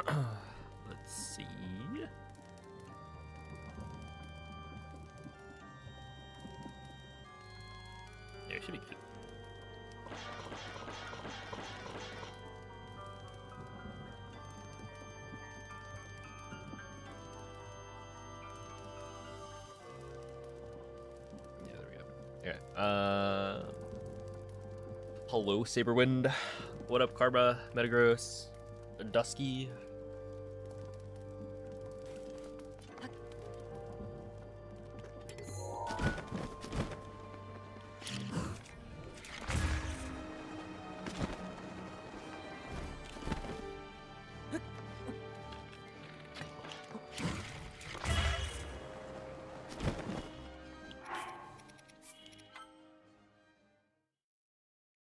Let's see. There should be good. Yeah, there we go. Okay. Hello, Saberwind. What up, Karma, Metagross, Dusky?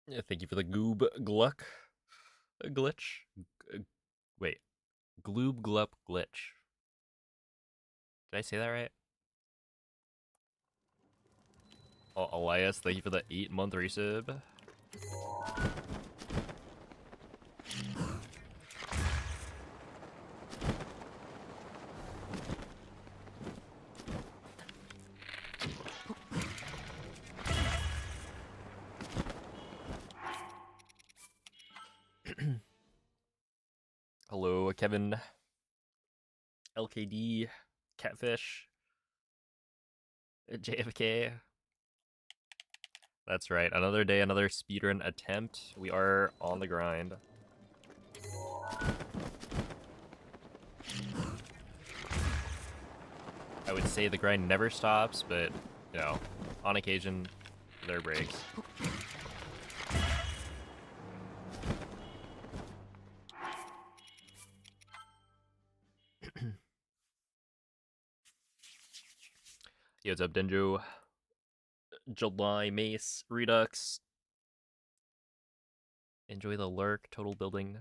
Yeah, thank you for the goob gluck glitch. Wait, gloob glup glitch. Did I say that right? Oh, Elias, thank you for the 8-month resub. Hello, Kevin. LKD, Catfish, JFK. That's right. Another day, another speedrun attempt. We are on the grind. I would say the grind never stops, but, you know, on occasion, there are breaks. Yo, what's up, Denjo? July, Mace, Redux. Enjoy the lurk, total building.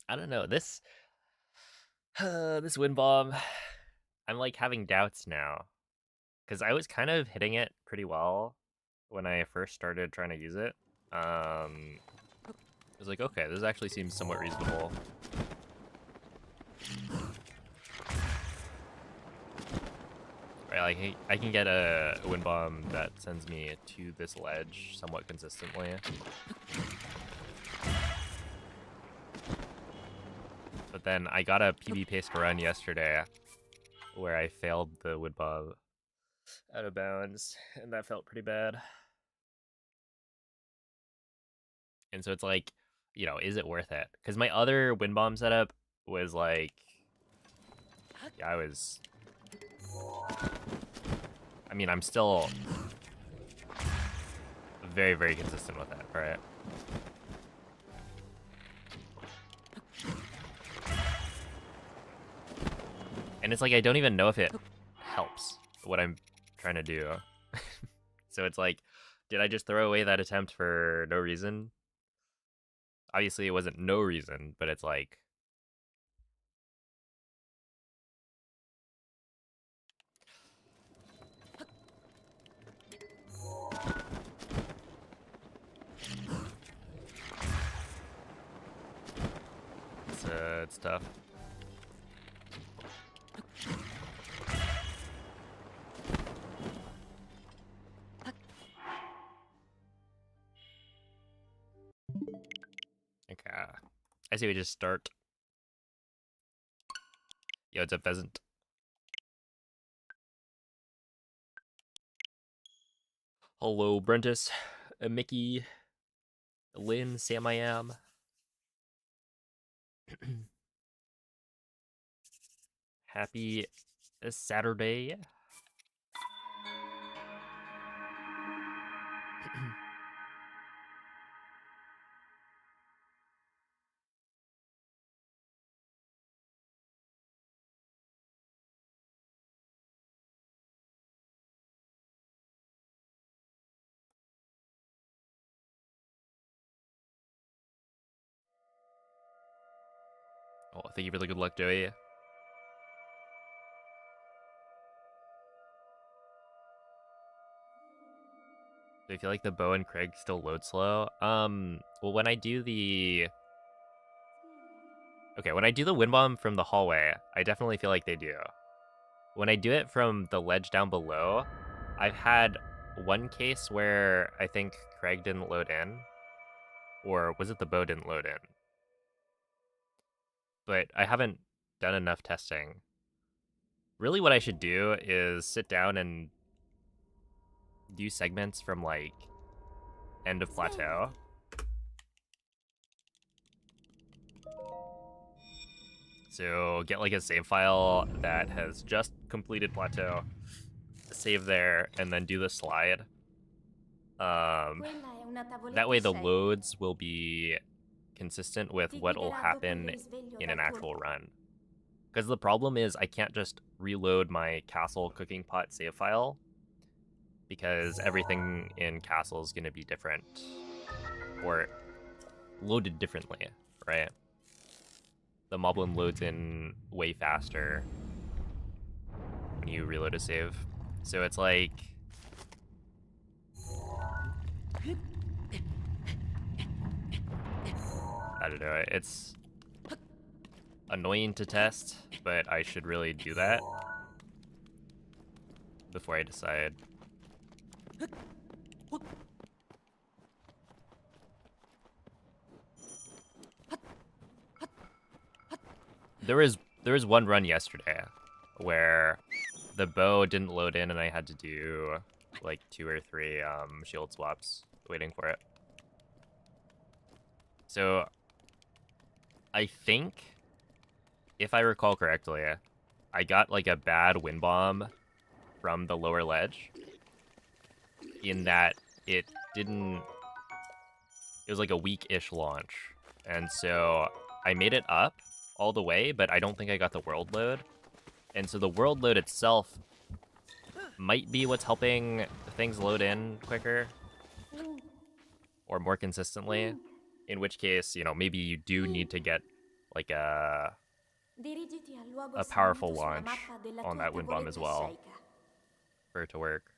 I don't know. This wind bomb, I'm like having doubts now. Because I was kind of hitting it pretty well when I first started trying to use it. I was like, okay, this actually seems somewhat reasonable. Right, like I can get a wind bomb that sends me to this ledge somewhat consistently. But then I got a PB pace to run yesterday where I failed the wind bomb out of bounds, and that felt pretty bad. And so it's like, you know, is it worth it? Because my other wind bomb setup was like, yeah, I mean, I'm still very, very consistent with it, right? And it's like, I don't even know if it helps what I'm trying to do. So it's like, did I just throw away that attempt for no reason? Obviously, it wasn't no reason, but it's like, it's tough. Okay. I say we just start. Yo, it's a pheasant. Hello, Brentus, Mickey, Lynn, Sam I am. Happy Saturday. Oh, thank you for the good luck, Joey. Do I feel like the Bo and Craig still load slow? Well, when I do the... Okay, when I do the wind bomb from the hallway, I definitely feel like they do. When I do it from the ledge down below, I've had one case where I think Craig didn't load in. Or was it the Bo didn't load in? But I haven't done enough testing. Really what I should do is sit down and do segments from like end of plateau. So get like a save file that has just completed plateau, save there, and then do the slide. That way the loads will be consistent with what will happen in an actual run. Because the problem is I can't just reload my castle cooking pot save file because everything in castle is going to be different or loaded differently, right? The moblin loads in way faster when you reload a save. So it's like... I don't know, it's annoying to test, but I should really do that before I decide. There was one run yesterday where the bow didn't load in and I had to do like 2 or 3 shield swaps waiting for it. So I think, if I recall correctly, I got like a bad wind bomb from the lower ledge in that it was like a weak-ish launch. And so I made it up all the way, but I don't think I got the world load. And so the world load itself might be what's helping things load in quicker or more consistently. In which case, you know, maybe you do need to get like a powerful launch on that wind bomb as well for it to work.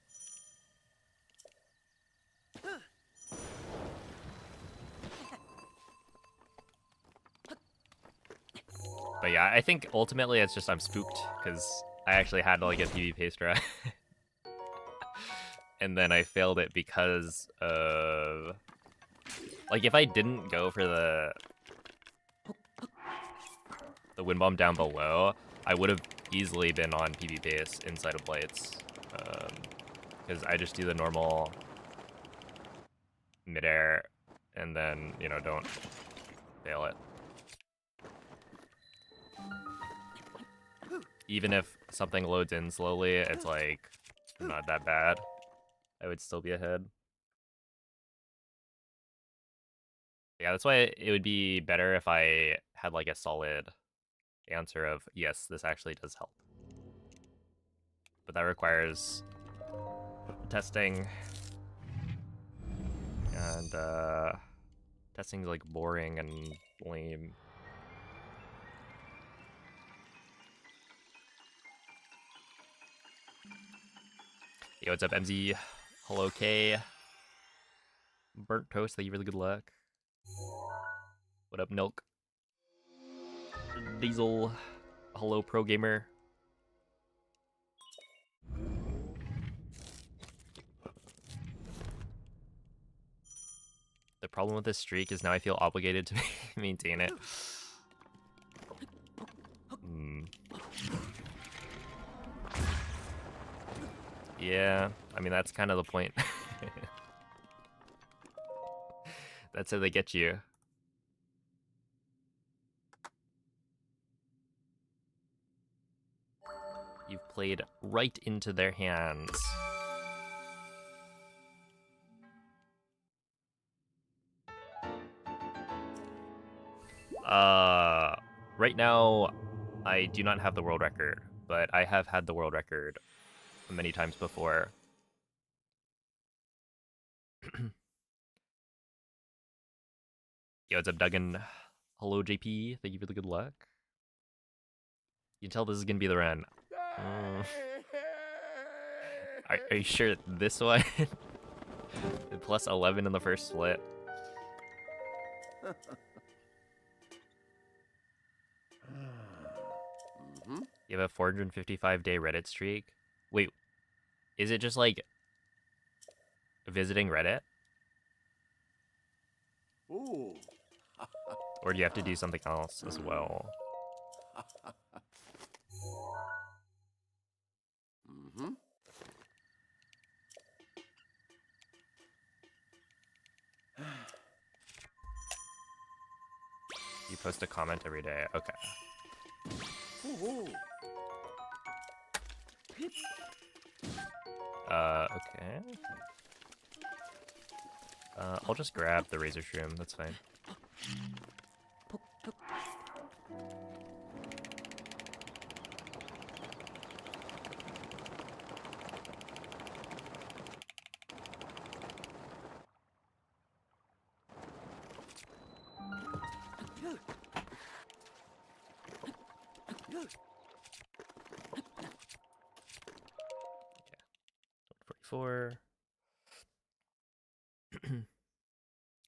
But yeah, I think ultimately it's just I'm spooked because I actually had like a PvP pace try. And then I failed it because of... Like, if I didn't go for the wind bomb down below, I would have easily been on PvP pace inside of lights. Because I just do the normal midair and then, you know, don't fail it. Even if something loads in slowly, it's like not that bad. I would still be ahead. Yeah, that's why it would be better if I had like a solid answer of, yes, this actually does help. But that requires testing. And testing's like boring and lame. Yo, what's up, MZ? Hello, K. Burnt Toast, thank you for the good luck. What up, Milk? Diesel. Hello, Pro Gamer. The problem with this streak is now I feel obligated to maintain it. Yeah, I mean, that's kind of the point. That's how they get you. You've played right into their hands. Right now, I do not have the world record, but I have had the world record many times before. Yo, what's up, Duggan? Hello, JP. Thank you for the good luck. You can tell this is gonna be the run. Are you sure this one? Plus 11 in the first split. You have a 455-day Reddit streak? Wait, is it just like visiting Reddit? Ooh. Or do you have to do something else as well? You post a comment every day. Okay. Okay. I'll just grab the razor shroom, that's fine. Okay. 44.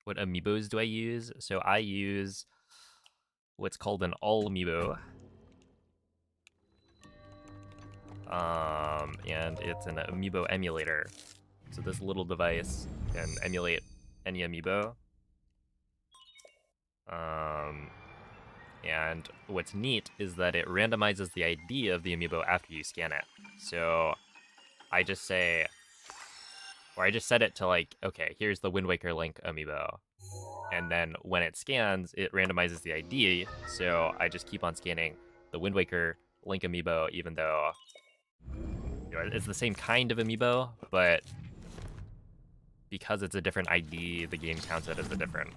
What amiibos do I use? So I use what's called an all amiibo. And it's an amiibo emulator. So this little device can emulate any amiibo. And what's neat is that it randomizes the ID of the amiibo after you scan it. So I just say, or I just set it to like, okay, here's the Wind Waker Link amiibo. And then when it scans, it randomizes the ID. So I just keep on scanning the Wind Waker Link amiibo, even though it's the same kind of amiibo, but because it's a different ID, the game counts it as a different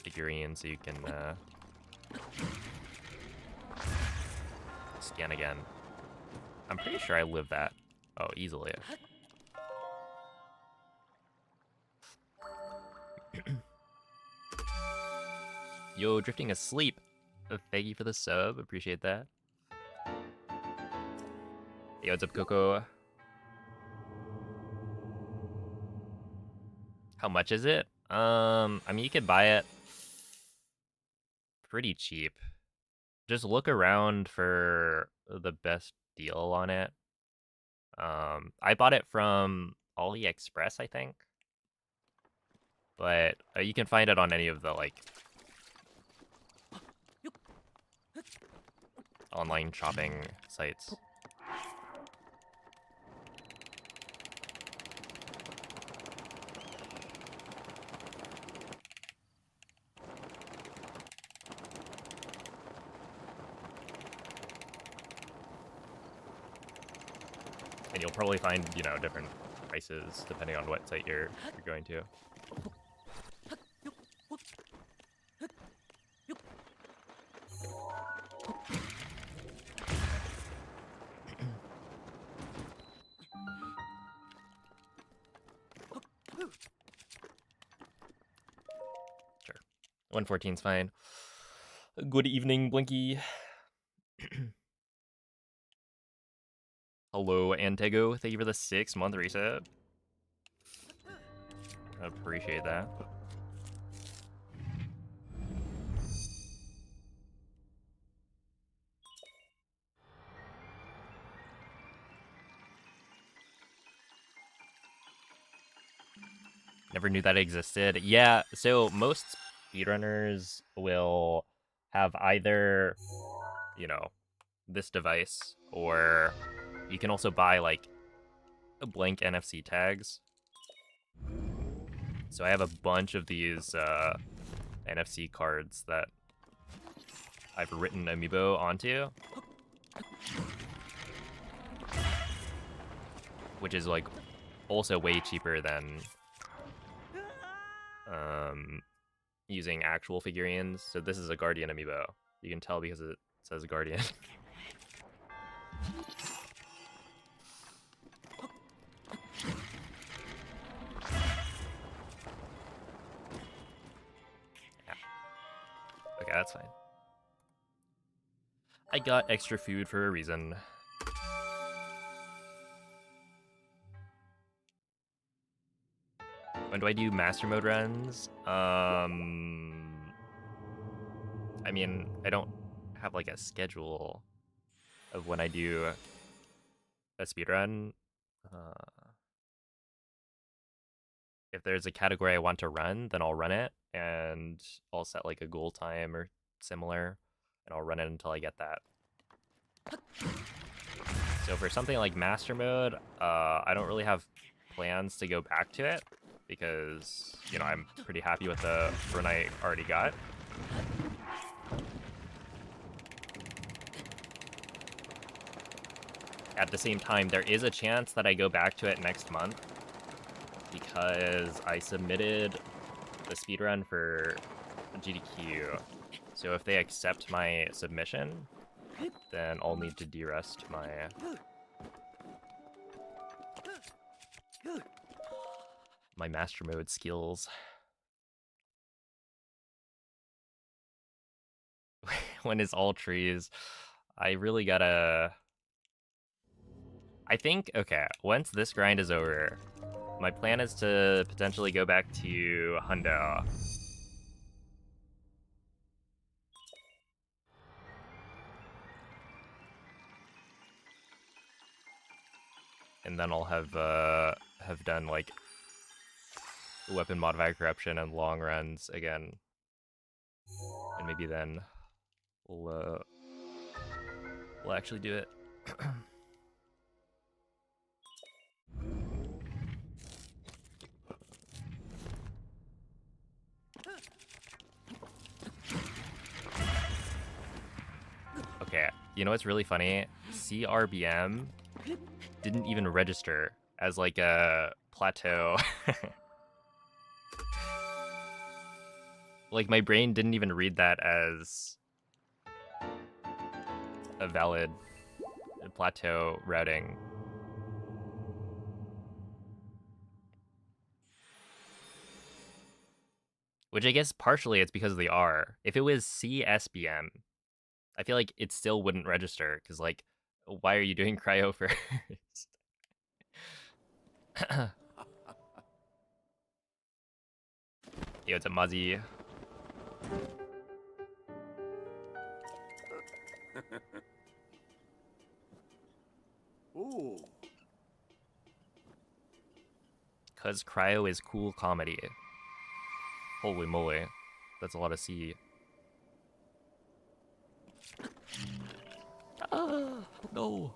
figurine, so you can scan again. I'm pretty sure I live that. Oh, easily. Yo, drifting asleep. Thank you for the sub. Appreciate that. Yo, what's up, Coco? How much is it? I mean, you could buy it pretty cheap. Just look around for the best deal on it. I bought it from AliExpress, I think. But you can find it on any of the, like, online shopping sites. And you'll probably find, you know, different prices depending on what site you're going to. Sure. 114's fine. Good evening, Blinky. Hello, Antego. Thank you for the 6-month reset. I appreciate that. Never knew that existed. Yeah, so most speedrunners will have either, you know, this device, or you can also buy, like, blank NFC tags. So I have a bunch of these NFC cards that I've written Amiibo onto. Which is, like, also way cheaper than using actual figurines. So this is a Guardian Amiibo. You can tell because it says Guardian. Yeah. Okay, that's fine. I got extra food for a reason. When do I do master mode runs? I mean, I don't have like a schedule of when I do a speedrun. If there's a category I want to run, then I'll run it, and I'll set like a goal time or similar, and I'll run it until I get that. So for something like master mode, I don't really have plans to go back to it, because, you know, I'm pretty happy with the run I already got. At the same time, there is a chance that I go back to it next month, because I submitted the speedrun for GDQ. So if they accept my submission, then I'll need to de-rest my master mode skills. When it's all trees, I really gotta... I think, okay, once this grind is over, my plan is to potentially go back to Hundo. And then I'll have done like weapon modifier corruption and long runs again. And maybe then we'll actually do it. Okay, you know what's really funny? CRBM didn't even register as like a plateau. Like my brain didn't even read that as a valid plateau routing. Which I guess partially it's because of the R. If it was CSBM, I feel like it still wouldn't register, because like, why are you doing cryo first? Yo, it's a Muzzy. Ooh. Cause cryo is cool comedy. Holy moly, that's a lot of C. No.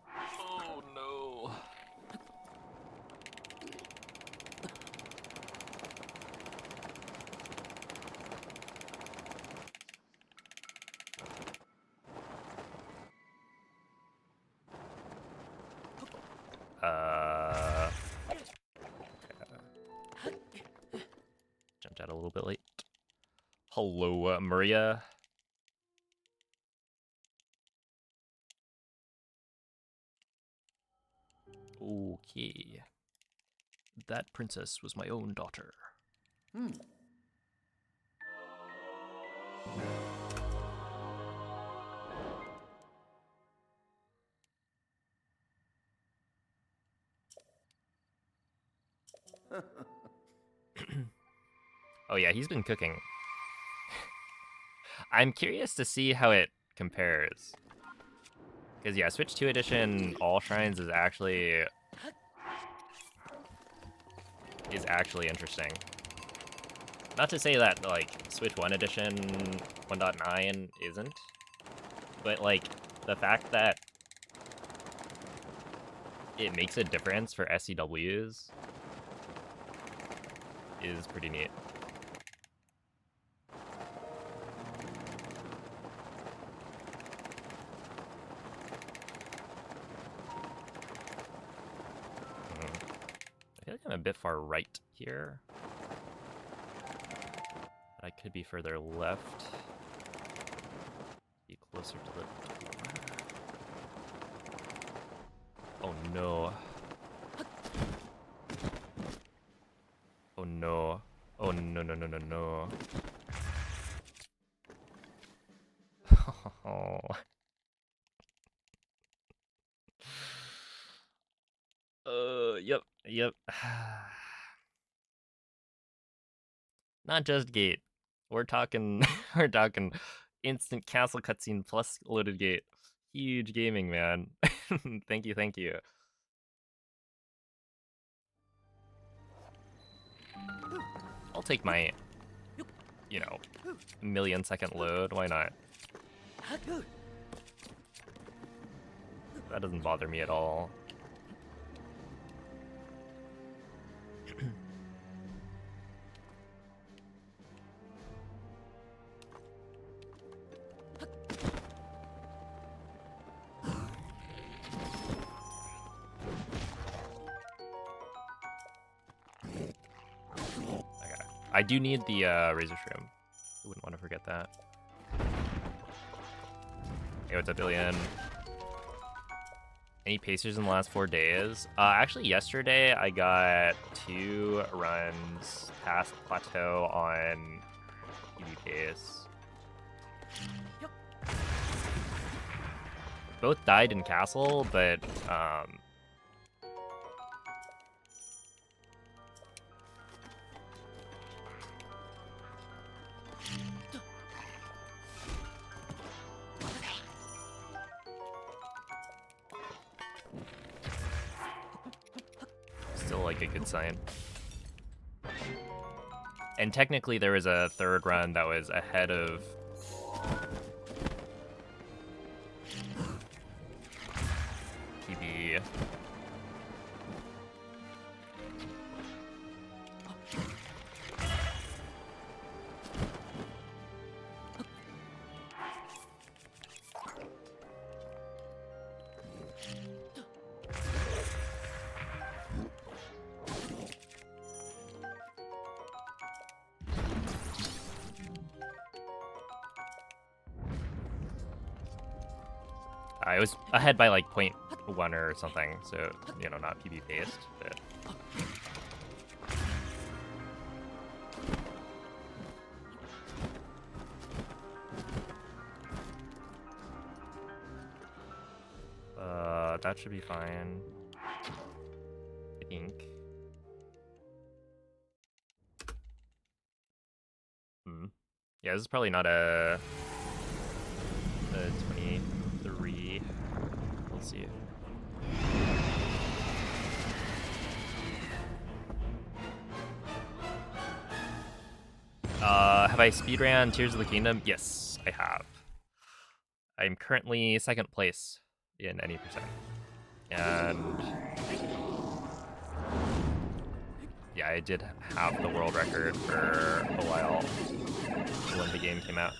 Oh no. Jumped out a little bit late. Hello, Maria. Okay. That princess was my own daughter. Oh yeah, he's been cooking. I'm curious to see how it compares. Because yeah, Switch 2 Edition All Shrines is actually interesting. Not to say that like Switch 1 Edition 1.9 isn't, but like the fact that it makes a difference for SCWs is pretty neat. I feel like I'm a bit far right here. But I could be further left. Be closer to the door. Oh no. Oh no. Oh no no no no no. Oh. Yep. Not just gate. We're talking we're talking instant castle cutscene plus loaded gate. Huge gaming, man. Thank you. I'll take my, you know, million-second load. Why not? That doesn't bother me at all. I do need the razor shroom. I wouldn't want to forget that. Hey, what's up, Billion? Any pacers in the last 4 days? Actually, yesterday I got 2 runs past plateau on PB pace. Both died in castle, but still like a good sign. And technically there was a 3rd run that was ahead of PB. I was ahead by like 0.1 or something, so, you know, not PB based, but... that should be fine, I think. Yeah, this is probably not a 23. We'll see. Have I speedran Tears of the Kingdom? Yes, I have. I'm currently 2nd place in any percent. And yeah, I did have the world record for a while when the game came out.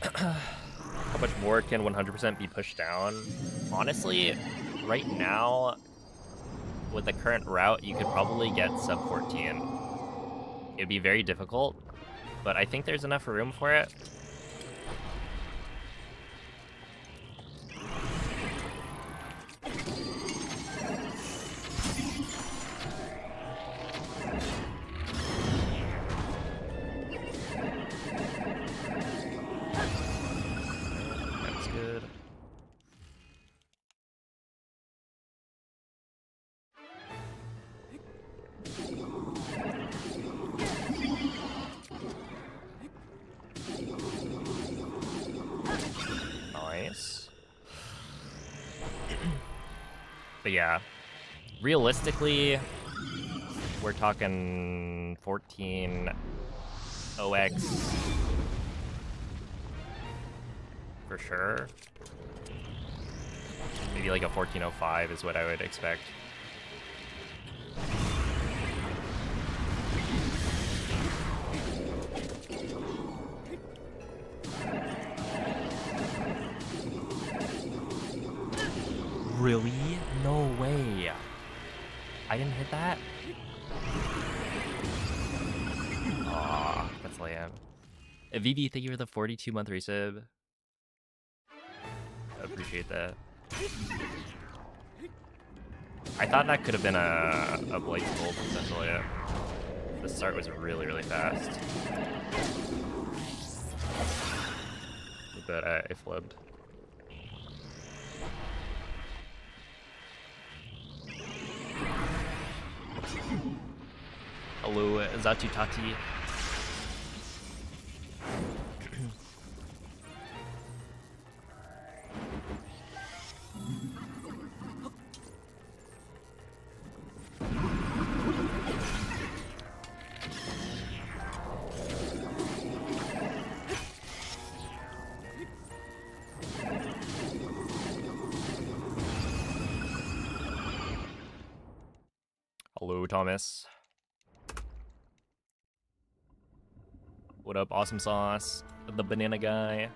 How much more can 100% be pushed down? Honestly, right now, with the current route, you could probably get sub 14. It'd be very difficult, but I think there's enough room for it. That's good. Nice. But yeah, realistically, we're talking 14 OX for sure. Maybe like a 1405 is what I would expect. Really? No way. I didn't hit that? Aw, that's lame. VV, thank you for the 42-month resub. Appreciate that. I thought that could have been a Blaze Bolt potentially. The start was really, really fast. But I flipped. Hello, Zatu Tati. Hello, Thomas. What up, Awesome Sauce? The banana guy.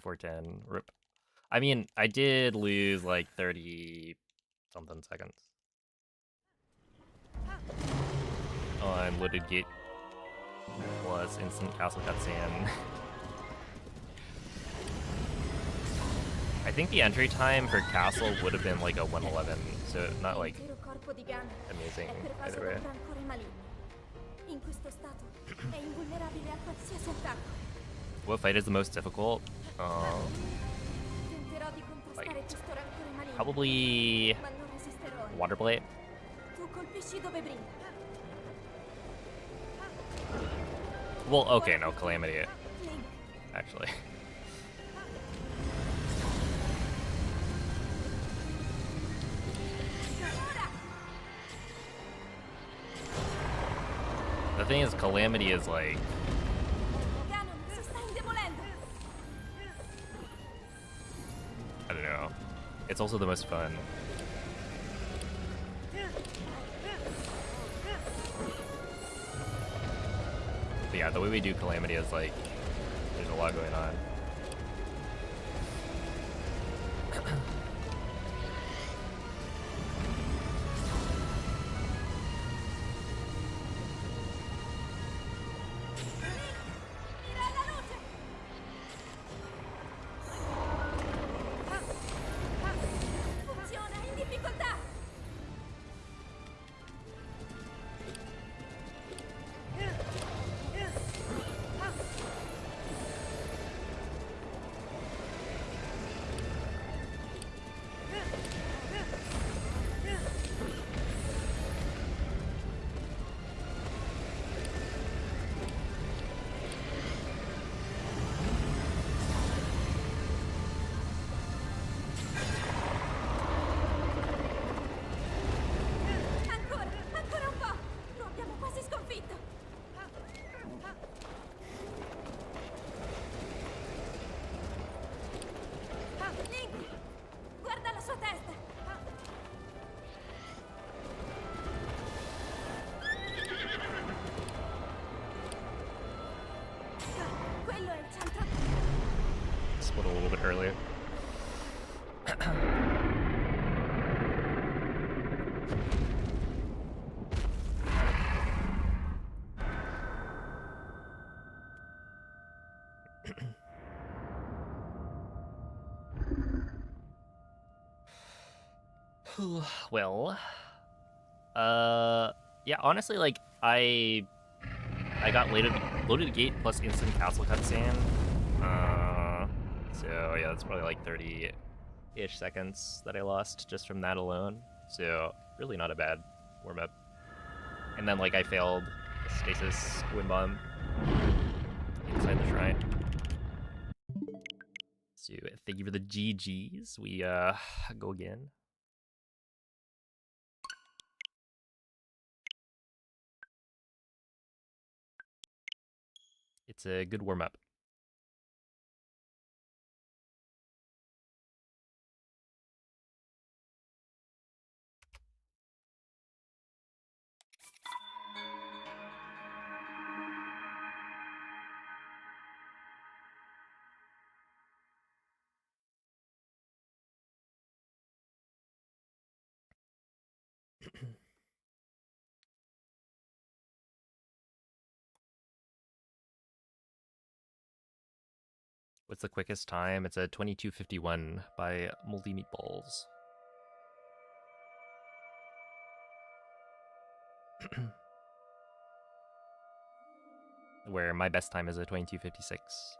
.410, rip. I mean, I did lose like 30-something seconds on Loaded Gate plus instant castle cutscene. I think the entry time for castle would have been like a 111, so not like amazing either way. What fight is the most difficult? Like, probably Water Blade. Well, okay, no, Calamity, actually. The thing is, Calamity is like... I don't know. It's also the most fun. But yeah, the way we do Calamity is like, there's a lot going on. Well, yeah, honestly, like, I got loaded gate plus instant castle cutscene. So yeah, that's probably like 30-ish seconds that I lost just from that alone. So really not a bad warm-up. And then like I failed the Stasis wind bomb inside the shrine. So thank you for the GGs. We go again. It's a good warm-up. What's the quickest time? It's a 22:51 by Multi Meatballs. Where my best time is a 22:56.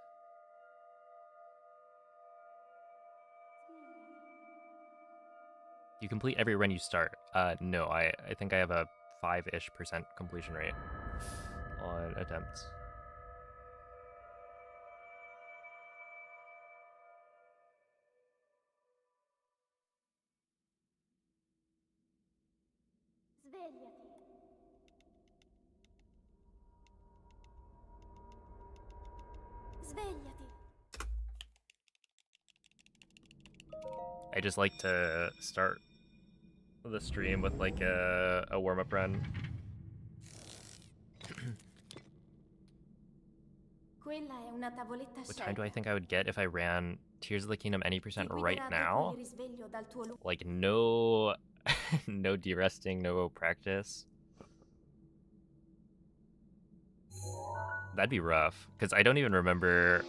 You complete every run you start. No, I think I have a 5-ish% completion rate on attempts. I just like to start the stream with like a warm-up run. What time do I think I would get if I ran Tears of the Kingdom any % right now? Like no no de-resting, no practice. That'd be rough, because I don't even remember.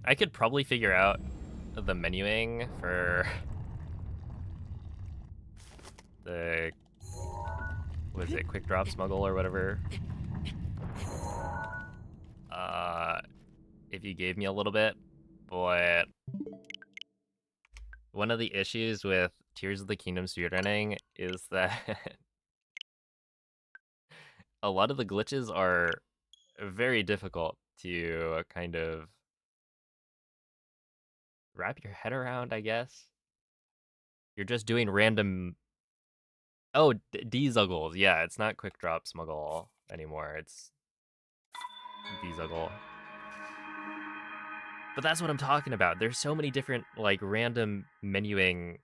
I could probably figure out the menuing for the, was it quick drop smuggle or whatever? If you gave me a little bit, but one of the issues with Tears of the Kingdom speedrunning is that a lot of the glitches are very difficult to kind of wrap your head around, I guess. You're just doing random... Oh, D-Zuggles. Yeah, it's not quick drop smuggle anymore. It's D-Zuggle. But that's what I'm talking about. There's so many different, like, random menuing.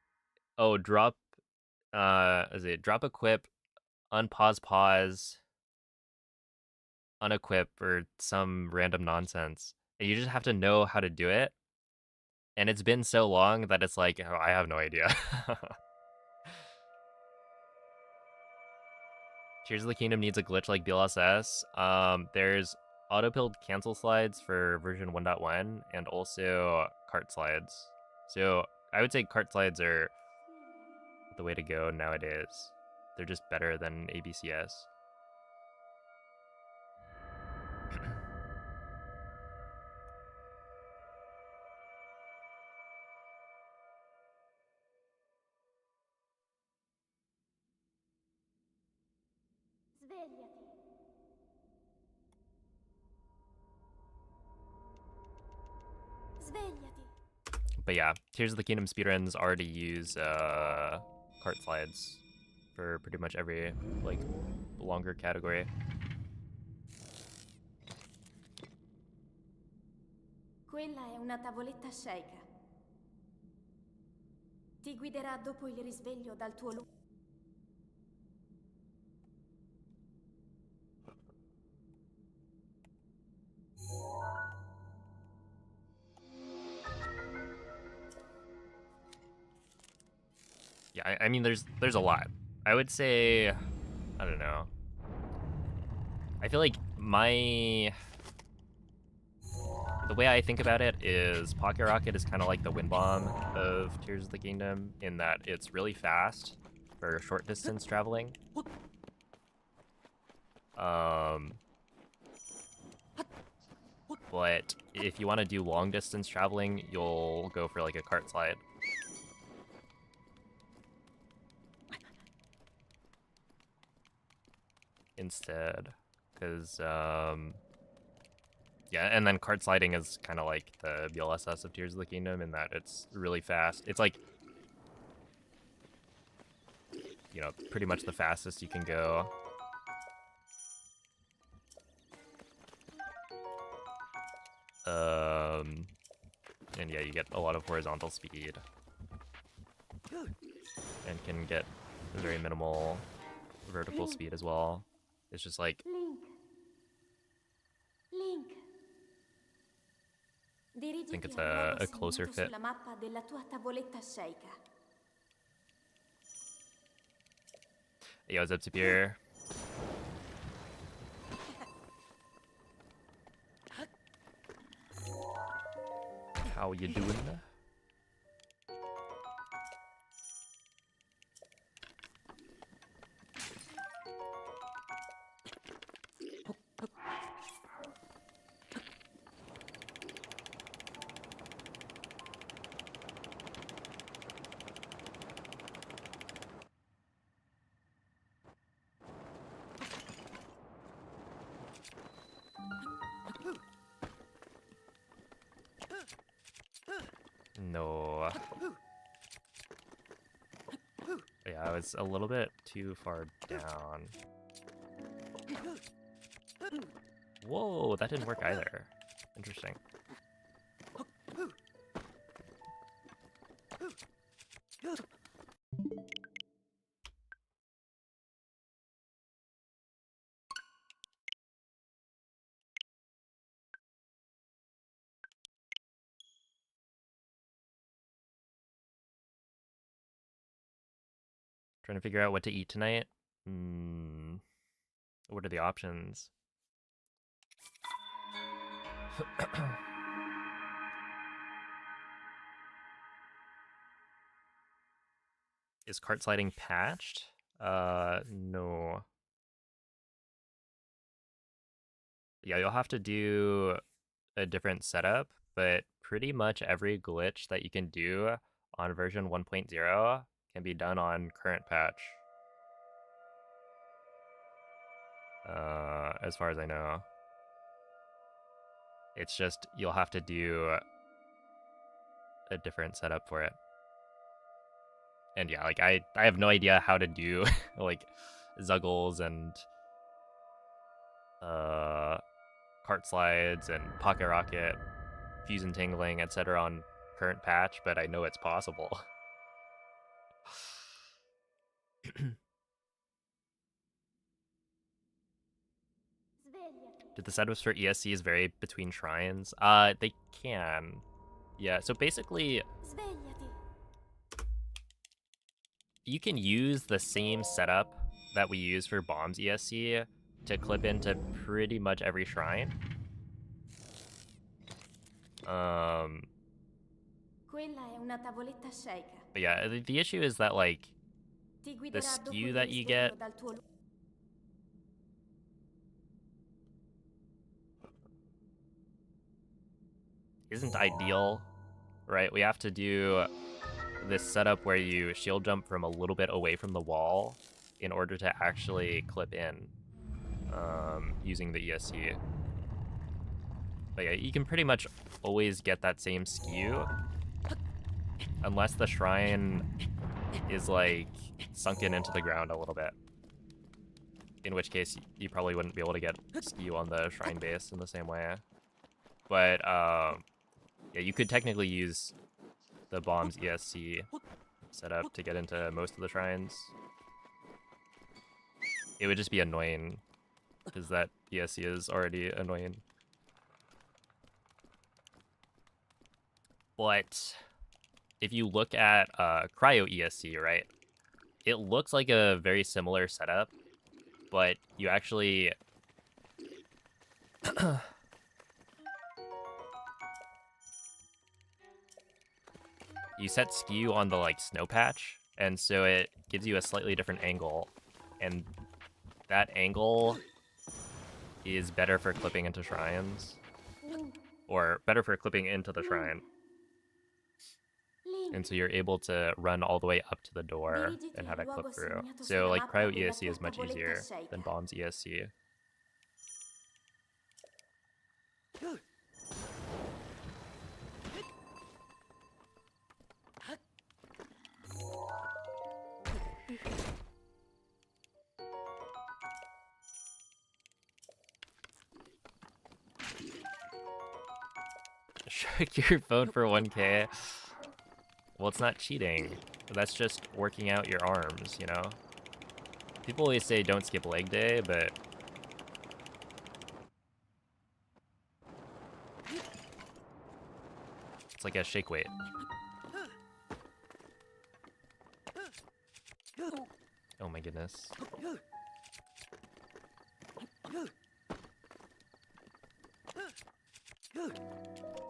Oh, drop... is it drop equip, unpause pause, unequip, or some random nonsense. And you just have to know how to do it. And it's been so long that it's like, oh, I have no idea. Tears of the Kingdom needs a glitch like DLSS. There's auto-build cancel slides for version 1.1 and also cart slides. So I would say cart slides are the way to go nowadays. They're just better than ABCS. But yeah, Tears of the Kingdom speedruns already use cart slides for pretty much every like longer category. Quella è una tavoletta sceicca. Ti guiderà dopo il risveglio dal tuo Yeah, I mean, there's a lot. I would say, I don't know. I feel like my The way I think about it is Pocket Rocket is kind of like the Wind Bomb of Tears of the Kingdom in that it's really fast for short distance traveling. But if you want to do long distance traveling, you'll go for like a cart slide. Instead, because yeah, and then cart sliding is kind of like the BLSS of Tears of the Kingdom in that it's really fast. It's like, you know, pretty much the fastest you can go. And yeah, you get a lot of horizontal speed. And can get very minimal vertical speed as well. It's just like... Link. I think it's a closer fit. Sulla mappa della tua tavoletta sceicca. Yo, what's up, Superior? How you doing? No. Yeah, I was a little bit too far down. Whoa, that didn't work either. Interesting. Trying to figure out what to eat tonight. What are the options? Is cart sliding patched? No. Yeah, you'll have to do a different setup, but pretty much every glitch that you can do on version 1.0 can be done on current patch. As far as I know. It's just, you'll have to do a different setup for it. And yeah, like, I have no idea how to do, like, Zuggles and, cart slides and Pocket Rocket, Fuse and Tingling, etc. on current patch, but I know it's possible. Did the setups for ESCs vary between shrines? They can. Yeah, so basically, you can use the same setup that we use for Bombs ESC to clip into pretty much every shrine. But yeah, the issue is that, like, the skew that you get isn't ideal, right? We have to do this setup where you shield jump from a little bit away from the wall in order to actually clip in using the ESC. But yeah, you can pretty much always get that same skew unless the shrine is, like, sunken into the ground a little bit. In which case, you probably wouldn't be able to get skew on the shrine base in the same way. But, yeah, you could technically use the Bombs ESC setup to get into most of the shrines. It would just be annoying, because that ESC is already annoying. But if you look at Cryo ESC, right, it looks like a very similar setup, but you actually you set skew on the like snow patch, and so it gives you a slightly different angle, and that angle is better for clipping into shrines, or better for clipping into the shrine. And so you're able to run all the way up to the door and have it clip through. So like Cryo ESC is much easier than Bombs ESC. Shrink your phone for 1K. Well, it's not cheating. That's just working out your arms, you know? People always say don't skip leg day, but it's like a shake weight. Oh my goodness.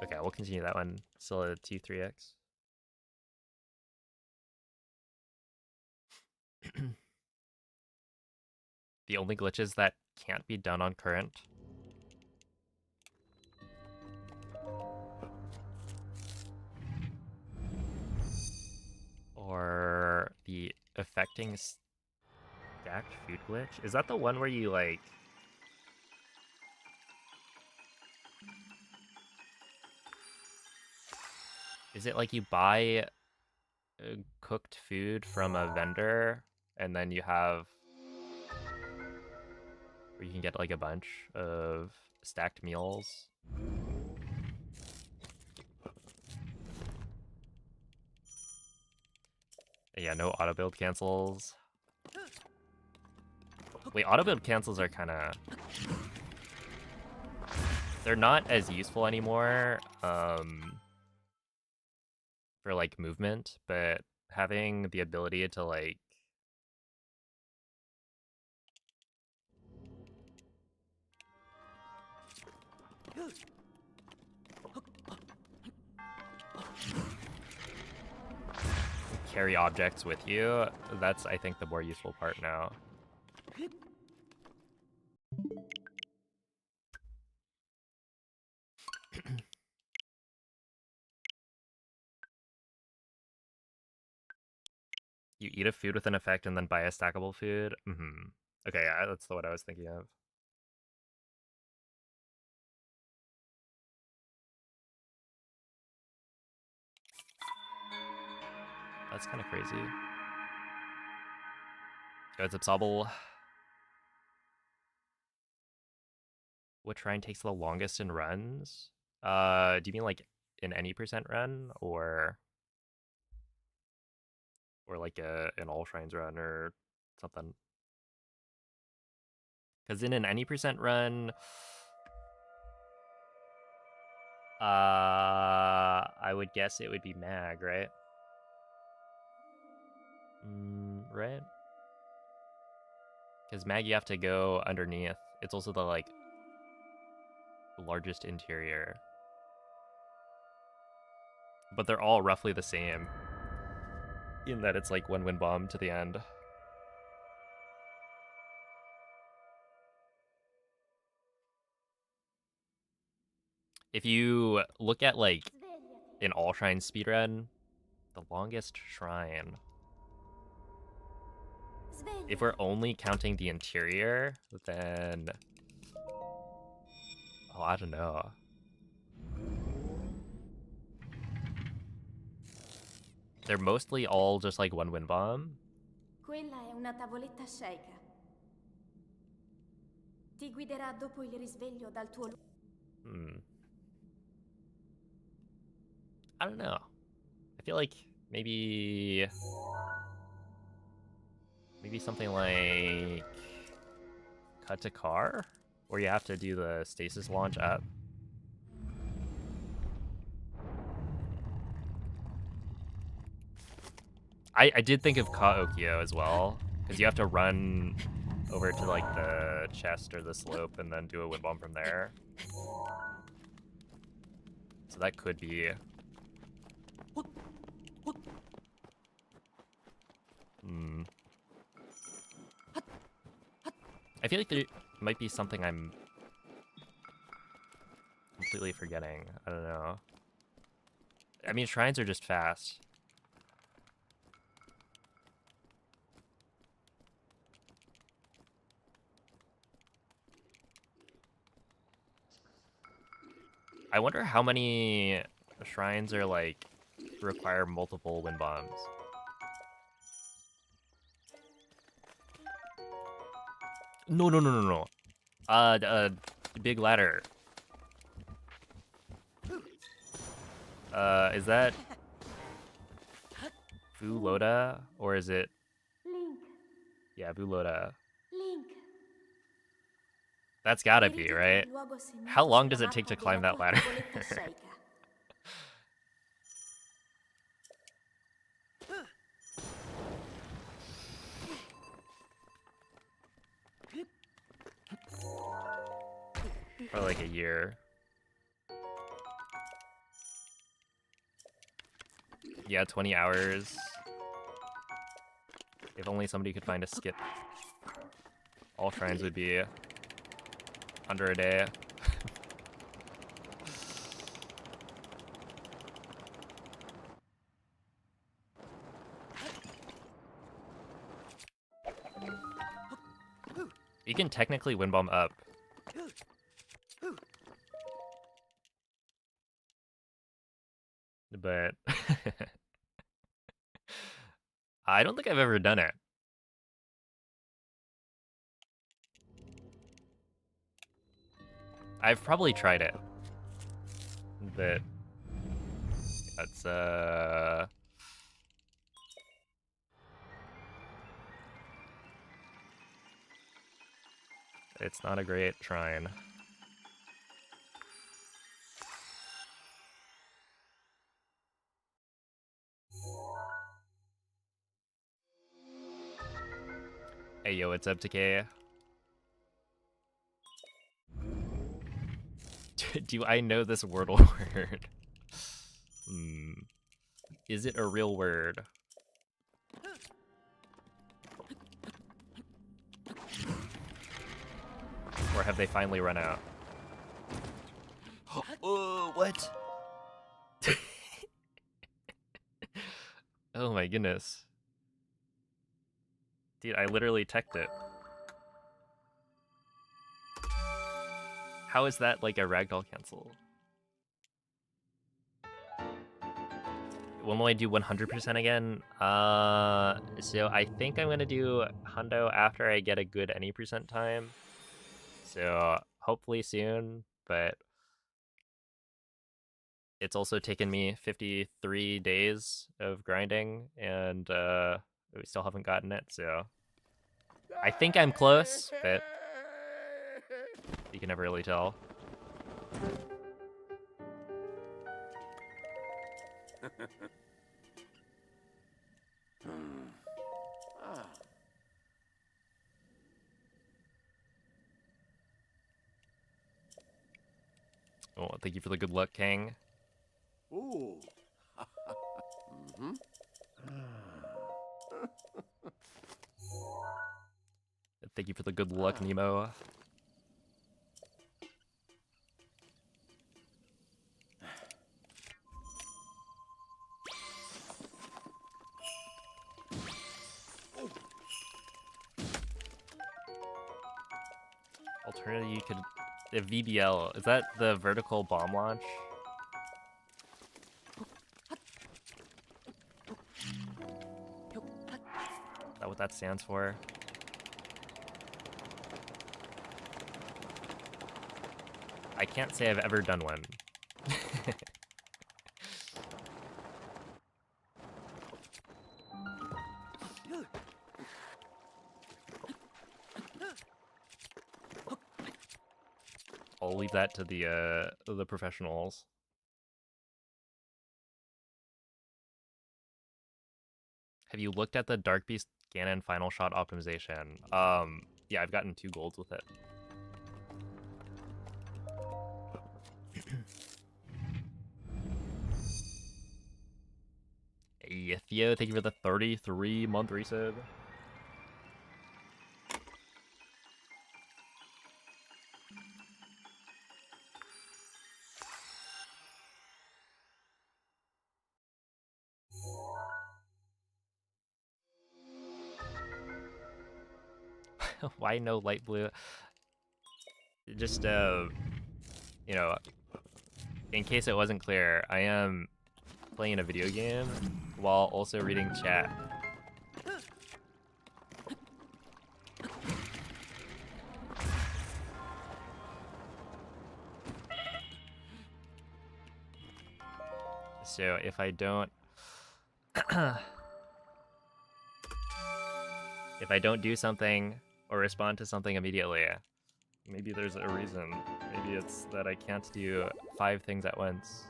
Okay, we'll continue that one. Still a T3X. The only glitches that can't be done on current. Or the affecting stacked food glitch. Is that the one where you like... Is it like you buy cooked food from a vendor and then you have... Where you can get like a bunch of stacked meals? Yeah, no auto build cancels. Wait, auto build cancels are kind of... They're not as useful anymore for like movement, but having the ability to like carry objects with you, that's I think the more useful part now. You eat a food with an effect and then buy a stackable food? Okay, yeah, that's what I was thinking of. That's kind of crazy. Go, it's Absobble. Which shrine takes the longest in runs? Do you mean like in any percent run, or like an all shrines run or something? Because in an any percent run, I would guess it would be mag, right? Right? Because mag you have to go underneath. It's also the like largest interior. But they're all roughly the same in that it's like one wind bomb to the end. If you look at like an all shrine speedrun, the longest shrine, if we're only counting the interior, then oh, I don't know. They're mostly all just like one wind bomb. Quella è una tavoletta sceicca. Ti guiderà dopo il risveglio dal tuo I don't know. I feel like maybe something like cut to car, where you have to do the stasis launch up. I did think of Kaokyo as well, because you have to run over to like the chest or the slope and then do a wind bomb from there. So that could be I feel like there might be something I'm completely forgetting. I don't know. I mean, shrines are just fast. I wonder how many shrines are like require multiple wind bombs. No. Big ladder. Is that Vuloda or is it? Link, Yeah, Vuloda. Link. That's gotta be, Dirigiti al right? luogo How segnato long sulla does it take to mappa climb della that tua ladder? tavoletta sceicca. For like a year. Yeah, 20 hours. If only somebody could find a skip. All shrines would be under a day. You can technically wind bomb up. But I don't think I've ever done it. I've probably tried it. But that's it's not a great shrine. Hey yo, what's up, TotK? Do I know this Wordle word? Is it a real word? Or have they finally run out? Oh, what? Oh my goodness. Dude, I literally teched it. How is that like a ragdoll cancel? When will I do 100% again? So I think I'm gonna do hundo after I get a good any percent time. So hopefully soon, but it's also taken me 53 days of grinding, and we still haven't gotten it, so I think I'm close, but you can never really tell. Oh, thank you for the good luck, Kang. Ooh. Thank you for the good luck, Nemo. Alternatively, you could... The VBL, is that the vertical bomb launch? Is that what that stands for? I can't say I've ever done one. I'll leave that to the professionals. Have you looked at the Dark Beast Ganon final shot optimization? Yeah, I've gotten 2 golds with it. Hey, Theo, thank you for the 33-month resub. Why no light blue? Just, you know, in case it wasn't clear, I am playing a video game while also reading chat. So if I don't if I don't do something or respond to something immediately, maybe there's a reason. Maybe it's that I can't do 5 things at once.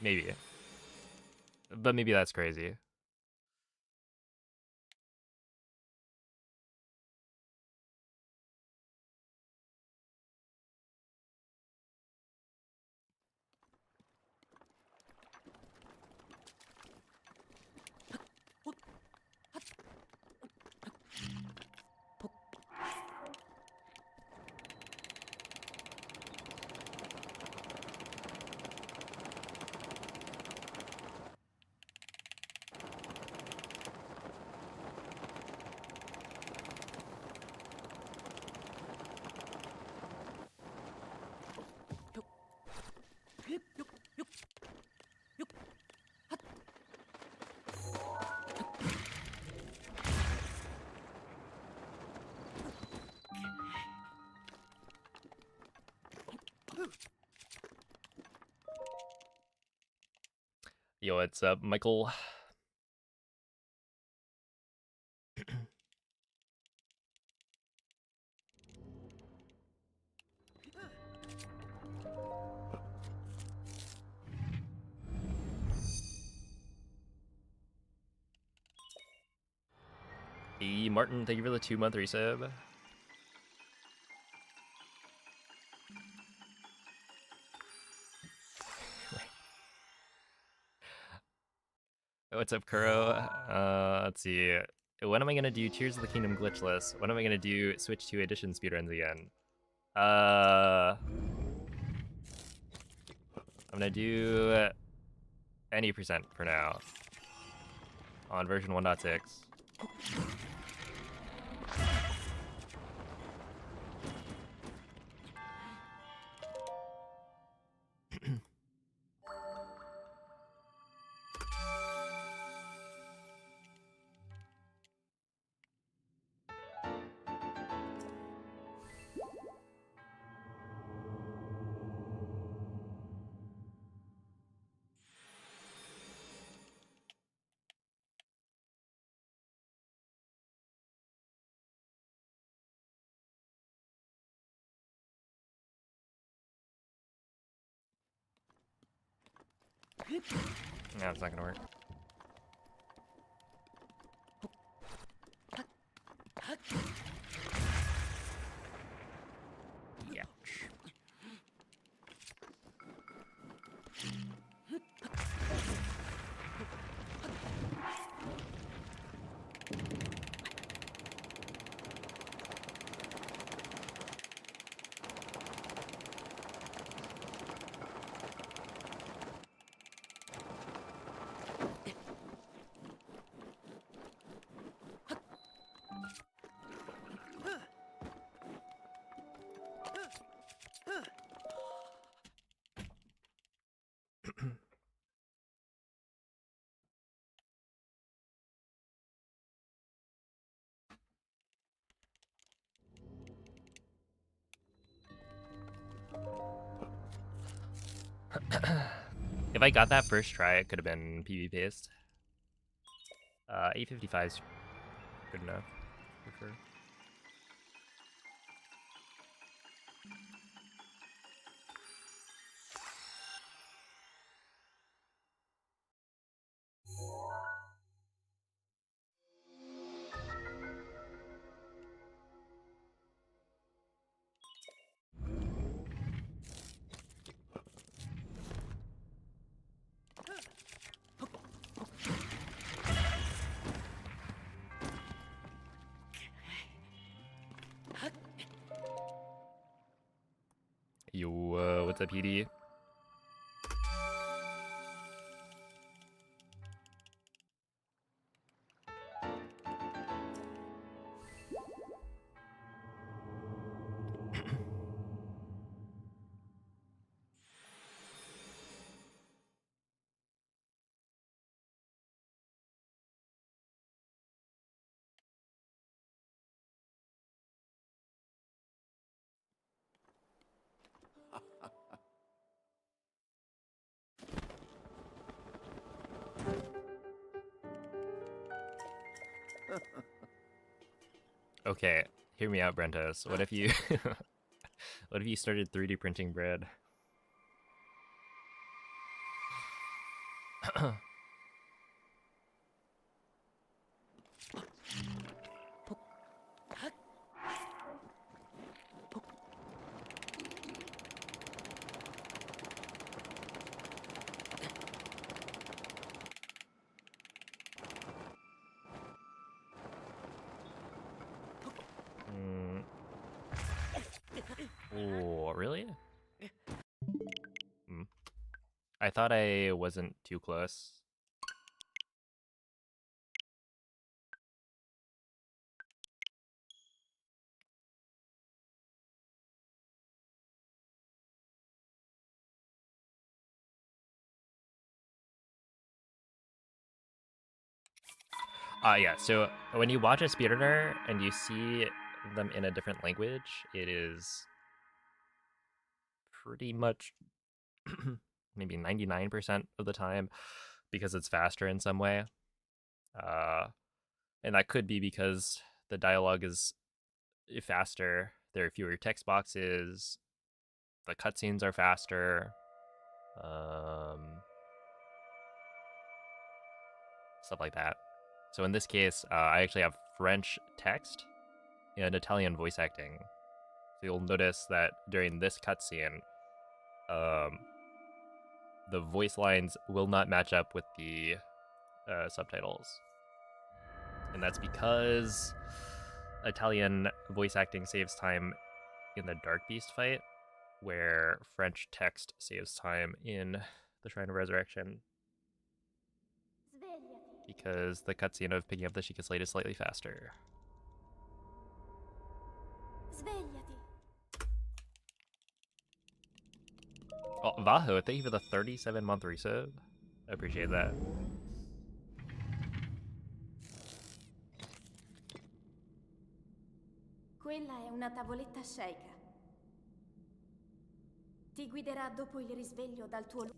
Maybe. But maybe that's crazy. Yo, what's up, Michael? Hey, Martin, thank you for the 2-month resub. What's up, Kuro? Let's see. When am I gonna do Tears of the Kingdom glitchless? When am I gonna do Switch 2 edition speedruns again? I'm gonna do any percent for now on version 1.6. No, it's not gonna work. Ouch. If I got that first try, it could have been PB paste. 855 is good enough, for sure. Yo, what's up, PD? Okay, hear me out, Brentos. What if you what if you started 3D printing bread? Oh, really? I thought I wasn't too close. Yeah, so when you watch a speedrunner and you see them in a different language, it is pretty much maybe 99% of the time because it's faster in some way. And that could be because the dialogue is faster, there are fewer text boxes, the cutscenes are faster, stuff like that. So in this case, I actually have French text and Italian voice acting. So you'll notice that during this cutscene, the voice lines will not match up with the subtitles. And that's because Italian voice acting saves time in the Dark Beast fight, where French text saves time in the Shrine of Resurrection. Because the cutscene of picking up the Sheikah Slate is slightly faster. Oh, Vaho, thank you for the 37-month resub. I appreciate that. Quella è una tavoletta Sheikah. Ti guiderà dopo il risveglio dal tuo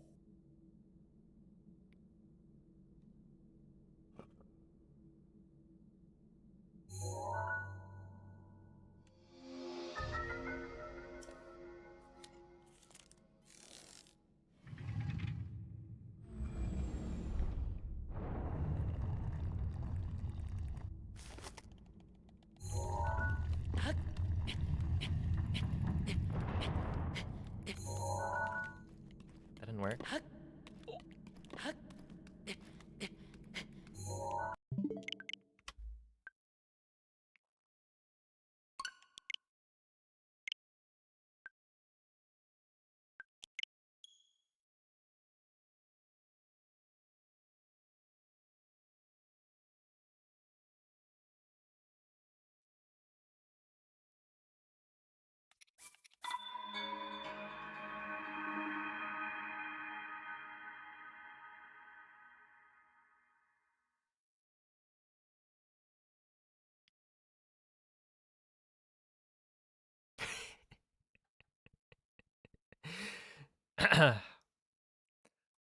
That didn't work.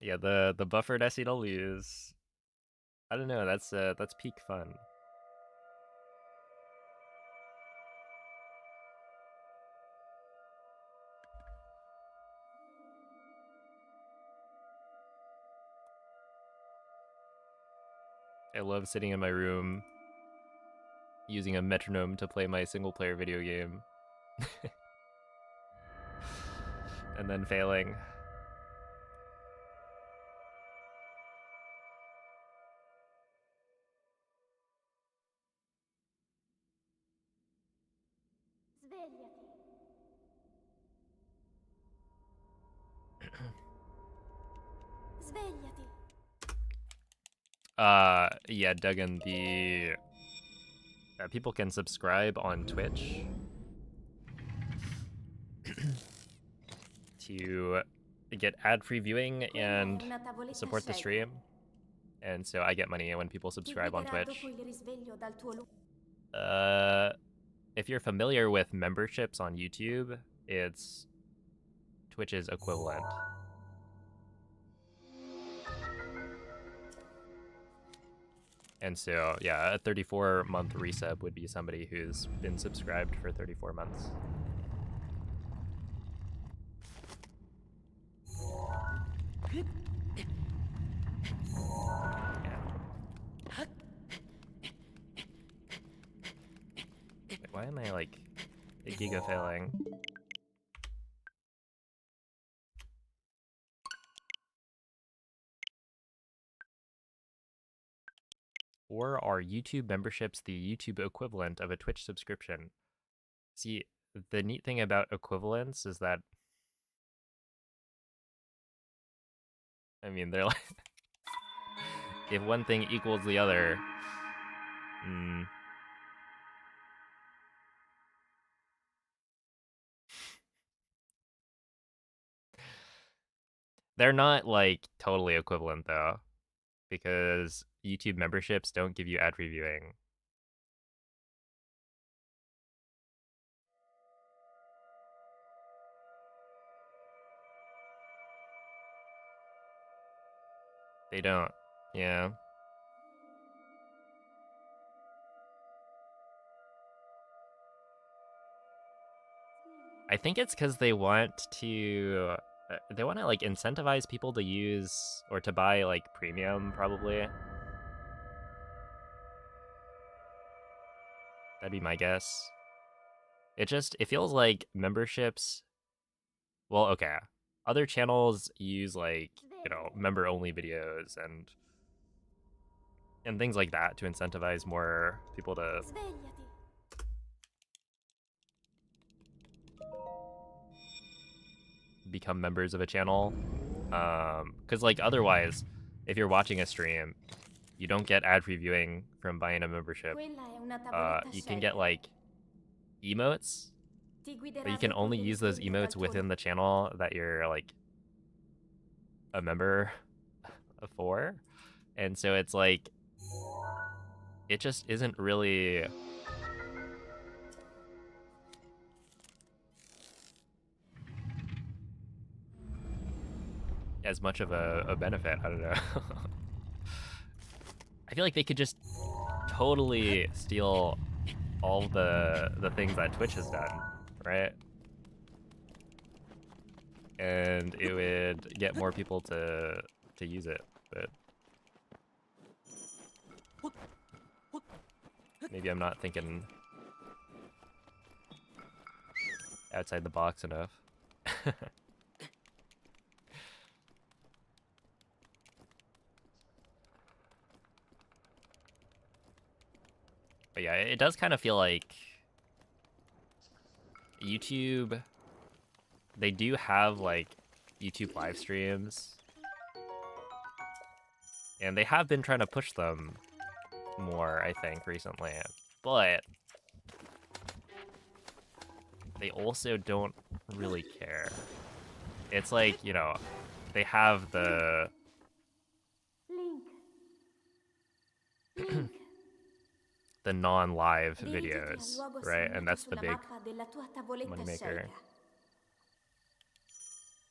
Yeah, the buffered SCWs. I don't know. That's peak fun. I love sitting in my room using a metronome to play my single player video game. And then failing. Svegliati. Svegliati. Yeah, Duggan, the people can subscribe on Twitch to get ad-free viewing and support the stream. And so I get money when people subscribe on Twitch. If you're familiar with memberships on YouTube, it's Twitch's equivalent. And so, yeah, a 34-month resub would be somebody who's been subscribed for 34 months. Yeah. Wait, why am I, like, giga failing? Or are YouTube memberships the YouTube equivalent of a Twitch subscription? See, the neat thing about equivalence is that, I mean, they're like, if one thing equals the other, they're not, like, totally equivalent, though, because YouTube memberships don't give you ad reviewing. They don't, yeah. I think it's because they want to like incentivize people to use or to buy like premium, probably. That'd be my guess. It feels like memberships. Well, okay. Other channels use like, member only videos and things like that to incentivize more people to Svegliati. become members of a channel. Because like otherwise, if you're watching a stream, you don't get ad reviewing from buying a membership. Quella è una tavoletta You can get scelta. like emotes, Ti but you guiderà can dopo only il use those risveglio dal emotes tuo within the channel that you're like a member for. And so it's like, it just isn't really as much of a benefit. I don't know. I feel like they could just totally steal all the things that Twitch has done, right? And it would get more people to use it, but maybe I'm not thinking outside the box enough. But yeah, it does kind of feel like YouTube, they do have like YouTube live streams, and they have been trying to push them more, I think, recently, but they also don't really care. It's like, they have the Link. Link. the non-live Dirigiti al videos, luogo right? And segnato that's the sulla big mappa della tua tavoletta moneymaker. scelta.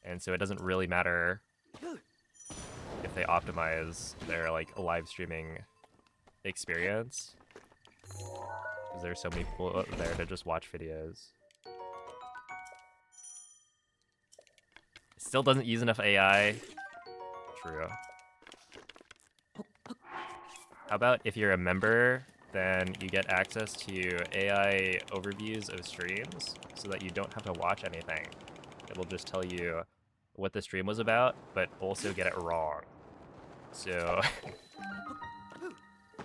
And so it doesn't really matter if they optimize their like live streaming experience, because there's so many people there to just watch videos. It still doesn't use enough AI. True. How about if you're a member, then you get access to AI overviews of streams so that you don't have to watch anything. It'll just tell you what the stream was about, but also get it wrong. So,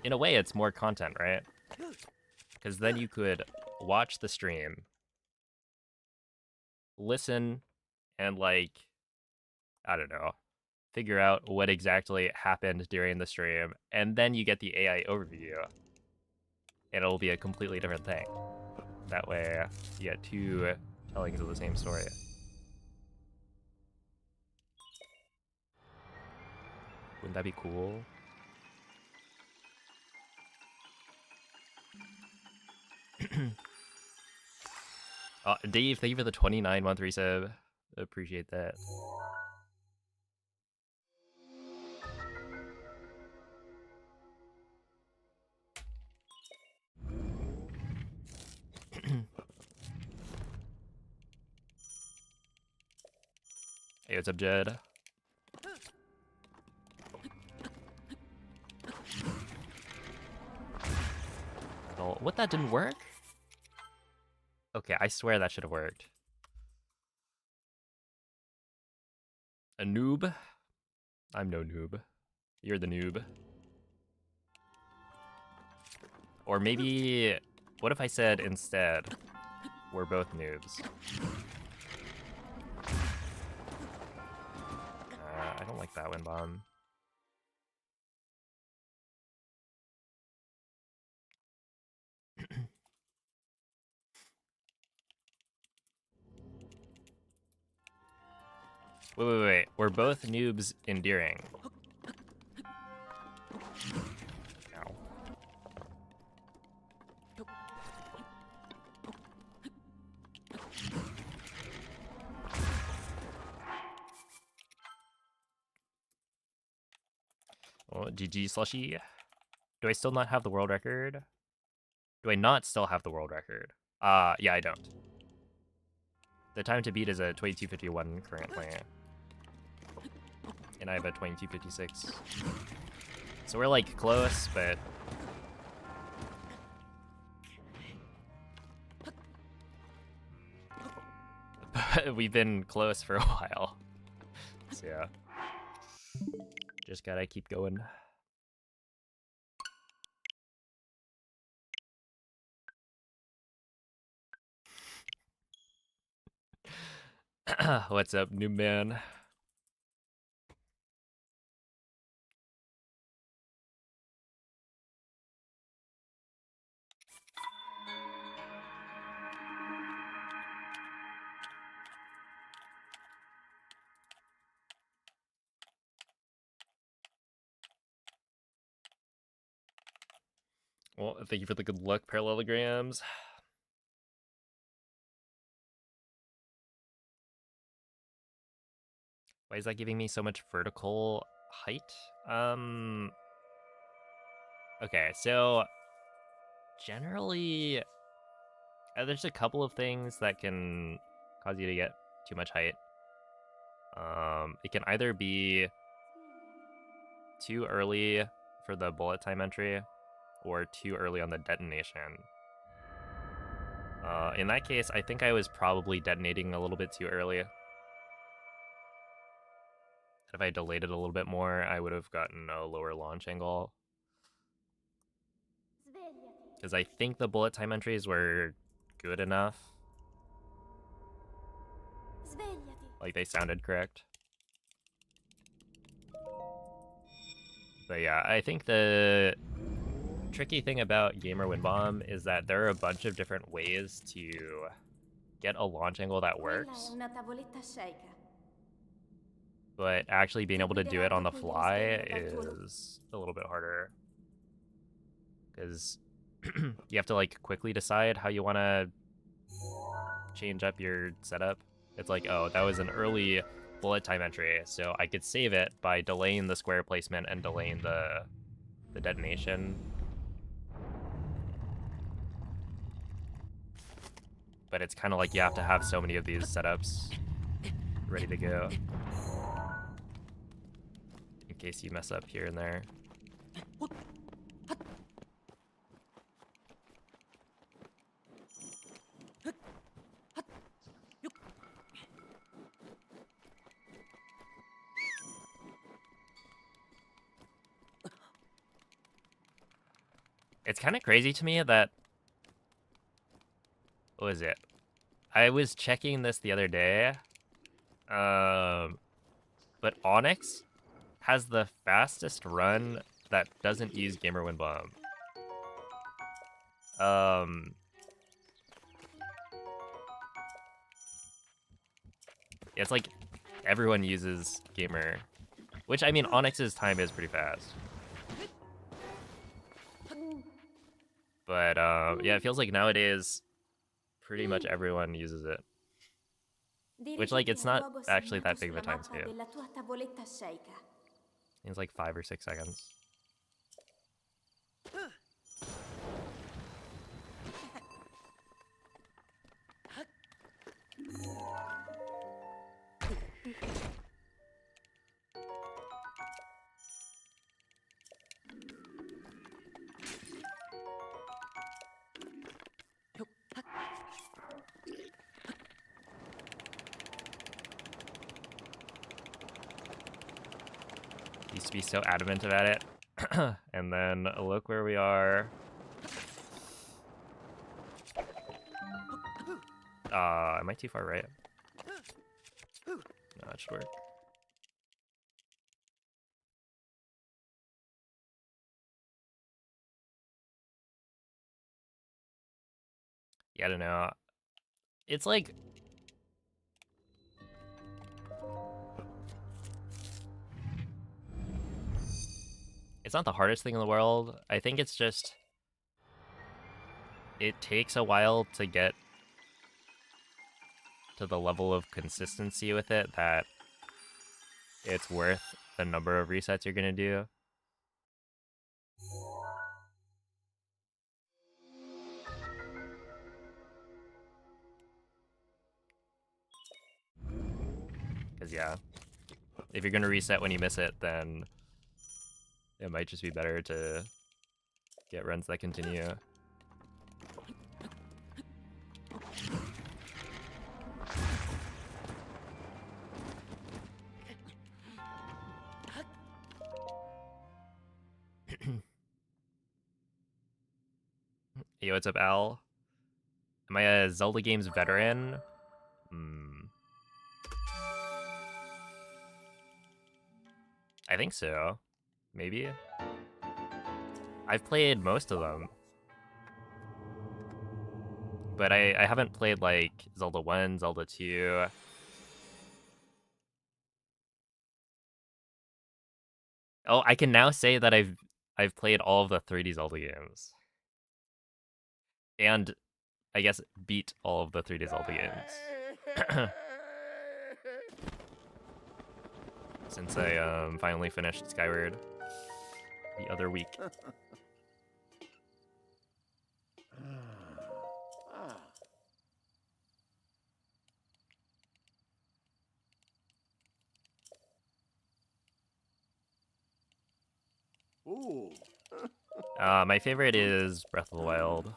in a way, it's more content, right? Because then you could watch the stream, listen, and like, I don't know, figure out what exactly happened during the stream, and then you get the AI overview, and it'll be a completely different thing. That way, you get two tellings of the same story. Wouldn't that be cool? Dave, thank you for the 29-month resub. Appreciate that. Hey, what's up, Jed? What, that didn't work? Okay, I swear that should have worked. A noob? I'm no noob. You're the noob. Or maybe, what if I said instead, we're both noobs? I don't like that wind bomb. Wait. We're both noobs endearing. Ow. Oh, GG slushy. Do I still not have the world record? Do I not still have the world record? Yeah, I don't. The time to beat is a 22:51 currently. And I have a 22:56. So we're like close, but we've been close for a while. So yeah. Just gotta keep going. What's up, new man? Well, thank you for the good luck, parallelograms. Why is that giving me so much vertical height? Okay, so generally, there's a couple of things that can cause you to get too much height. It can either be too early for the bullet time entry, or too early on the detonation. In that case, I think I was probably detonating a little bit too early. If I delayed it a little bit more, I would have gotten a lower launch angle. Because I think the bullet time entries were good enough. Like, they sounded correct. But yeah, I think the tricky thing about Gamer Wind Bomb is that there are a bunch of different ways to get a launch angle that works. But actually being able to do it on the fly is a little bit harder. Because you have to like quickly decide how you want to change up your setup. It's like, oh, that was an early bullet time entry, so I could save it by delaying the square placement and delaying the detonation. But it's kind of like you have to have so many of these setups ready to go in case you mess up here and there. It's kind of crazy to me that, what was it? I was checking this the other day, but Onyx has the fastest run that doesn't use Gamer Wind Bomb. It's like everyone uses Gamer, which, I mean, Onyx's time is pretty fast. But yeah, it feels like nowadays pretty much everyone uses it. Which, like, it's not actually that big of a time save. It's like 5 or 6 seconds. Used to be so adamant about it. And then look where we are. Am I too far right? No, that should work. Yeah, I don't know. It's like... It's not the hardest thing in the world. I think it's just... It takes a while to get to the level of consistency with it that it's worth the number of resets you're gonna do. Because yeah, if you're gonna reset when you miss it, then it might just be better to get runs that continue. Yo, what's up, Al? Am I a Zelda games veteran? I think so. Maybe. I've played most of them. But I haven't played like Zelda 1, Zelda 2. Oh, I can now say that I've played all of the 3D Zelda games. And I guess beat all of the 3D Zelda games. Since I finally finished Skyward the other week. Ooh. My favorite is Breath of the Wild.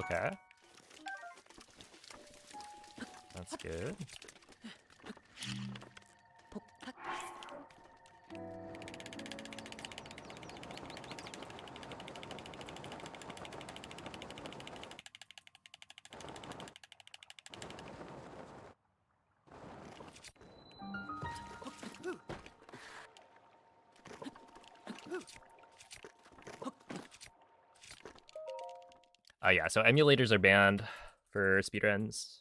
Okay. That's good. Yeah, so emulators are banned for speedruns.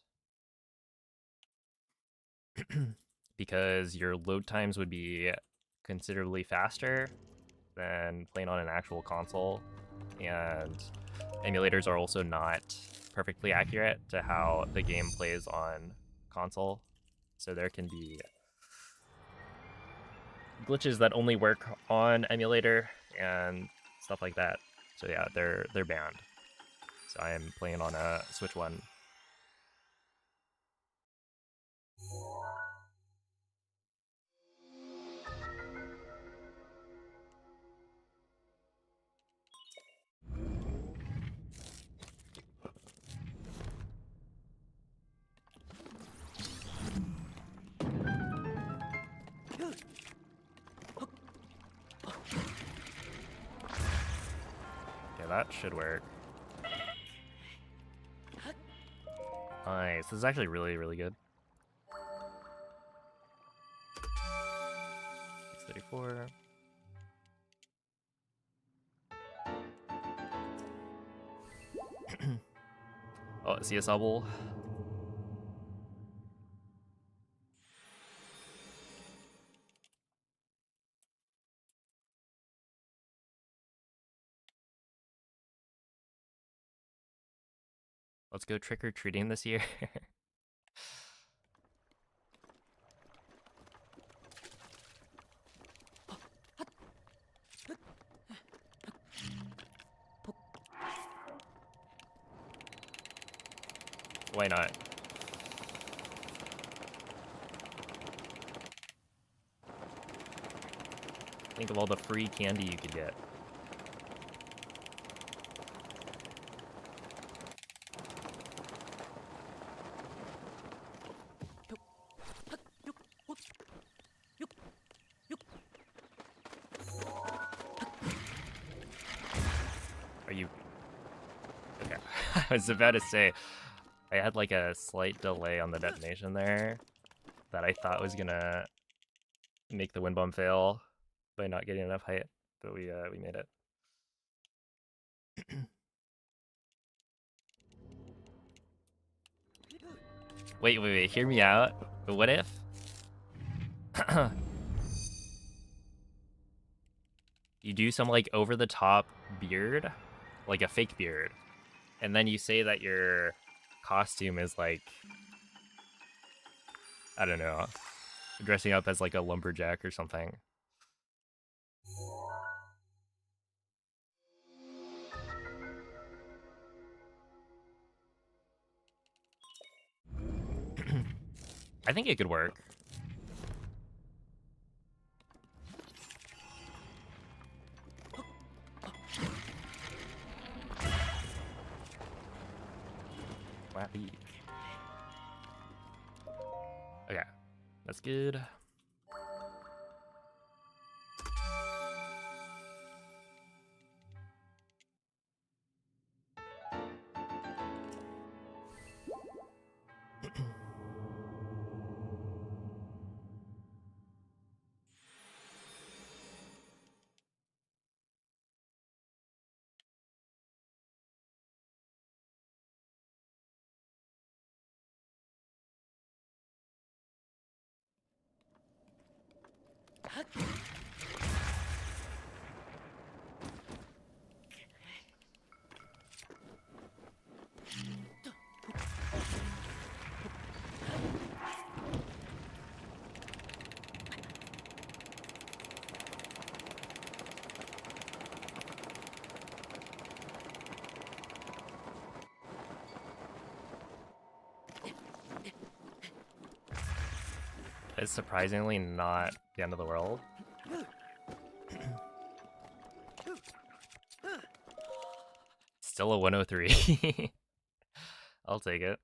Because your load times would be considerably faster than playing on an actual console. And emulators are also not perfectly accurate to how the game plays on console. So there can be glitches that only work on emulator and stuff like that. So yeah, they're banned. So I am playing on a Switch 1. Yeah, that should work. Nice. This is actually really, really good. 634. Oh, CS bubble. Let's go trick-or-treating this year. Why not? Think of all the free candy you could get. Are you... Okay. I was about to say, I had like a slight delay on the detonation there that I thought was gonna make the wind bomb fail by not getting enough height, but we made it. Wait, hear me out. But what if you do some like over the top beard, like a fake beard, and then you say that your costume is like, I don't know, dressing up as like a lumberjack or something. I think it could work. Wappy. Okay, that's good. It's surprisingly not the end of the world. Still a 103. I'll take it.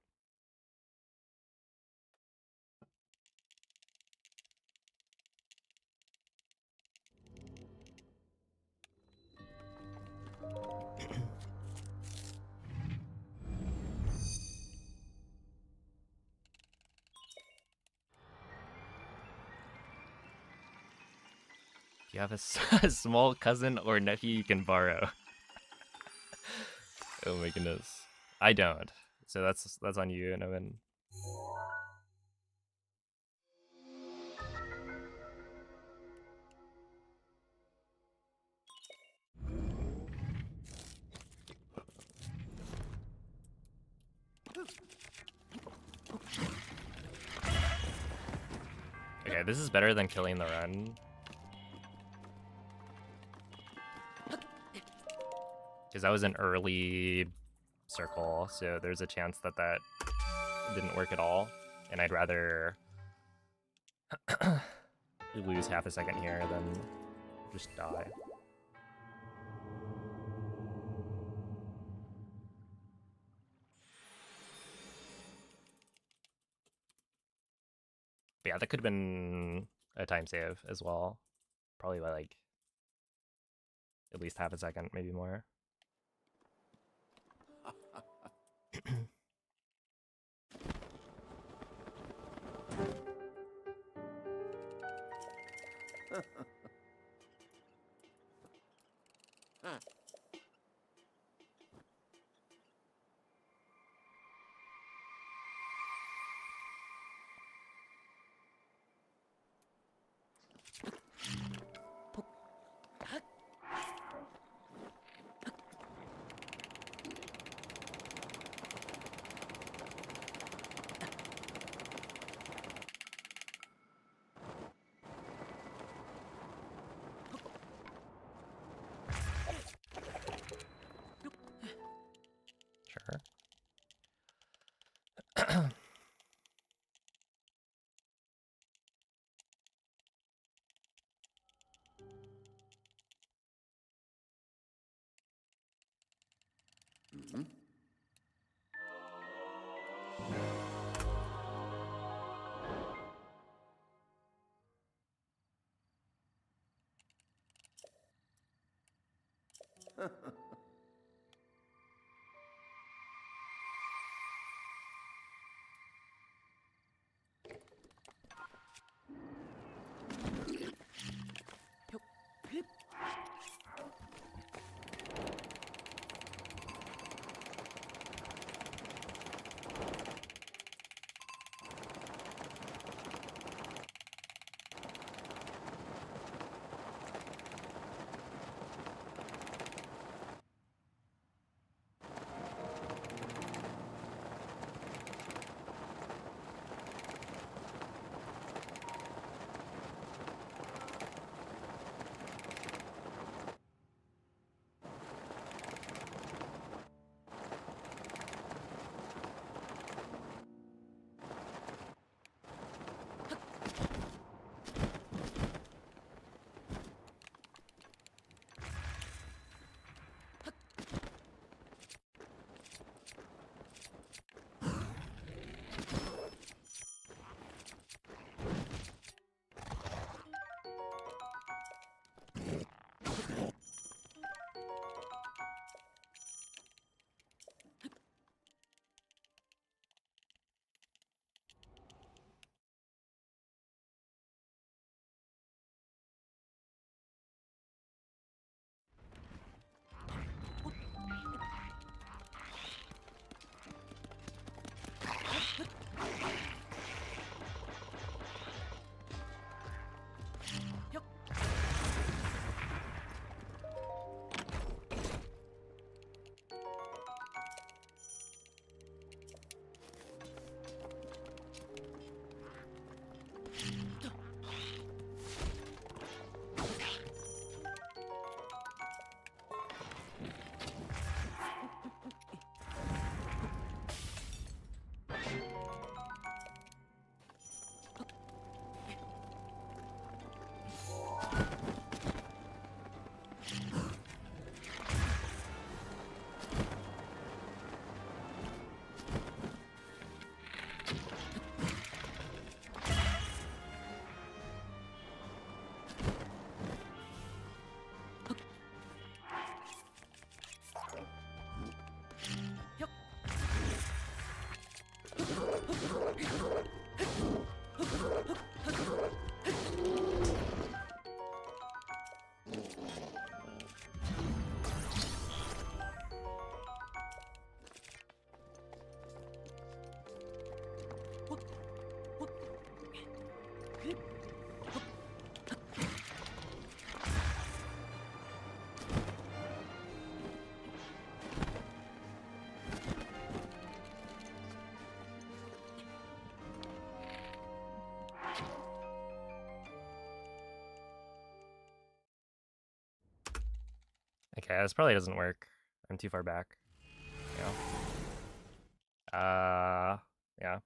You have a small cousin or nephew you can borrow. Oh my goodness. I don't. So that's on you, Novin. Okay, this is better than killing the run. Because that was an early circle, so there's a chance that that didn't work at all. And I'd rather lose half a second here than just die. But yeah, that could have been a time save as well. Probably by like at least half a second, maybe more. Okay, this probably doesn't work. I'm too far back. Yeah. Yeah.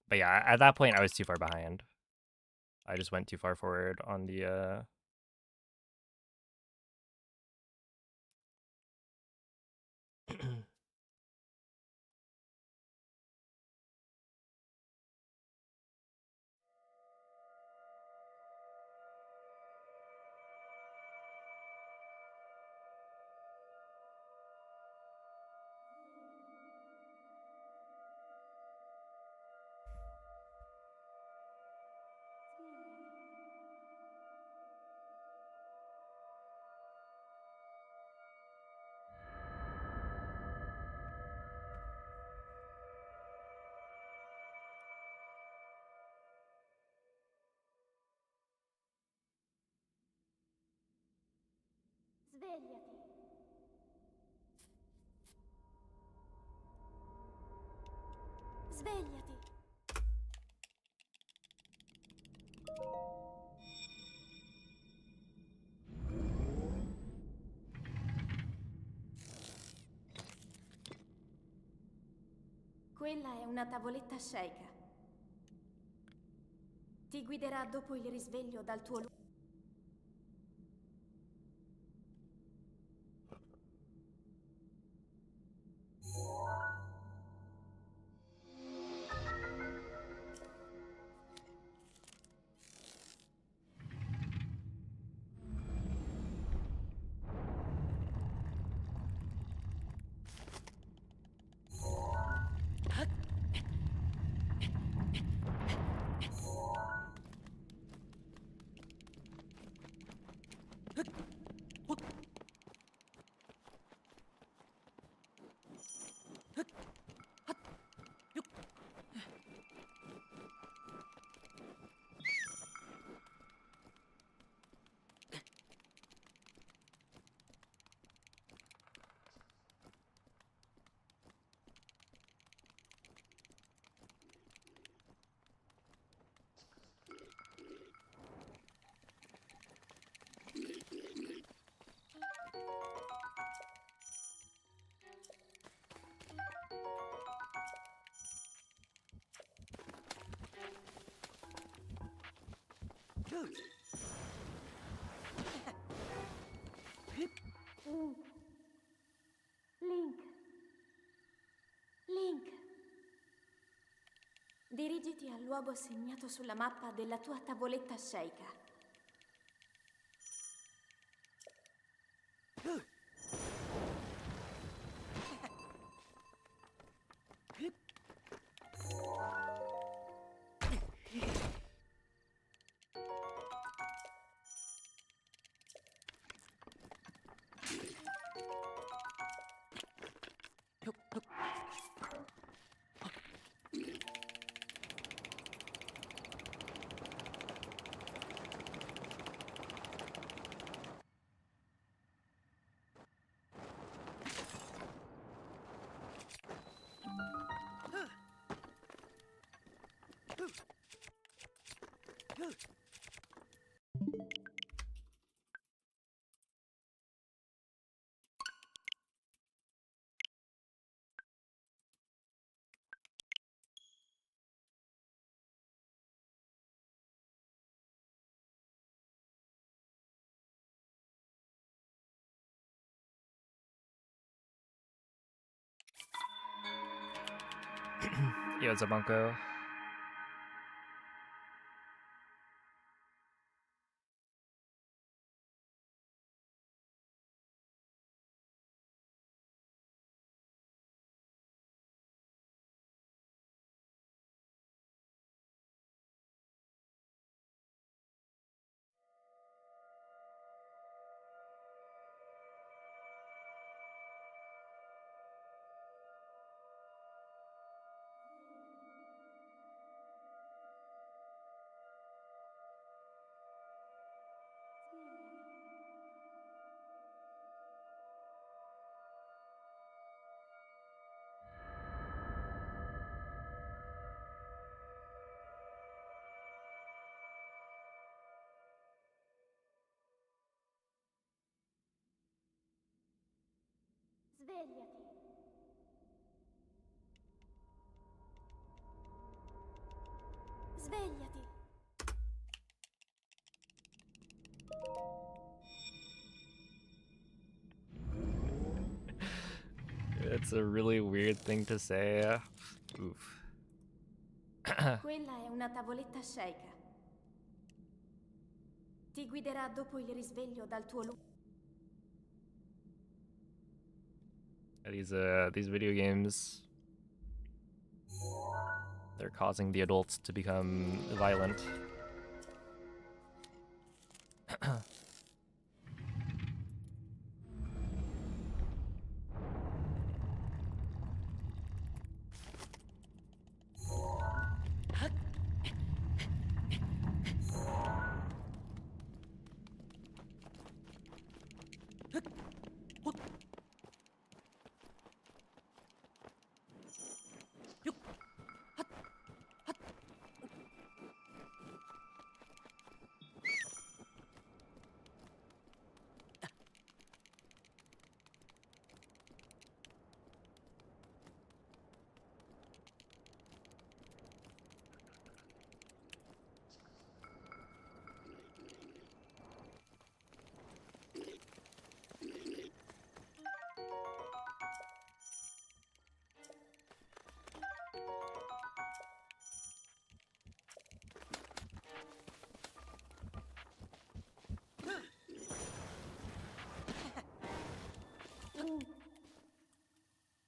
But yeah, at that point I was too far behind. I just went too far forward on the Svegliati. Svegliati. Quella è una tavoletta sceicca. Ti guiderà dopo il risveglio dal tuo luogo. Link. Link. Dirigiti al luogo segnato sulla mappa della tua tavoletta sceicca. Yo, it's a bunko. Svegliati. Svegliati. It's a really weird thing to say. Oof. Quella è una tavoletta sceicca. Ti guiderà dopo il risveglio dal tuo luogo. These video games, they're causing the adults to become violent.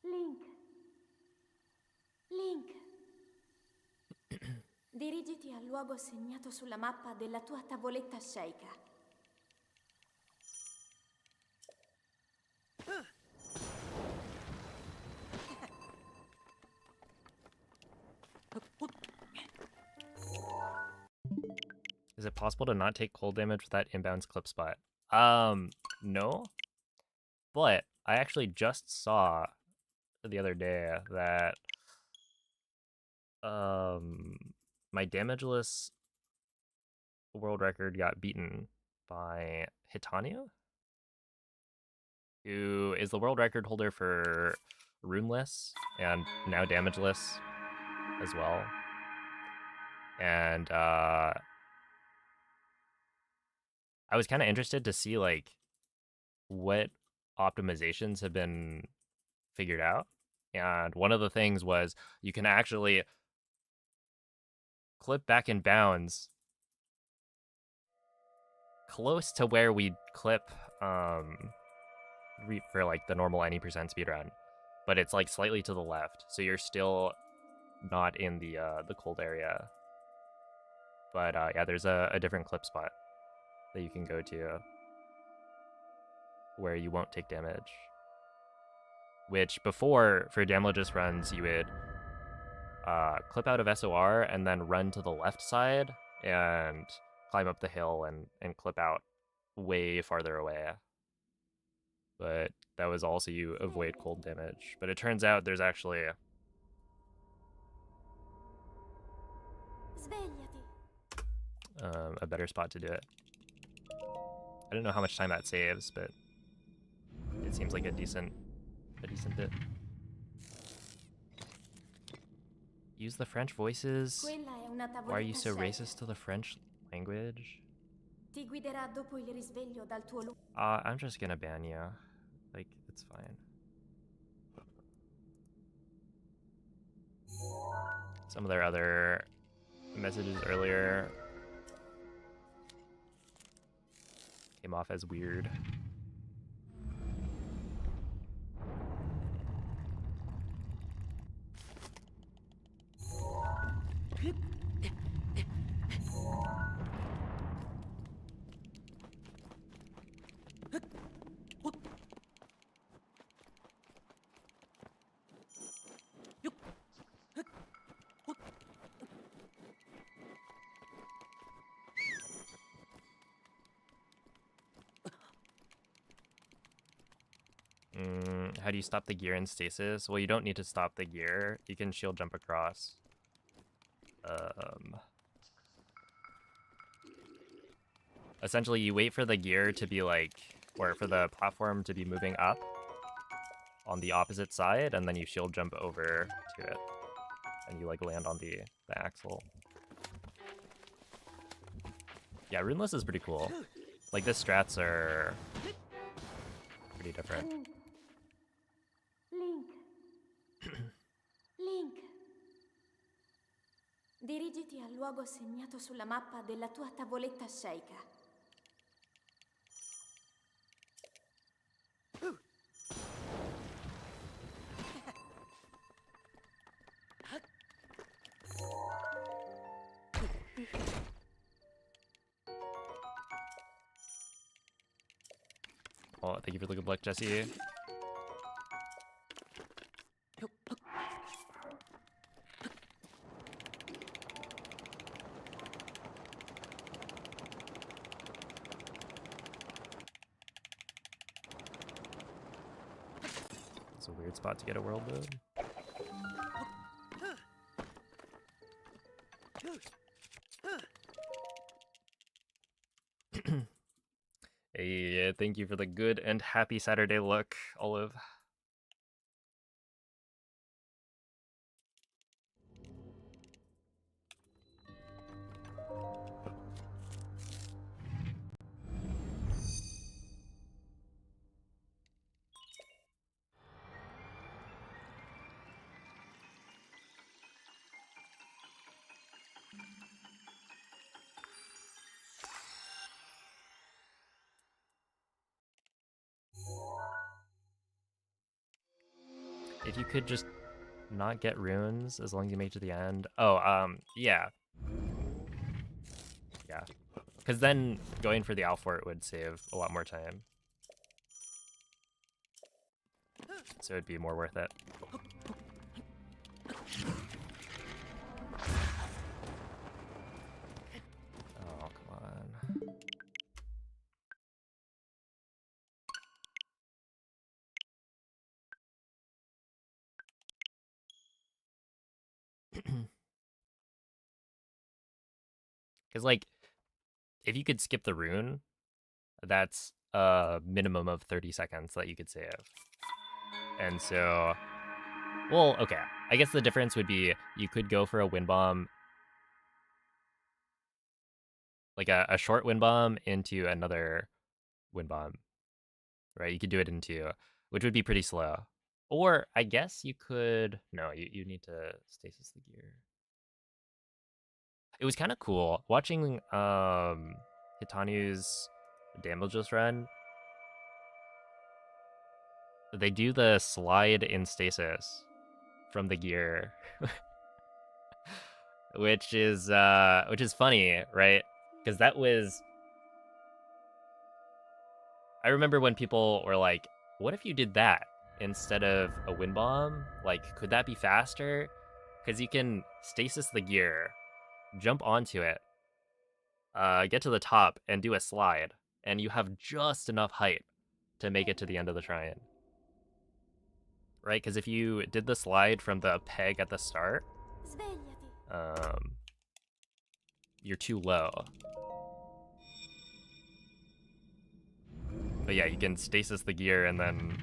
Link. Link. Dirigiti al luogo segnato sulla mappa della tua tavoletta sceicca. Is it possible to not take cold damage with that inbounds clip spot? No. But I actually just saw the other day that my Damageless world record got beaten by Hitania, who is the world record holder for Runeless and now Damageless as well. And I was kind of interested to see like what optimizations have been figured out. And one of the things was you can actually clip back in bounds close to where we clip for like the normal any percent speedrun, but it's like slightly to the left, so you're still not in the cold area. But yeah, there's a different clip spot that you can go to where you won't take damage. Which before, for Damageless runs, you would clip out of SOR and then run to the left side and climb up the hill and clip out way farther away. But that was also you avoid cold damage. But it turns out there's actually Svegliati. a better spot to do it. I don't know how much time that saves, but it seems like a decent bit. Use the French voices. Quella è una Why are you tavoletta so cieca. racist to the French language? Ti guiderà dopo il risveglio dal tuo luogo. I'm just gonna ban you. Like, it's fine. Some of their other messages earlier came off as weird. How do you stop the gear in stasis? Well, you don't need to stop the gear. You can shield jump across. Essentially, you wait for the gear to be like, or for the platform to be moving up on the opposite side, and then you shield jump over to it. And you like land on the axle. Yeah, runeless is pretty cool. Like, the strats are pretty different. Link. Link. Dirigiti al luogo segnato sulla mappa della tua tavoletta sceicca. Oh, thank you for the good luck, Jesse. It's a weird spot to get a world mode. Hey, thank you for the good and happy Saturday look, Olive. If you could just not get runes as long as you make it to the end. Oh, yeah. Yeah. Because then going for the Alfort would save a lot more time. So it'd be more worth it. Oh, come on. Because, like, if you could skip the rune, that's a minimum of 30 seconds that you could save. And so, well, okay. I guess the difference would be you could go for a wind bomb like a short wind bomb into another wind bomb, right? You could do it in two, which would be pretty slow. Or I guess you could, no, you need to stasis the gear. It was kind of cool watching Hitanu's Damageless run. They do the slide in stasis from the gear, which is funny, right? Because that was, I remember when people were like, "What if you did that instead of a wind bomb? Like, could that be faster?" Because you can stasis the gear, jump onto it, get to the top, and do a slide, and you have just enough height to make it to the end of the shrine. Right? Because if you did the slide from the peg at the start, you're too low. But yeah, you can stasis the gear and then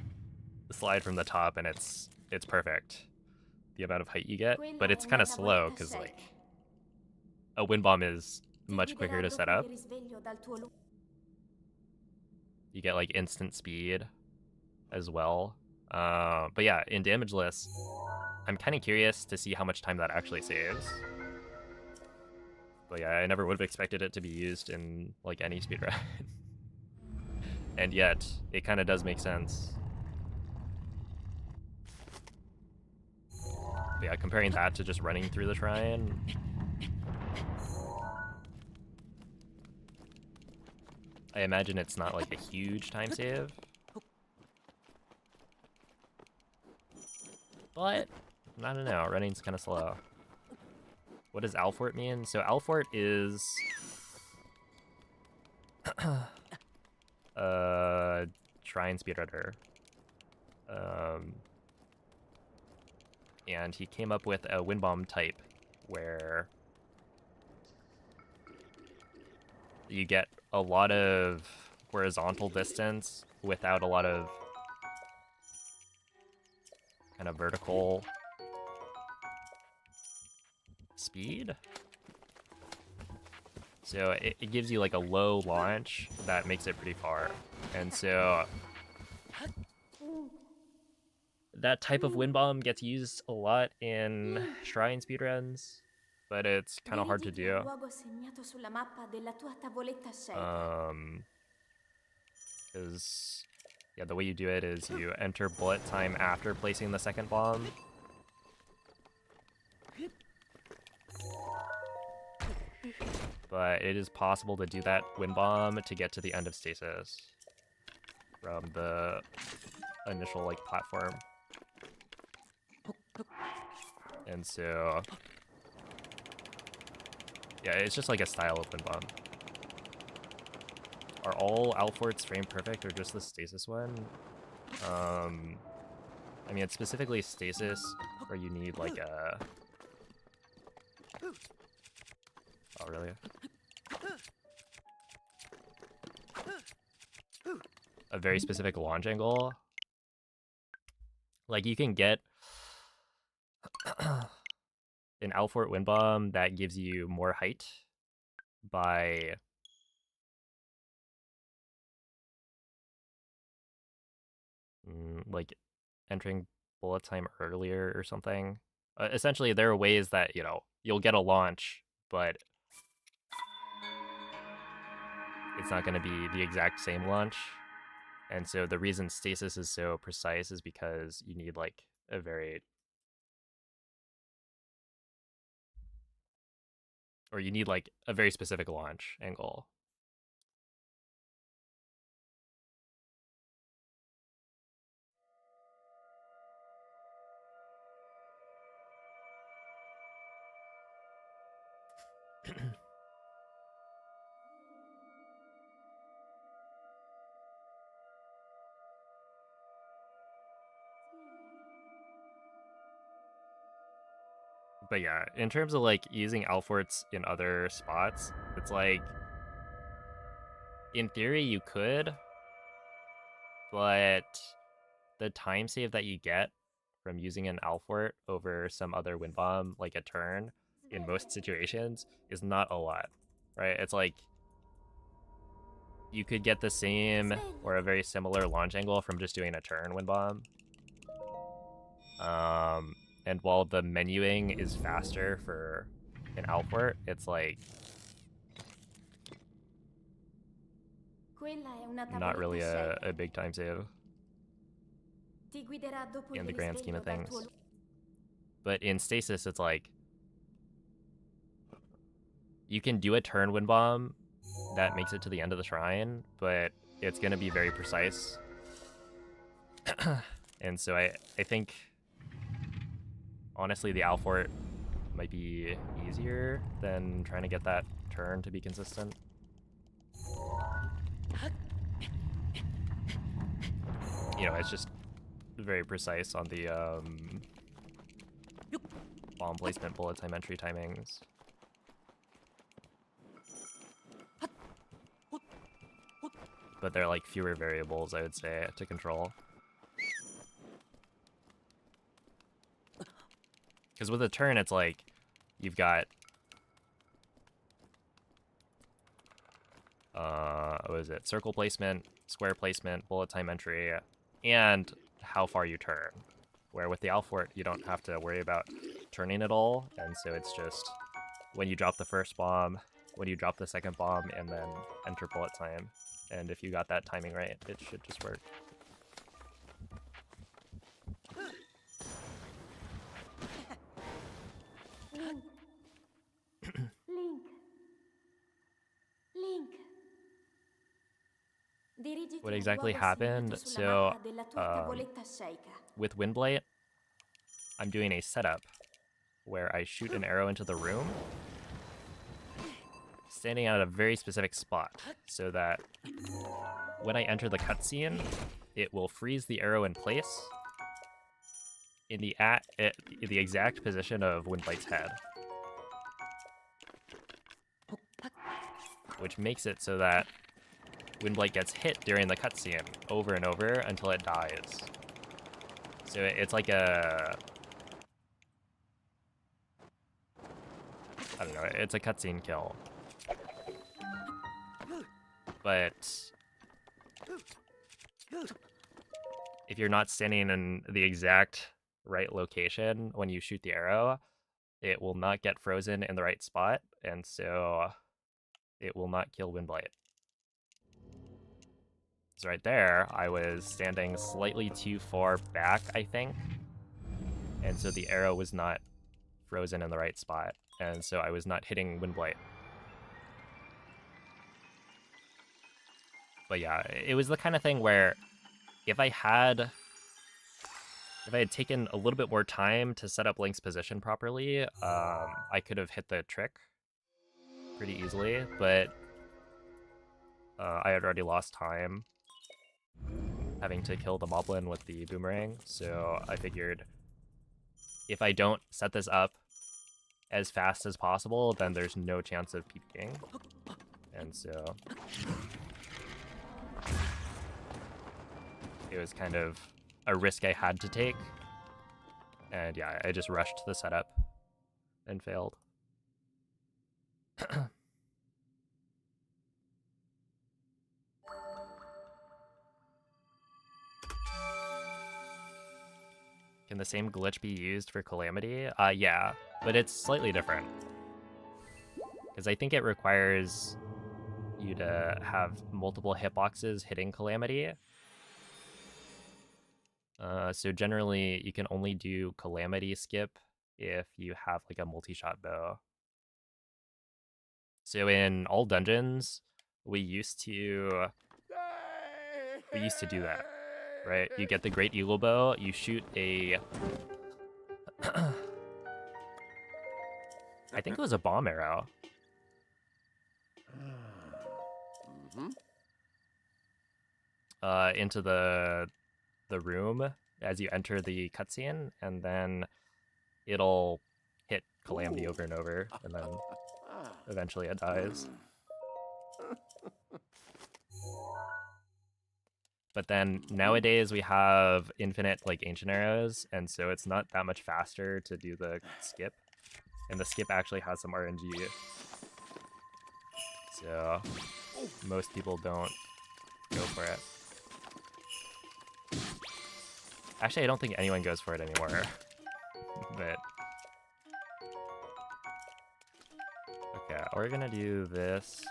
slide from the top, and it's perfect. The amount of height you get, but it's kind of slow because like a wind bomb is much quicker to set up. You get like instant speed as well. But yeah, in Damageless, I'm kind of curious to see how much time that actually saves. But yeah, I never would have expected it to be used in like any speedrun. And yet, it kind of does make sense. But yeah, comparing that to just running through the shrine. I imagine it's not like a huge time save. But, I don't know, running's kind of slow. What does Alfort mean? So Alfort is shrine speedrunner. And he came up with a wind bomb type where you get a lot of horizontal distance without a lot of kind of vertical speed. So it gives you like a low launch that makes it pretty far. And so that type of wind bomb gets used a lot in shrine speedruns, but it's kind of hard to do. Because yeah, the way you do it is you enter bullet time after placing the second bomb. But it is possible to do that wind bomb to get to the end of stasis from the initial like platform. And so yeah, it's just like a style of wind bomb. Are all Alforts frame perfect or just the stasis one? I mean, it's specifically stasis where you need like a... Oh, really? A very specific launch angle. Like you can get an Alfort wind bomb that gives you more height by like entering bullet time earlier or something. Essentially, there are ways that, you know, you'll get a launch, but it's not going to be the exact same launch. And so the reason stasis is so precise is because you need like a very... or you need like a very specific launch angle. But yeah, in terms of like using Alforts in other spots, it's like in theory you could, but the time save that you get from using an Alfort over some other wind bomb, like a turn, in most situations, is not a lot, right? It's like you could get the same or a very similar launch angle from just doing a turn wind bomb. And while the menuing is faster for an output, it's like not really a big time save in the grand scheme of things. But in Stasis, it's like you can do a turn wind bomb that makes it to the end of the shrine, but it's going to be very precise. And so I think, honestly, the Alfort might be easier than trying to get that turn to be consistent. You know, it's just very precise on the bomb placement, bullet time entry timings. But there are like fewer variables, I would say, to control. Because with a turn, it's like you've got what is it? Circle placement, square placement, bullet time entry, and how far you turn. Where with the Alfort, you don't have to worry about turning at all, and so it's just when you drop the first bomb, when you drop the second bomb, and then enter bullet time. And if you got that timing right, it should just work. What exactly happened? So, with Windblight, I'm doing a setup where I shoot an arrow into the room, standing at a very specific spot, so that when I enter the cutscene, it will freeze the arrow in place in the exact position of Windblight's head. Which makes it so that Windblight gets hit during the cutscene over and over until it dies. So it's like a... I don't know, it's a cutscene kill. But if you're not standing in the exact right location when you shoot the arrow, it will not get frozen in the right spot, and so it will not kill Windblight. So right there, I was standing slightly too far back, I think, and so the arrow was not frozen in the right spot, and so I was not hitting Windblight. But yeah, it was the kind of thing where if I had taken a little bit more time to set up Link's position properly, I could have hit the trick pretty easily, but I had already lost time having to kill the moblin with the boomerang, so I figured if I don't set this up as fast as possible, then there's no chance of peeking. And so it was kind of a risk I had to take. And yeah, I just rushed the setup and failed. Can the same glitch be used for Calamity? Yeah, but it's slightly different. Because I think it requires you to have multiple hitboxes hitting Calamity. So generally, you can only do Calamity skip if you have like a multi-shot bow. So in all dungeons, we used to do that, right? You get the Great Eagle Bow, you shoot a... I think it was a bomb arrow. Into the room as you enter the cutscene, and then it'll hit Calamity over and over, and then eventually it dies. But then nowadays we have infinite like ancient arrows, and so it's not that much faster to do the skip. And the skip actually has some RNG. So most people don't go for it. Actually, I don't think anyone goes for it anymore. But okay, we're gonna do this.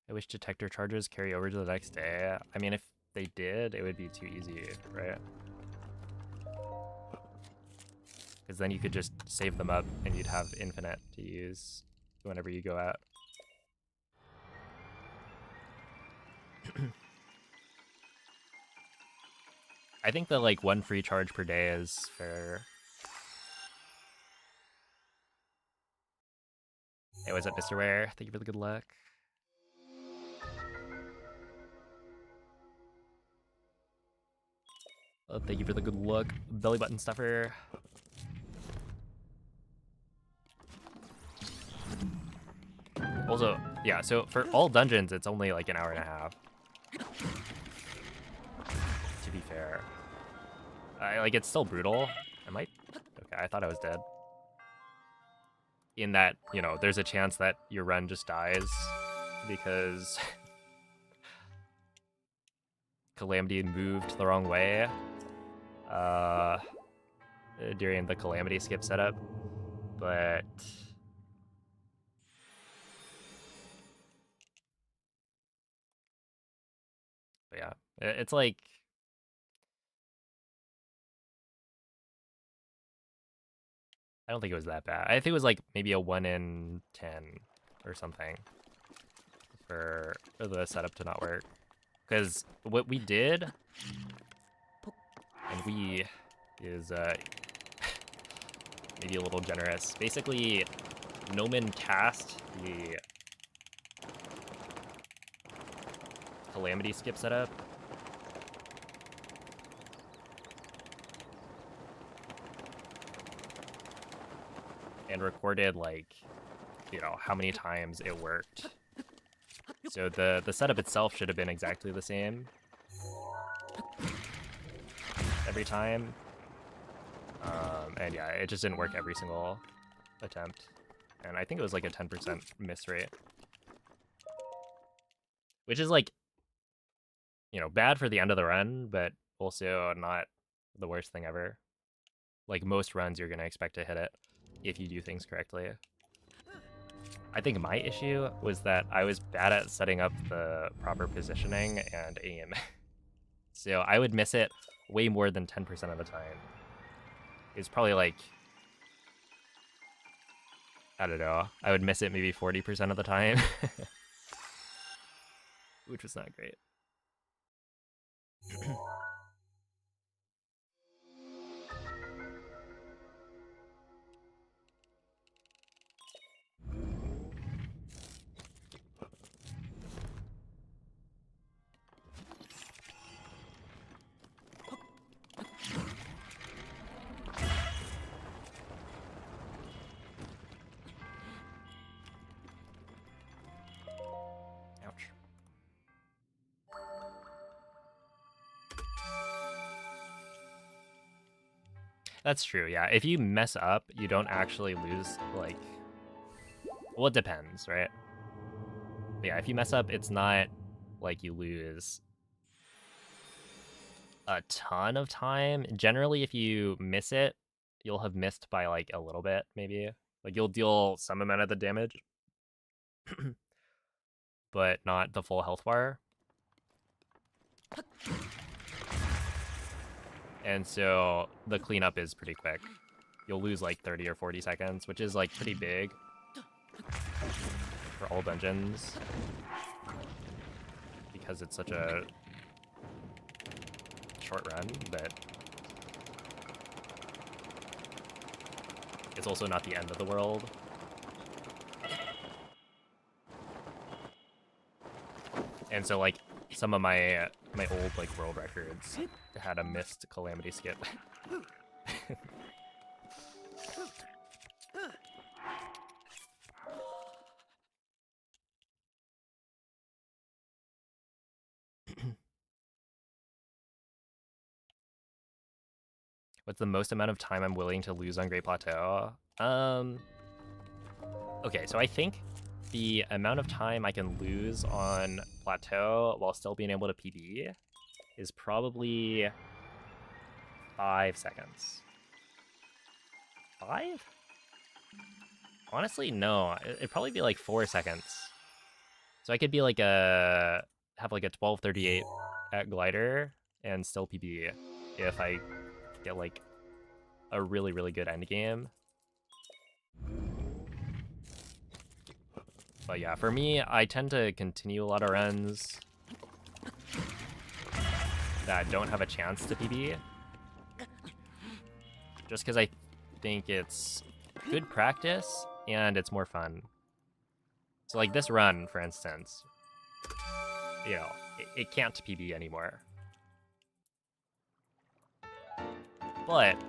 I wish detector charges carry over to the next day. I mean, if they did, it would be too easy, right? Because then you could just save them up and you'd have infinite to use whenever you go out. I think that like 1 free charge per day is fair. Hey, what's up, Mr. Ware? Thank you for the good luck. Thank you for the good luck, belly button stuffer. Also, yeah, so for all dungeons, it's only like an hour and a half. To be fair. Like, it's still brutal. I might... Okay, I thought I was dead. In that, you know, there's a chance that your run just dies because Calamity moved the wrong way during the Calamity skip setup. But yeah, it's like... I don't think it was that bad. I think it was like maybe a 1 in 10 or something for the setup to not work. Because what we did, and we is maybe a little generous. Basically, Nomen cast the Calamity skip setup. And recorded, like, you know, how many times it worked. So the setup itself should have been exactly the same every time. And yeah, it just didn't work every single attempt. And I think it was like a 10% miss rate. Which is like, you know, bad for the end of the run, but also not the worst thing ever. Like most runs, you're going to expect to hit it if you do things correctly. I think my issue was that I was bad at setting up the proper positioning and aim. So I would miss it way more than 10% of the time. It's probably like, I don't know, I would miss it maybe 40% of the time. Which was not great. Ouch. That's true, yeah. If you mess up, you don't actually lose, like... Well, it depends, right? But yeah, if you mess up, it's not like you lose a ton of time. Generally, if you miss it, you'll have missed by, like, a little bit, maybe. Like, you'll deal some amount of the damage. But not the full health bar. And so the cleanup is pretty quick. You'll lose like 30 or 40 seconds, which is like pretty big for all dungeons because it's such a short run, but it's also not the end of the world. And so like some of my old like world records had a missed calamity skip. What's the most amount of time I'm willing to lose on Great Plateau? Okay, so I think the amount of time I can lose on Plateau while still being able to PB is probably 5 seconds. 5? Honestly, no. It'd probably be like 4 seconds. So I could be like have like a 1238 at glider and still PB if I get like a really, really good end game. But yeah, for me, I tend to continue a lot of runs that don't have a chance to PB. Just because I think it's good practice and it's more fun. So like this run, for instance, you know, it can't PB anymore. But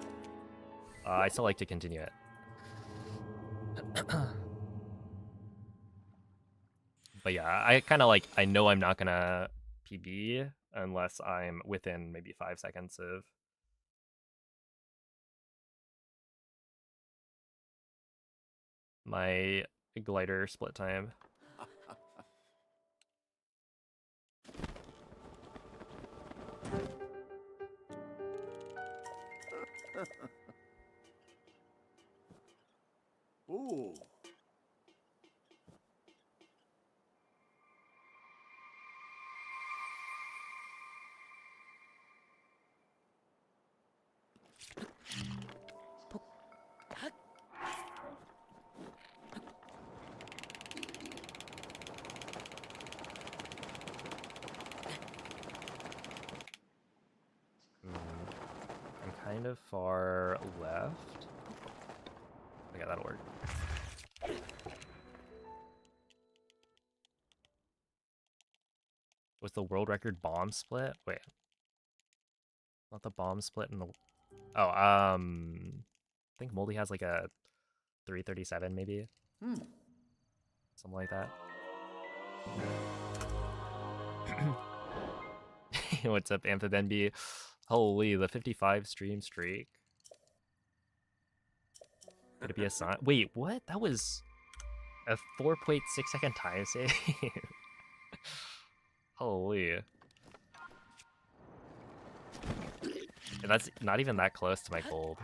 I still like to continue it. But yeah, I kind of like, I know I'm not gonna PB unless I'm within maybe 5 seconds of my glider split time. Ooh. I'm kind of far left. Okay, that'll work. Was the world record bomb split? Wait. Not the bomb split in the... Oh, I think Moldy has like a 337 maybe? Something like that. What's up, Amphibenby? Holy, the 55 stream streak. Could it be a sign? Wait, what? That was a 4.6 second time save? Holy. And that's not even that close to my gold.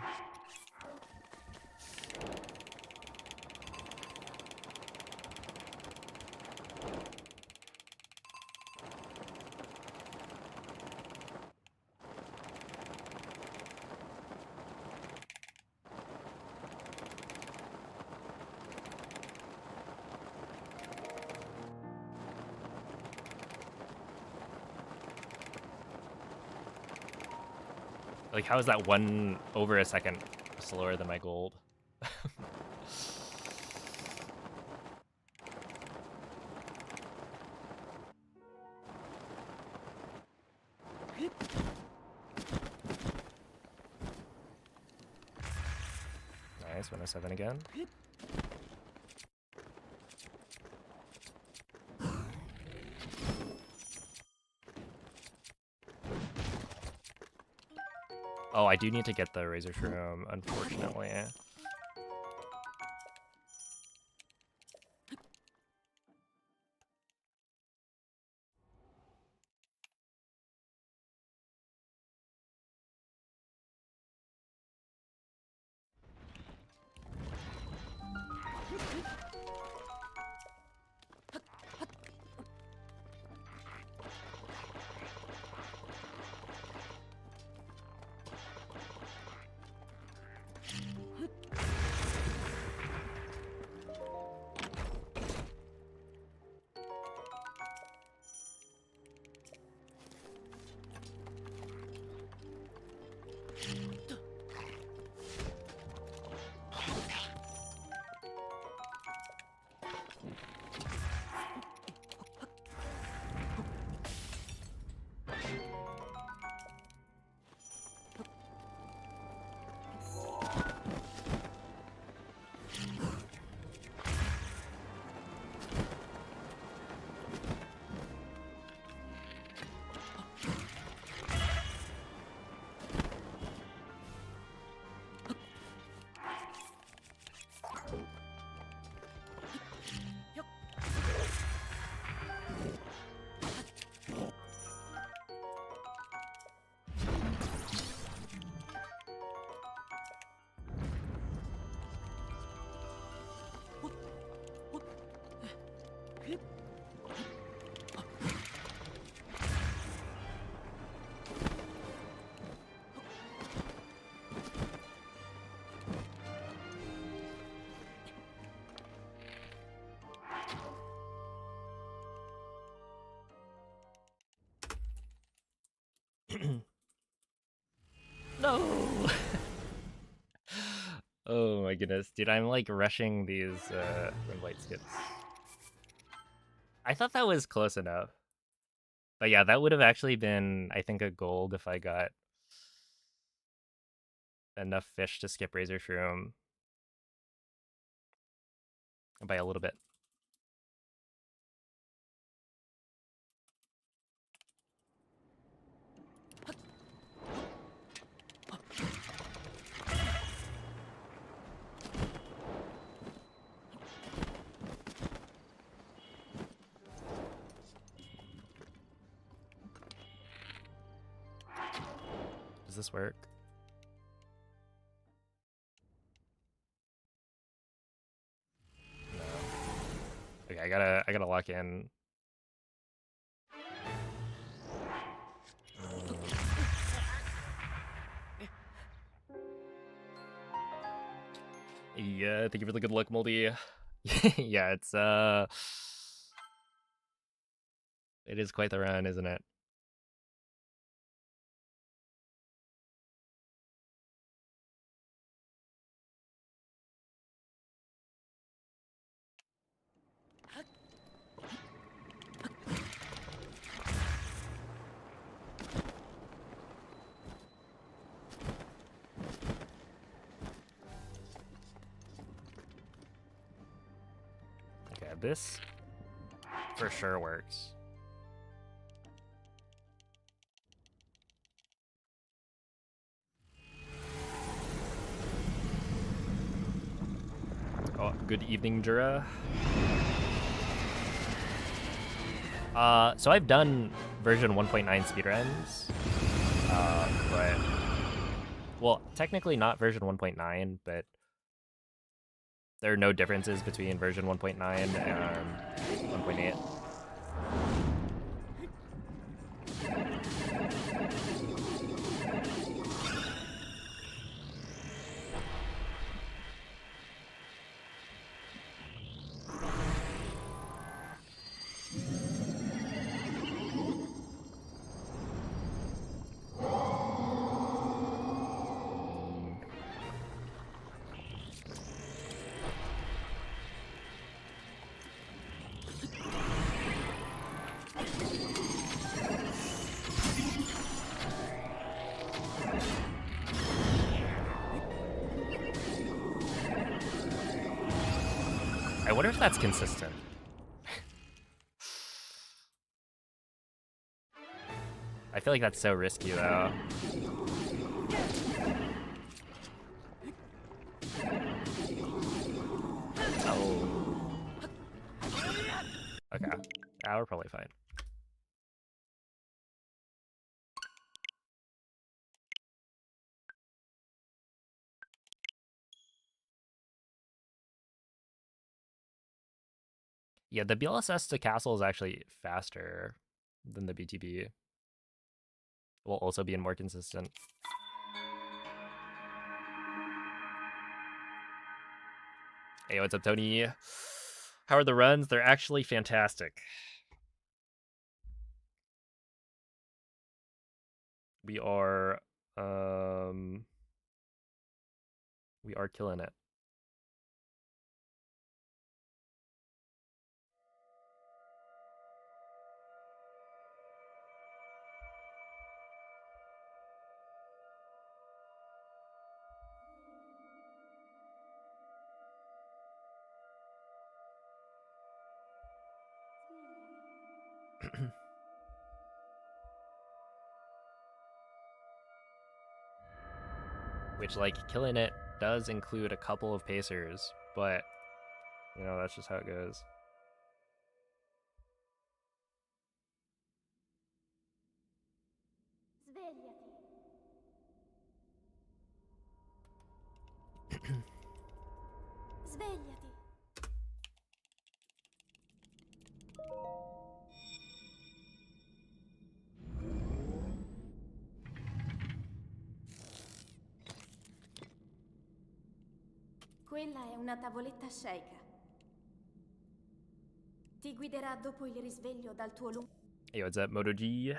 Like, how is that 1 over a second slower than my gold? Nice, 107 again. Oh, I do need to get the Razor Shroom, unfortunately. No! Oh my goodness. Dude, I'm like rushing these red white skips. I thought that was close enough. But yeah, that would have actually been, I think, a gold if I got enough fish to skip Razor Shroom by a little bit. Does this work? No. Okay, I gotta lock in. Yeah, thank you for the good luck, Moldy. Yeah, it's it is quite the run, isn't it? Okay, this for sure works. Oh, good evening, Jura. So I've done version 1.9 speedruns, but well, technically not version 1.9, but there are no differences between version 1.9 and 1.8. I wonder if that's consistent. I feel like that's so risky, though. Oh. Okay. Yeah, we're probably fine. Yeah, the BLSS to castle is actually faster than the BTB. Will also be more consistent. Hey, what's up, Tony? How are the runs? They're actually fantastic. We are killing it. Which, like, killing it does include a couple of pacers, but, you know, that's just how it goes. Svegliati. Quella è una tavoletta sceika. Ti guiderà dopo il risveglio dal tuo lungo... Hey, what's up, Moto G?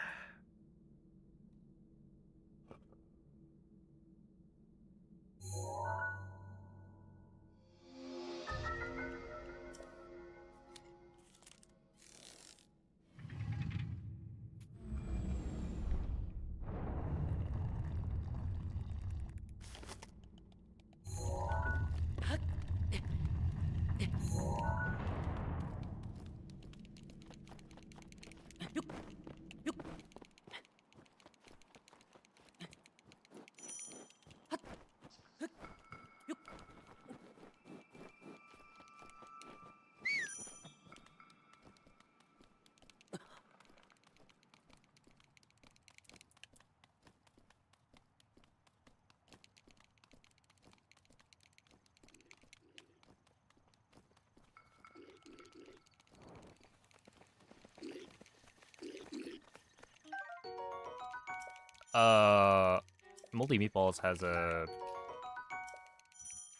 Multi Meatballs has a,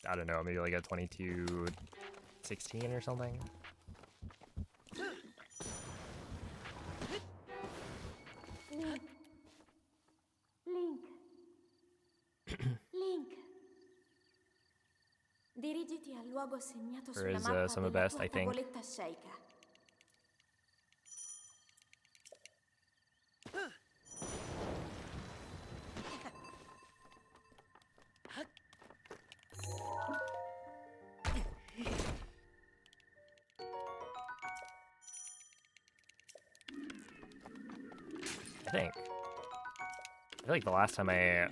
I don't know, maybe like a 2216 or something. Link. Link. Dirigiti al luogo segnato For sulla his mappa summer della best, tua I think. tavoletta sceicca. I think. I feel like the last time I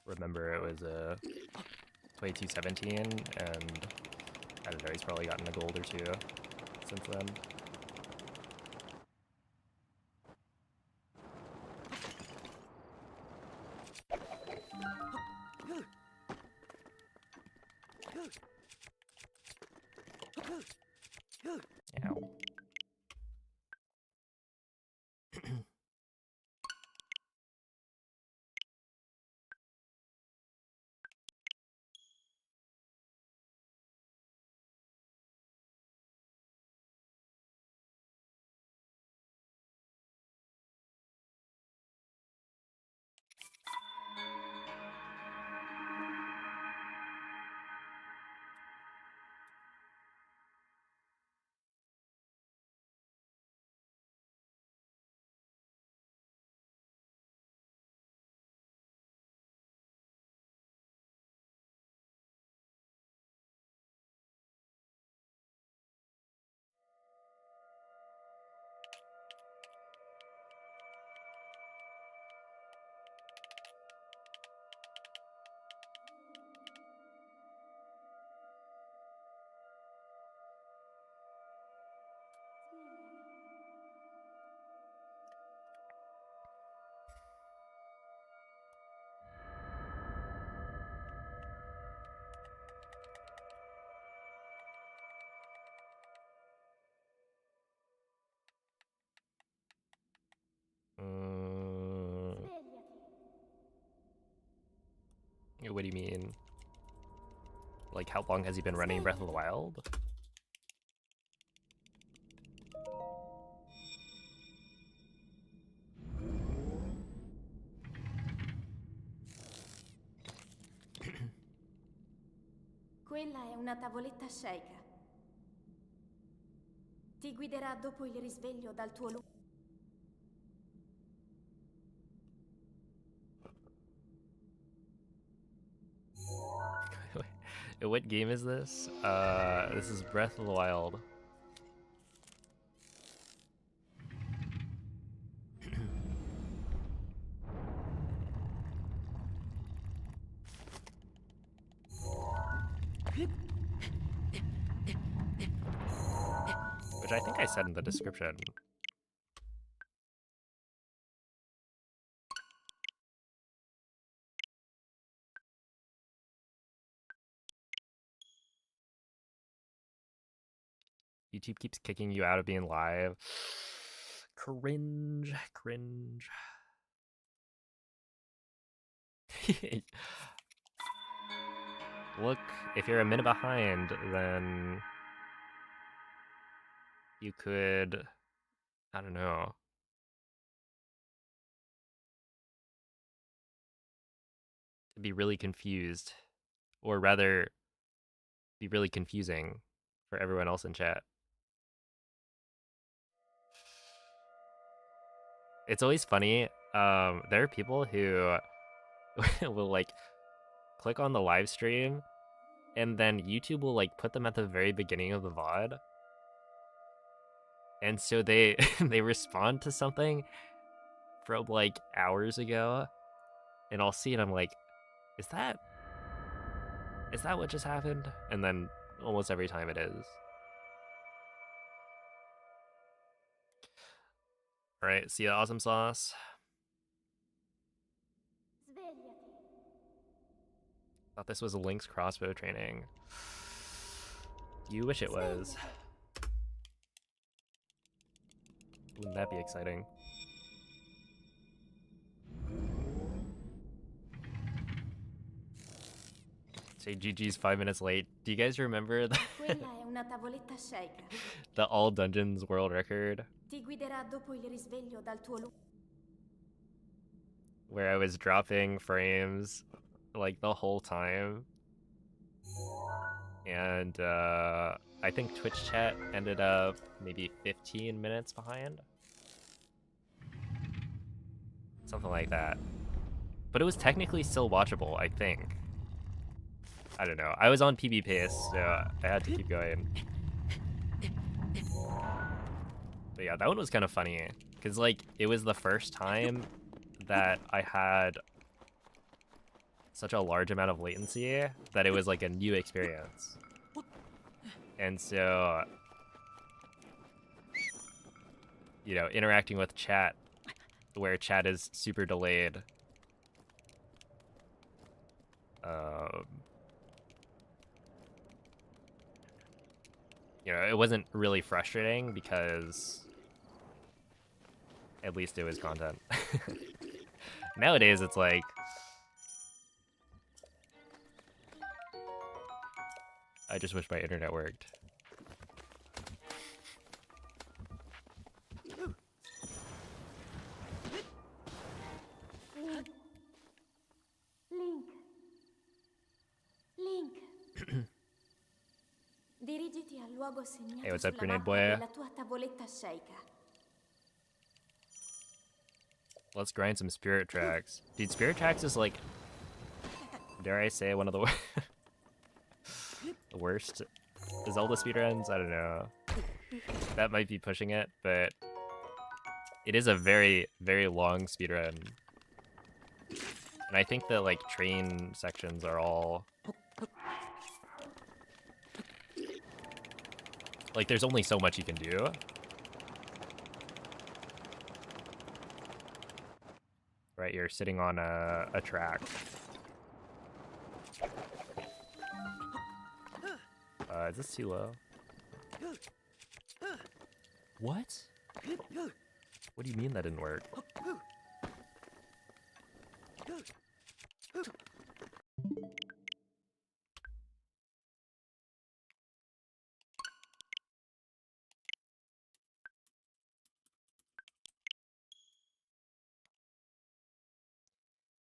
remember it was 2217, and I don't know, he's probably gotten a gold or two since then. Ow. What do you mean? Like, how long has he been running Breath of the Wild? Quella è una tavoletta sceicca. Ti guiderà dopo il risveglio dal tuo luogo. What game is this? This is Breath of the Wild. Which I think I said in the description. YouTube keeps kicking you out of being live. Cringe, cringe. Look, if you're a minute behind, then you could, I don't know. Be really confused, or rather, be really confusing for everyone else in chat. It's always funny. There are people who will like click on the live stream, and then YouTube will like put them at the very beginning of the VOD, and so they they respond to something from like hours ago, and I'll see it. I'm like, is that what just happened? And then almost every time it is. All right, see ya, awesome sauce. Thought this was a Link's crossbow training. You wish it was. Wouldn't that be exciting? Say GG's 5 minutes late. Do you guys remember Quella è una tavoletta shake. the all dungeons world record? Ti guiderà dopo il risveglio dal tuo Where I was dropping frames like the whole time. And I think Twitch chat ended up maybe 15 minutes behind. Something like that. But it was technically still watchable, I think. I don't know. I was on PB pace, so I had to keep going. But yeah, that one was kind of funny. Because, like, it was the first time that I had such a large amount of latency that it was, like, a new experience. And so, you know, interacting with chat, where chat is super delayed, you know, it wasn't really frustrating because at least it was content. Nowadays, it's like, I just wish my internet worked. Link. Dirigiti al luogo segnato Hey, what's up, sulla grenade mappa boy? della tua tavoletta shake. Let's grind some spirit tracks. Dude, spirit tracks is like, dare I say, one of the worst Zelda speedruns? I don't know. That might be pushing it, but it is a very, very long speedrun. And I think the, like, train sections are all... Like, there's only so much you can do. Right, you're sitting on a track. Is this too low? What? What do you mean that didn't work?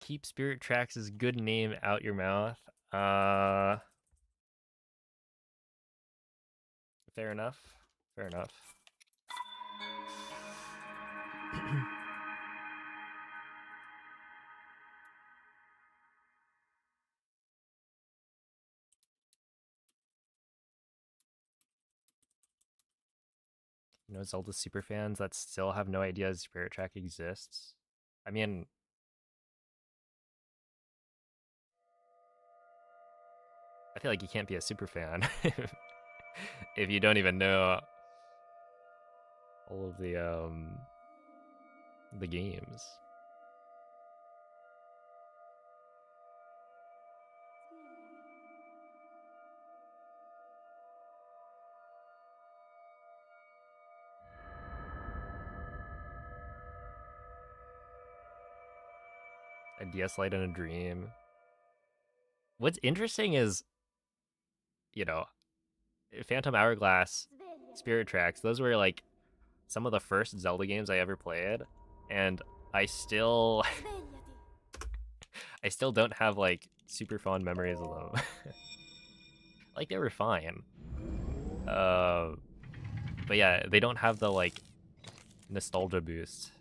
Keep spirit tracks' good name out your mouth. Fair enough. Fair enough. You know, Zelda superfans that still have no idea Spirit Track exists. I mean, I feel like you can't be a super fan if you don't even know all of the games. A DS Lite in a dream. What's interesting is, you know, Phantom Hourglass, Spirit Tracks, those were like some of the first Zelda games I ever played, and I still I still don't have like super fond memories of them. Like, they were fine. But yeah, they don't have the like nostalgia boost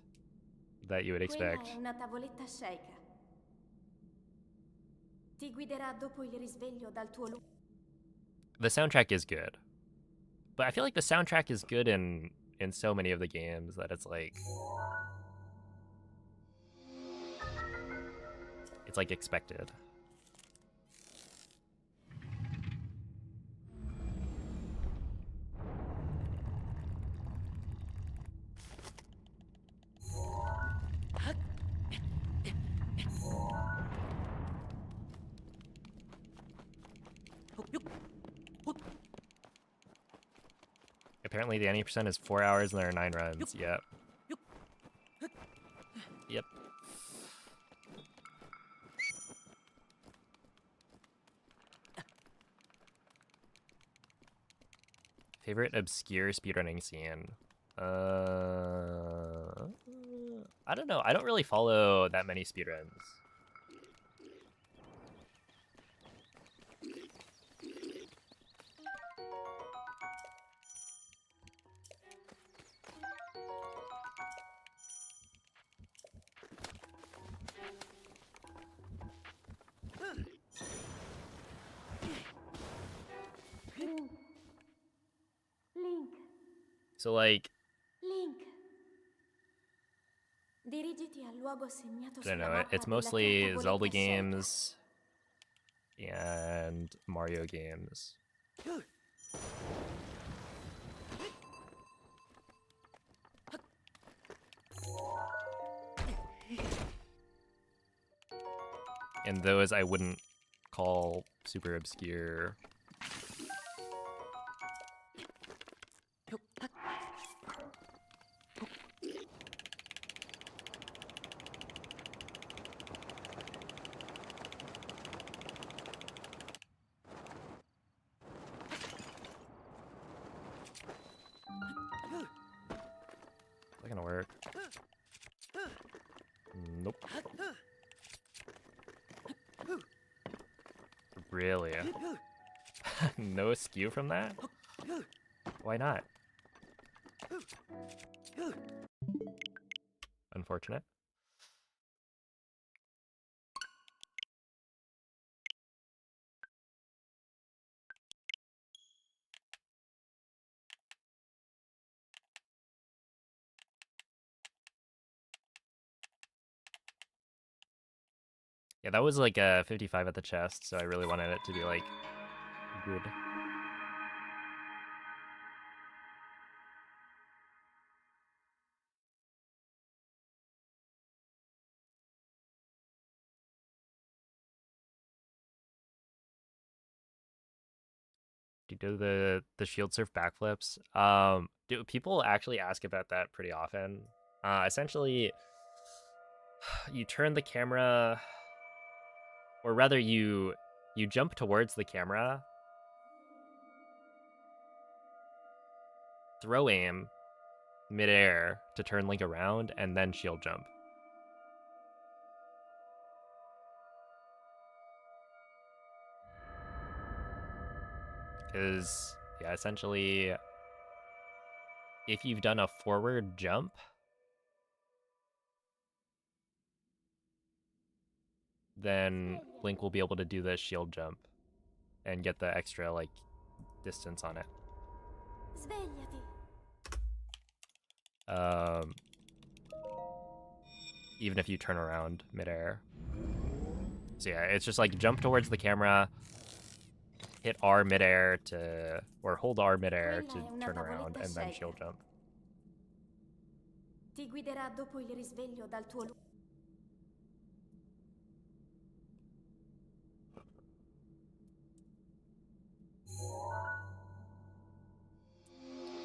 that you would expect. Quella è una tavoletta shake. Ti guiderà dopo il risveglio dal tuo The soundtrack is good, but I feel like the soundtrack is good in so many of the games that it's like expected. Apparently the 90% is 4 hours and there are 9 runs. Yep. Yep. Favorite obscure speedrunning scene? I don't know. I don't really follow that many speedruns. Link. So like, Link. Dirigiti al luogo segnato I don't sulla know. mappa It's della tua mostly Zelda tavoletta scelta. games and Mario games. And those I wouldn't call super obscure. Is that gonna work? Nope. Really? No skew from that? Why not? Unfortunate. Yeah, that was like a 55 at the chest, so I really wanted it to be like good. Do the shield surf backflips. Do people actually ask about that pretty often? Essentially, you turn the camera, or rather, you jump towards the camera, throw aim midair to turn Link around, and then shield jump. Because yeah, essentially, if you've done a forward jump, then Link will be able to do the shield jump and get the extra like distance on it. Svegliati. Even if you turn around midair. So yeah, it's just like jump towards the camera, hit R midair to, or hold R midair to turn around, and then shield jump. Ti guiderà dopo il risveglio dal tuo luogo.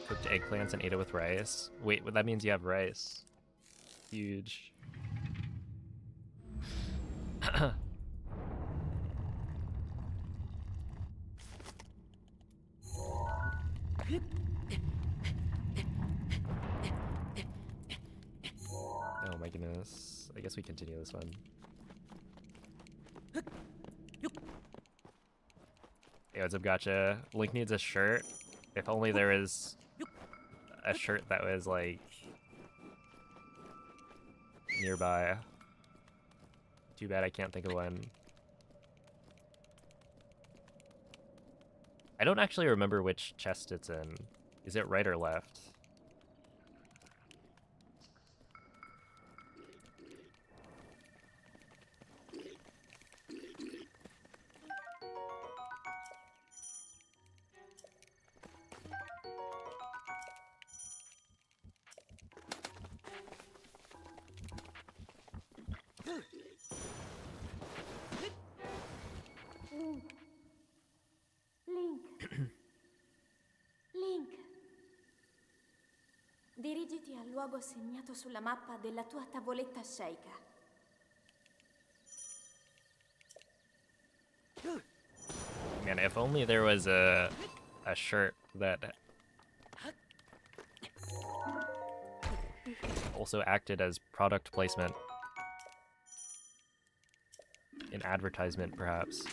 Cooked eggplants and ate it with rice. Wait, well, that means you have rice. Huge. Oh my goodness. I guess we continue this one. Hey, what's up, gotcha? Link needs a shirt. If only there was a shirt that was like nearby. Too bad I can't think of one. I don't actually remember which chest it's in. Is it right or left? Link. Link. Dirigiti al luogo segnato sulla mappa della tua tavoletta sceicca. Man, if only there was a shirt that also acted as product placement. An advertisement, perhaps.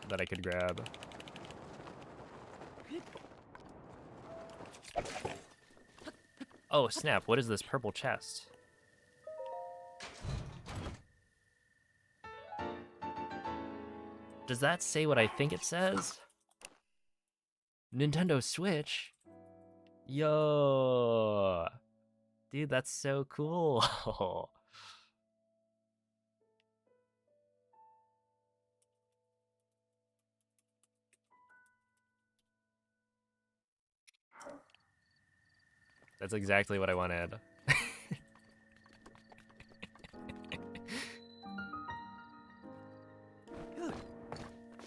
That I could grab. Oh, snap. What is this purple chest? Does that say what I think it says? Nintendo Switch? Yo! Dude, that's so cool. That's exactly what I wanted.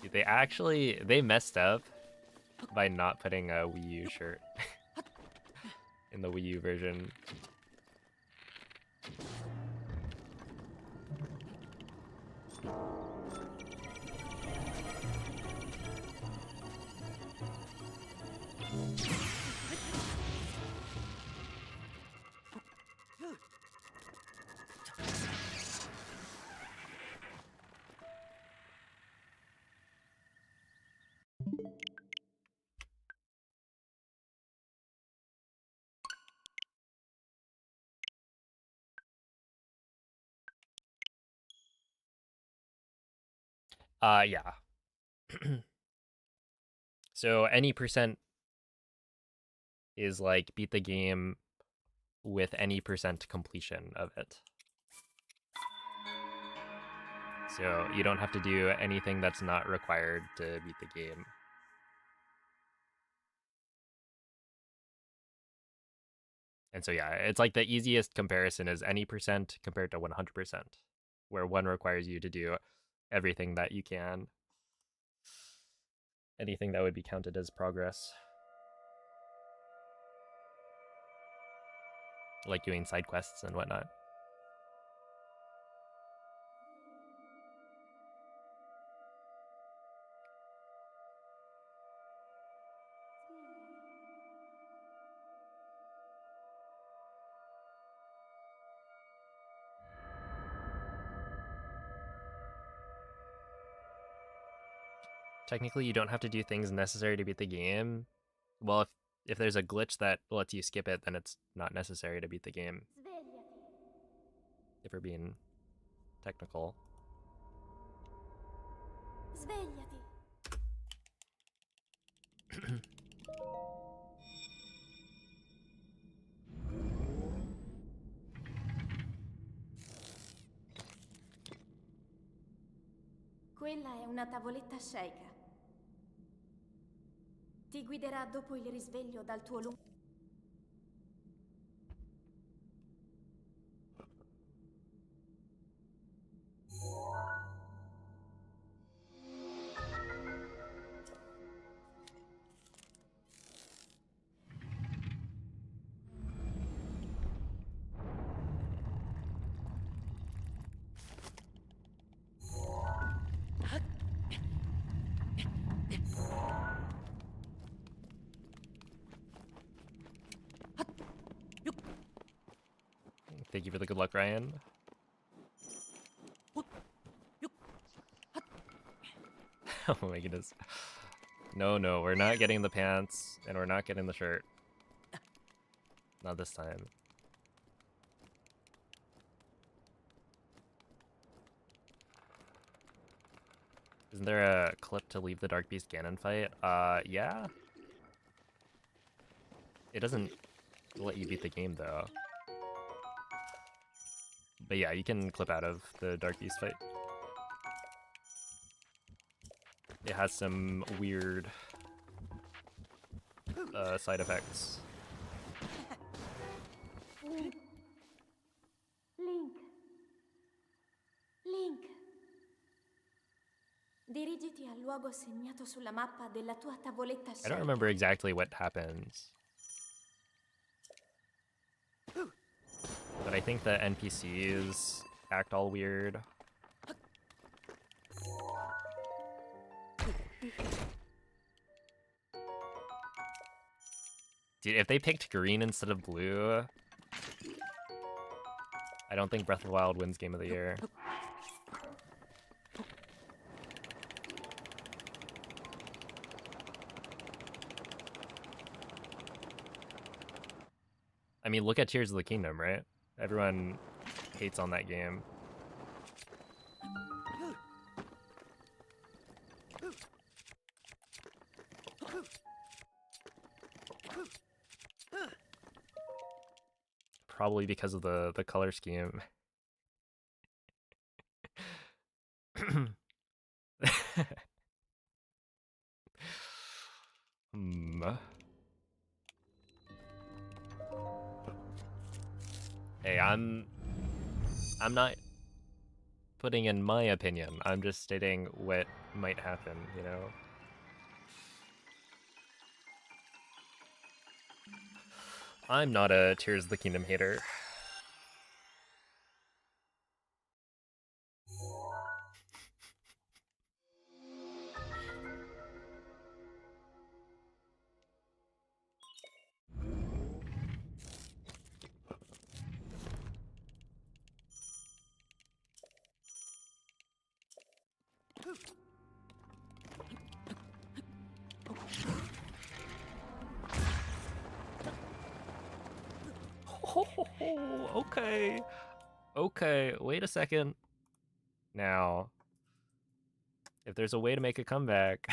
Dude, they messed up by not putting a Wii U shirt in the Wii U version. Yeah. So any percent is like beat the game with any percent completion of it. So you don't have to do anything that's not required to beat the game. And so yeah, it's like the easiest comparison is any percent compared to 100%, where 1 requires you to do everything that you can. Anything that would be counted as progress. Like doing side quests and whatnot. Technically, you don't have to do things necessary to beat the game. Well, if there's a glitch that lets you skip it, then it's not necessary to beat the game. If we're being technical. Svegliati. Quella è una tavoletta sceika. Ti guiderà dopo il risveglio dal tuo lungo... Thank you for the good luck, Ryan. Oh my goodness. No, we're not getting the pants, and we're not getting the shirt. Not this time. Isn't there a clip to leave the Dark Beast Ganon fight? Yeah? It doesn't let you beat the game, though. But yeah, you can clip out of the Dark Beast fight. It has some weird side effects. Link. Dirigiti al luogo segnato sulla mappa della tua tavoletta sceika. I don't remember exactly what happens. But I think the NPCs act all weird. Dude, if they picked green instead of blue, I don't think Breath of the Wild wins Game of the Year. I mean, look at Tears of the Kingdom, right? Everyone hates on that game. Probably because of the color scheme. Hey, I'm not putting in my opinion. I'm just stating what might happen, you know? I'm not a Tears of the Kingdom hater. Okay. Okay, wait a second. Now, if there's a way to make a comeback.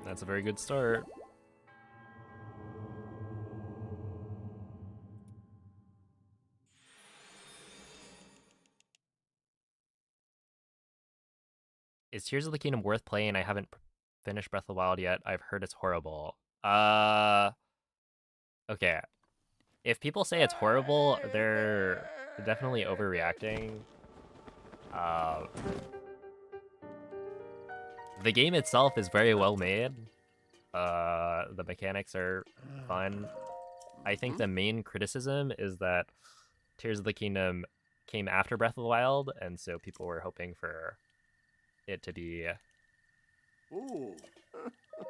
That's a very good start. Is Tears of the Kingdom worth playing? I haven't finished Breath of the Wild yet. I've heard it's horrible. Okay. If people say it's horrible, they're definitely overreacting. The game itself is very well made. The mechanics are fun. I think the main criticism is that Tears of the Kingdom came after Breath of the Wild, and so people were hoping for it to be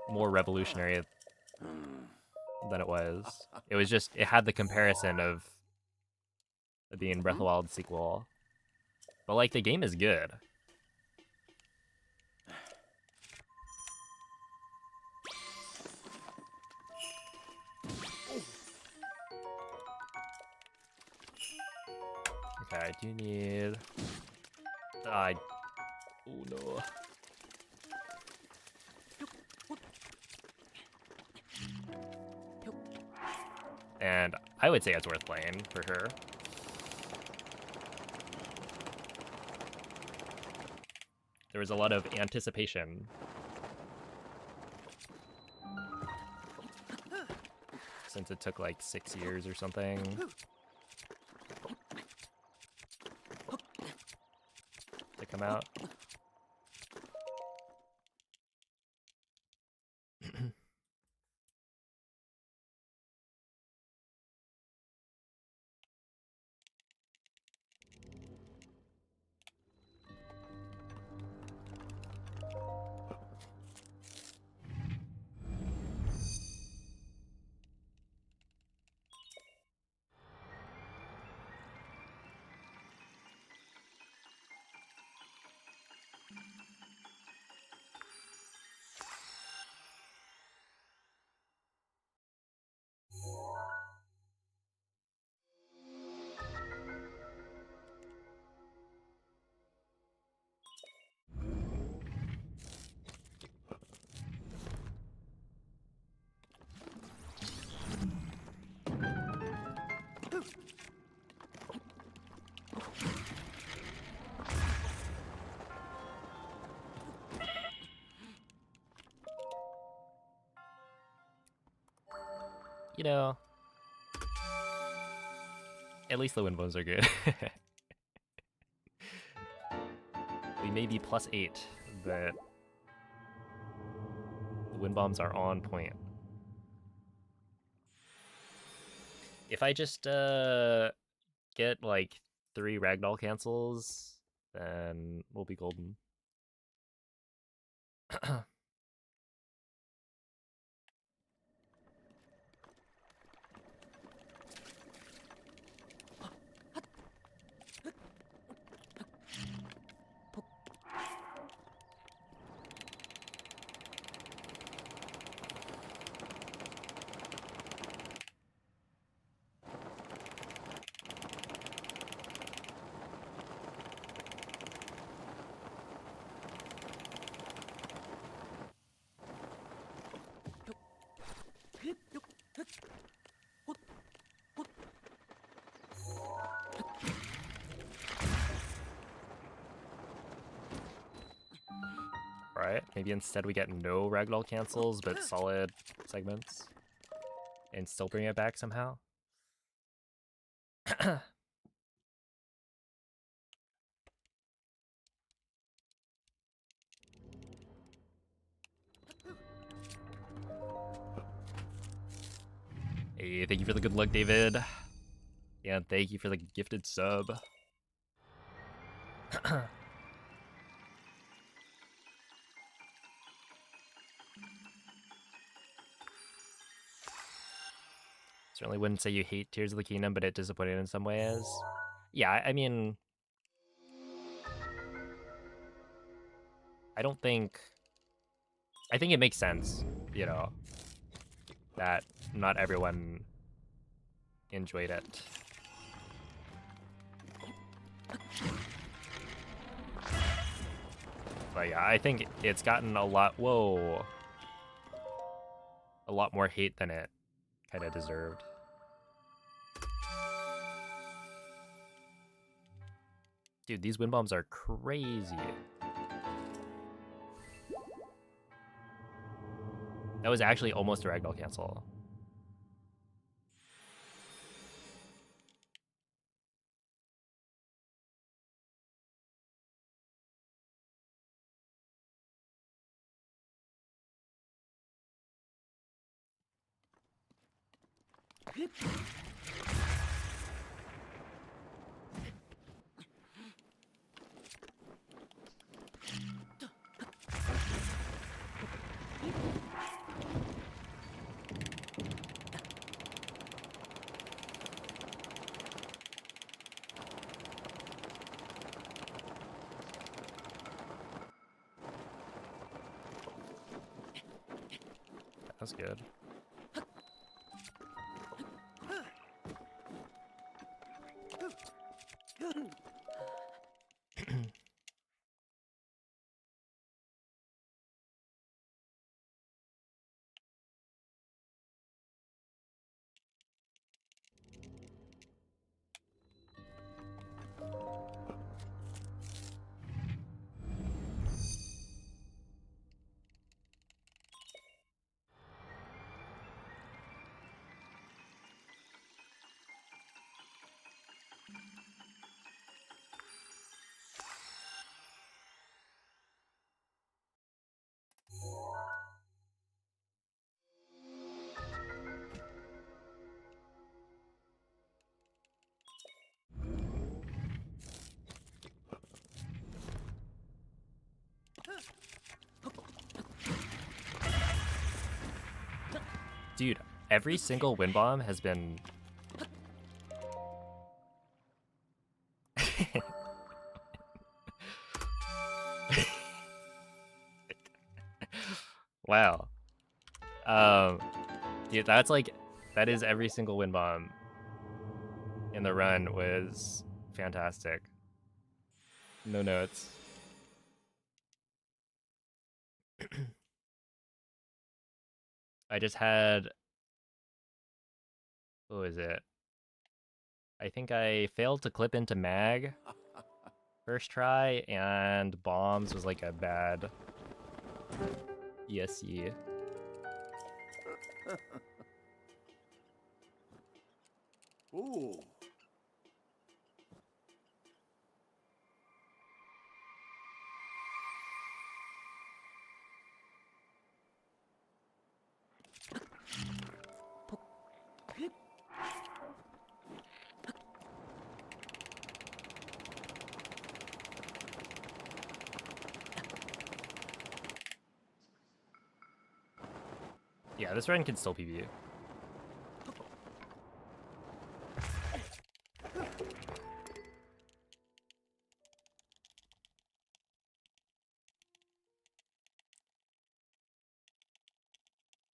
more revolutionary than it was. It was just, it had the comparison of it being Breath of the Wild sequel. But like, the game is good. Okay, I do need... oh no. And I would say it's worth playing, for sure. There was a lot of anticipation. Since it took like 6 years or something. To come out. You know, at least the wind bones are good. We may be +8, but the wind bombs are on point. If I just get like 3 ragdoll cancels, then we'll be golden. Alright, maybe instead we get no ragdoll cancels, but solid segments. And still bring it back somehow. Hey, thank you for the good luck, David. Yeah, and thank you for the gifted sub. Certainly wouldn't say you hate Tears of the Kingdom, but it disappointed in some ways. Yeah, I mean, I think it makes sense, you know, that not everyone enjoyed it. But yeah, I think it's gotten a lot more hate than it kind of deserved. Dude, these wind bombs are crazy. That was actually almost a ragdoll cancel. That's good. Dude, every single wind bomb has been... Wow. Yeah, that's like... That is every single wind bomb in the run was fantastic. No notes. I just had... What was it? I think I failed to clip into mag first try, and bombs was like a bad ESC. Ooh. Yeah, this run can still PB.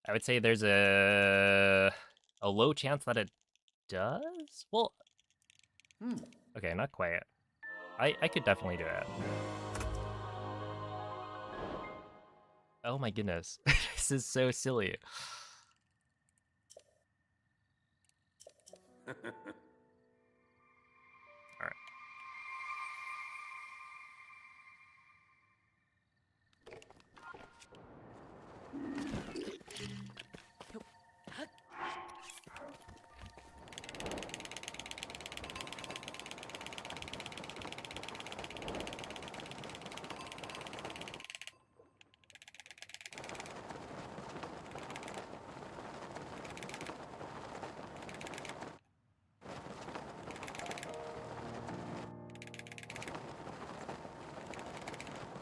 I would say there's a low chance that it does? Well, okay, not quite. I could definitely do it. Oh my goodness. This is so silly. Alright.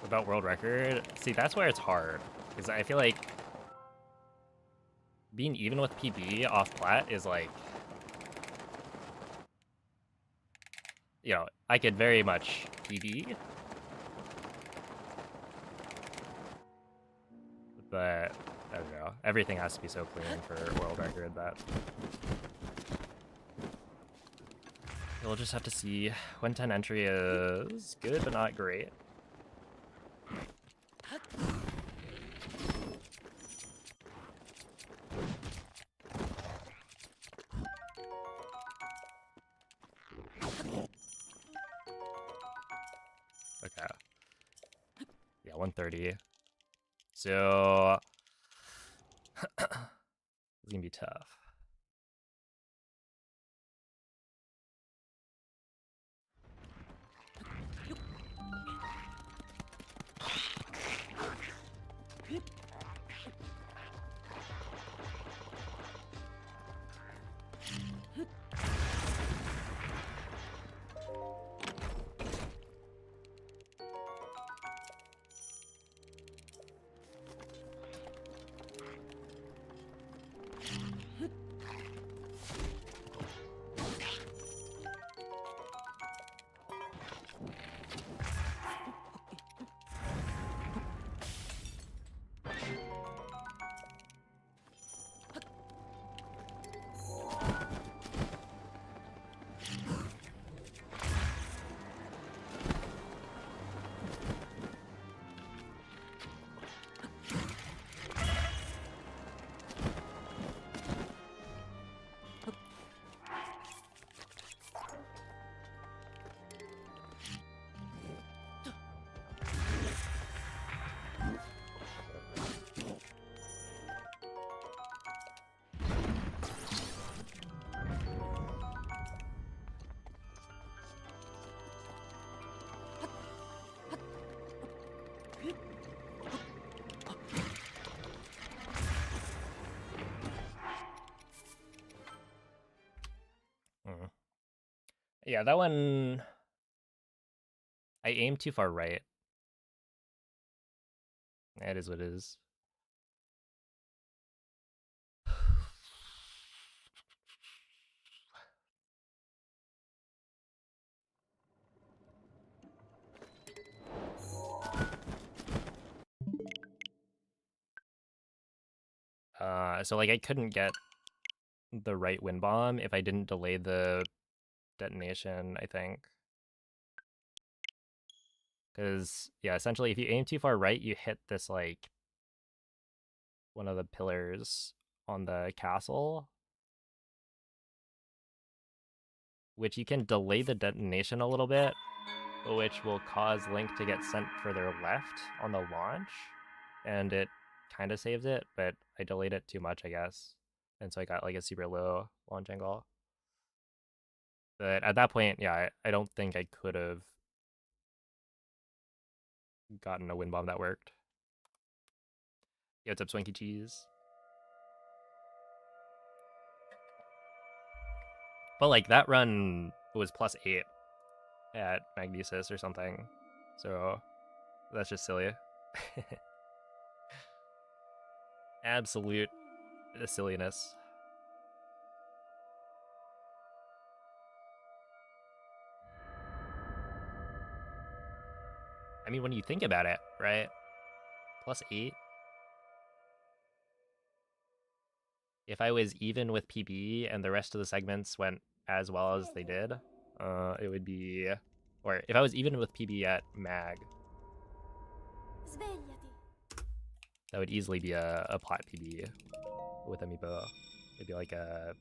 About world record? See, that's where it's hard. Because I feel like being even with PB off plat is like, you know, I could very much PB. But, I don't know. Everything has to be so clean for world record that you'll just have to see. 110 entry is good, but not great. Okay. Yeah, 130. So it's gonna be tough. Yeah, that one, I aimed too far right. It is what it is. So like I couldn't get the right wind bomb if I didn't delay the detonation, I think. Because, yeah, essentially if you aim too far right, you hit this like one of the pillars on the castle, which you can delay the detonation a little bit, which will cause Link to get sent further left on the launch, and it kind of saves it, but I delayed it too much, I guess, and so I got like a super low launch angle. But at that point, yeah, I don't think I could have gotten a wind bomb that worked. Yo, what's up, Swanky Cheese? But like that run was +8 at Magnesis or something, so that's just silly. Absolute the silliness. I mean, when you think about it, right? +8. If I was even with PB and the rest of the segments went as well as they did, it would be... Or if I was even with PB at mag, that would easily be a plat PB with Amiibo. It'd be like a...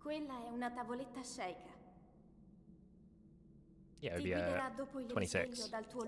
Quella è una tavoletta shake. Yeah, it would Ti be a guiderà dopo il 26. risveglio dal tuo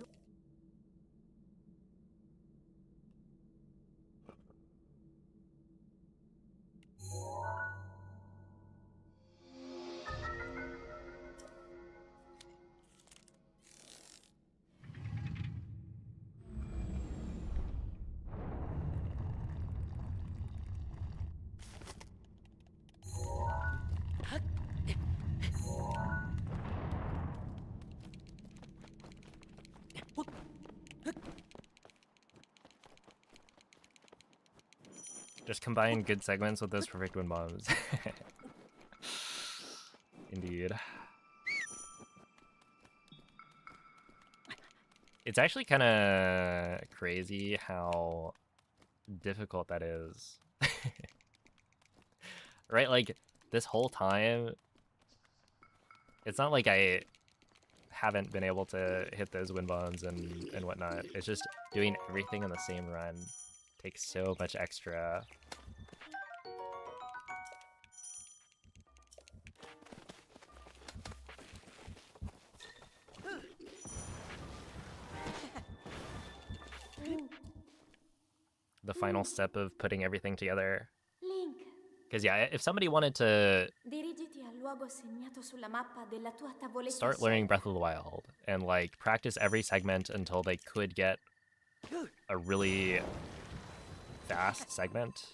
Just combine good segments with those perfect win bombs. Indeed. It's actually kind of crazy how difficult that is. Right? Like, this whole time, it's not like I haven't been able to hit those win bombs and whatnot. It's just doing everything in the same run takes so much extra. The final step of putting everything together. Link. Because yeah, if somebody wanted to Dirigiti al luogo segnato sulla mappa della tua tavoletta start learning shake. Breath of the Wild and like practice every segment until they could get a really fast segment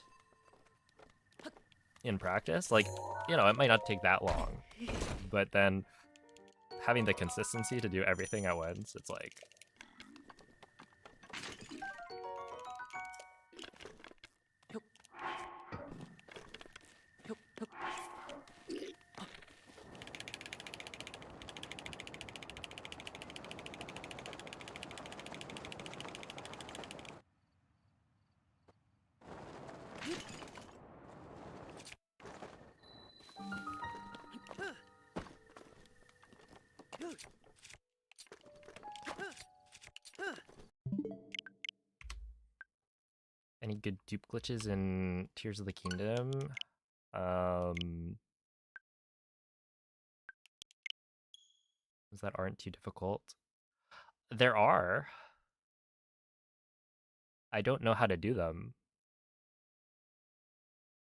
in practice, like, you know, it might not take that long, but then having the consistency to do everything at once, it's like... Any good dupe glitches in Tears of the Kingdom? Ones that aren't too difficult. There are. I don't know how to do them,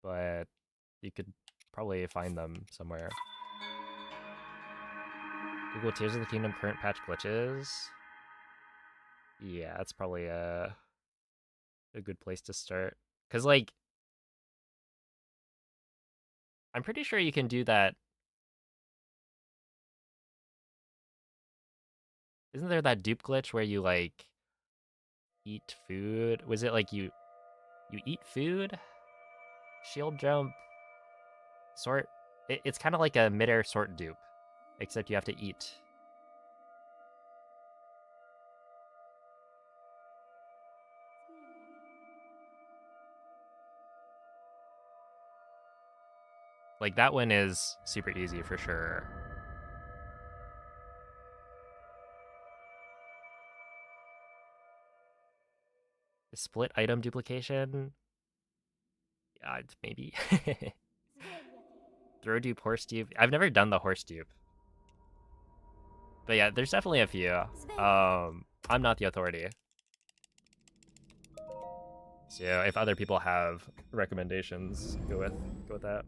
but you could probably find them somewhere. Google Tears of the Kingdom current patch glitches. Yeah, that's probably a good place to start. Because, like, I'm pretty sure you can do that. Isn't there that dupe glitch where you, like, eat food? Was it like you eat food? Shield jump? Sort? It's kind of like a midair sort dupe, except you have to eat. Like, that one is super easy for sure. Split item duplication? Yeah, maybe. Throw dupe, horse dupe. I've never done the horse dupe. But yeah, there's definitely a few. I'm not the authority. So if other people have recommendations, go with that.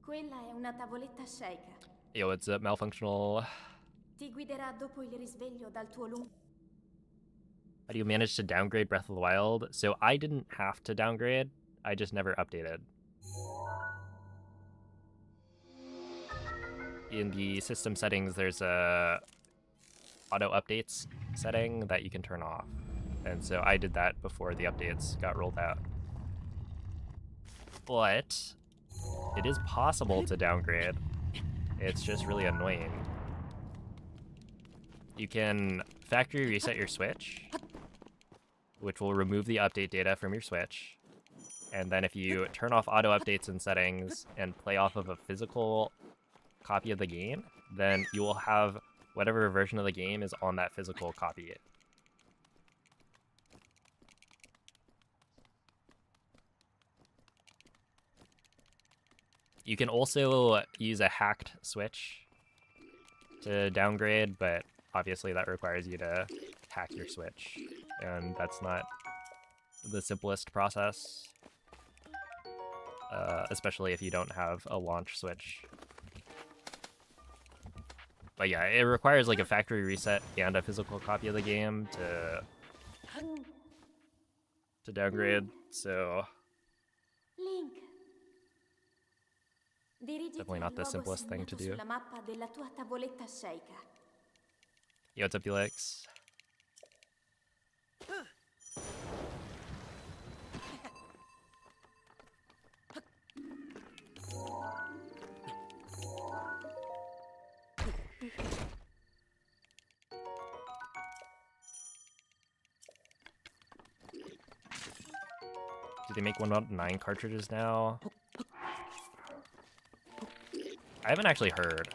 Quella è una tavoletta shake. Yo, it's a malfunctional. Ti guiderà dopo il risveglio dal tuo lungo. How do you manage to downgrade Breath of the Wild? So I didn't have to downgrade. I just never updated. in the system settings, there's a auto updates setting that you can turn off. And so I did that before the updates got rolled out. But it is possible to downgrade. It's just really annoying. You can factory reset your Switch, which will remove the update data from your Switch. And then if you turn off auto updates and settings and play off of a physical copy of the game, then you will have whatever version of the game is on that physical copy. You can also use a hacked Switch to downgrade, but obviously that requires you to hack your Switch, and that's not the simplest process, especially if you don't have a launch Switch. But yeah, it requires like a factory reset and a physical copy of the game to downgrade, so Link. definitely not the simplest thing to do. Sulla mappa della tua tavoletta sceicca. Yo, what's up, Felix? Do they make 1.9 cartridges now? I haven't actually heard.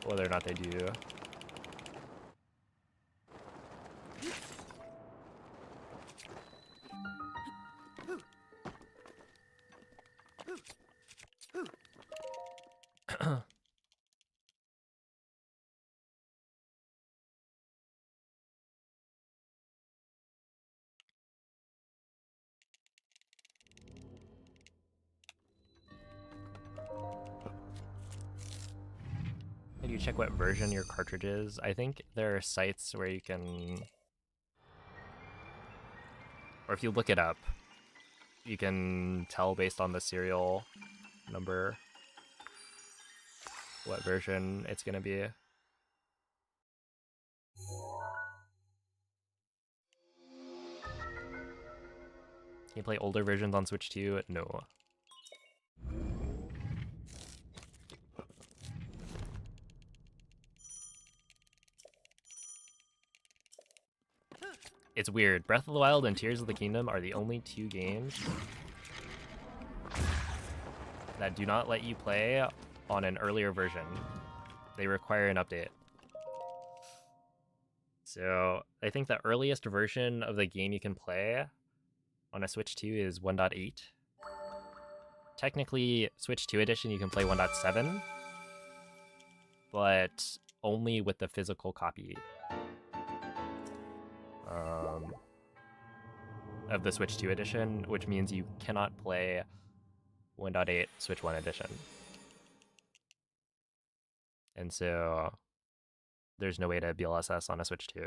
Whether or not they do. Can you check what version your cartridge is? I think there are sites where you can, or if you look it up, you can tell based on the serial number what version it's gonna be. Can you play older versions on Switch 2? No. It's weird. Breath of the Wild and Tears of the Kingdom are the only two games that do not let you play on an earlier version. They require an update. So I think the earliest version of the game you can play on a Switch 2 is 1.8. Technically, Switch 2 edition you can play 1.7, but only with the physical copy of the Switch 2 edition, which means you cannot play 1.8 Switch 1 edition. And so there's no way to BLSS on a Switch 2.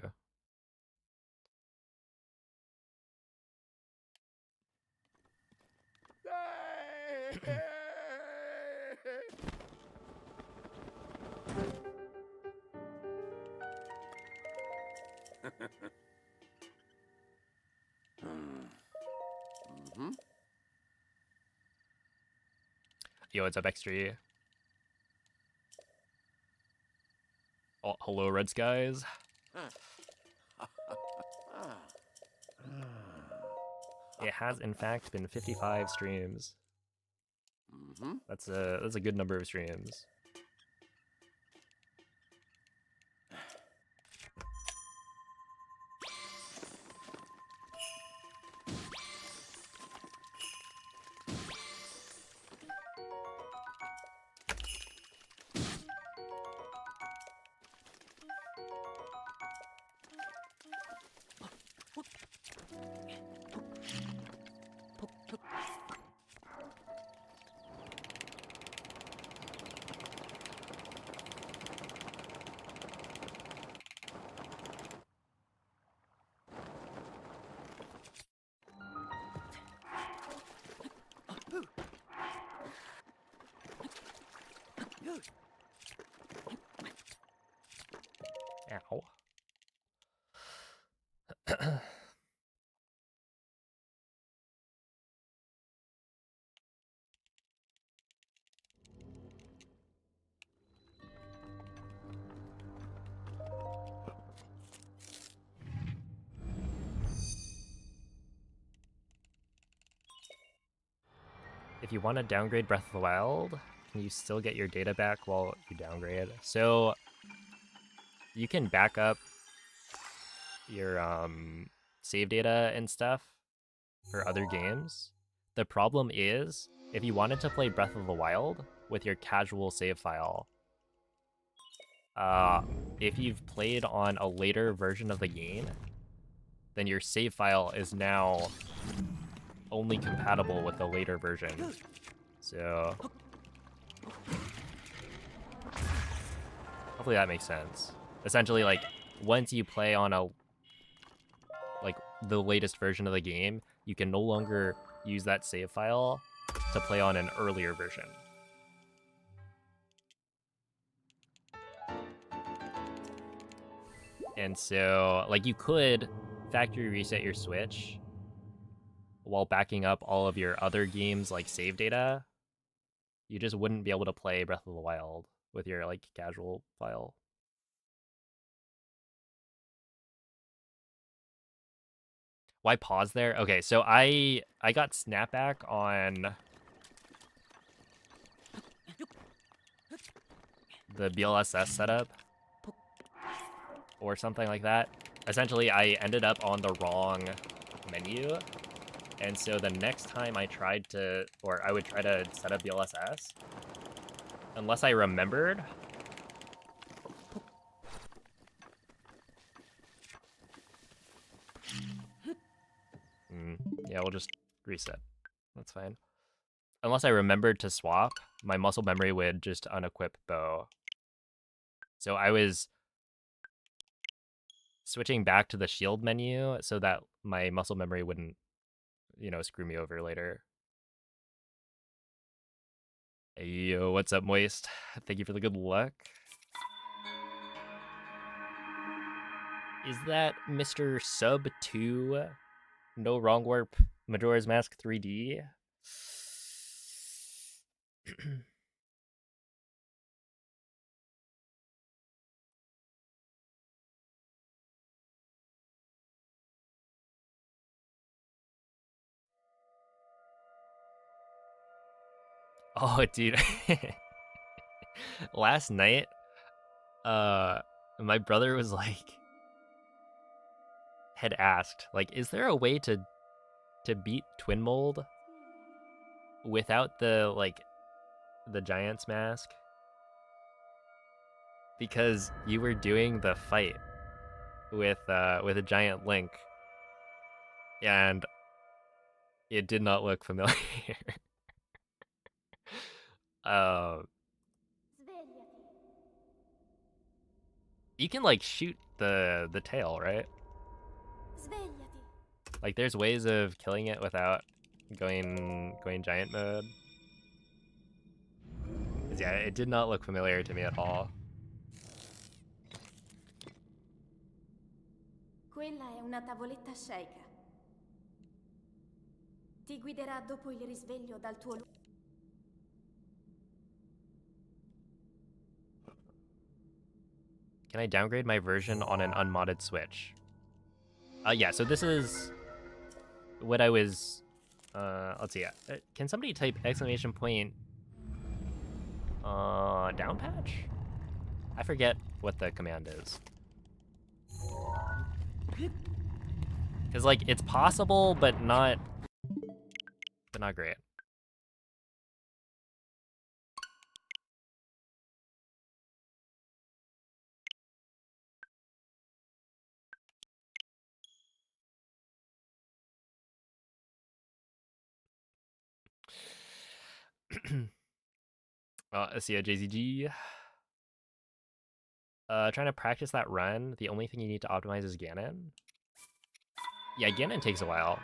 Yo, what's up, X3? Oh, hello, Red Skies. It has, in fact, been 55 streams. That's a good number of streams. Ow. If you want to downgrade Breath of the Wild, can you still get your data back while you downgrade? So you can back up your save data and stuff for other games. The problem is, if you wanted to play Breath of the Wild with your casual save file, if you've played on a later version of the game, then your save file is now only compatible with the later version. So hopefully that makes sense. Essentially, like, once you play on the latest version of the game, you can no longer use that save file to play on an earlier version. And so, like, you could factory reset your Switch while backing up all of your other games, like, save data. You just wouldn't be able to play Breath of the Wild with your, like, casual file. Why pause there? Okay, so I got snapback on the BLSS setup or something like that. Essentially, I ended up on the wrong menu, and so the next time I tried to, or I would try to set up BLSS, unless I remembered, yeah, we'll just reset. That's fine. Unless I remembered to swap, my muscle memory would just unequip bow. So I was switching back to the shield menu so that my muscle memory wouldn't, you know, screw me over later. Hey, yo, what's up, Moist? Thank you for the good luck. Is that Mr. Sub 2? No Wrong Warp Majora's Mask 3D? Oh, dude. Last night, my brother was like, had asked, like, is there a way to beat Twin Mold without the, like, the Giant's Mask? Because you were doing the fight with a giant Link, and it did not look familiar. You can, like, shoot the tail, right? Like, there's ways of killing it without going giant mode. 'Cause, yeah, it did not look familiar to me at all. Quella è una tavoletta sceicca. Ti guiderà dopo il risveglio dal tuo Can I downgrade my version on an unmodded Switch? Yeah, so this is what I was, let's see, can somebody type exclamation point, down patch? I forget what the command is. Because, like, it's possible, but not great. Let's see, JZG. Trying to practice that run. The only thing you need to optimize is Ganon. Yeah, Ganon takes a while.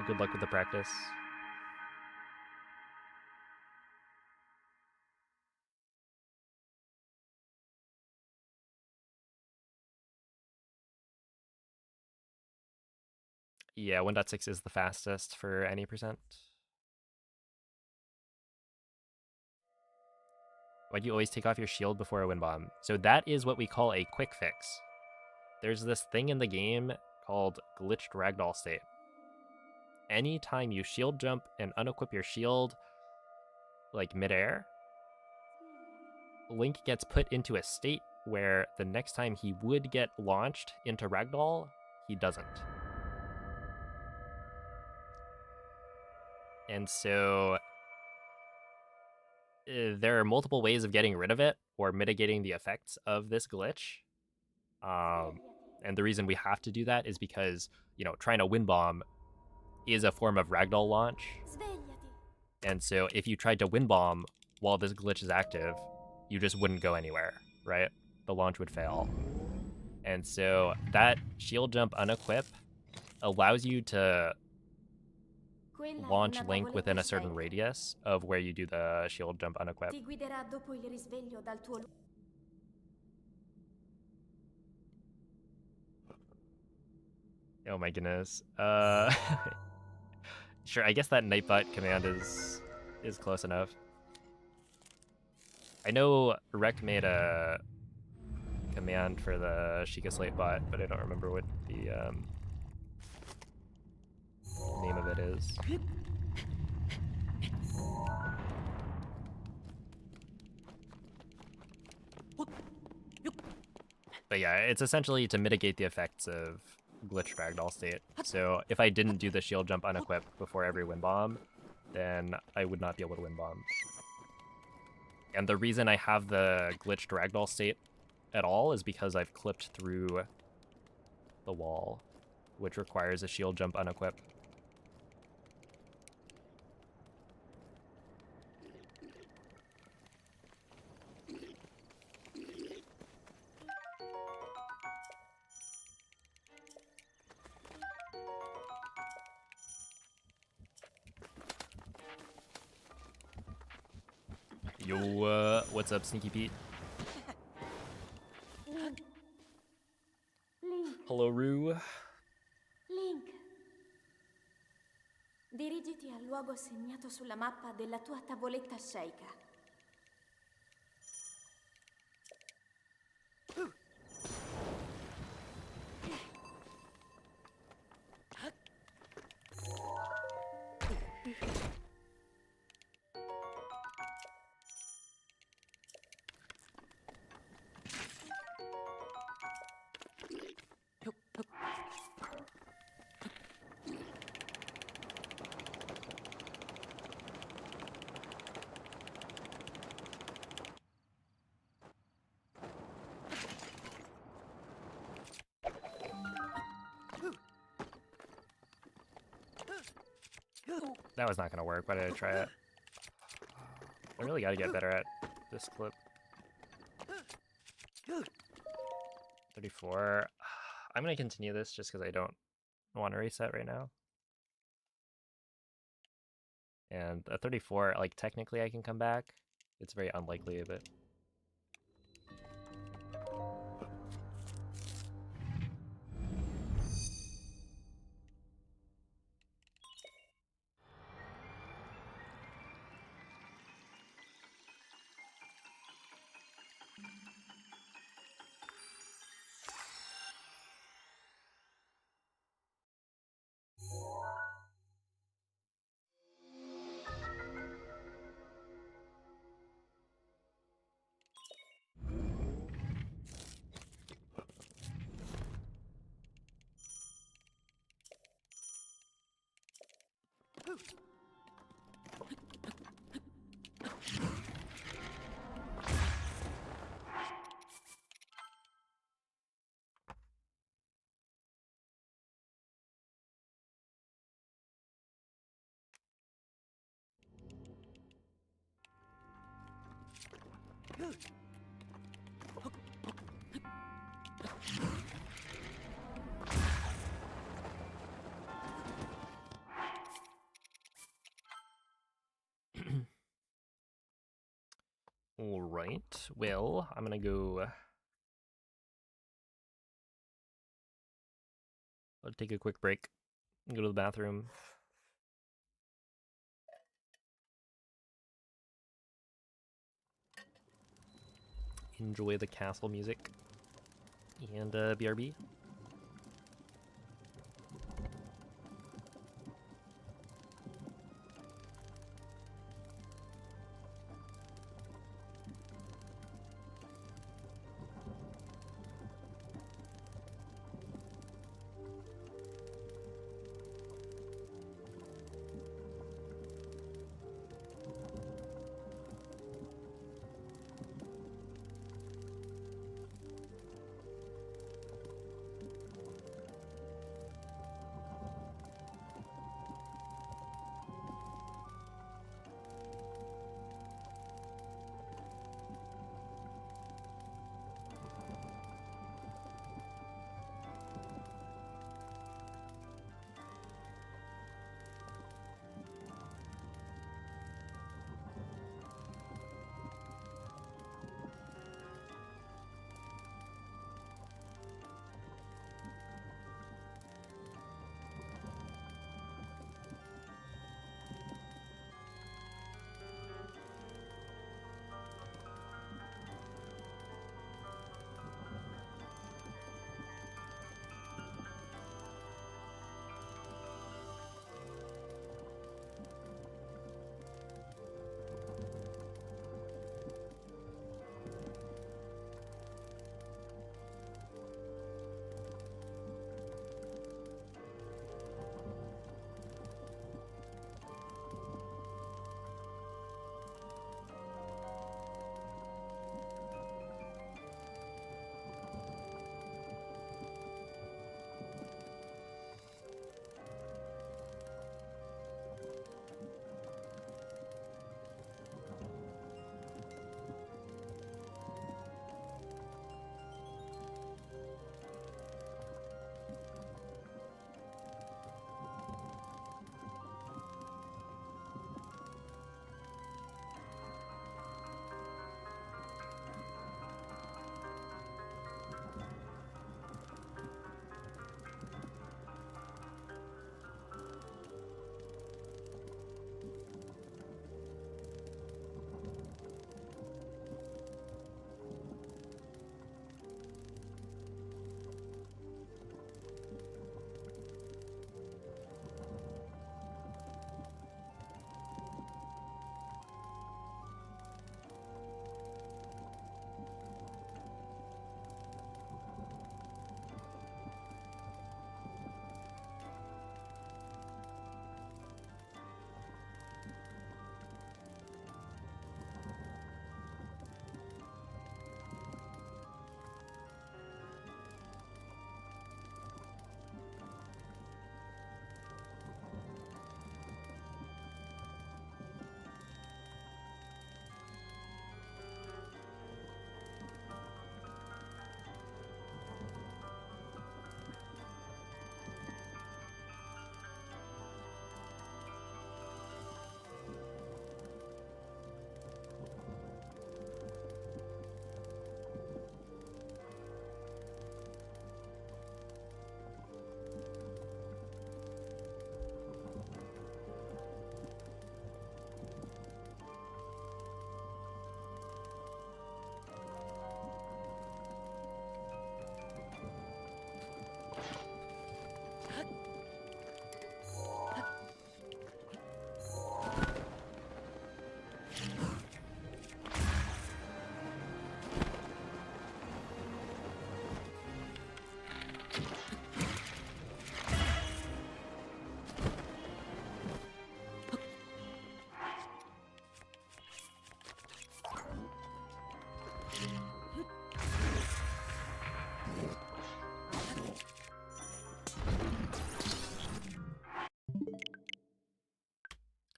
Good luck with the practice. Yeah, 1.6 is the fastest for any percent. Why do you always take off your shield before a wind bomb? So that is what we call a quick fix. There's this thing in the game called glitched ragdoll state. Anytime you shield jump and unequip your shield, like midair, Link gets put into a state where the next time he would get launched into ragdoll, he doesn't. And so there are multiple ways of getting rid of it or mitigating the effects of this glitch. And the reason we have to do that is because, you know, trying to wind bomb is a form of ragdoll launch. And so if you tried to wind bomb while this glitch is active, you just wouldn't go anywhere, right? The launch would fail. And so that shield jump unequip allows you to launch Link within a certain radius of where you do the shield jump unequip. Oh my goodness. Sure, I guess that Nightbot command is close enough. I know Rec made a command for the Sheikah Slate bot, but I don't remember what the name of it is. But yeah, it's essentially to mitigate the effects of glitched ragdoll state. So if I didn't do the shield jump unequip before every wind bomb, then I would not be able to wind bomb. And the reason I have the glitched ragdoll state at all is because I've clipped through the wall, which requires a shield jump unequip. Yo, what's up, Sneaky Pete? Link. Hello, Rue. Link. Dirigiti al luogo segnato sulla mappa della tua tavoletta sceicca. That was not gonna work. Why did I try it? I really gotta get better at this clip. 34. I'm gonna continue this just because I don't want to reset right now. And a 34, like technically I can come back. It's very unlikely of it. All right. Well, I'm gonna go. I'll take a quick break. Go to the bathroom. Enjoy the castle music. And BRB.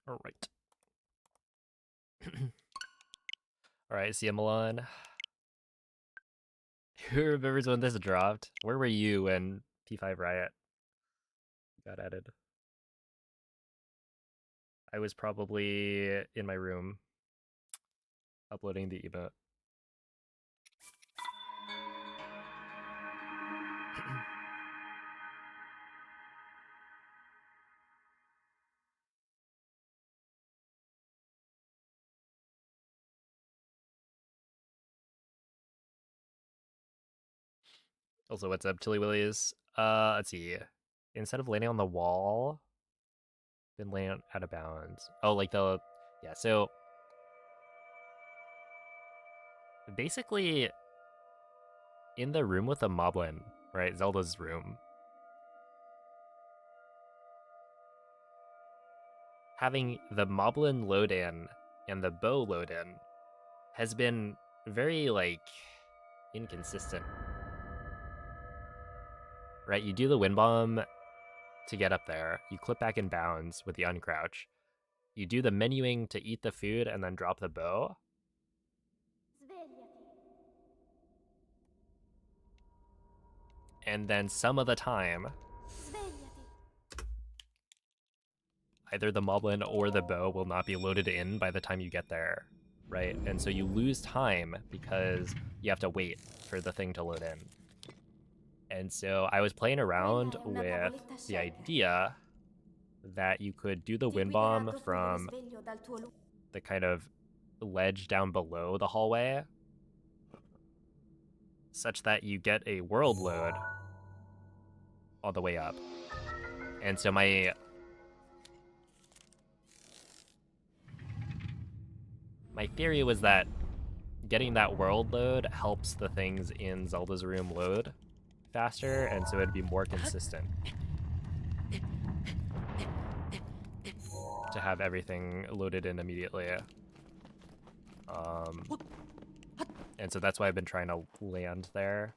All right. All right, see you, Milan. Who remembers when this dropped? Where were you when P5 Riot got added? I was probably in my room uploading the emote. Also, what's up, Chili Willies? Let's see. Instead of landing on the wall, then land out of bounds. Oh, like the yeah. So basically, in the room with the moblin, right? Zelda's room. Having the moblin load in and the bow load in has been very like inconsistent. Right? You do the wind bomb to get up there. You clip back in bounds with the uncrouch. You do the menuing to eat the food and then drop the bow. And then some of the time, either the moblin or the bow will not be loaded in by the time you get there, right? And so you lose time because you have to wait for the thing to load in. And so I was playing around with the idea that you could do the wind bomb from the kind of ledge down below the hallway such that you get a world load all the way up. And so my theory was that getting that world load helps the things in Zelda's room load faster, and so it'd be more consistent to have everything loaded in immediately. And so that's why I've been trying to land there.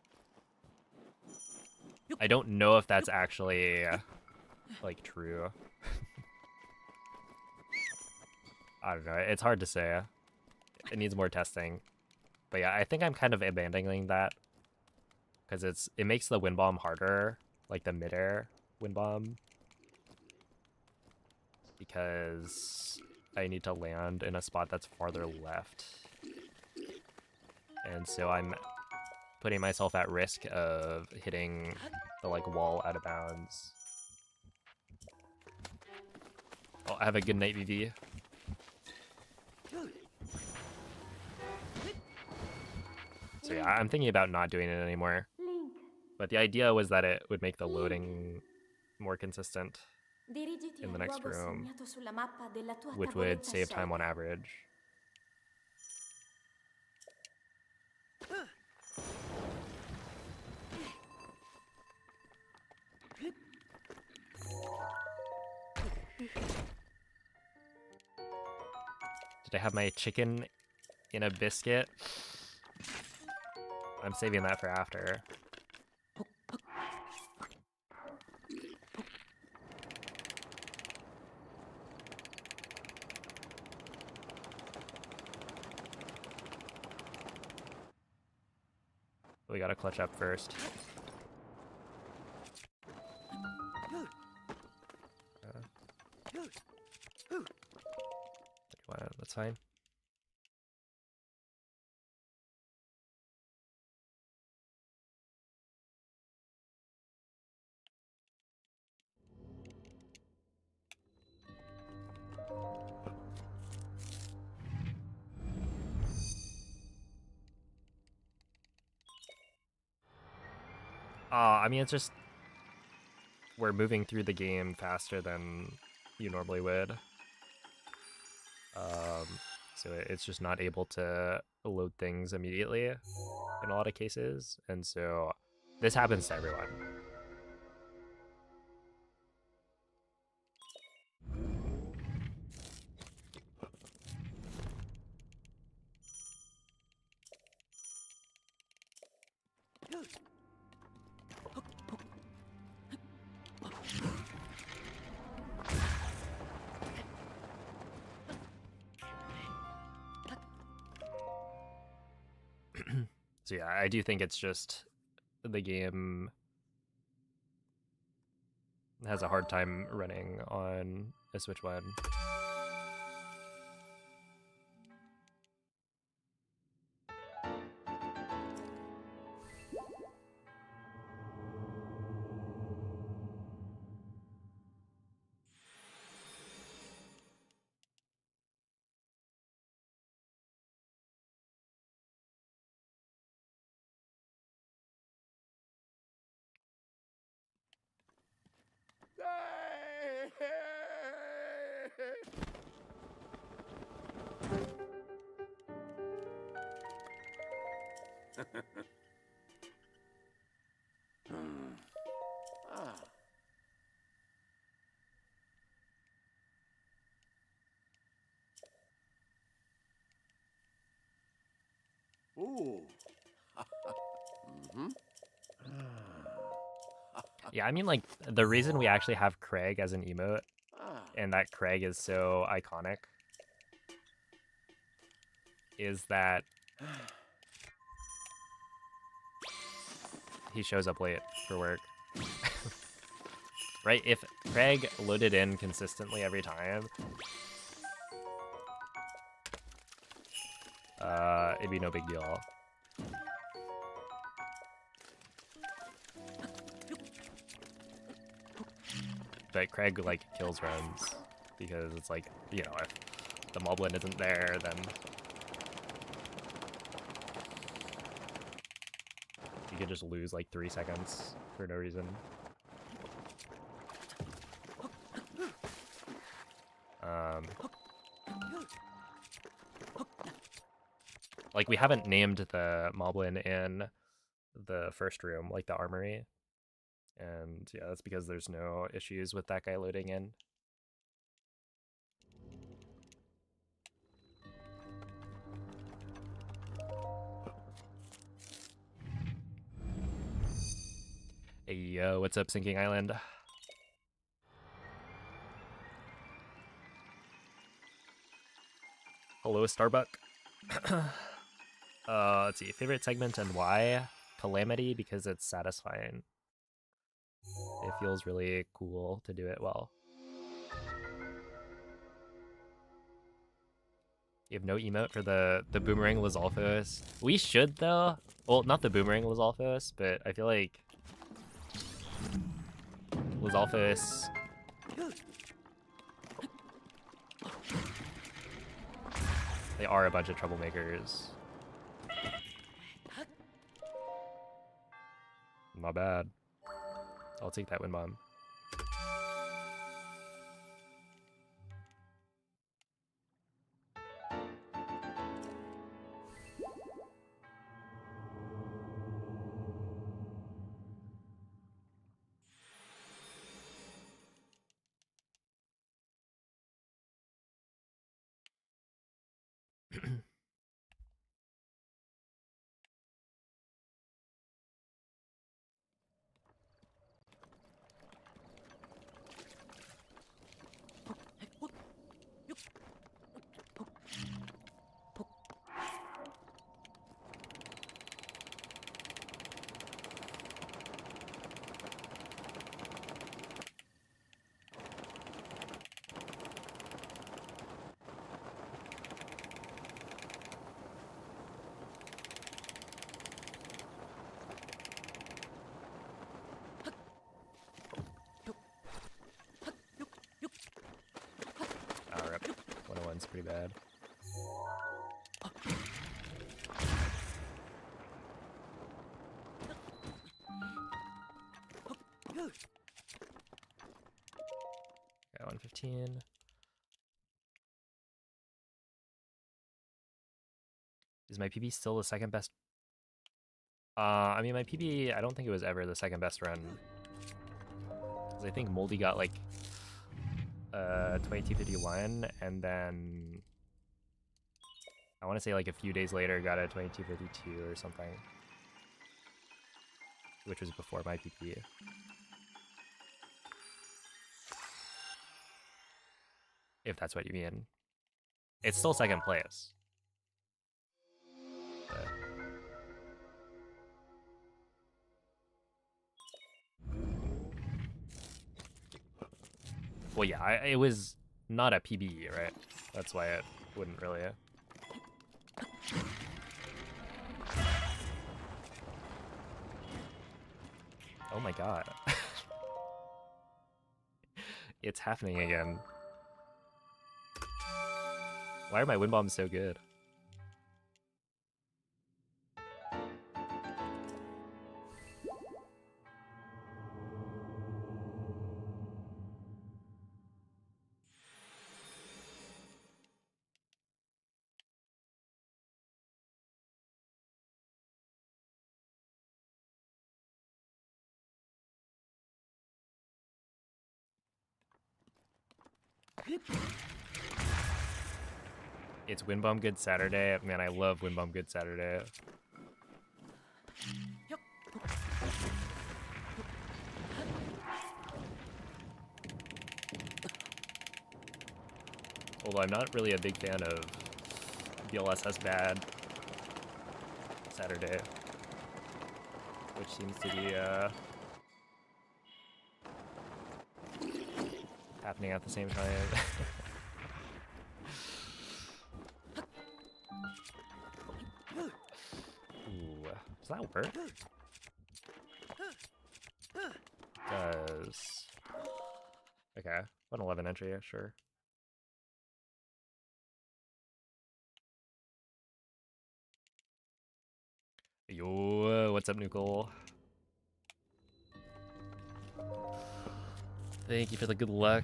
I don't know if that's actually like true. I don't know. It's hard to say. It needs more testing. But yeah, I think I'm kind of abandoning that because it makes the wind bomb harder, like the midair wind bomb, because I need to land in a spot that's farther left. And so I'm putting myself at risk of hitting the like wall out of bounds. Oh, have a good night, VV. So yeah, I'm thinking about not doing it anymore. But the idea was that it would make the loading more consistent in the next room, which would save time on average. Did I have my chicken in a biscuit? I'm saving that for after. We gotta clutch up first. That's fine. I mean, it's just we're moving through the game faster than you normally would. So it's just not able to load things immediately in a lot of cases. And so this happens to everyone. So yeah, I do think it's just the game has a hard time running on a Switch One. Ah. Ooh. Mm-hmm. Yeah, I mean, like, the reason we actually have Craig as an emote, Ah. and that Craig is so iconic, is that he shows up late for work. Right? If Craig loaded in consistently every time, it'd be no big deal. But Craig, like, kills runs because it's like, you know, if the moblin isn't there, then you could just lose like 3 seconds for no reason. Like, we haven't named the moblin in the first room, like the armory. And yeah, that's because there's no issues with that guy loading in. Hey yo, what's up, Sinking Island? Hello, Starbuck. Let's see, favorite segment and why? Calamity, because it's satisfying. It feels really cool to do it well. You have no emote for the boomerang Lizalfos. We should though. Well, not the boomerang Lizalfos, but I feel like Lizalfos. They are a bunch of troublemakers. Not bad. I'll take that win bomb. Oh, rip. 101's pretty bad. Got 115. Is my PB still the second best? I mean, my PB, I don't think it was ever the second best run. Because I think Moldy got like 2251, and then I want to say like a few days later got a 2252 or something, which was before my PB. If that's what you mean. It's still second place. But... well, yeah, it was not a PB, right? That's why it wouldn't really... oh my god. It's happening again. Why are my wind bombs so good? It's Windbomb Good Saturday. Man, I love Windbomb Good Saturday. Although I'm not really a big fan of BLS has bad Saturday, which seems to be happening at the same time. Ooh, does that work? Does. Okay, 111 entry, yeah, sure. Yo, what's up, Nukel? Thank you for the good luck.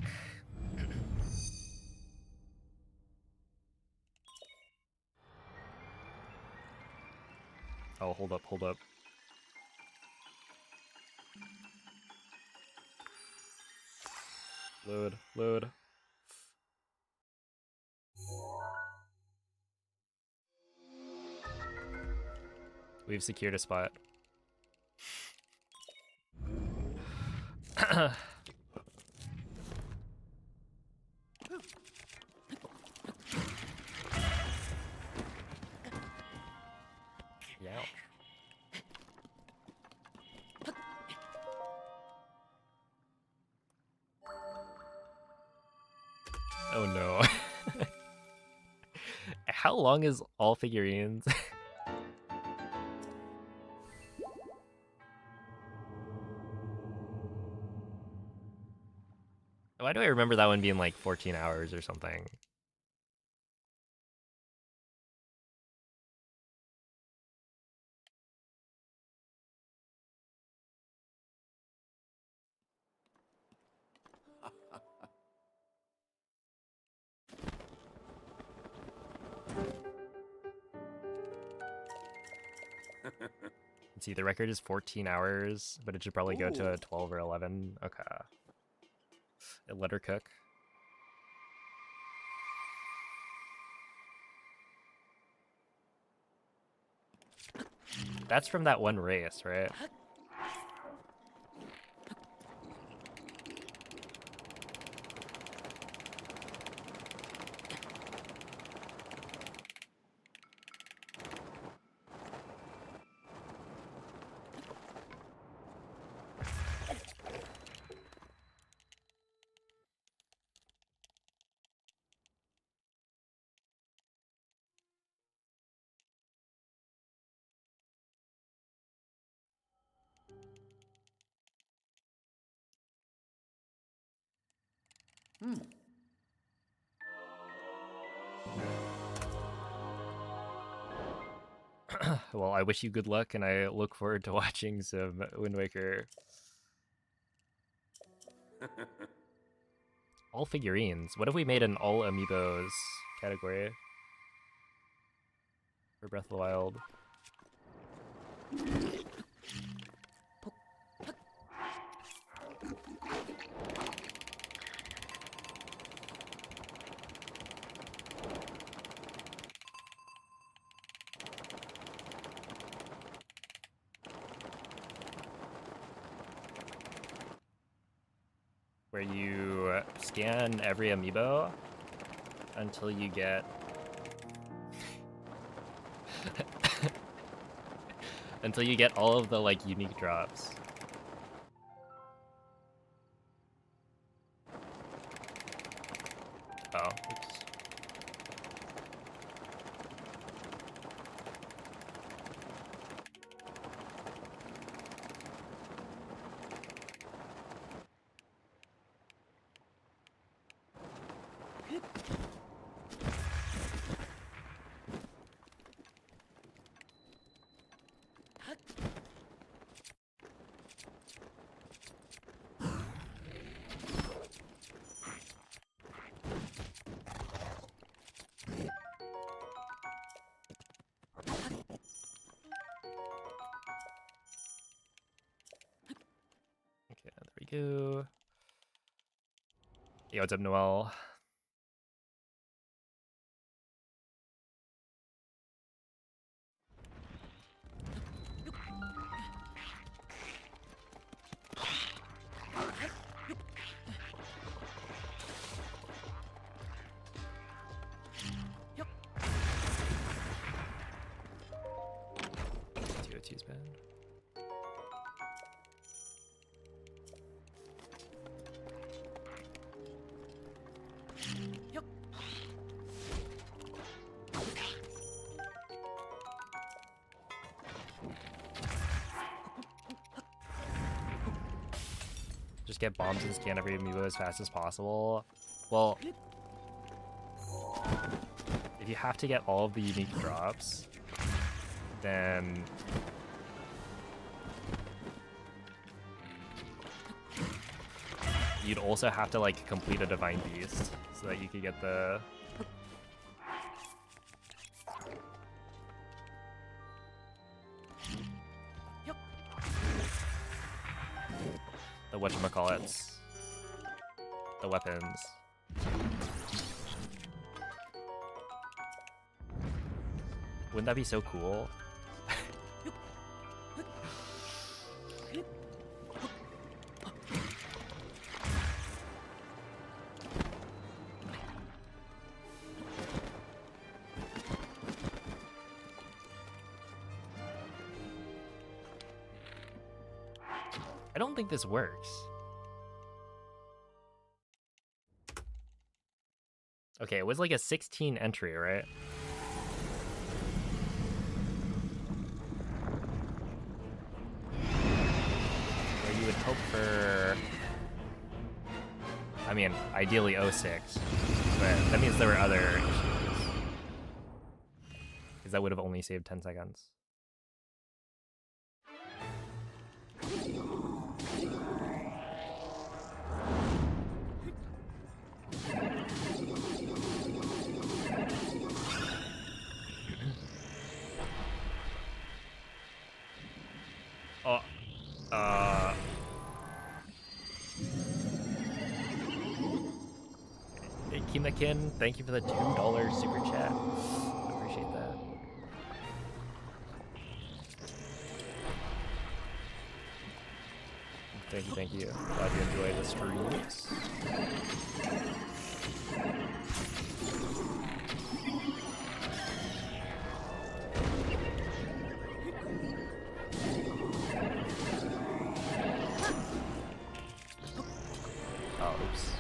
Oh, hold up, hold up. Load, load. We've secured a spot. Youch. Oh no. How long is all figurines? Why do I remember that one being like 14 hours or something? Let's see, the record is 14 hours, but it should probably go to 12 or 11. Okay. Let her cook. That's from that one race, right? Well, I wish you good luck, and I look forward to watching some Wind Waker. All figurines. What if we made an all amiibos category for Breath of the Wild? Where you scan every amiibo until you get until you get all of the like unique drops. Oh, oops. Okay, there we go. Yo, what's up, Noel? go-to spin. Just get bombs and scan every amiibo as fast as possible. Well, if you have to get all of the unique drops, then you'd also have to like complete a divine beast so that you could get the whatchamacallits, the weapons. Wouldn't that be so cool? I don't think this works. Okay, it was like a 16 entry, right? Where you would hope for... I mean, ideally 06, but that means there were other issues. Because that would have only saved 10 seconds. Hey, Kimakin, thank you for the $2 super chat. I appreciate that. Thank you. Glad you enjoy the streams. Oh, oops.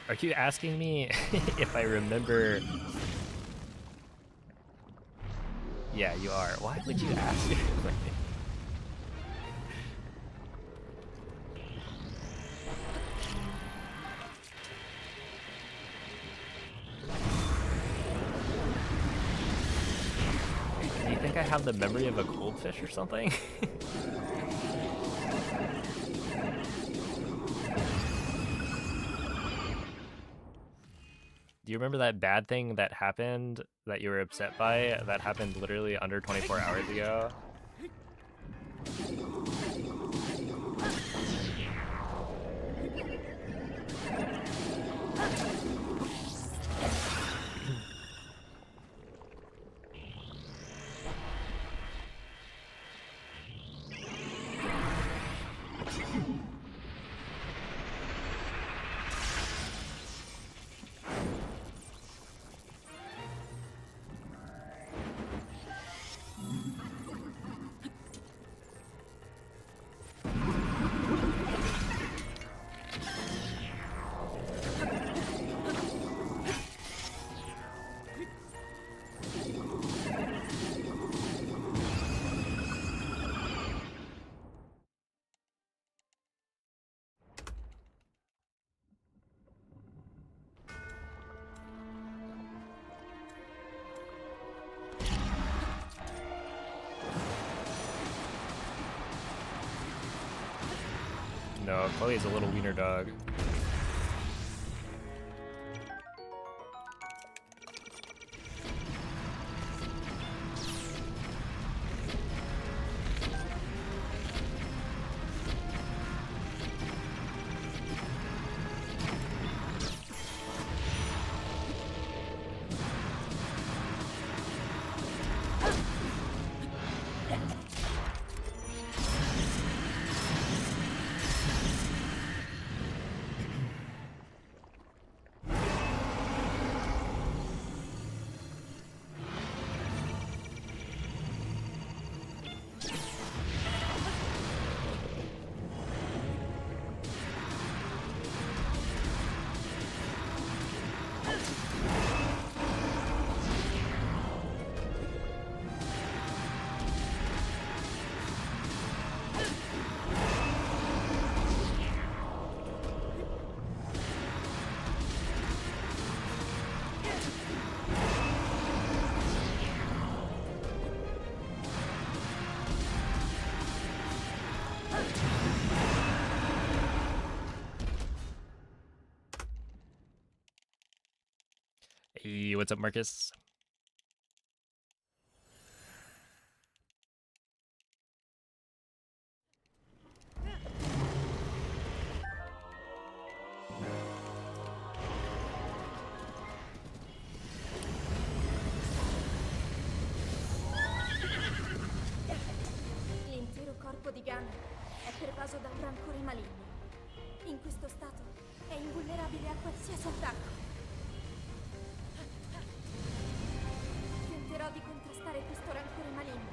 Are you asking me if I remember? Yeah, you are. Why would you ask? Do you think I have the memory of a goldfish or something? Do you remember that bad thing that happened that you were upset by? That happened literally under 24 hours ago? No, Chloe's a little wiener dog. Hey, what's up, Marcus? L'intero corpo di Gunner è pervaso da un rancore maligno. In questo stato è invulnerabile a qualsiasi attacco. Tenterò di contrastare questo rancore maligno,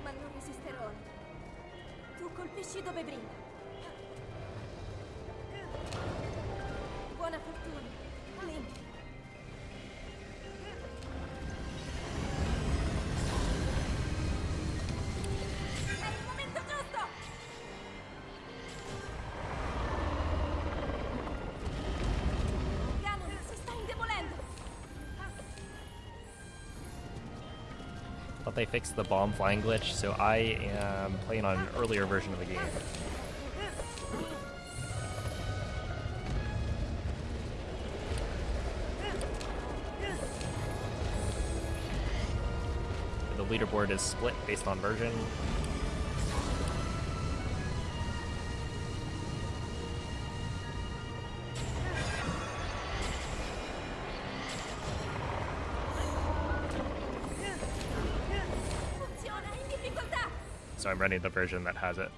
ma non resisterò. Tu colpisci dove brilla. Buona fortuna, Link. È il momento giusto! Ganon si sta indebolendo! Thought they fixed the bomb flying glitch, so I am playing on an earlier version of the game. The leaderboard is split based on version. Funziona in difficoltà! So I'm running the version that has it.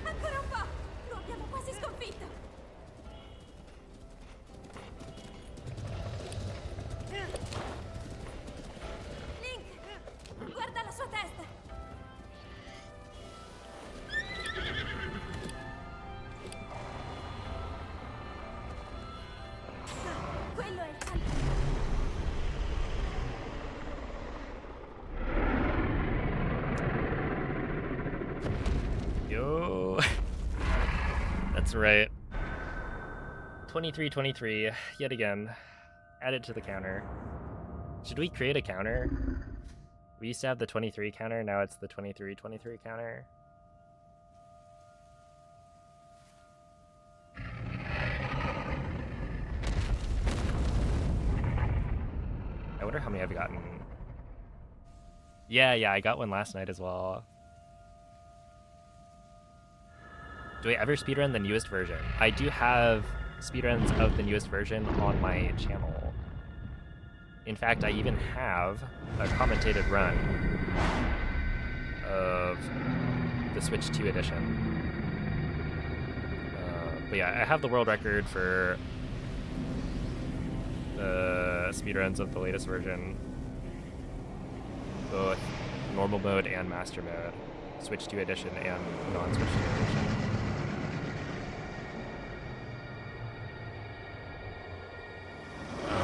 Ancora un po'! Lo abbiamo quasi sconfitto! Link! Guarda la sua testa! Quello è il centro! Yo! That's right. 23-23, yet again. Add it to the counter. Should we create a counter? We used to have the 23 counter, now it's the 23-23 counter. I wonder how many I've gotten. Yeah, I got one last night as well. Do I ever speedrun the newest version? I do have speedruns of the newest version on my channel. In fact, I even have a commentated run of the Switch 2 edition. But yeah, I have the world record for the speedruns of the latest version. Both normal mode and master mode. Switch 2 edition and non-Switch 2 edition.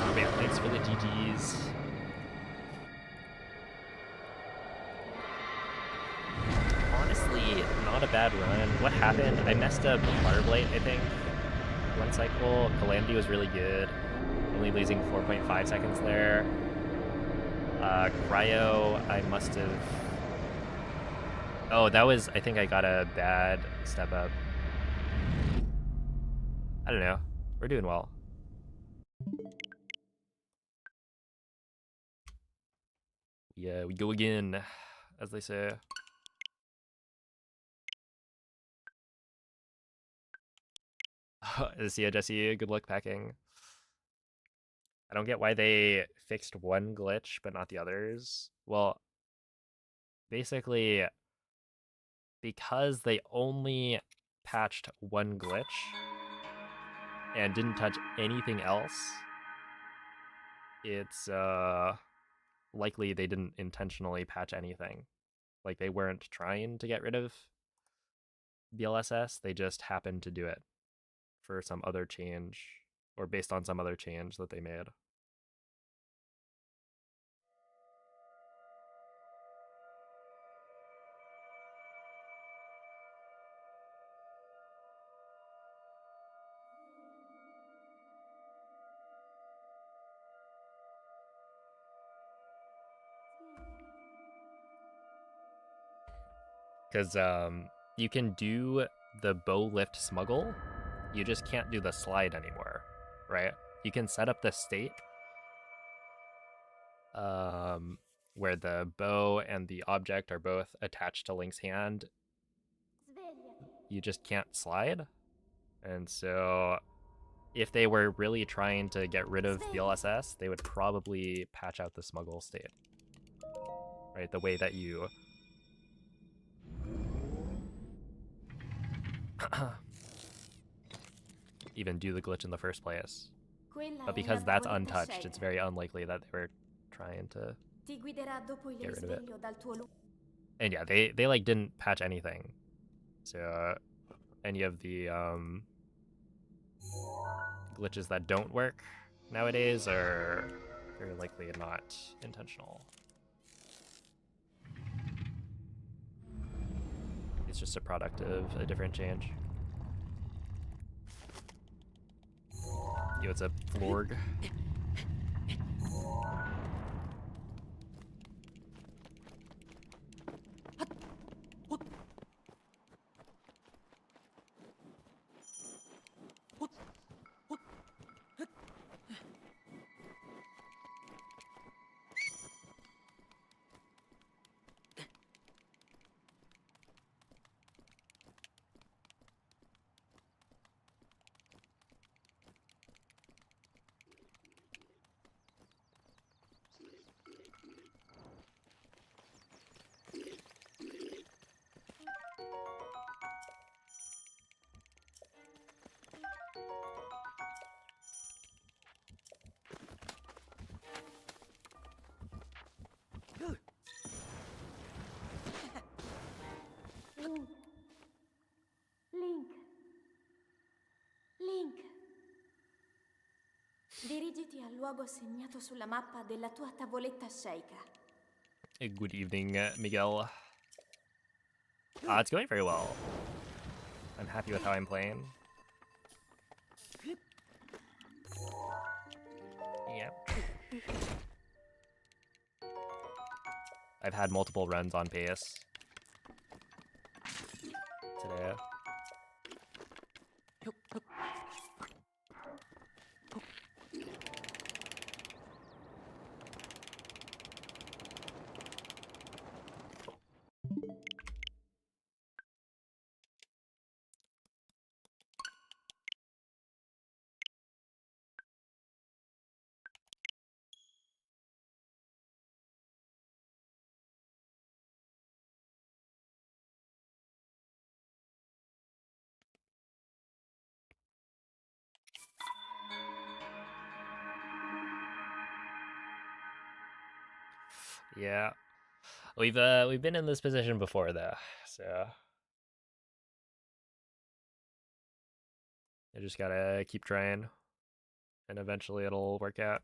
But yeah, thanks for the GGs. Honestly, not a bad run. What happened? I messed up Water Blight, I think. One cycle. Calamity was really good. Only losing 4.5 seconds there. Cryo, I must have... Oh, that was... I think I got a bad step up. I don't know. We're doing well. Yeah, we go again, as they say. See ya, Jesse. Good luck packing. I don't get why they fixed one glitch, but not the others. Well, basically, because they only patched one glitch and didn't touch anything else, it's likely they didn't intentionally patch anything. Like, they weren't trying to get rid of BLSS, they just happened to do it for some other change, or based on some other change that they made. Because you can do the bow lift smuggle, you just can't do the slide anymore, right? You can set up the state where the bow and the object are both attached to Link's hand. Svegliati. You just can't slide. And so if they were really trying to get rid of the LSS, they would probably patch out the smuggle state. Right? The way that you even do the glitch in the first place. Quella But è because una that's tavoletta untouched, scelta. it's very unlikely that they were trying to Ti guiderà dopo il get rid of it. risveglio dal tuo And yeah, they like didn't patch anything. So any of the glitches that don't work nowadays are very likely not intentional. It's just a product of a different change. Yo, what's up, Florg? Link. Link. Link. Dirigiti al luogo segnato sulla mappa della tua tavoletta sceicca. Good evening, Miguel. It's going very well. I'm happy with how I'm playing. Yep. I've had multiple runs on pace today. Yeah, we've been in this position before though, so I just gotta keep trying, and eventually it'll work out.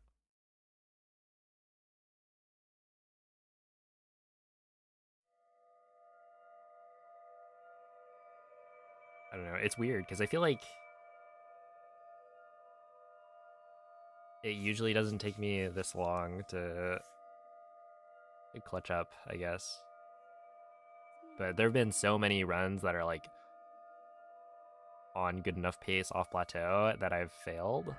I don't know. It's weird because I feel like it usually doesn't take me this long to clutch up, I guess. But there have been so many runs that are like on good enough pace off plateau that I've failed.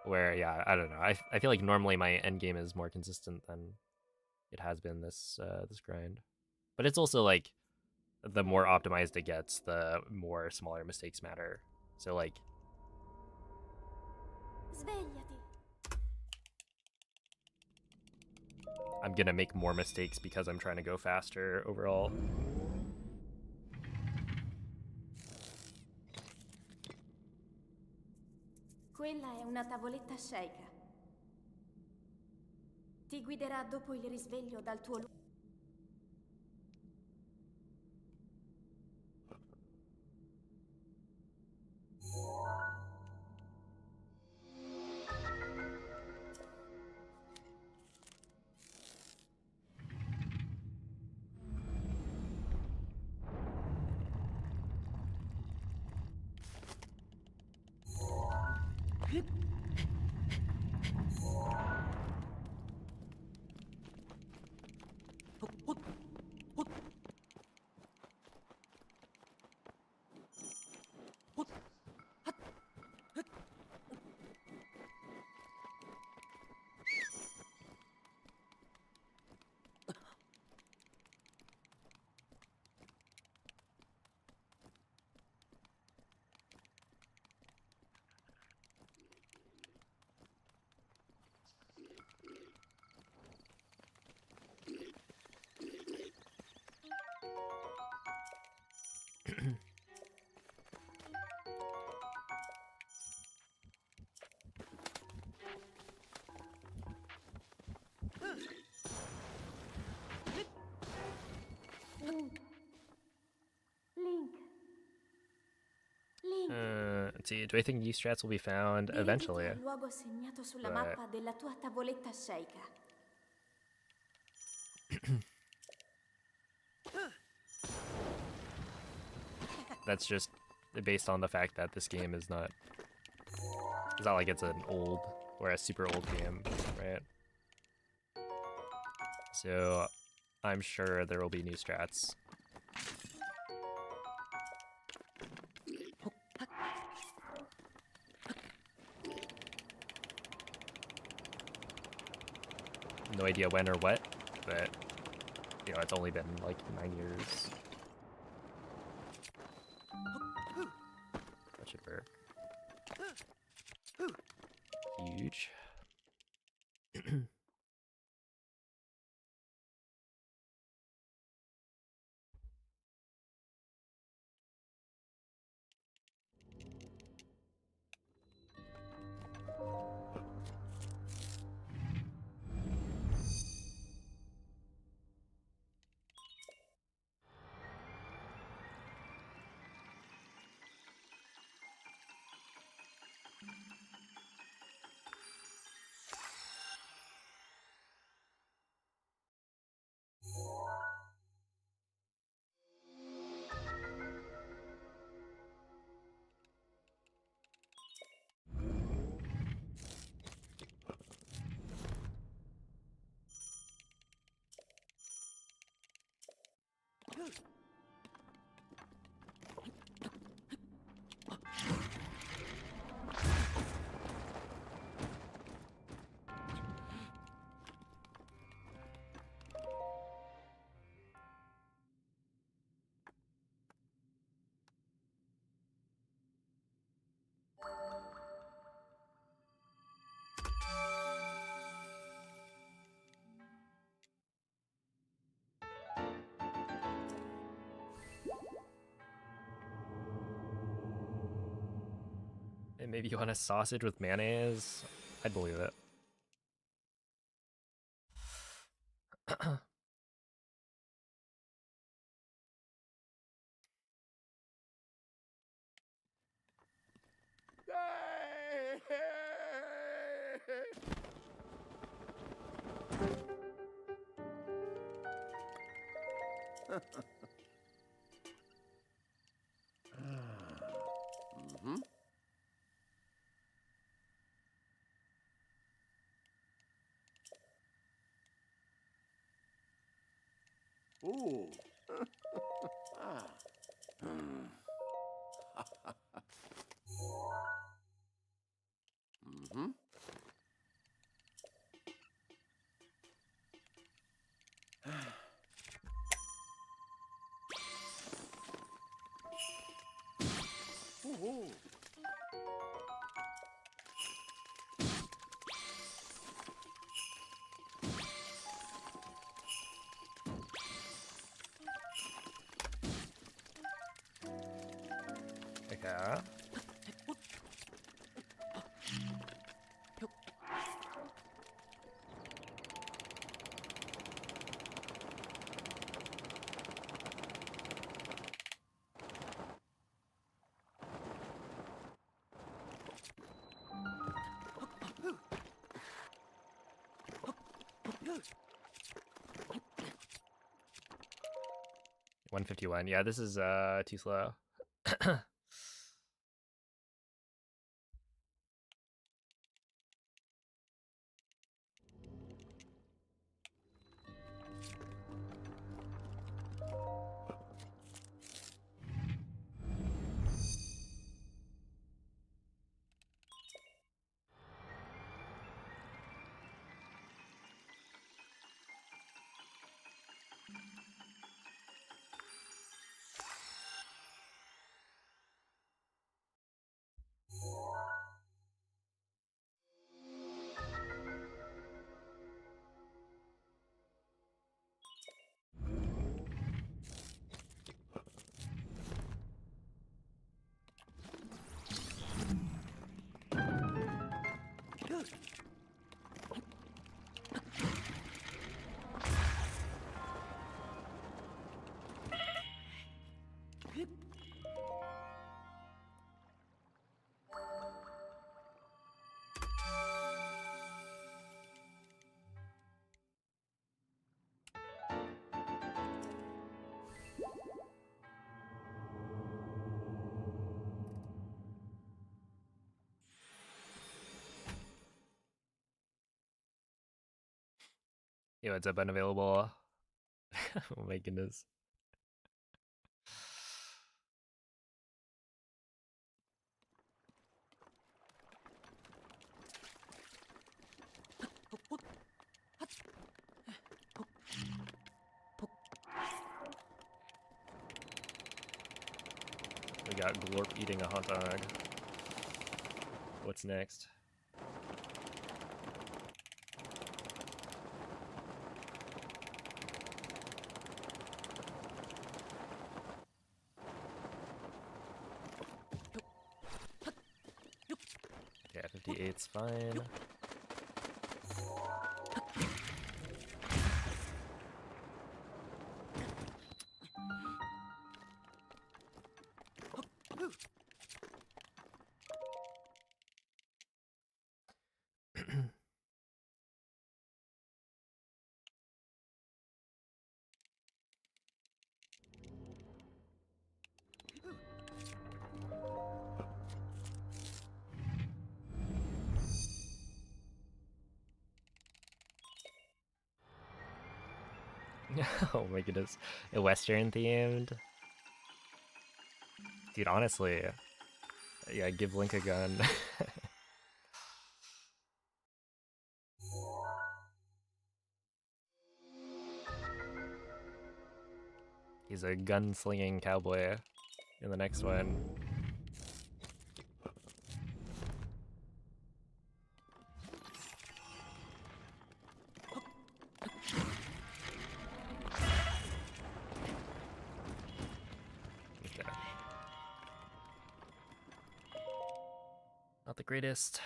Where, yeah, I don't know. I feel like normally my end game is more consistent than it has been this this grind. But it's also like the more optimized it gets, the more smaller mistakes matter. So like Svegliati. I'm gonna make more mistakes because I'm trying to go faster overall. Quella è una tavoletta sceicca. Ti guiderà dopo il risveglio dal tuo luogo. Let's see. Do I think new strats will be found eventually? Dirigiti al luogo segnato sulla But mappa della tua tavoletta sceicca. that's just based on the fact that this game is not. It's not like it's an old or a super old game, right? So I'm sure there will be new strats. No idea when or what, but you know, it's only been like 9 years. That should work. Huge. And maybe you want a sausage with mayonnaise? I'd believe it. Mm-hmm. Ooh. Ah. Hmm. Mm-hmm. Ooh. Okay. $151. Yeah, this is too slow. Yo, it's up unavailable. Oh my goodness. We got Glorp eating a hot dog. What's next? Yeah, 58's fine. Oh my goodness. A Western themed? Dude, honestly, yeah, give Link a gun. He's a gunslinging cowboy in the next one. Okay. Not the greatest.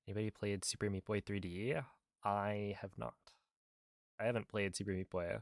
Anybody played Super Meat Boy 3D? I have not. I haven't played Super Meat Boy.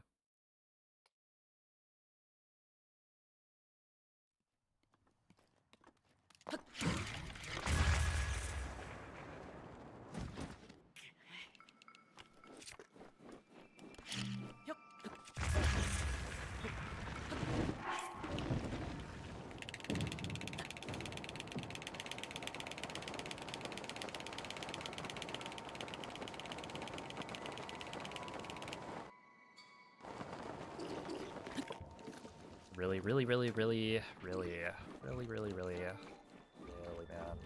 Really, really, really, really, really, really, really, really, really bad.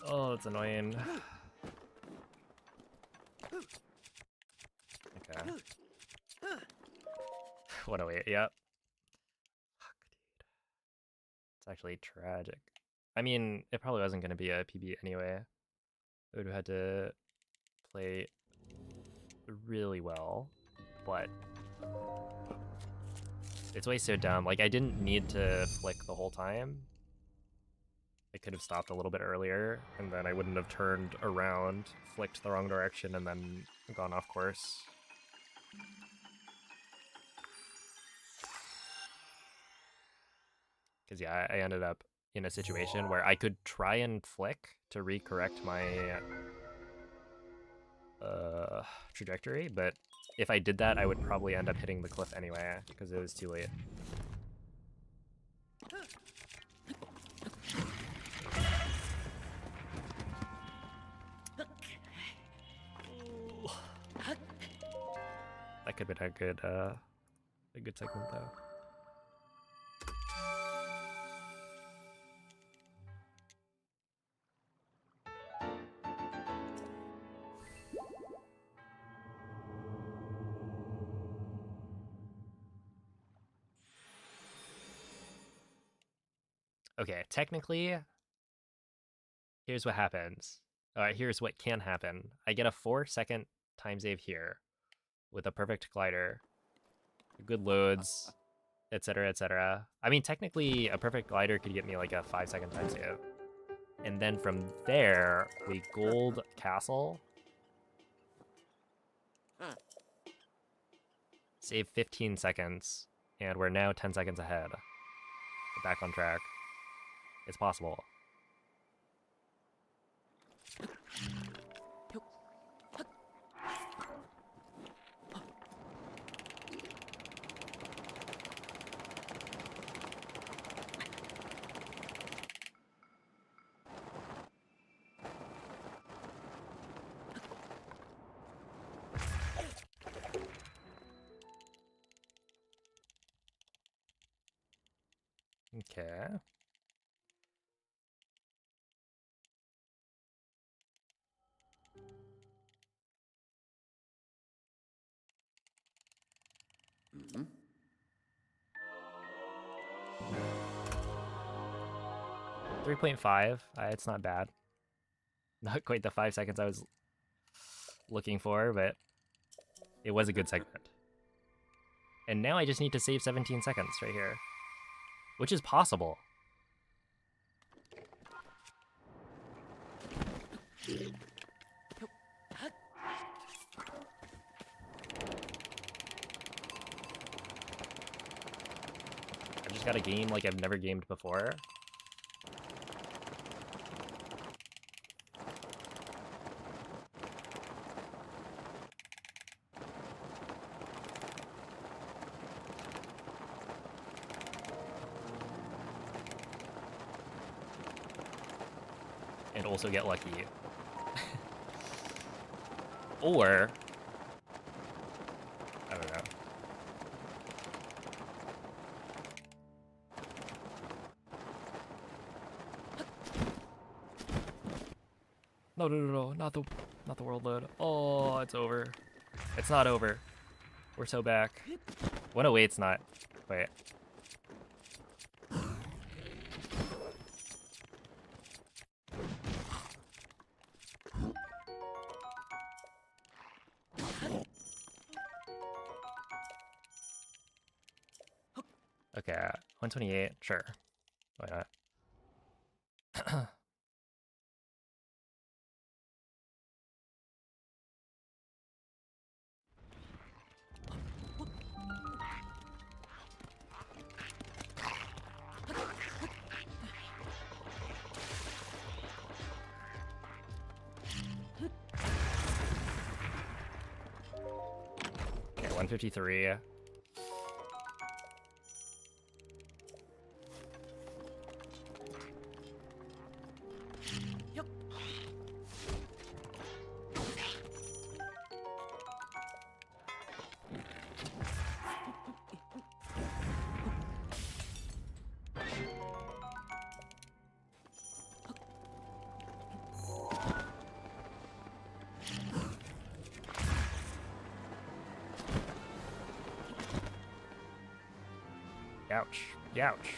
Oh, that's annoying. Okay. What a wait, yep. Fuck, dude. It's actually tragic. I mean, it probably wasn't going to be a PB anyway. I would have had to play really well, but it's way so dumb. Like, I didn't need to flick the whole time. I could have stopped a little bit earlier, and then I wouldn't have turned around, flicked the wrong direction, and then gone off course. Because, yeah, I ended up in a situation where I could try and flick to recorrect my trajectory, but if I did that, I would probably end up hitting the cliff anyway, because it was too late. That could have been a good segment though. Okay, technically, here's what happens. Here's what can happen. I get a 4-second time save here with a perfect glider, good loads, etc., etc. I mean, technically, a perfect glider could get me like a 5-second time save. And then from there, we gold castle. Save 15 seconds, and we're now 10 seconds ahead. We're back on track. It's possible. Okay. Mm-hmm. 3.5. It's not bad. Not quite the 5 seconds I was looking for, but it was a good segment. And now I just need to save 17 seconds right here, which is possible. I just got a game like I've never gamed before. And also get lucky. Or I don't know. No, not the world load. Oh, it's over. It's not over. We're so back. 108's not. Wait. Okay, 128, sure. Why not? Okay, 153. Ouch. Ouch.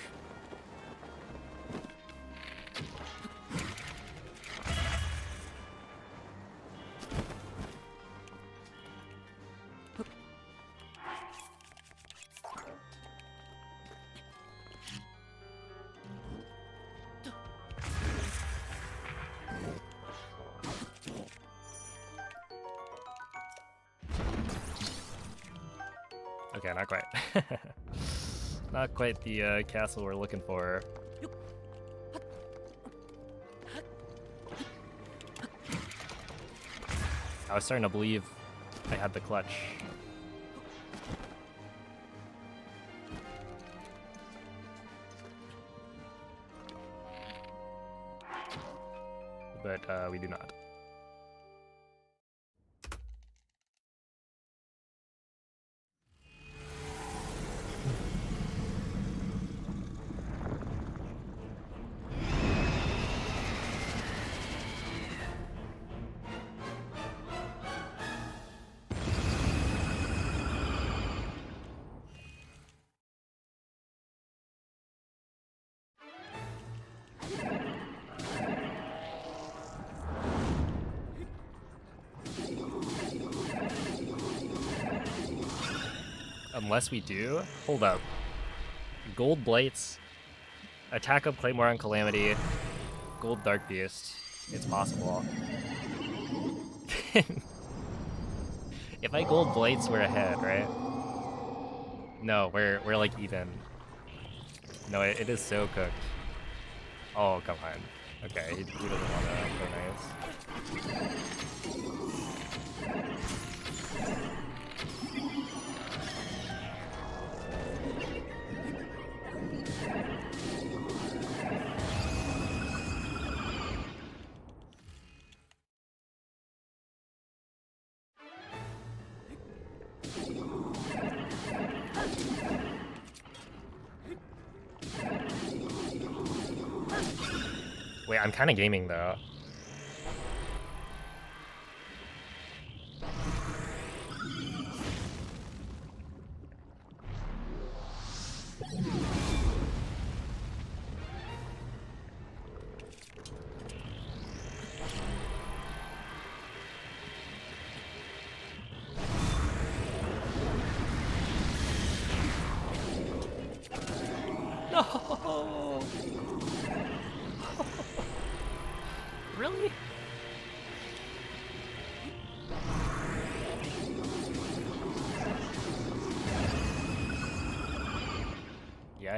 Okay, not quite. Not quite the castle we're looking for. I was starting to believe I had the clutch. But we do not. Unless we do? Hold up. Gold Blights, attack of Claymore on Calamity, Gold Dark Beast. It's possible. If I Gold Blights, we're ahead, right? No, we're like even. No, it is so cooked. Oh, come on. Okay, he doesn't want to play nice. Wait, I'm kind of gaming though. No! Really?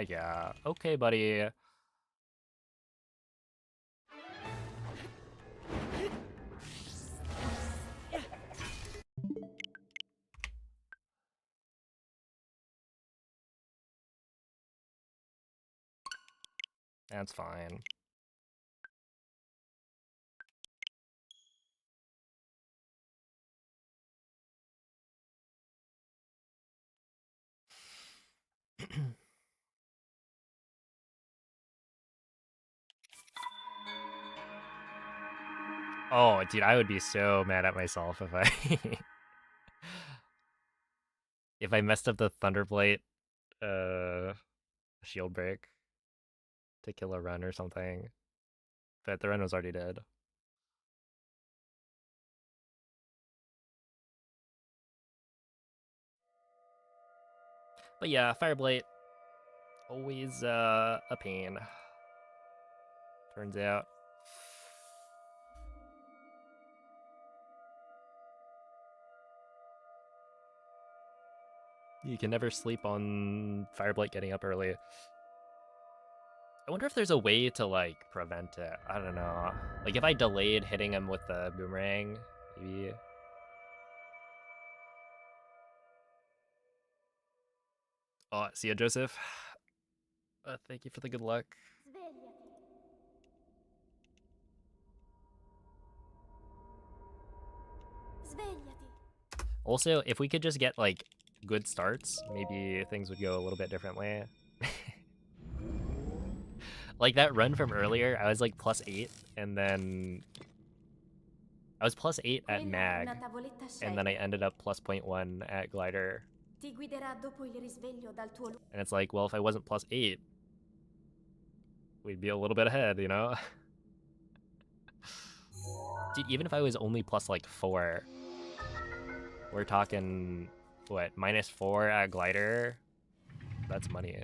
Yeah. Okay, buddy. That's fine. Oh, dude, I would be so mad at myself if I if I messed up the Thunderblade shield break to kill a run or something. But the run was already dead. But yeah, Fireblade, always a pain. Turns out. You can never sleep on Fireblight getting up early. I wonder if there's a way to, like, prevent it. I don't know. Like, if I delayed hitting him with the boomerang, maybe. Oh, see ya, Joseph. Thank you for the good luck. Svegliati. Also, if we could just get, like, good starts, maybe things would go a little bit differently. Like, that run from earlier, I was, like, +8, and then I was +8 at Quella è Mag, una tavoletta and then I Shake. ended up +0.1 at Glider. Ti guiderà dopo il risveglio dal tuo And it's like, well, if I wasn't +8, we'd be a little bit ahead, you know? Dude, even if I was only plus, like, 4, we're talking, what, -4 at Glider? That's money.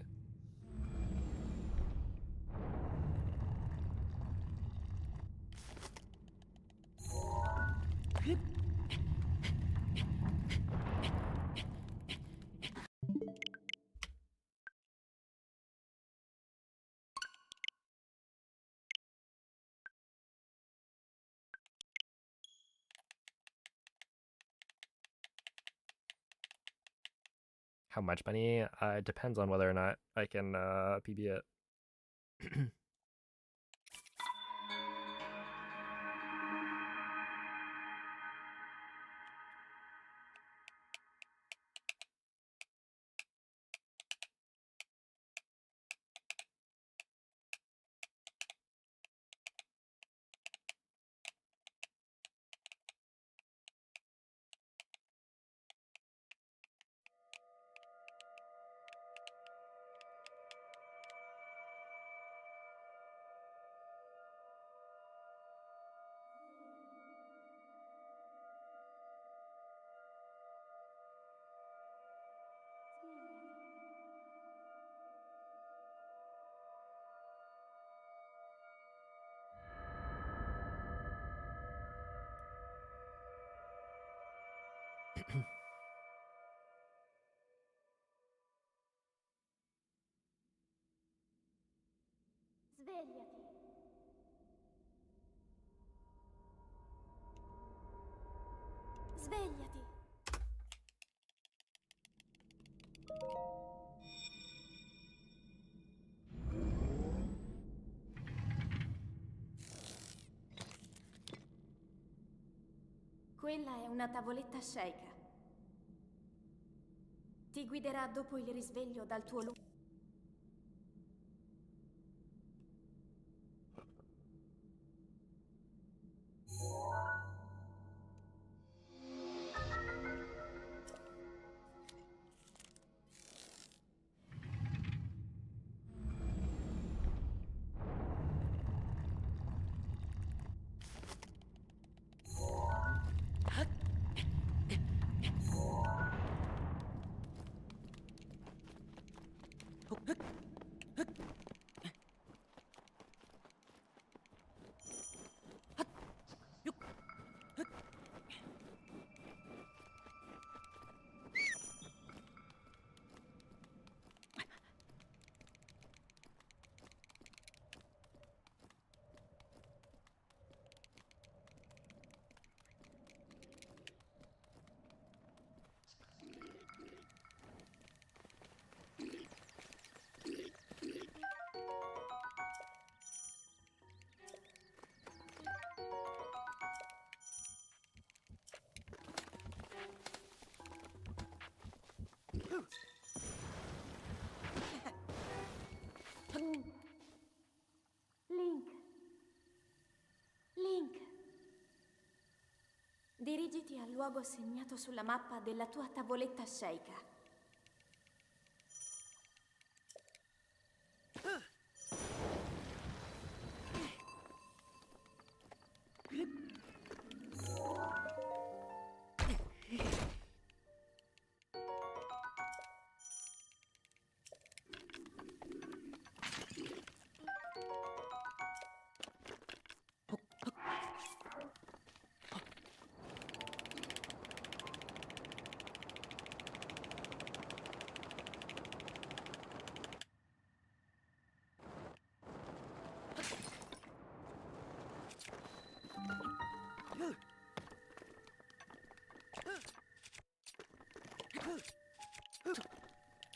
How much money? It depends on whether or not I can PB it. Svegliati. Quella è una tavoletta sceicca. Ti guiderà dopo il risveglio dal tuo lungo... Link. Link. Dirigiti al luogo segnato sulla mappa della tua tavoletta sceicca.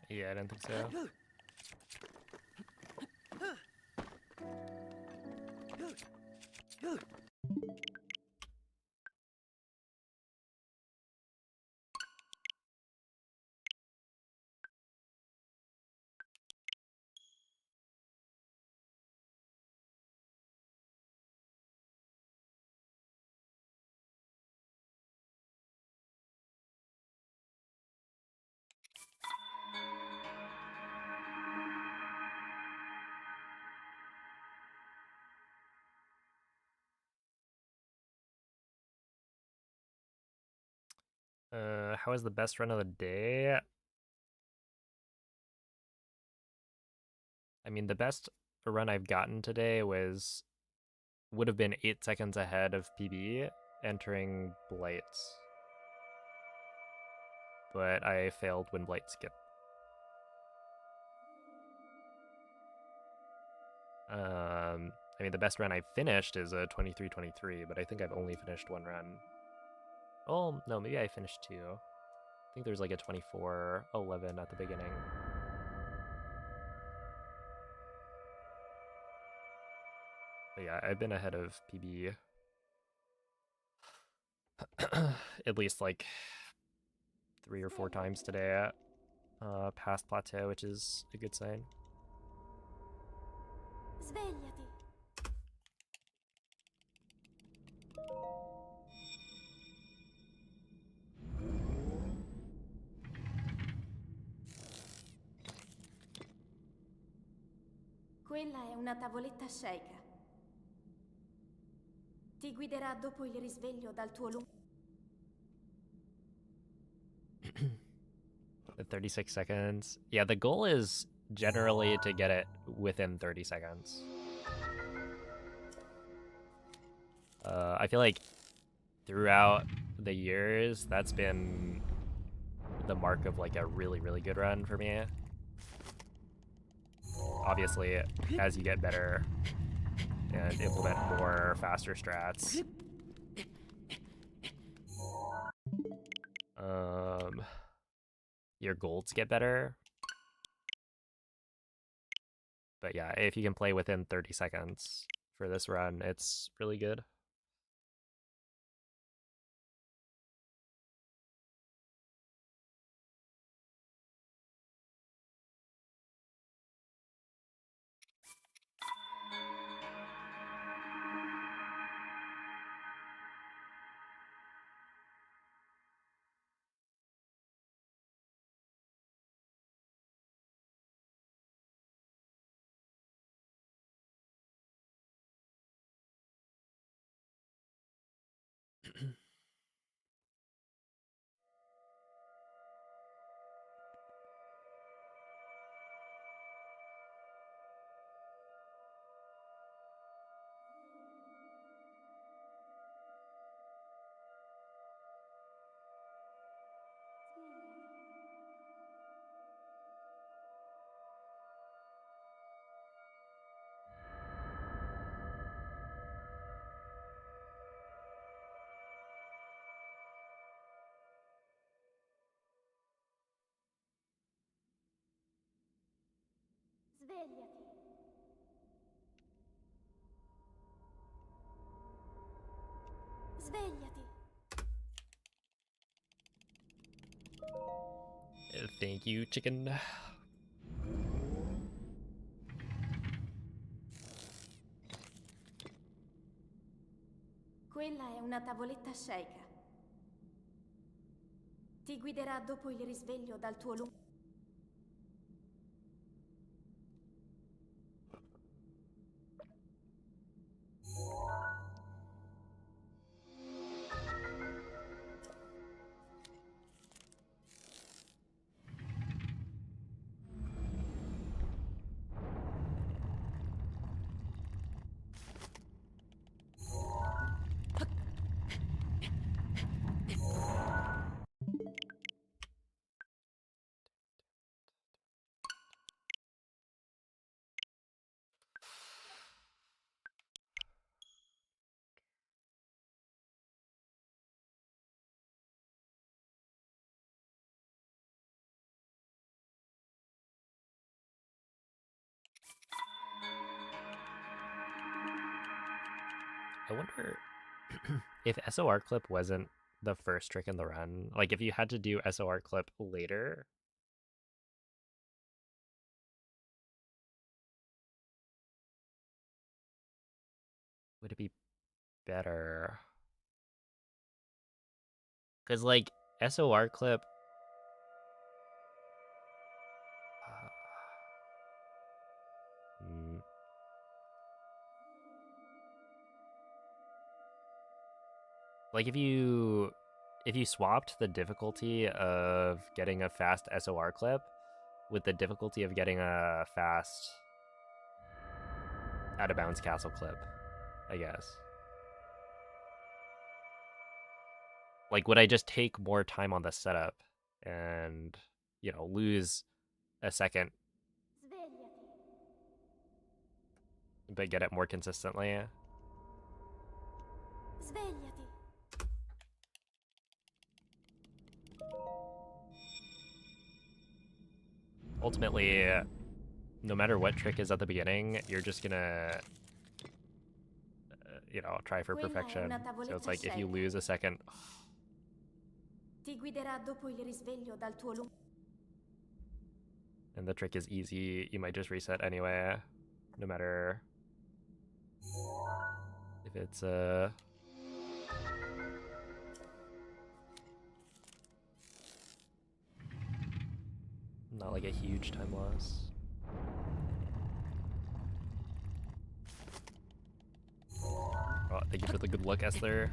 Yeah, I don't think so. How was the best run of the day? I mean, the best run I've gotten today would have been 8 seconds ahead of PB entering Blights. But I failed when Blight skipped. I mean, the best run I've finished is a 23-23, but I think I've only finished one run. Oh, no, maybe I finished two. I think there's like a 24-11 at the beginning. But yeah, I've been ahead of PB at least like 3 or 4 times today past plateau, which is a good sign. Svegliati. Quella è una tavoletta sceicca. Ti guiderà dopo il risveglio dal tuo lungo... The 36 seconds. Yeah, the goal is generally to get it within 30 seconds. I feel like throughout the years, that's been the mark of like a really, really good run for me. Obviously, as you get better and implement more faster strats, your golds get better. But yeah, if you can play within 30 seconds for this run, it's really good. Svegliati. Svegliati. Thank you, chicken. Quella è una tavoletta sceicca. Ti guiderà dopo il risveglio dal tuo lungo... I wonder if SOR clip wasn't the first trick in the run. Like if you had to do SOR clip later, would it be better? Because like SOR clip, mm, like if you swapped the difficulty of getting a fast SOR clip with the difficulty of getting a fast out of bounds castle clip, I guess. Like, would I just take more time on the setup and, you know, lose a second, Svegliati. but get it more consistently? Svegliati. Ultimately, no matter what trick is at the beginning, you're just gonna, you know, try for Quella è perfection. una So it's tavoletta like if you sceicca. lose a second, Ti guiderà dopo il risveglio dal tuo lungo... and the trick is easy, you might just reset anyway, no matter if it's not like a huge time loss. Oh, thank you for the good luck, Esther.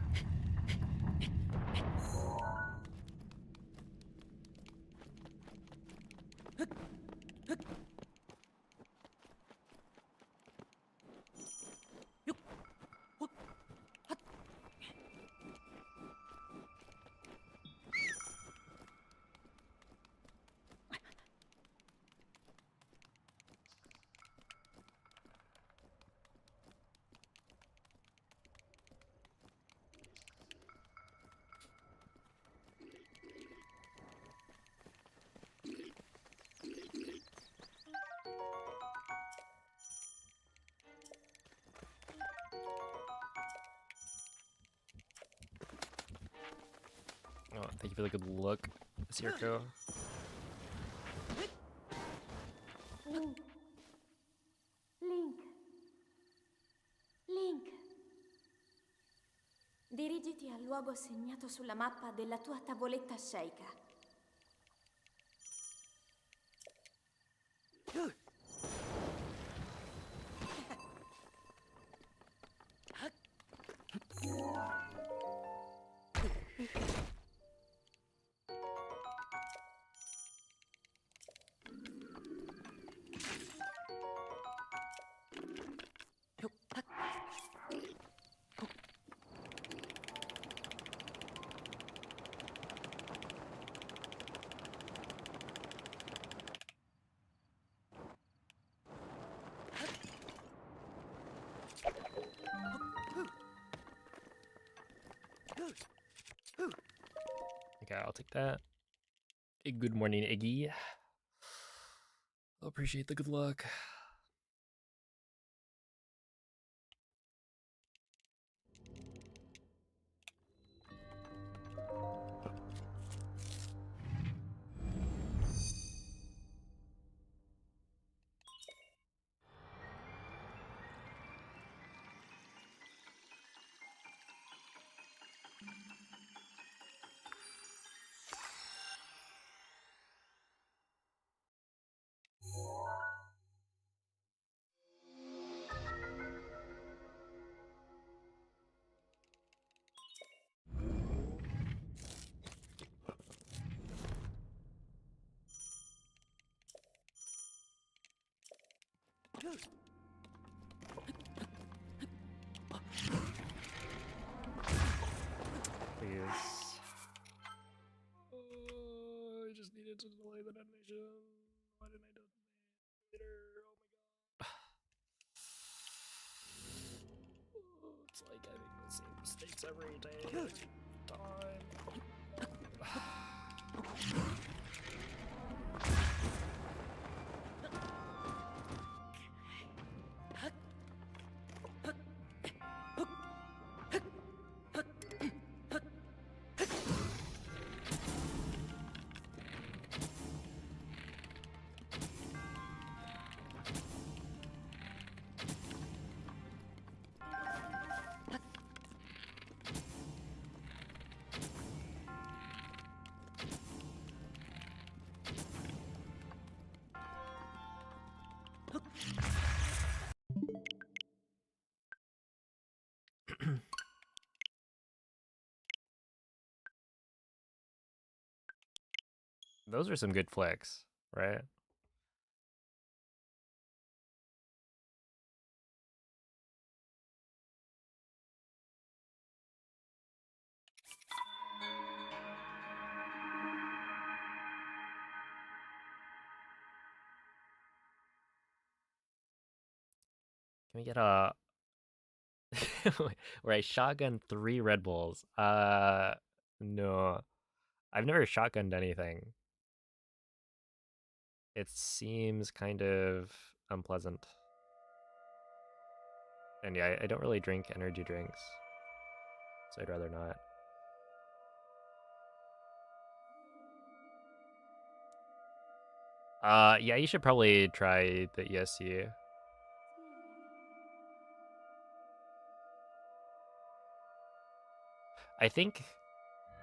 Oh, thank you for the good look, Circo. Link. Link. Link. Dirigiti al luogo segnato sulla mappa della tua tavoletta sceicca. Okay, I'll take that. Good morning, Iggy. Appreciate the good luck. Please. I just needed to delay the detonation. Why didn't I do it later? Oh my god. It's like I make the same mistakes every day. Time. Those are some good flicks, right? Can we get a where I shotgun 3 Red Bulls? No. I've never shotgunned anything. It seems kind of unpleasant. And yeah, I don't really drink energy drinks. So I'd rather not. Yeah, you should probably try the ESC. I think,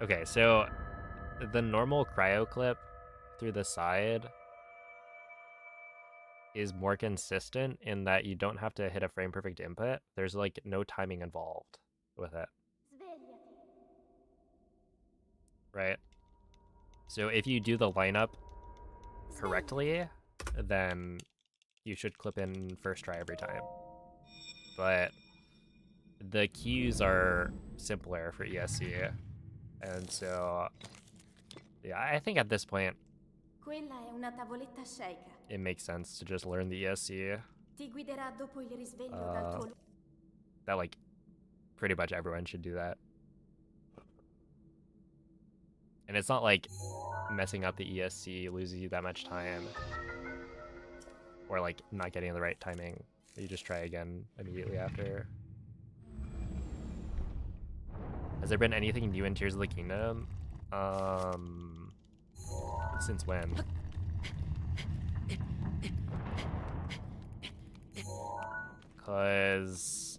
okay, so the normal cryo clip through the side is more consistent in that you don't have to hit a frame perfect input. There's like no timing involved with it, Svegliati. right? So if you do the lineup correctly, then you should clip in first try every time. But the cues are simpler for ESC. And so, yeah, I think at this point, Quella è una tavoletta sceicca. it makes sense to just learn the ESC. Ti guiderà dopo il risveglio dal tuo That, like, pretty much everyone should do that. And it's not like messing up the ESC loses you that much time. Or, like, not getting the right timing. You just try again immediately after. Has there been anything new in Tears of the Kingdom? Since when? Because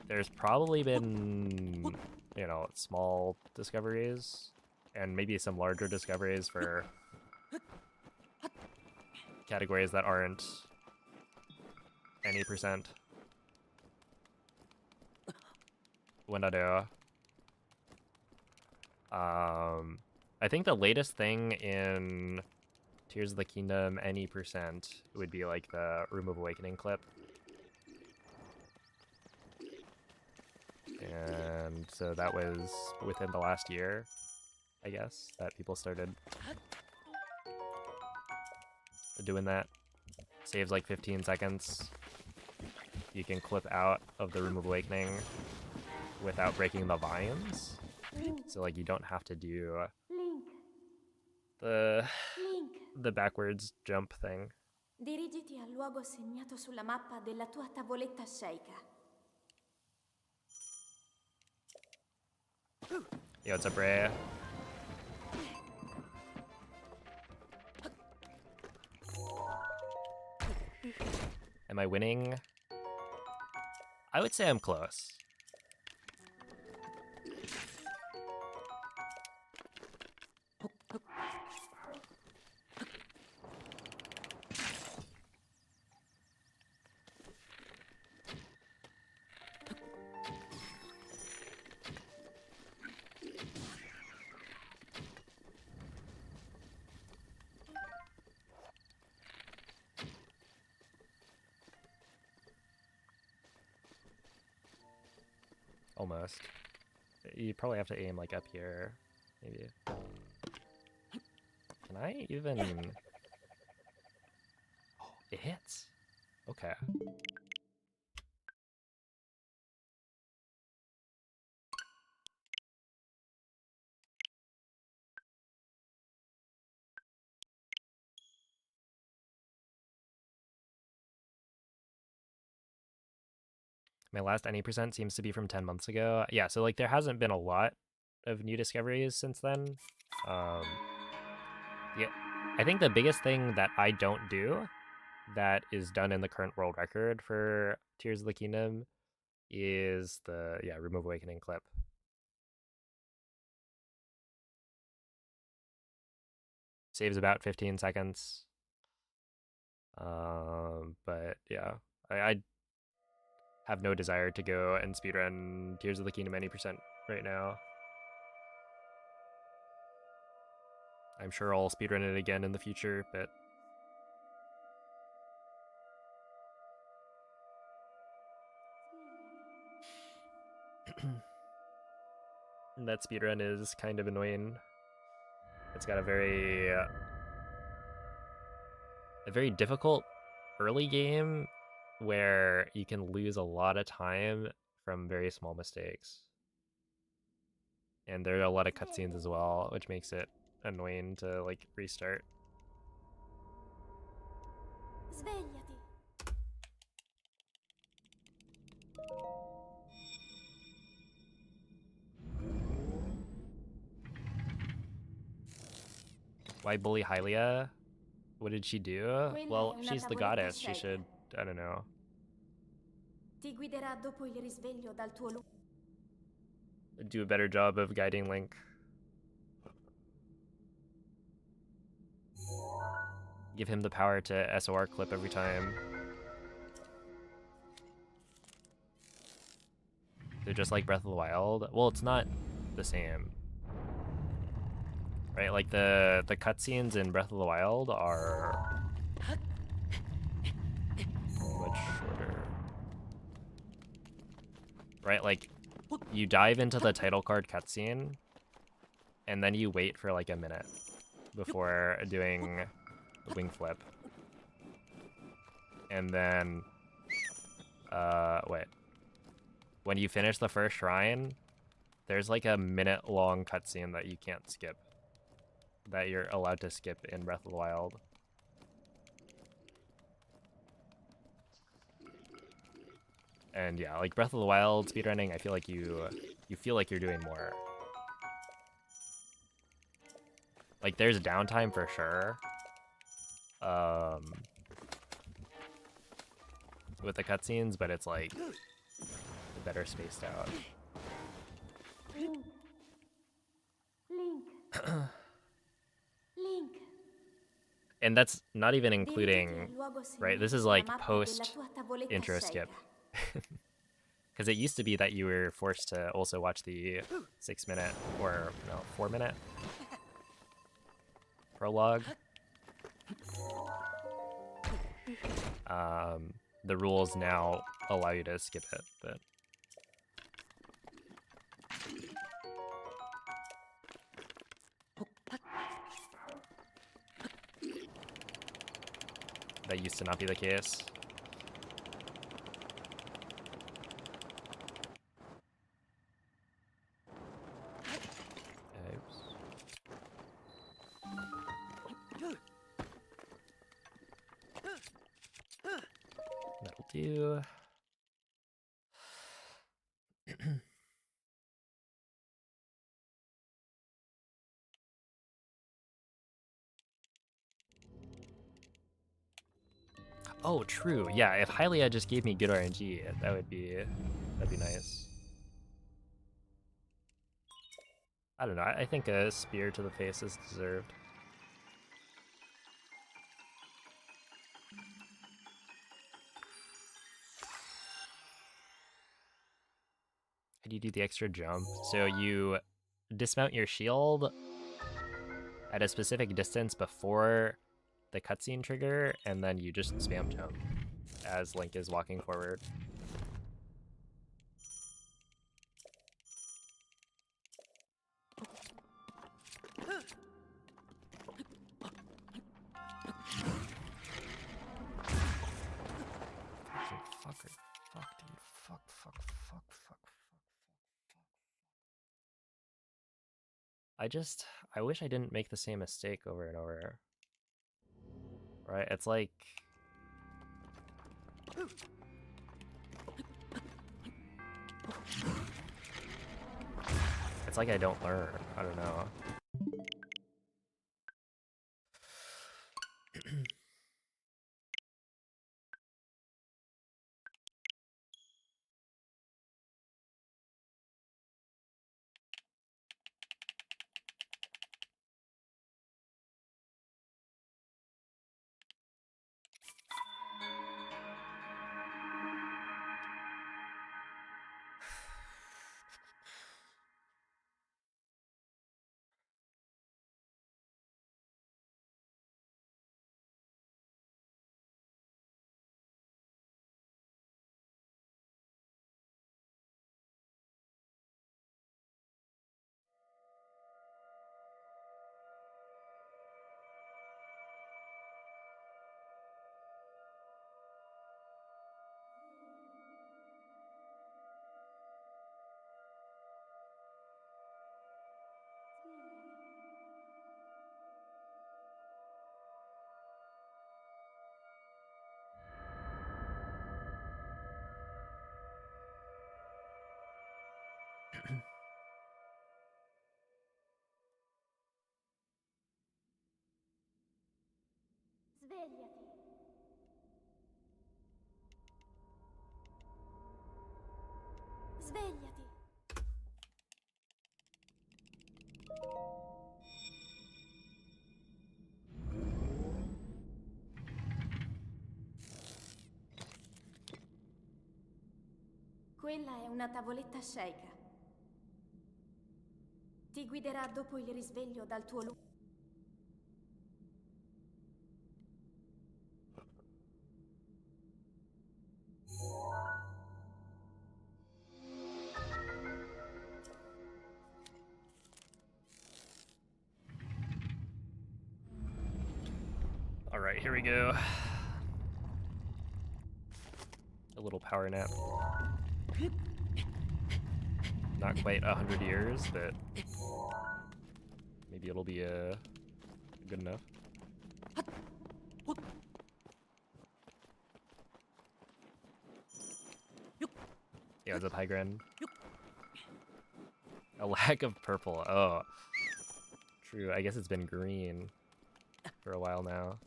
there's probably been, you know, small discoveries and maybe some larger discoveries for categories that aren't any percent. Window. I think the latest thing in Tears of the Kingdom any percent would be like the Room of Awakening clip. And so that was within the last year, I guess, that people started doing that. Saves like 15 seconds. You can clip out of the Room of Awakening without breaking the vines. So like you don't have to do Link. the backwards jump thing. Dirigiti al luogo segnato sulla mappa della tua tavoletta sceicca. Yo, what's up, Ray? Am I winning? I would say I'm close. Almost. You probably have to aim like up here, maybe. Can I even... Oh, it hits. Okay. My last any percent seems to be from 10 months ago. Yeah, so like there hasn't been a lot of new discoveries since then. Yeah, I think the biggest thing that I don't do that is done in the current world record for Tears of the Kingdom is the Room of Awakening clip. Saves about 15 seconds. But yeah, I have no desire to go and speedrun Tears of the Kingdom any percent right now. I'm sure I'll speedrun it again in the future, but that speedrun is kind of annoying. It's got a very difficult early game where you can lose a lot of time from very small mistakes. And there are a lot of cutscenes as well, which makes it annoying to like restart. Svegliati. Why bully Hylia? What did she do? Well, she's the goddess. She should, I don't know. Ti guiderà dopo il risveglio dal tuo Do a better job of guiding Link. Give him the power to SOR clip every time. They're just like Breath of the Wild. Well, it's not the same. Right, like the cutscenes in Breath of the Wild are much shorter. Right, like you dive into the title card cutscene and then you wait for like a minute before doing the wing flip. And then wait. When you finish the first shrine, there's like a minute-long cutscene that you can't skip. That you're allowed to skip in Breath of the Wild. And yeah, like Breath of the Wild speedrunning, I feel like you feel like you're doing more. Like there's downtime for sure. With the cutscenes, but it's like better spaced out. Link. Link. And that's not even including, right? This is like post intro skip. Because it used to be that you were forced to also watch the 6-minute or no, 4-minute prologue. The rules now allow you to skip it, but that used to not be the case. Oops. That'll do. Oh, true. Yeah, if Hylia just gave me good RNG, that'd be nice. I don't know. I think a spear to the face is deserved. How do you do the extra jump? So you dismount your shield at a specific distance before the cutscene trigger, and then you just spam jump as Link is walking forward. I wish I didn't make the same mistake over and over. Right? It's like... It's like I don't learn. I don't know. Svegliati. Svegliati. Quella è una tavoletta sceika. Ti guiderà dopo il risveglio dal tuo luogo. Alright, here we go. A little power nap. Not quite 100 years, but maybe it'll be good enough. Yeah, what's up, High Grand? A lack of purple. Oh, true. I guess it's been green for a while now.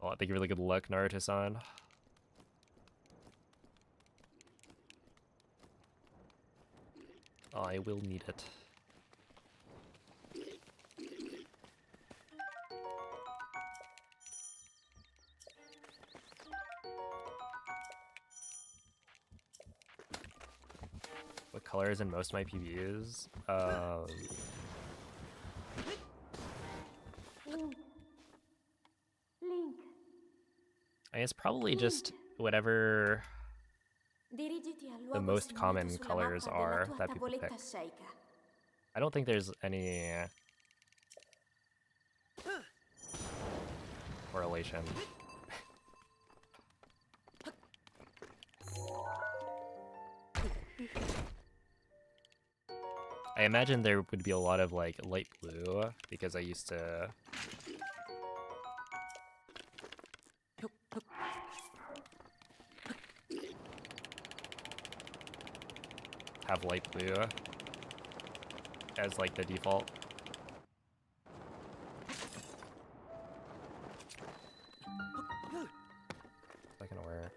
Oh, thank you for the good luck, Naruto-san. I will need it. What color is in most of my PBUs? Link. I guess probably just whatever Dirigiti al the luogo most segnato common sulla colors mappa della are tua that people pick. tavoletta sceika. I don't think there's any correlation. I imagine there would be a lot of like light blue because I used to have light blue as like the default. Not gonna work.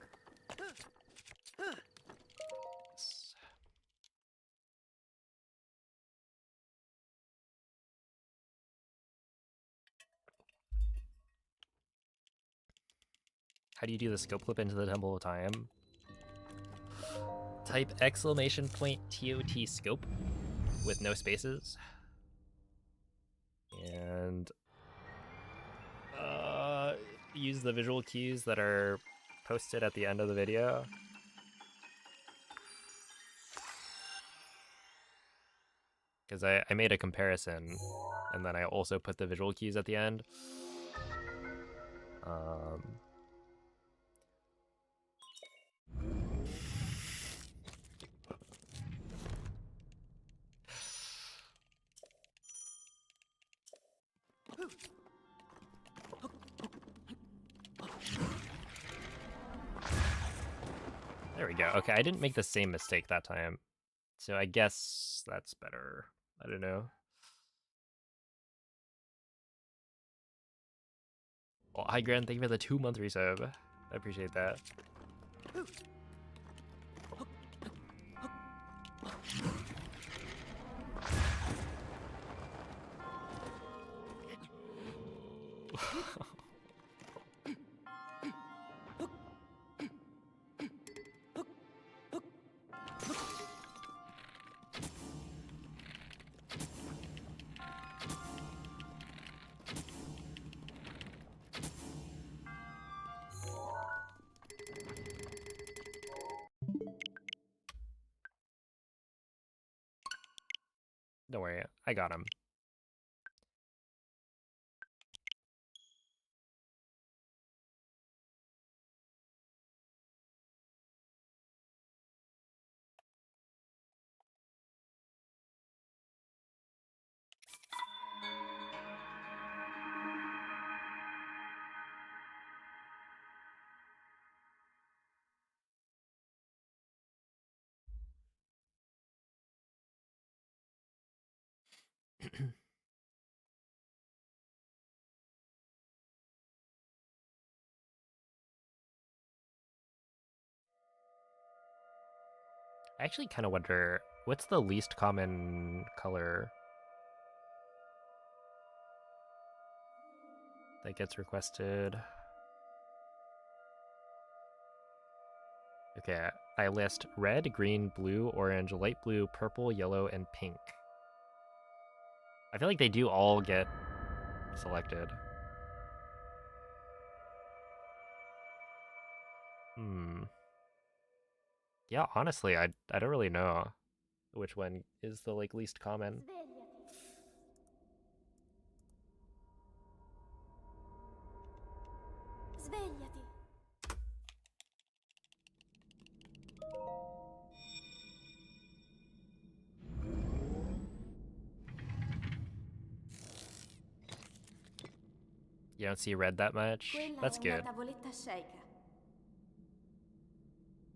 How do you do the scope flip into the Temple of Time? Type exclamation point TOT scope with no spaces. And use the visual cues that are posted at the end of the video. Because I made a comparison, and then I also put the visual cues at the end. There we go. Okay, I didn't make the same mistake that time. So I guess that's better. I don't know. Well, hi Grand, thank you for the 2-month resub. I appreciate that. Don't worry, I got him. I actually kind of wonder, what's the least common color that gets requested? Okay, I list red, green, blue, orange, light blue, purple, yellow, and pink. I feel like they do all get selected. Yeah, honestly, I don't really know which one is the like least common. Svegliati. Svegliati. You don't see red that much? That's Quella è good. una tavoletta sceicca.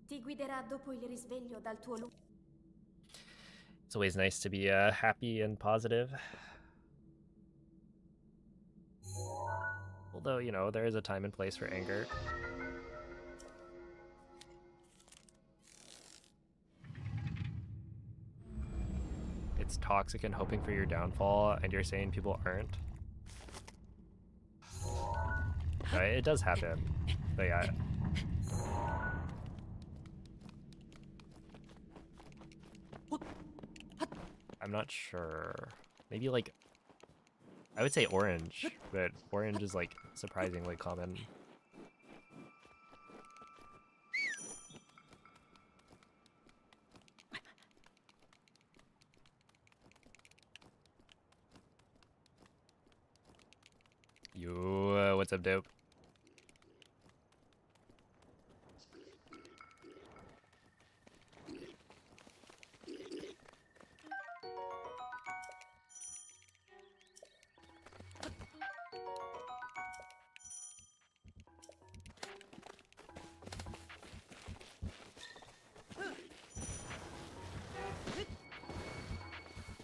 Ti guiderà dopo il risveglio dal tuo lungo. It's always nice to be happy and positive. Although, you know, there is a time and place for anger. It's toxic and hoping for your downfall, and you're saying people aren't? No, it does happen. But yeah. I'm not sure. Maybe like, I would say orange, but orange is like surprisingly common. Yo, what's up, dope?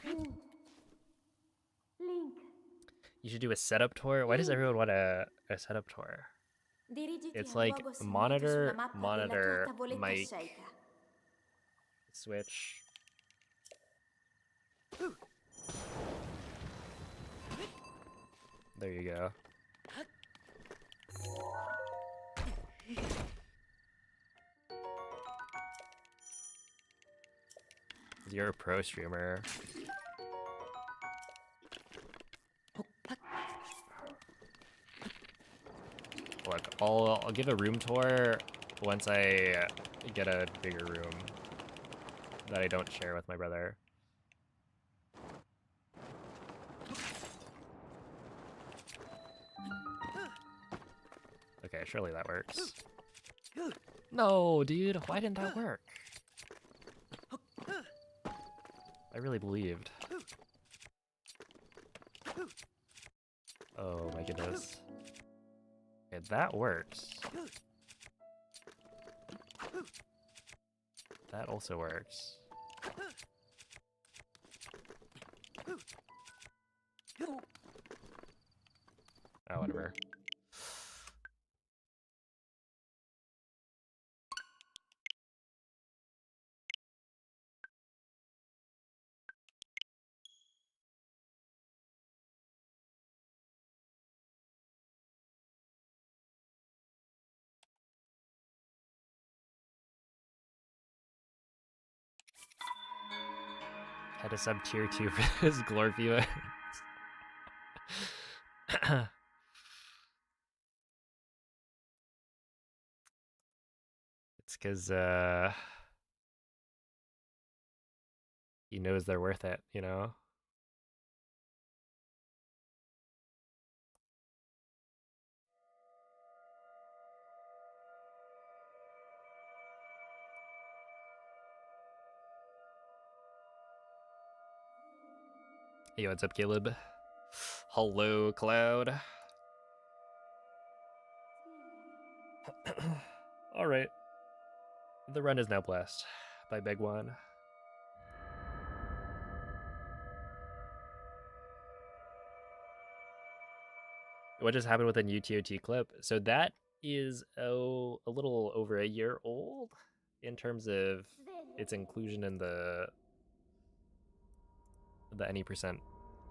Link. You should do a setup tour. Why does everyone want a setup tour? Dirigiti It's al like luogo segnato sulla monitor, mappa della tua monitor, tavoletta mic, sceicca. switch. There you go. You're a pro streamer. Look, I'll give a room tour once I get a bigger room that I don't share with my brother. Okay, surely that works. No, dude, why didn't that work? I really believed. Oh my goodness. Okay, that works. That also works. Oh, whatever. Had a sub tier 2 for this Glorfia. It's because he knows they're worth it, you know? Hey, what's up, Caleb? Hello, Cloud. Alright. The run is now blessed by Begwan. What just happened with a new TOT clip? So that is a little over a year old in terms of its inclusion in the any percent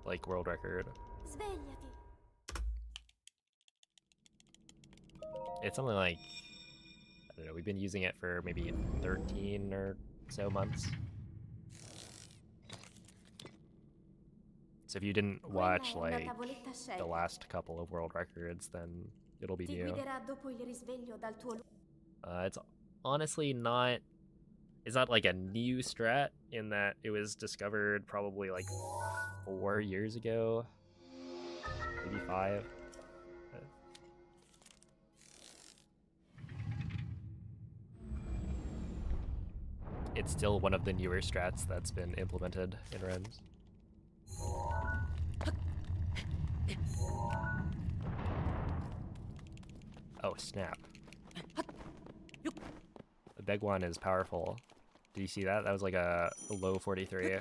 like world record. Svegliati. It's something like, I don't know, we've been using it for maybe 13 or so months. So if you didn't watch like the last couple of world records, then it'll be new. It's honestly not, it's not like a new strat in that it was discovered probably like 4 years ago, maybe 5. It's still one of the newer strats that's been implemented in runs. Oh, snap. The Begwan is powerful. Do you see that? That was like a low 43.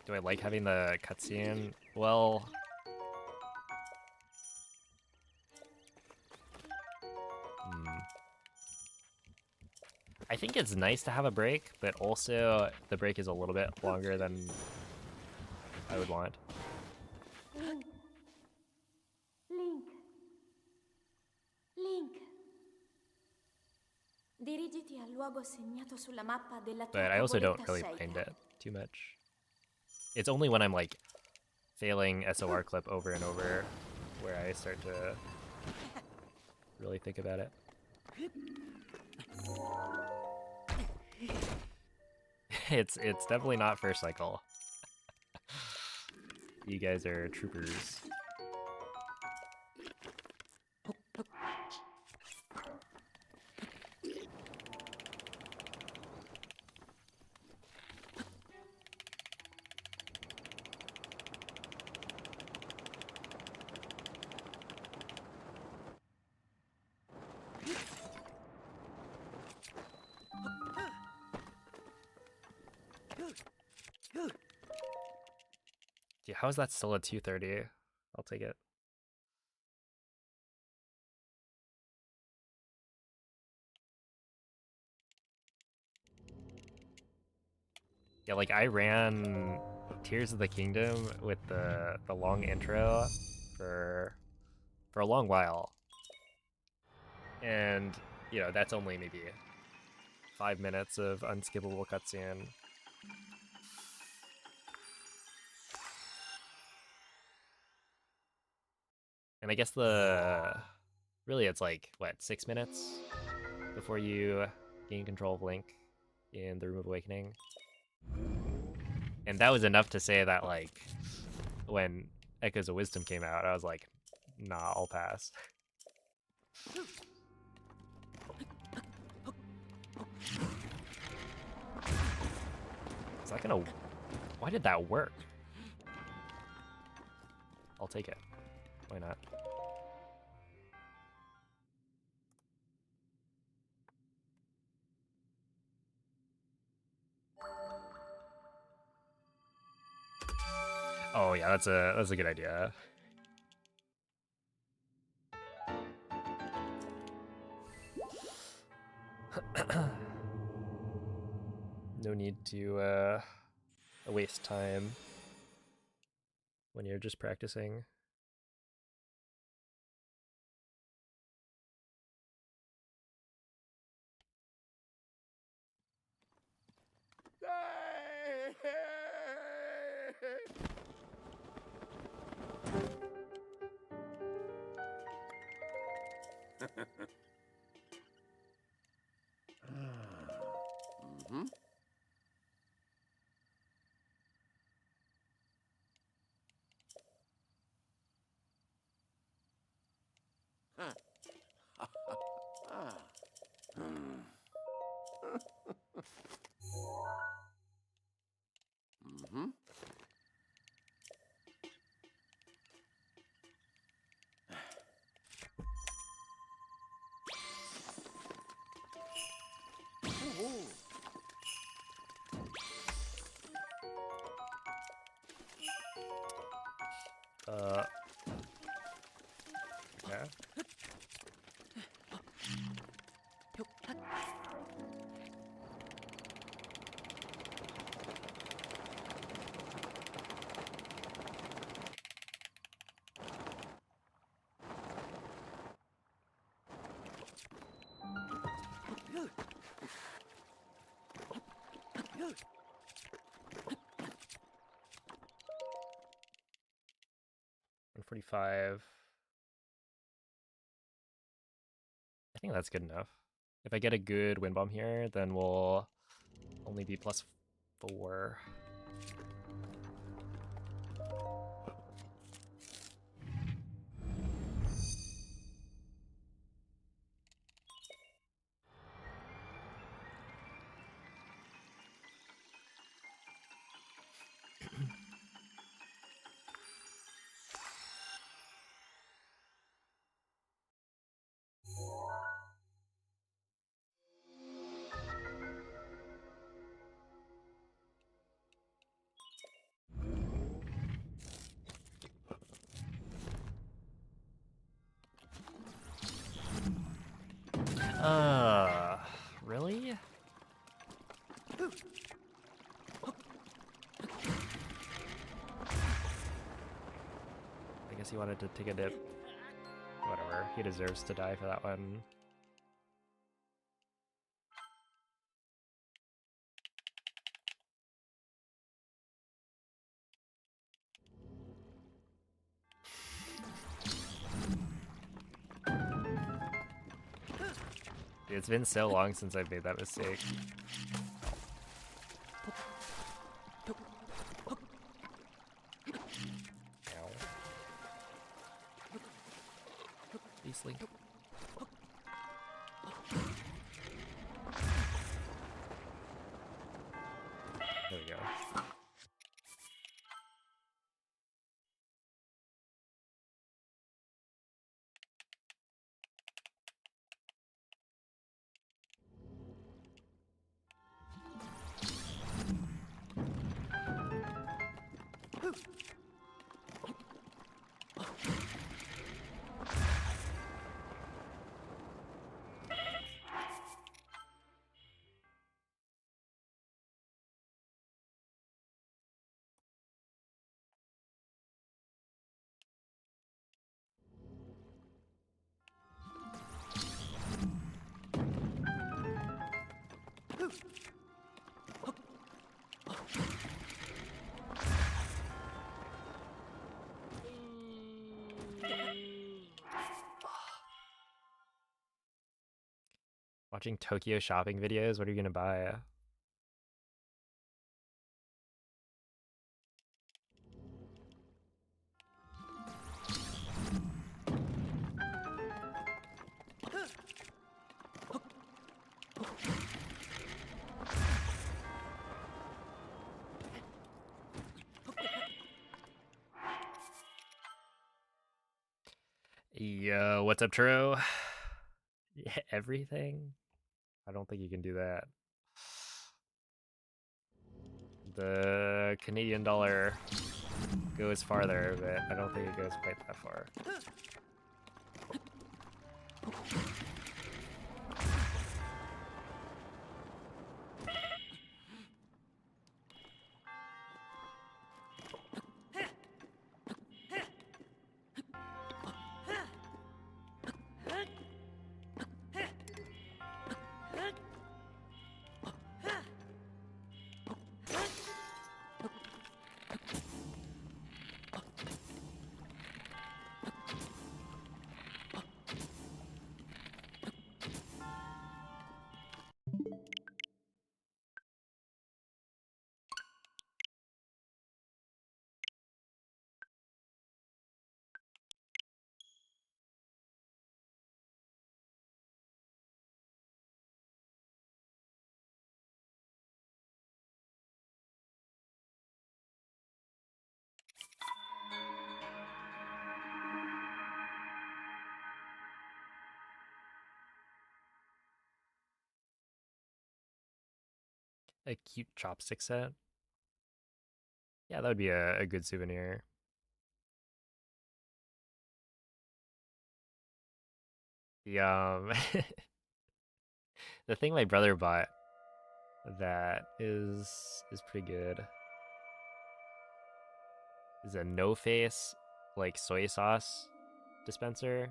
Do I like having the cutscene? Well, I think it's nice to have a break, but also the break is a little bit longer than I would want. Link. Link. Link. Dirigiti al luogo segnato sulla mappa della tua But I also don't tavoletta really scelta. mind it too much. It's only when I'm like failing SOR clip over and over where I start to really think about it. It's definitely not first cycle. You guys are troopers. Gee, how is that still a 230? I'll take it. Yeah, like I ran Tears of the Kingdom with the long intro for a long while. And, you know, that's only maybe 5 minutes of unskippable cutscene. And I guess really it's like, what, 6 minutes before you gain control of Link? in the Room of Awakening. And that was enough to say that, like, when Echoes of Wisdom came out, I was like, nah, I'll pass. Is that gonna... Why did that work? I'll take it. Why not? Oh yeah, that's a good idea. No need to waste time when you're just practicing. Mm-hmm. Huh. Ah. Hmm. Mm-hmm. Ooh. Yeah. $145. I think that's good enough. If I get a good wind bomb here, then we'll only be +4. Really? I guess he wanted to take a dip. Whatever, he deserves to die for that one. Dude, it's been so long since I've made that mistake. Ow. Please, Link. There we go. Watching Tokyo shopping videos, what are you gonna buy? Yo, what's up, True? Yeah, everything? I don't think you can do that. The Canadian dollar goes farther, but I don't think it goes quite that far. A cute chopstick set? Yeah, that would be a good souvenir. The the thing my brother bought that is pretty good is a no face like soy sauce dispenser.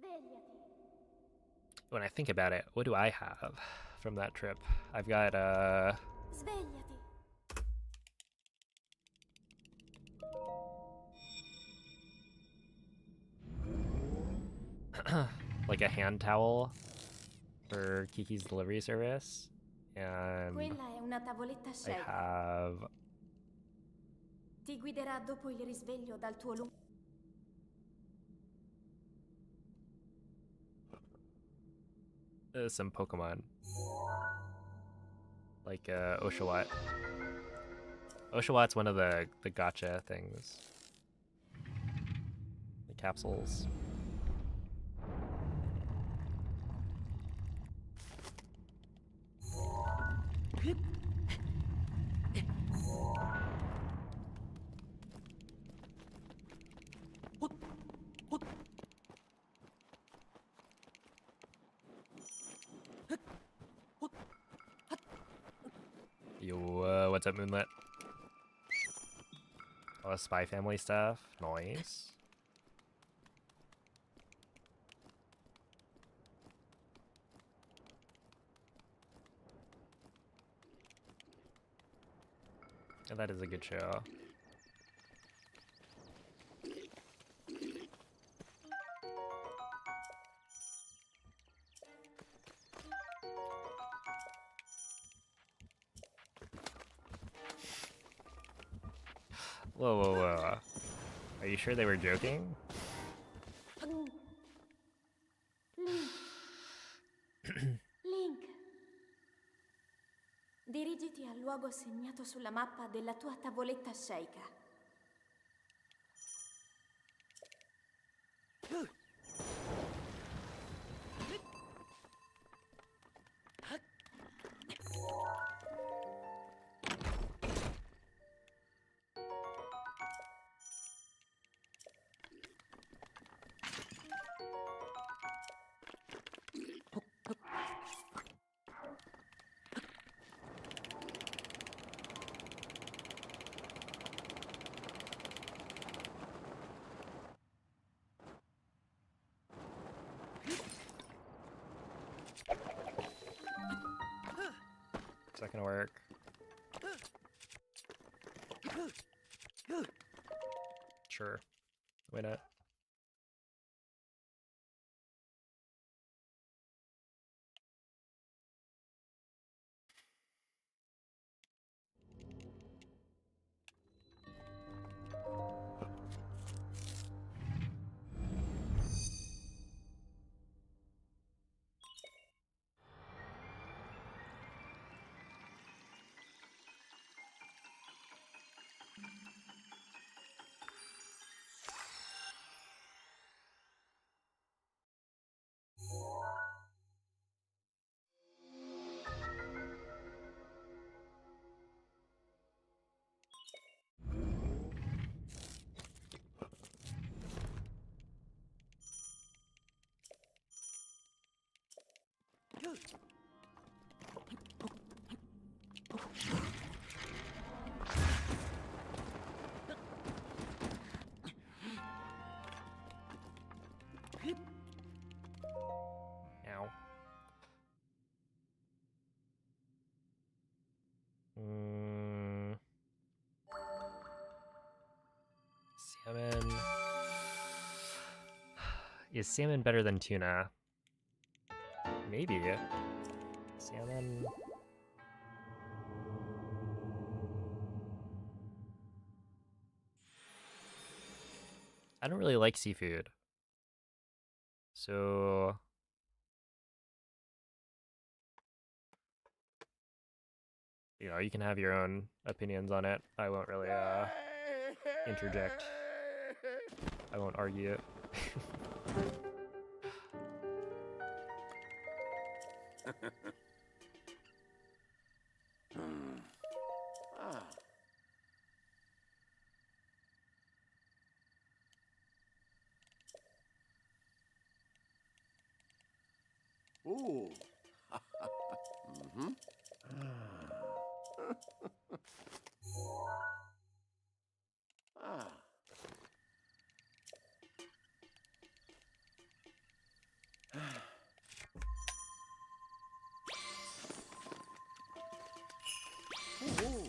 Svegliati. When I think about it, what do I have from that trip? I've got Svegliati. like a hand towel for Kiki's delivery service, and Quella è una tavoletta I scelta. have Ti guiderà dopo il risveglio dal tuo lungo... some Pokemon, like Oshawott. Oshawott's one of the gotcha things. The capsules. Yo, what's up, Moonlit? All the Spy Family stuff. Nice. And that is a good show. Whoa, whoa, whoa. Are you sure they were joking? Link. Dirigiti al luogo segnato sulla mappa della tua tavoletta sceicca. Is that gonna work? Sure. Why not? Ow. Salmon. Is salmon better than tuna? Maybe. Salmon. I don't really like seafood. So you know, you can have your own opinions on it. I won't really interject. I won't argue it. Ah. Ooh. Mm-hmm. Ah. Ooh.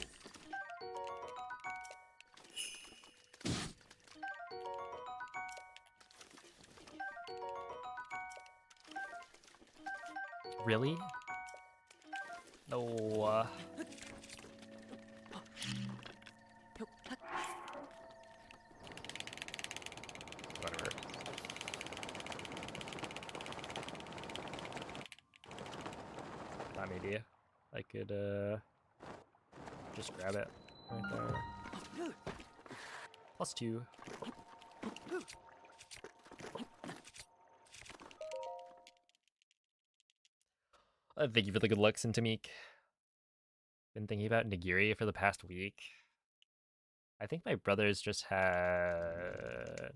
Really? No. Whatever. Thought maybe I could just grab it right there. +2. Thank you for the good looks, and Tamik. Been thinking about nigiri for the past week. I think my brothers just had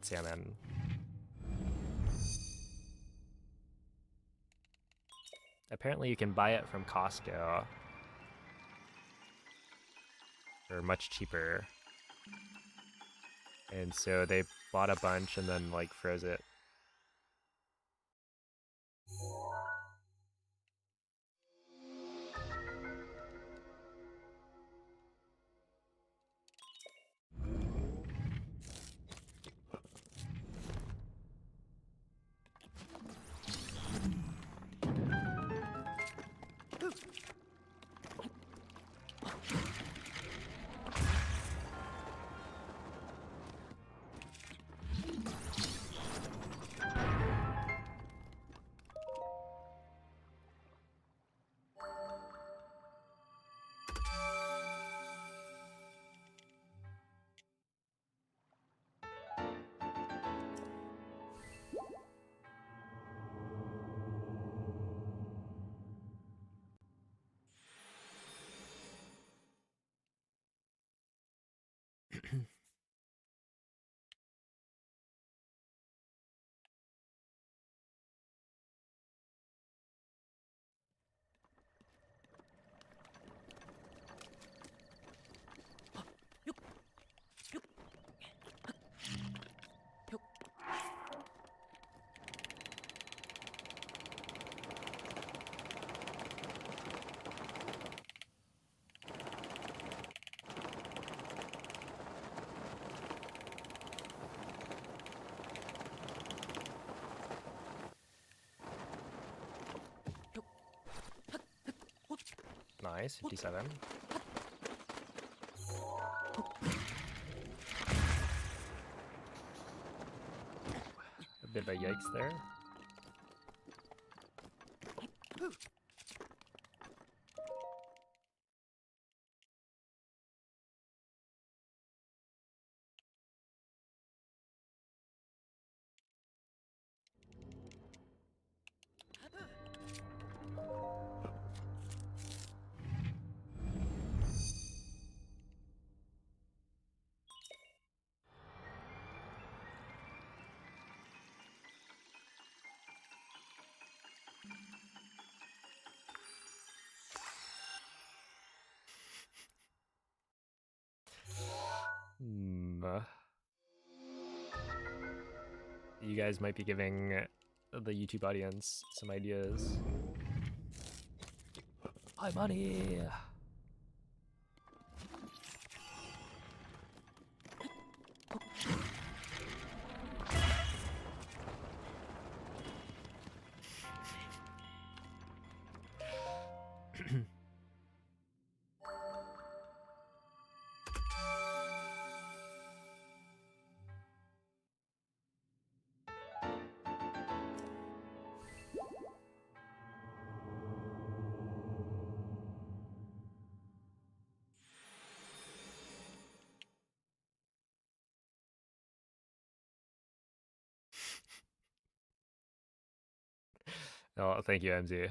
salmon. Apparently you can buy it from Costco for much cheaper. And so they bought a bunch and then like froze it. Nice, 57. A bit of a yikes there. You guys might be giving the YouTube audience some ideas. Hi, money! Oh, thank you, MZ.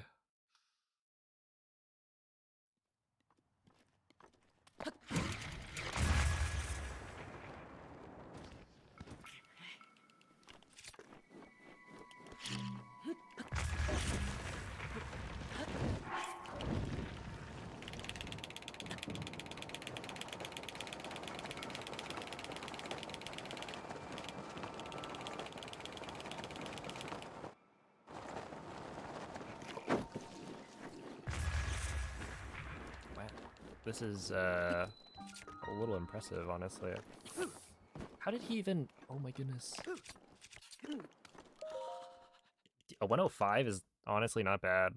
This is a little impressive, honestly. How did he even... Oh my goodness. A 105 is honestly not bad.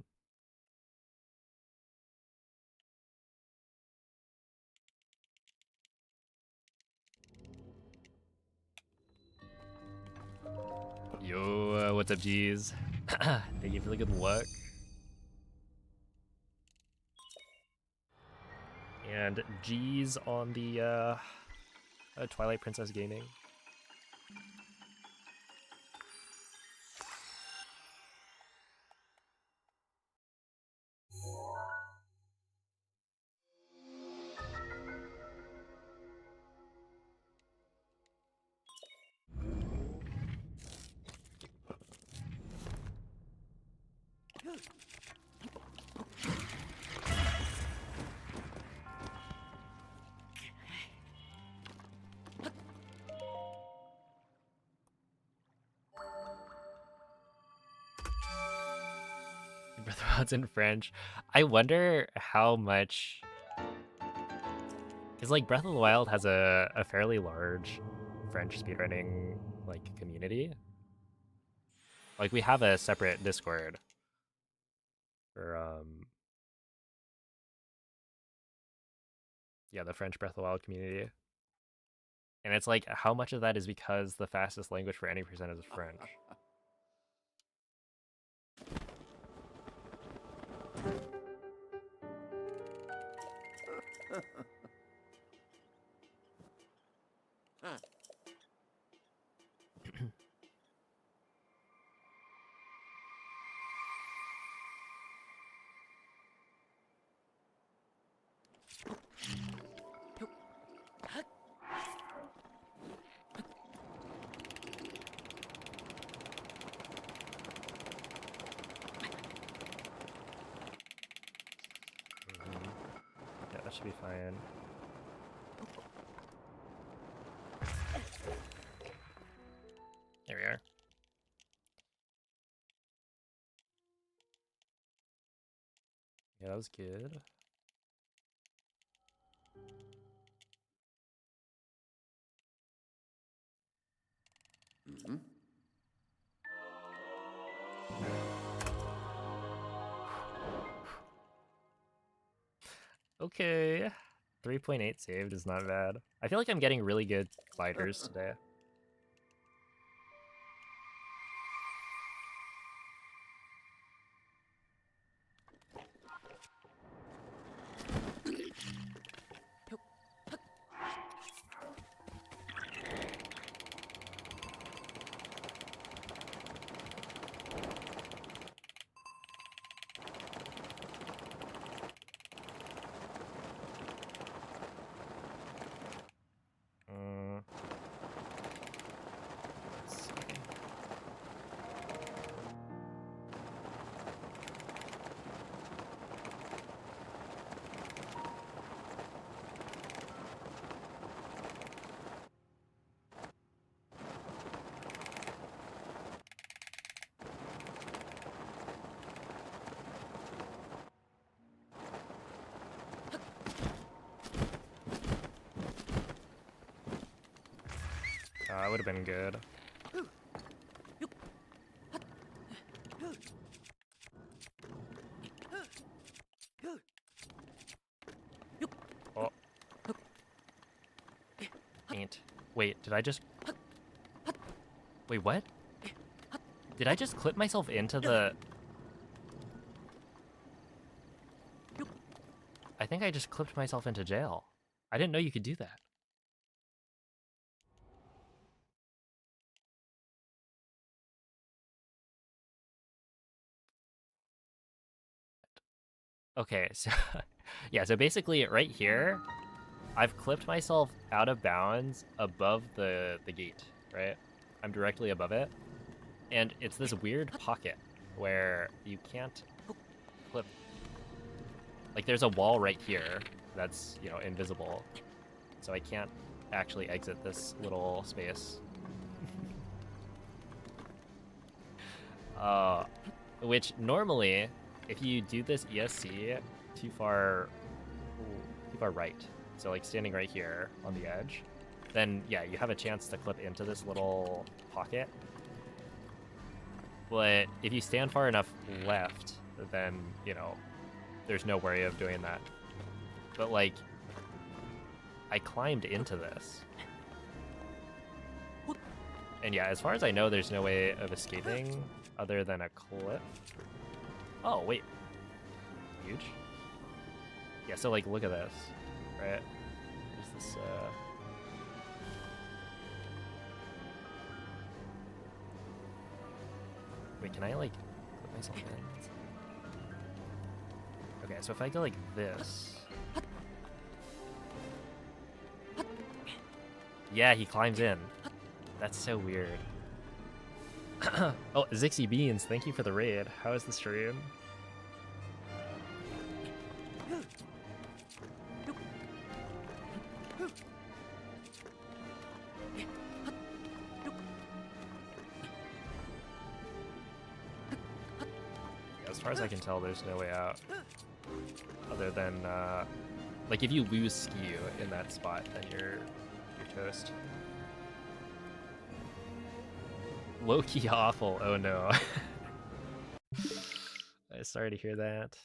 Yo, what's up, G's? Thank you for the good luck. And G's on the Twilight Princess Gaming. Breath of the Wild's in French. I wonder how much... Because, like, Breath of the Wild has a fairly large French speedrunning, like, community. Like, we have a separate Discord for, yeah, the French Breath of the Wild community. And it's like, how much of that is because the fastest language for any percent is French? Yeah, that should be fine. There we are. Yeah, that was good. Mm-hmm. Okay. 3.8 saved is not bad. I feel like I'm getting really good gliders today. That would have been good. Oh. Ain't. Wait, did I just... Wait, what? Did I just clip myself into the... I think I just clipped myself into jail. I didn't know you could do that. Okay, so... yeah, so basically right here, I've clipped myself out of bounds above the gate, right? I'm directly above it. And it's this weird pocket where you can't clip. Like, there's a wall right here that's, you know, invisible. So I can't actually exit this little space. Which normally, if you do this ESC too far right, so like standing right here on the edge, then yeah, you have a chance to clip into this little pocket. But if you stand far enough left, then, you know, there's no worry of doing that. But like, I climbed into this. And yeah, as far as I know, there's no way of escaping other than a cliff. Oh, wait. Huge? Yeah, so like, look at this, right? There's this, Wait, can I like put myself in? Okay, so if I go like this. Yeah, he climbs in. That's so weird. Oh, Zixie Beans, thank you for the raid. How is the stream? As far as I can tell, there's no way out. Other than, like, if you lose skew in that spot, then you're toast. Low-key awful, oh no. I'm sorry to hear that.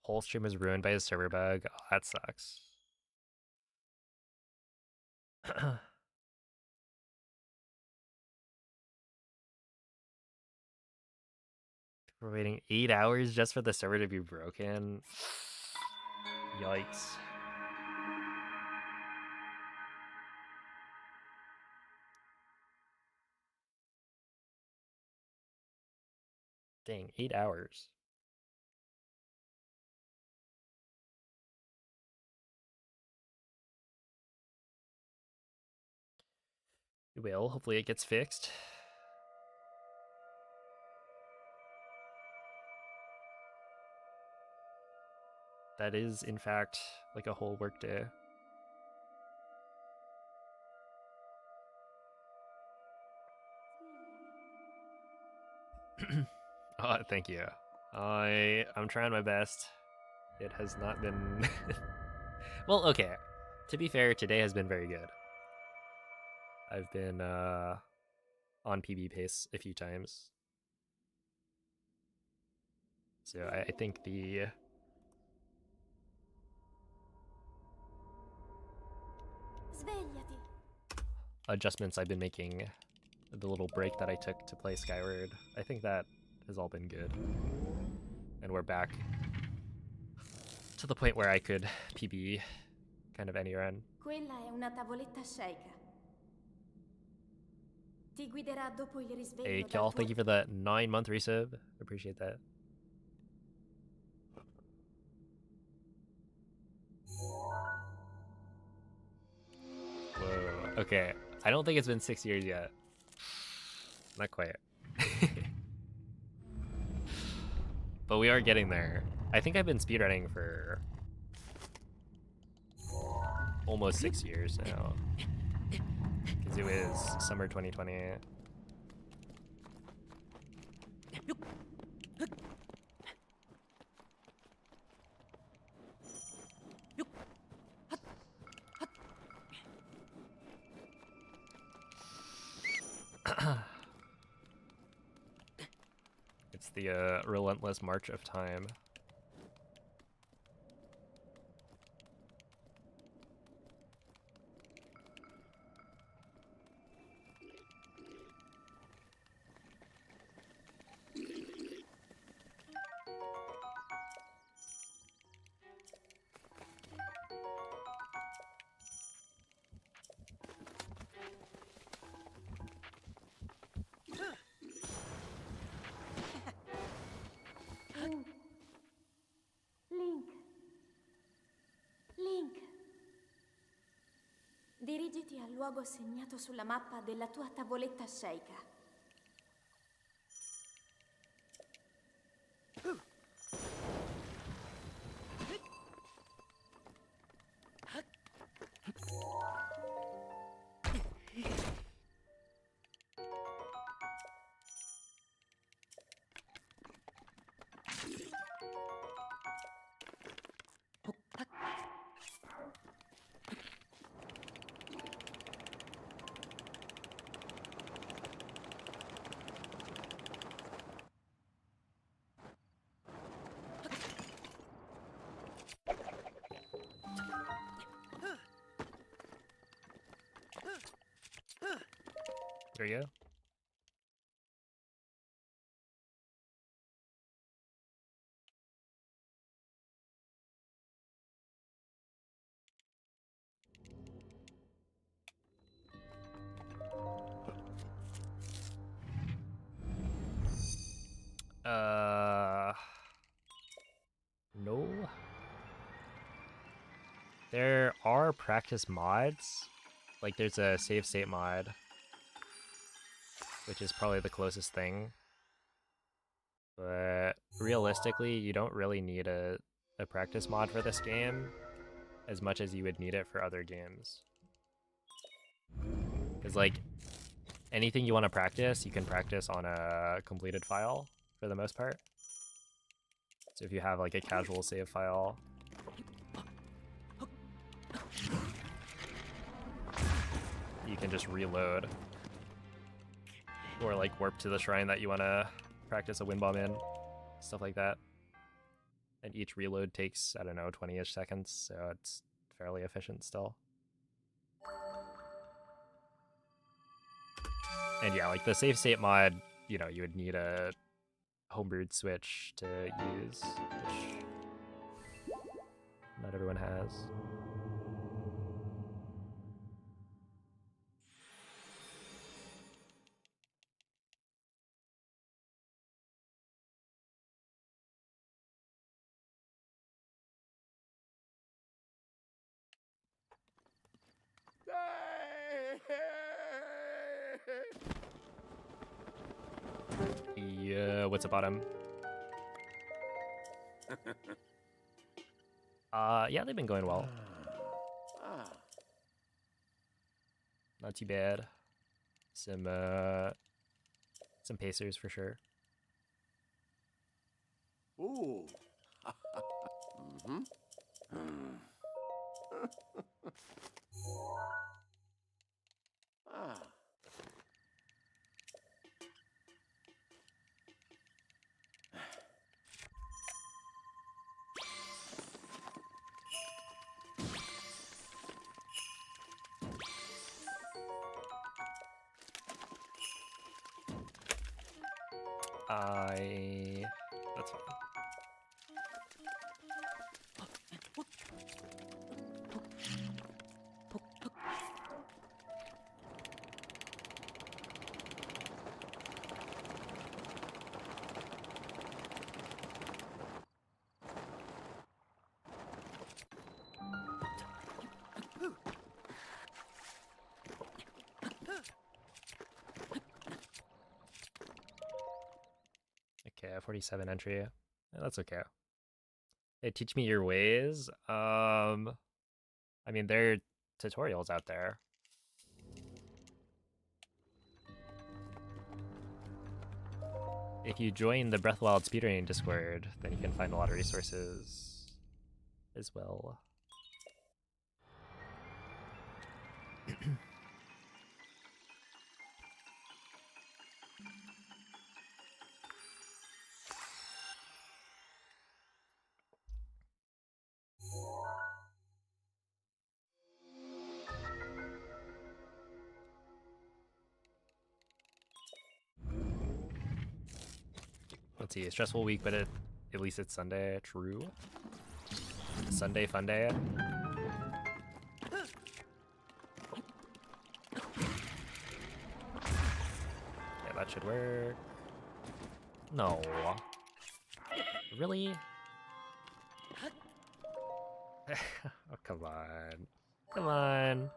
Whole stream was ruined by a server bug. Oh, that sucks. We're waiting 8 hours just for the server to be broken. Yikes. Dang, 8 hours. It will. Hopefully it gets fixed. That is, in fact, like a whole workday. Oh, thank you. I'm trying my best. It has not been... Well, okay. To be fair, today has been very good. I've been on PB pace a few times. So I think the... Svegliati. adjustments I've been making, the little break that I took to play Skyward, I think that has all been good. And we're back to the point where I could PB kind of any run. Quella è una tavoletta shake. Ti guiderà dopo il risveglio. Hey, Kjal, thank you for the 9-month resub. Appreciate that. Whoa, okay. I don't think it's been 6 years yet. Not quite. But we are getting there. I think I've been speedrunning for almost 6 years now. Because it was summer 2020. the relentless march of time. Link. Link. Dirigiti al luogo segnato sulla mappa della tua tavoletta sceicca. There you go. No. There are practice mods. Like there's a save state mod, which is probably the closest thing. But realistically, you don't really need a practice mod for this game as much as you would need it for other games. Because like anything you want to practice, you can practice on a completed file for the most part. So if you have like a casual save file, you can just reload or like warp to the shrine that you want to practice a wind bomb in, stuff like that. And each reload takes, I don't know, 20-ish seconds, so it's fairly efficient still. And yeah, like the save state mod, you know, you would need a homebrewed switch to use, which not everyone has. Yeah, what's up, bottom? Yeah, they've been going well. Not too bad. Some pacers for sure. Ooh. Mm-hmm. Ah. That's fine. Okay, 47 entry. Yeah, that's okay. Hey, teach me your ways. I mean, there are tutorials out there. If you join the Breath of the Wild speedrunning Discord, then you can find a lot of resources as well. Let's see, stressful week, but at least it's Sunday. True. Sunday fun day. Yeah, that should work. No. Really? Oh, come on. Come on.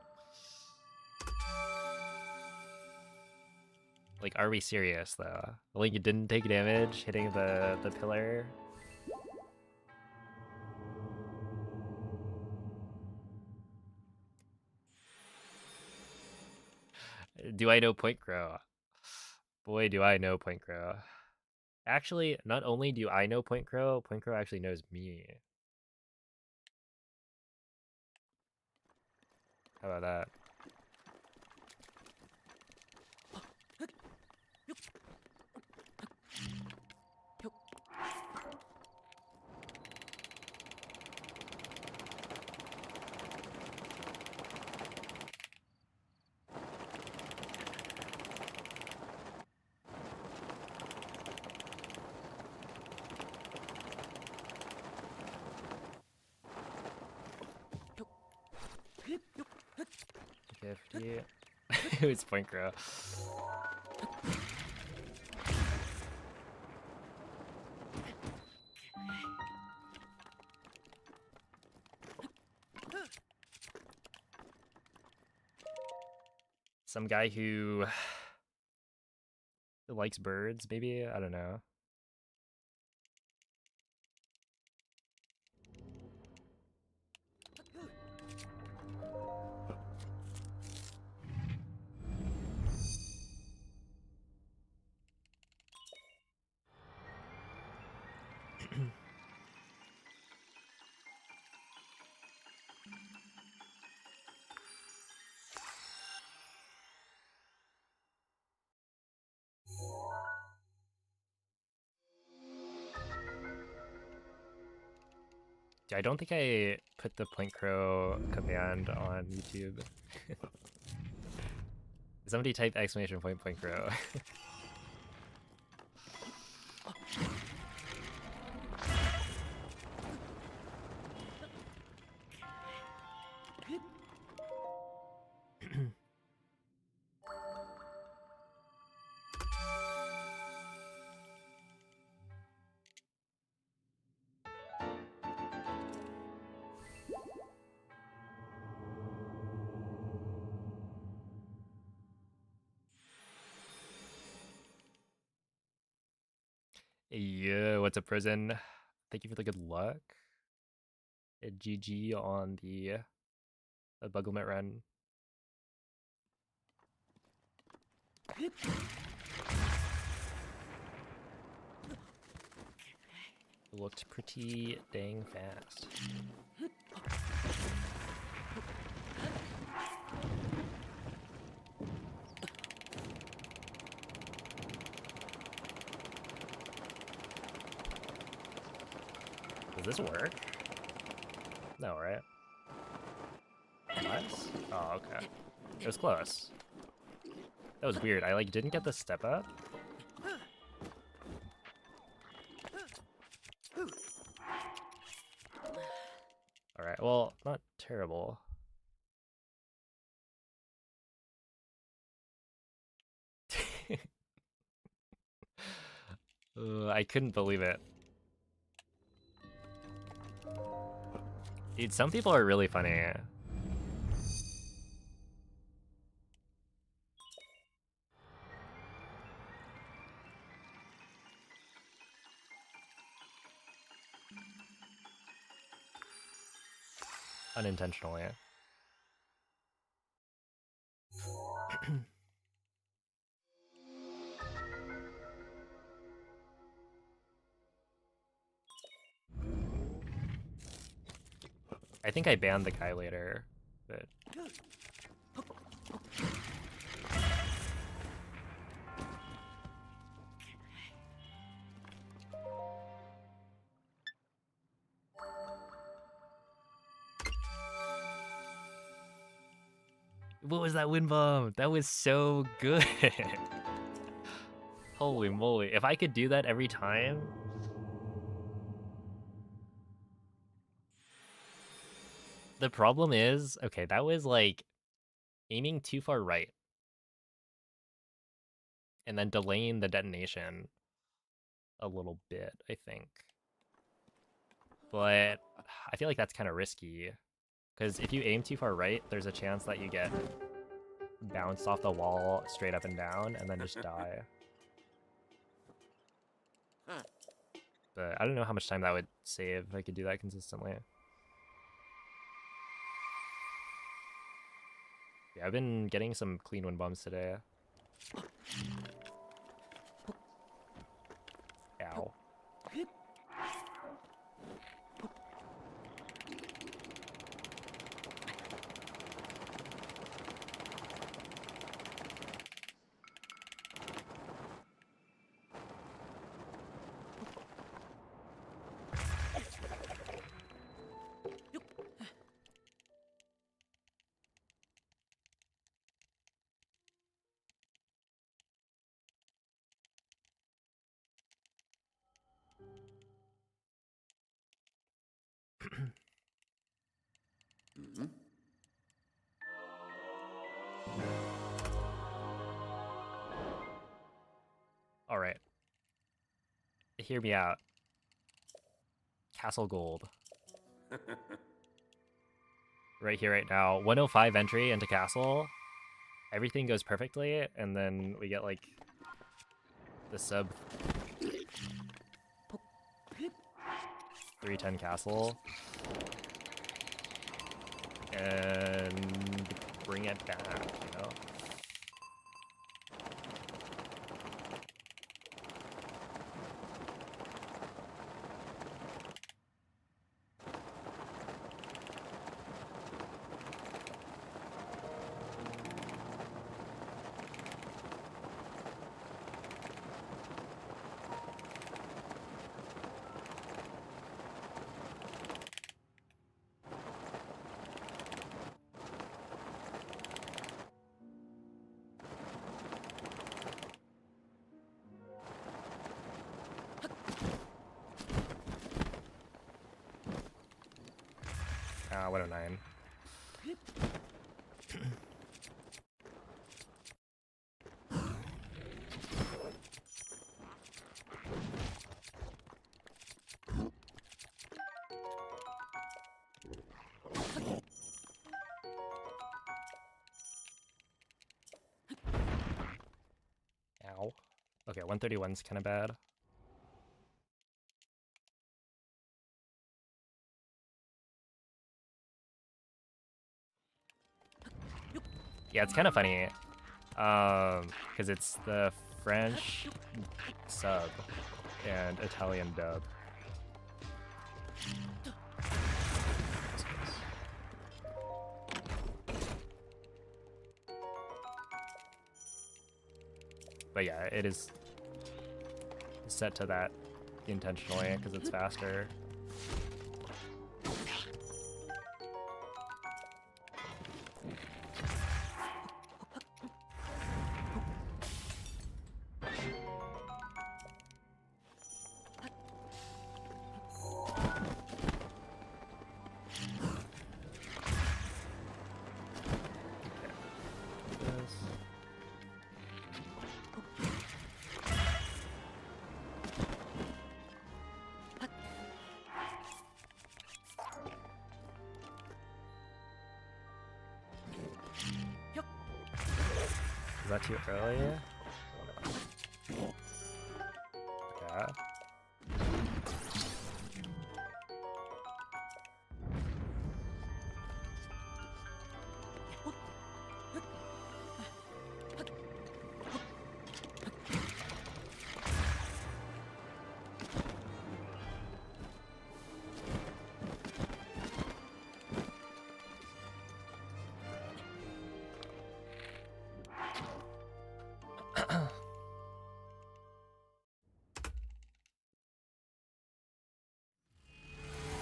Like, are we serious, though? Like, you didn't take damage hitting the pillar? Do I know Point Crow? Boy, do I know Point Crow. Actually, not only do I know Point Crow actually knows me. How about that? Yeah. It was Point Crow. Some guy who likes birds, maybe? I don't know. I don't think I put the Point Crow command on YouTube. Somebody type exclamation point Point Crow. Yeah, what's up, prison? Thank you for the good luck. And GG on the Bugglement run. It looked pretty dang fast. Does this work? No, right? What? Oh, okay. It was close. That was weird. I like didn't get the step up. Alright, well, not terrible. I couldn't believe it. Dude, some people are really funny. Unintentionally. I think I banned the guy later, but... What was that wind bomb? That was so good. Holy moly, if I could do that every time... The problem is, okay, that was like aiming too far right. And then delaying the detonation a little bit, I think. But I feel like that's kind of risky. Because if you aim too far right, there's a chance that you get bounced off the wall straight up and down and then just die. But I don't know how much time that would save if I could do that consistently. Yeah, I've been getting some clean wind bombs today. Ow. Mm-hmm. All right. Hear me out. Castle Gold. Right here, right now. 105 entry into Castle. Everything goes perfectly, and then we get like the sub 310 Castle. And bring it back, you know? Ah, 109. Ow. Okay, 131's kind of bad. Yeah, it's kind of funny, because it's the French sub and Italian dub. But yeah, it is set to that intentionally because it's faster. Is that too early? Yeah.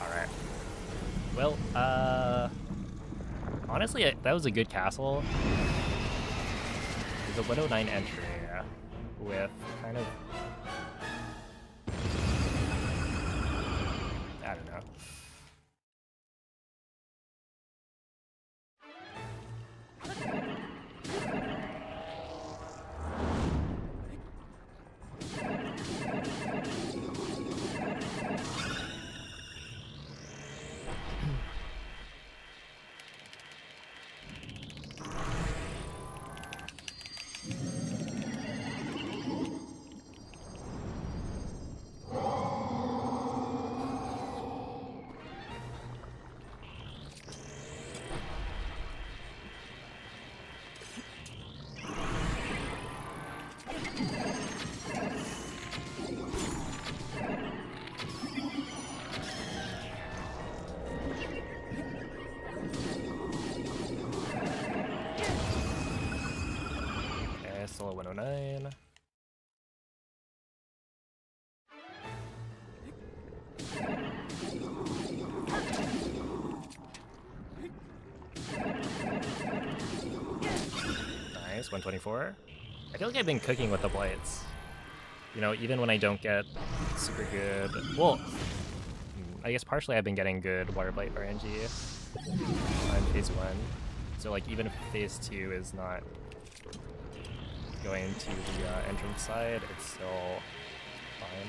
Alright. Well, honestly, that was a good castle. The 109 entry with kind of, I don't know. Still a 109. Nice, 124. I feel like I've been cooking with the blights. You know, even when I don't get super good... Well, I guess partially I've been getting good water blight RNG on phase 1. So like even if phase 2 is not going to the entrance side, it's still fine.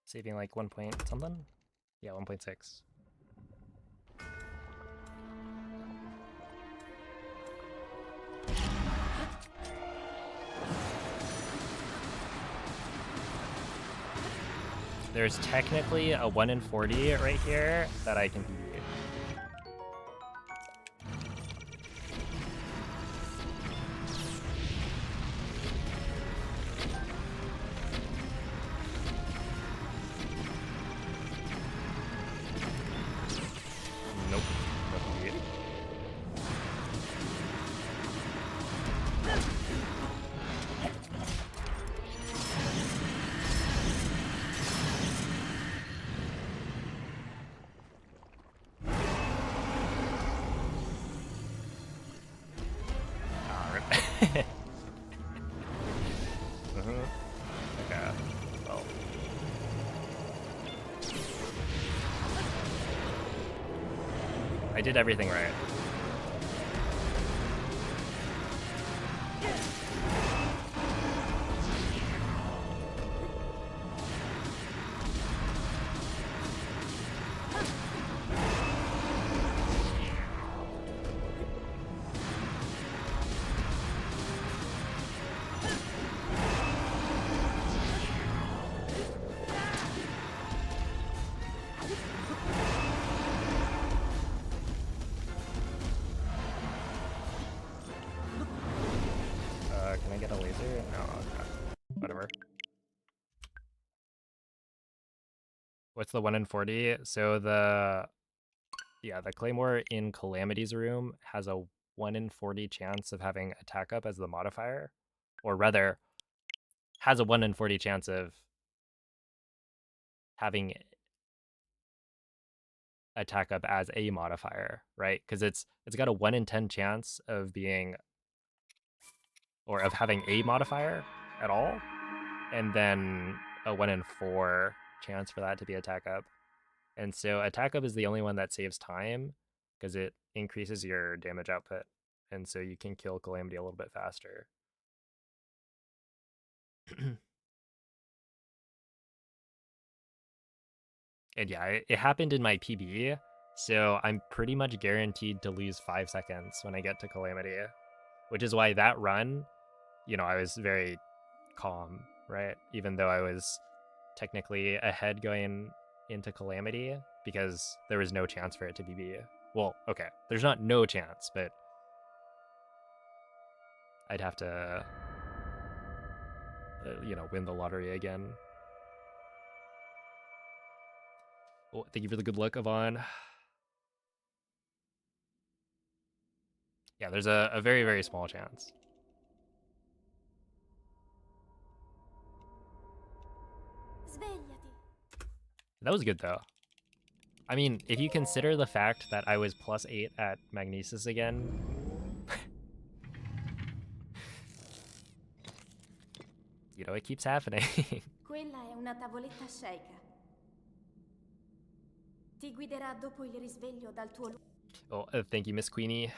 Saving like 1 point something? Yeah, 1.6. There's technically a 1 in 40 right here that I can beat. Nope. Nothing to beat. Okay. Well. I did everything right. Can I get a laser? No, okay. Whatever. What's the 1 in 40? So the Claymore in Calamity's room has a 1 in 40 chance of having attack up as the modifier. Or rather, has a 1 in 40 chance of having attack up as a modifier, right? Because it's got a 1 in 10 chance of being, or of having a modifier at all, and then a 1 in 4 chance for that to be attack up. And so attack up is the only one that saves time because it increases your damage output. And so you can kill Calamity a little bit faster. And yeah, it happened in my PB, so I'm pretty much guaranteed to lose 5 seconds when I get to Calamity, which is why that run, you know, I was very calm, right? Even though I was technically ahead going into Calamity because there was no chance for it to BB. Well, okay, there's not no chance, but I'd have to, you know, win the lottery again. Oh, thank you for the good luck, Avon. Yeah, there's a very, very small chance. That was good, though. I mean, if you consider the fact that I was +8 at Magnesis again... you know, it keeps happening. Quella è una tavoletta sceicca. Ti guiderà dopo il risveglio dal tuo... Oh, thank you, Miss Queenie.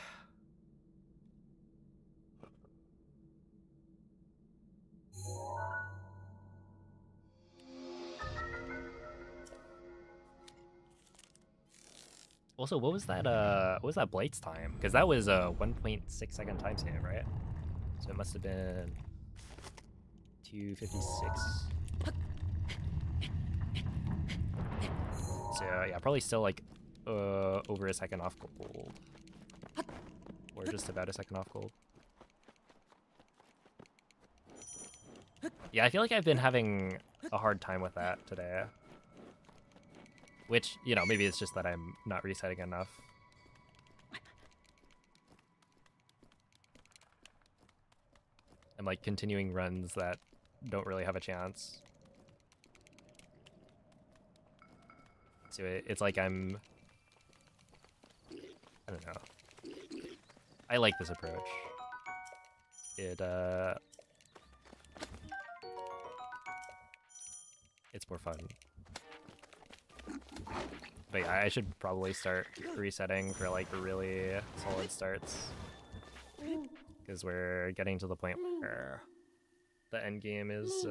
Also, what was that Blade's time? Because that was a 1.6 second time save, right? So it must have been 256. So yeah, probably still like over a second off gold. Or just about a second off gold. Yeah, I feel like I've been having a hard time with that today. Which, you know, maybe it's just that I'm not resetting enough. I'm like continuing runs that don't really have a chance. So it's like I'm... I don't know. I like this approach. It's more fun. But yeah, I should probably start resetting for like really solid starts. Because we're getting to the point where the end game is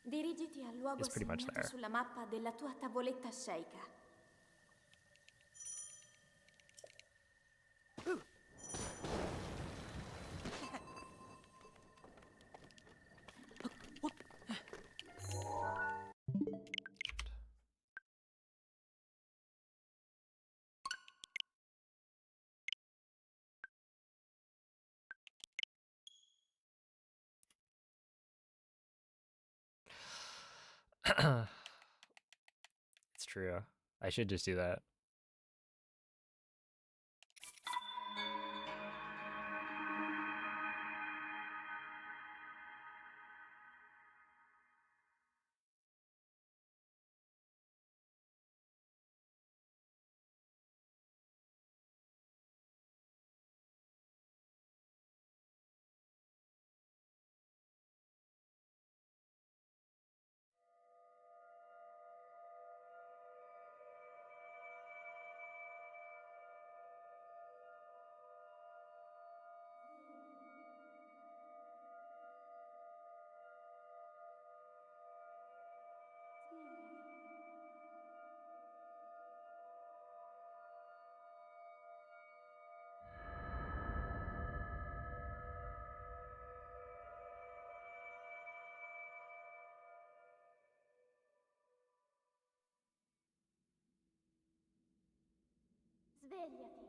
Dirigiti al luogo pretty much segnato there. sulla mappa della tua tavoletta sceicca. It's true. I should just do that. Svegliati.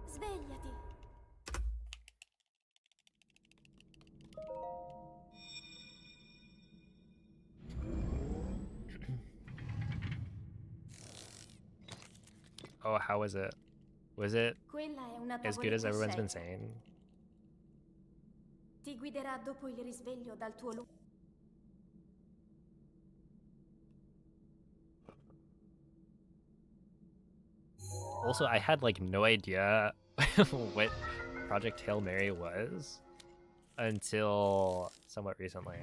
Svegliati. Oh, how was it? Was it Quella è una as good as tavoletta everyone's been sceicca. saying? Ti guiderà dopo il risveglio dal tuo luogo. Also, I had like no idea what Project Hail Mary was. until somewhat recently.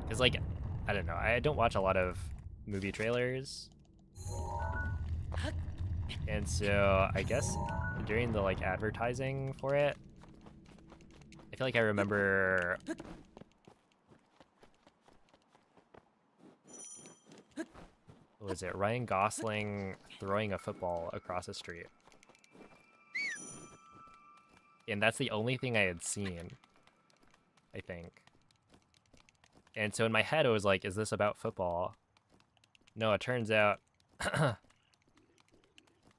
Because, like, I don't know, I don't watch a lot of movie trailers. And so, I guess during the, like, advertising for it, I feel like I remember... What was it? Ryan Gosling throwing a football across the street. And that's the only thing I had seen, I think. And so in my head, it was like, is this about football? No, it turns out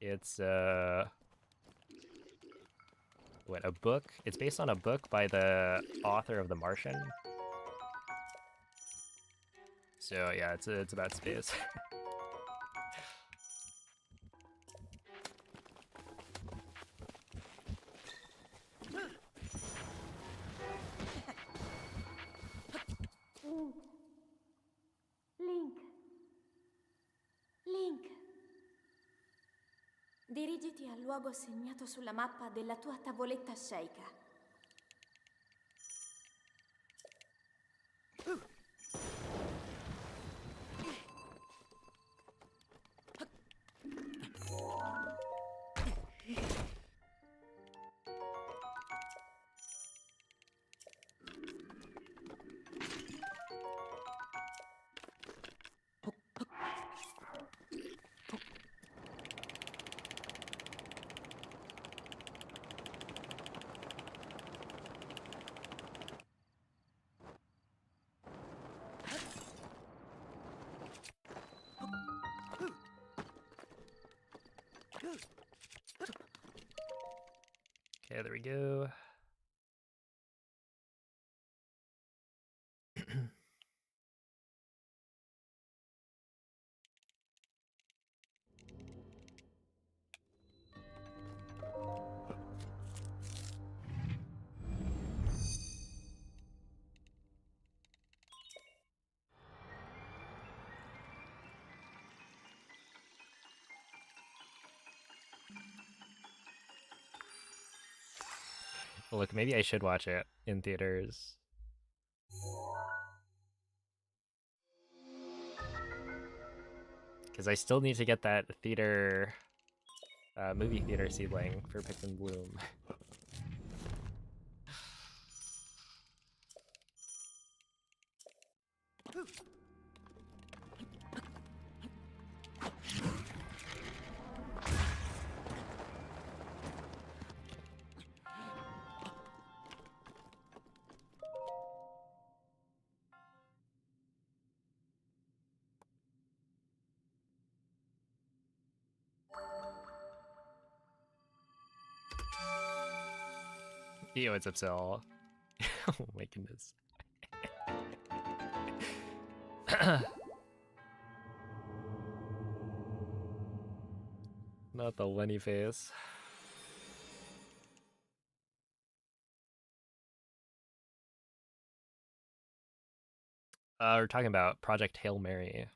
it's, what, a book? It's based on a book by the author of The Martian. So yeah, it's about space. Link. Link. Dirigiti al luogo segnato sulla mappa della tua tavoletta sceicca. Okay, there we go. Look, maybe I should watch it in theaters. Because I still need to get that theater, movie theater seedling for Pick and Bloom. Yo, it's upsell. Oh my goodness. Not the Lenny face. We're talking about Project Hail Mary.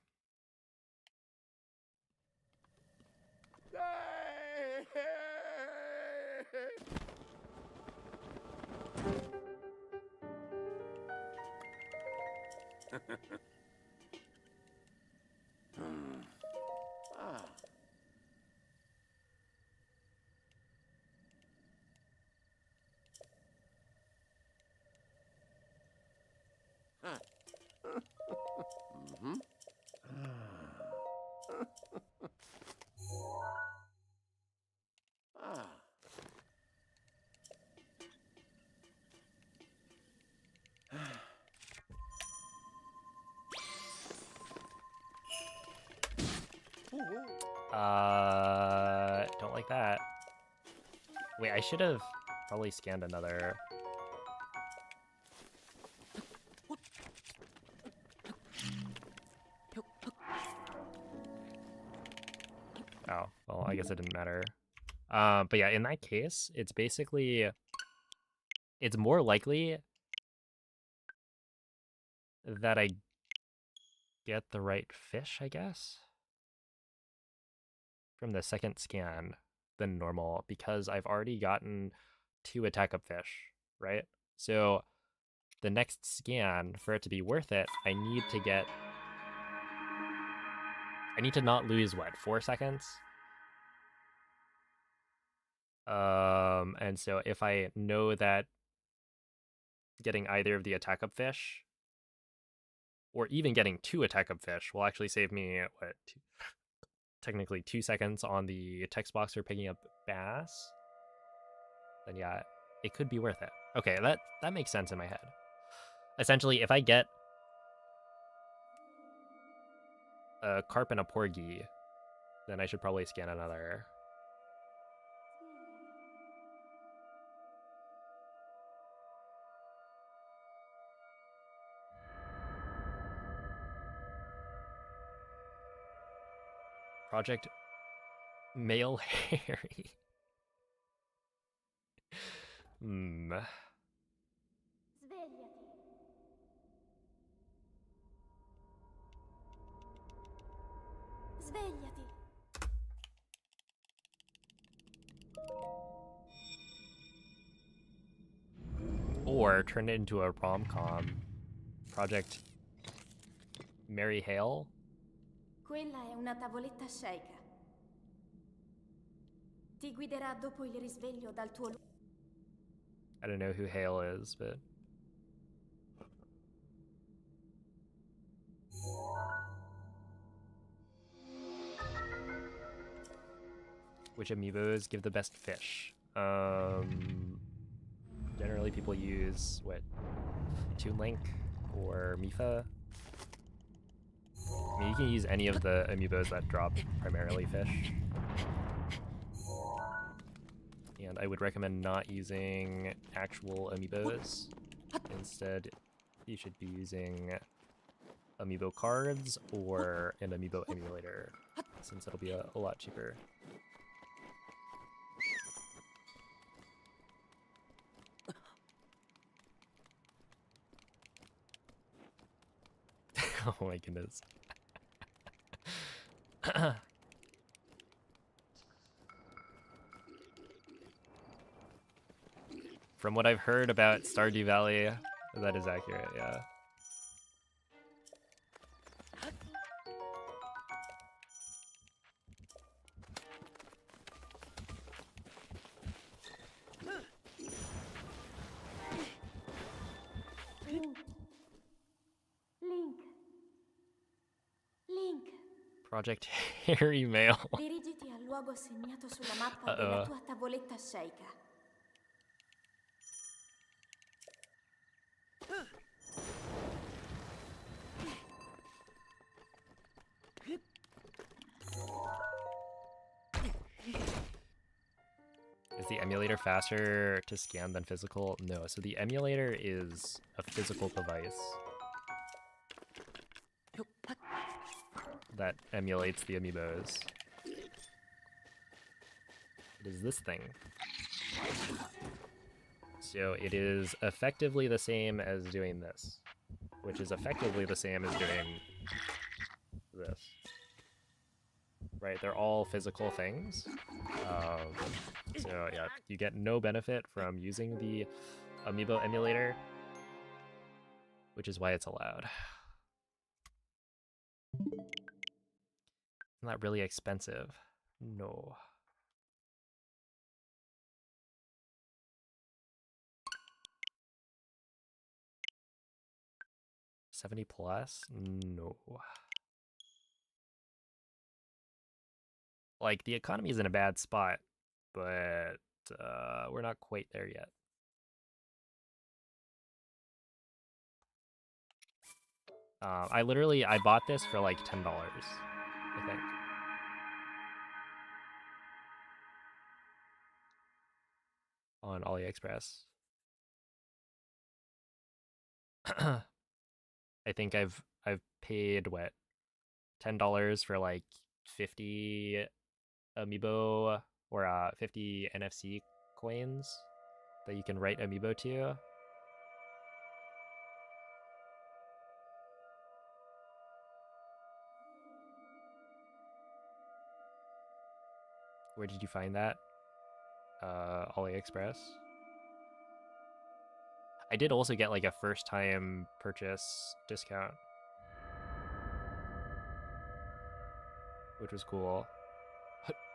Don't like that. Wait, I should have probably scanned another. Oh, well, I guess it didn't matter. But yeah, in that case, it's basically, it's more likely that I get the right fish, I guess, from the second scan than normal, because I've already gotten 2 attack up fish, right? So the next scan, for it to be worth it, I need to not lose, what, 4 seconds? And so if I know that getting either of the attack up fish, or even getting 2 attack up fish, will actually save me, what, technically 2 seconds on the text box for picking up bass, then yeah, it could be worth it. Okay, that makes sense in my head. Essentially, if I get a carp and a porgy, then I should probably scan another. Project Male Harry. Svegliati. Or turn it into a rom-com. Project Mary Hale. Quella è una tavoletta sceicca. Ti guiderà dopo il risveglio dal tuo I don't know who Hale is, but which amiibos give the best fish? Generally people use, what, Toon Link or Mifa? I mean, you can use any of the amiibos that drop primarily fish. And I would recommend not using actual amiibos. Instead, you should be using amiibo cards or an amiibo emulator, since it'll be a lot cheaper. Oh my goodness. From what I've heard about Stardew Valley, that is accurate, yeah. Link. Project Harry Mail. Dirigiti al luogo segnato sulla mappa della tua tavoletta sceicca. Is the emulator faster to scan than physical? No, so the emulator is a physical device that emulates the amiibos. It is this thing. So it is effectively the same as doing this, which is effectively the same as doing this. Right, they're all physical things. So yeah, you get no benefit from using the Amiibo emulator, which is why it's allowed. Not really expensive. No. $70 plus? No. Like, the economy is in a bad spot, but we're not quite there yet. I bought this for like $10, I think. On AliExpress. I think I've paid, what, $10 for like 50 Amiibo or 50 NFC coins that you can write Amiibo to. Where did you find that? AliExpress? I did also get like a first time purchase discount, which was cool.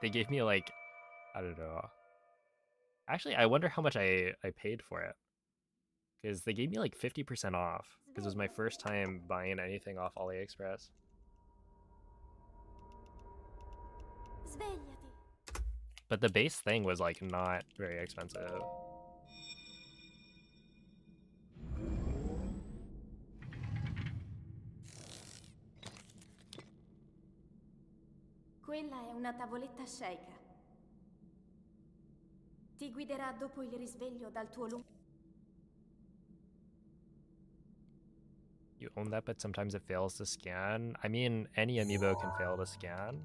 They gave me like, I don't know. Actually, I wonder how much I paid for it. Because they gave me like 50% off. Because it was my first time buying anything off AliExpress. Svegliati. But the base thing was like not very expensive. Quella è una tavoletta sceicca. Ti guiderà dopo il risveglio dal tuo lungo... You own that, but sometimes it fails to scan. I mean, any amiibo can fail to scan.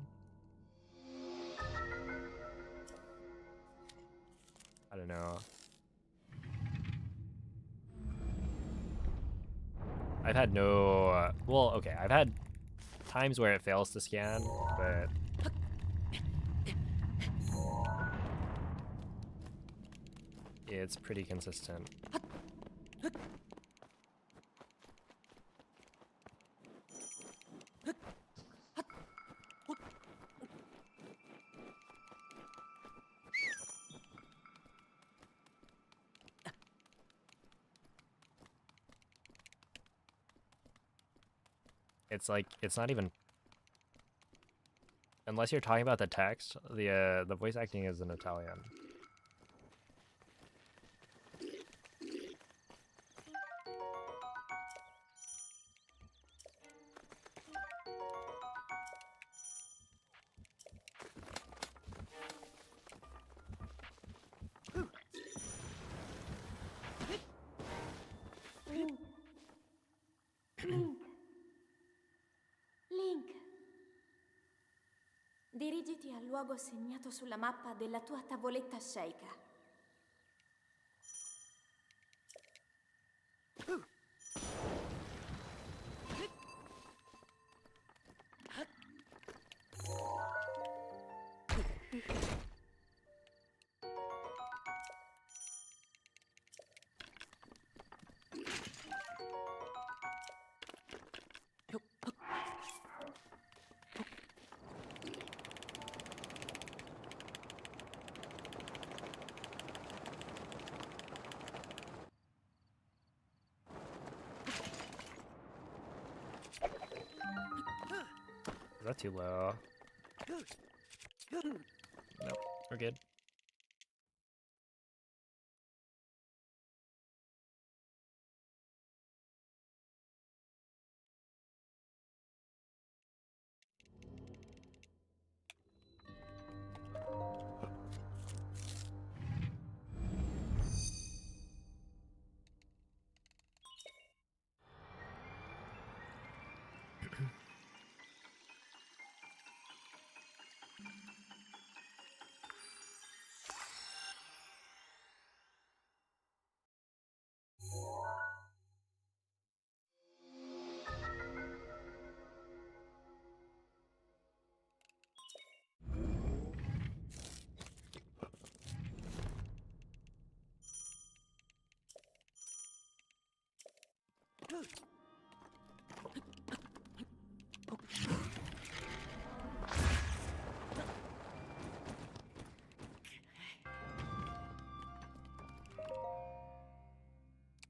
I don't know. I've had no... well, okay, I've had times where it fails to scan, but... it's pretty consistent. It's like, it's not even... unless you're talking about the text, the voice acting is in Italian. Link. Dirigiti al luogo segnato sulla mappa della tua tavoletta sceicca. Is that too low? Nope, we're good.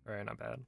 Alright, not bad.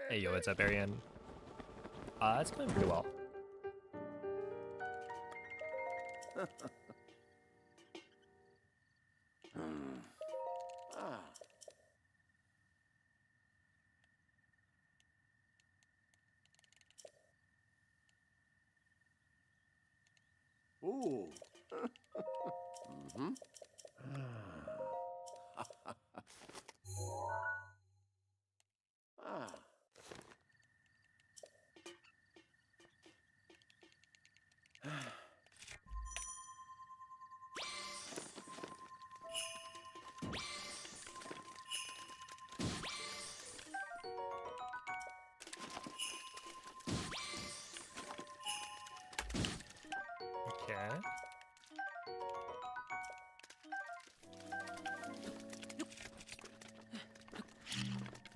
Hey yo, what's up, Arian? It's going pretty well. Ooh.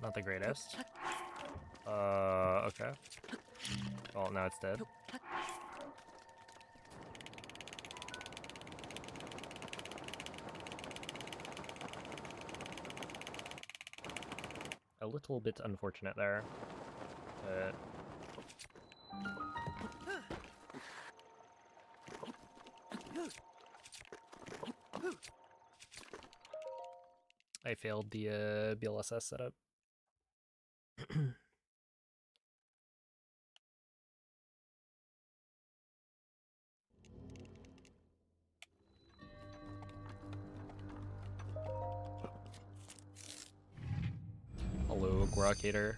Not the greatest. Okay. Well, now it's dead. A little bit unfortunate there, but I failed the BLSS setup. Hello, Grockator.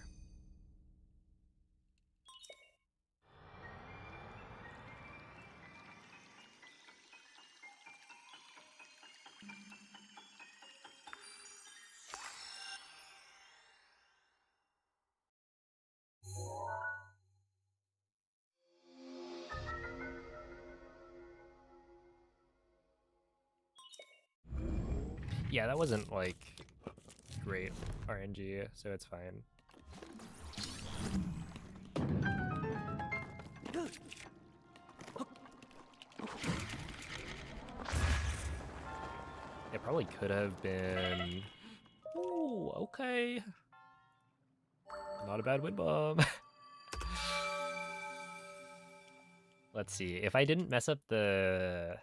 Yeah, that wasn't like great RNG, so it's fine. It probably could have been. Ooh, okay. Not a bad win bomb. Let's see. If I didn't mess up the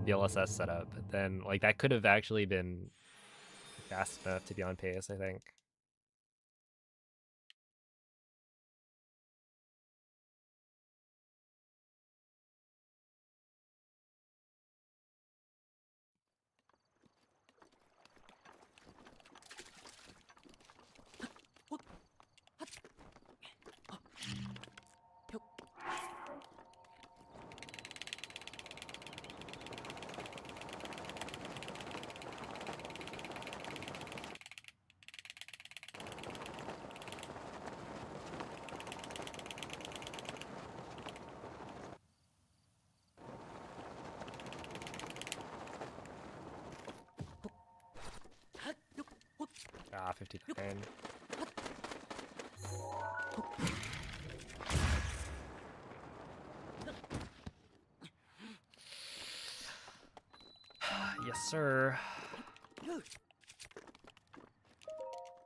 DLSS setup, then like that could have actually been fast enough to be on pace, I think. Ah, 59. Yes, sir.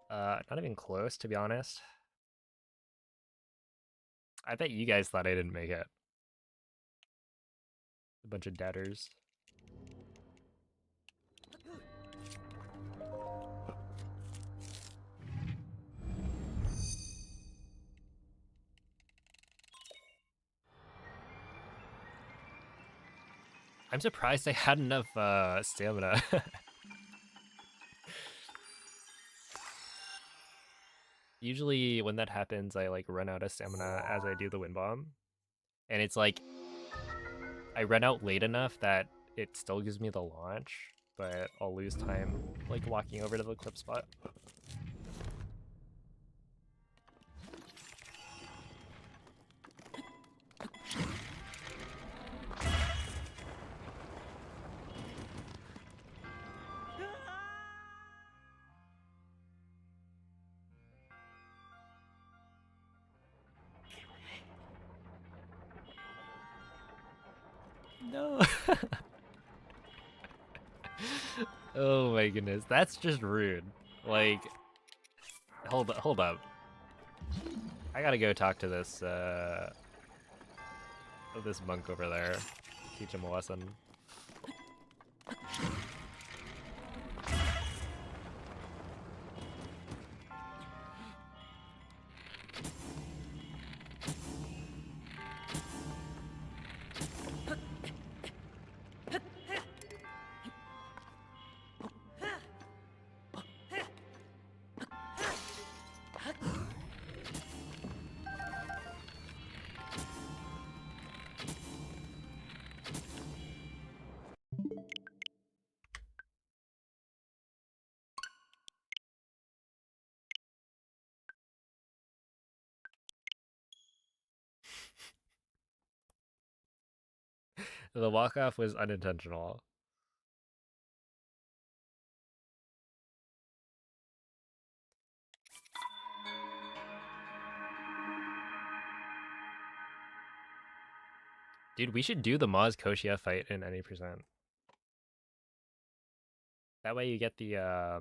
Not even close, to be honest. I bet you guys thought I didn't make it. A bunch of deaders. I'm surprised I had enough stamina. Usually when that happens, I like run out of stamina as I do the wind bomb. And it's like, I run out late enough that it still gives me the launch, but I'll lose time like walking over to the clip spot. No. Oh my goodness, that's just rude. Like, hold up. I gotta go talk to this this monk over there. Teach him a lesson. The walk-off was unintentional. Dude, we should do the Maz Koshia fight in any percent. That way you get the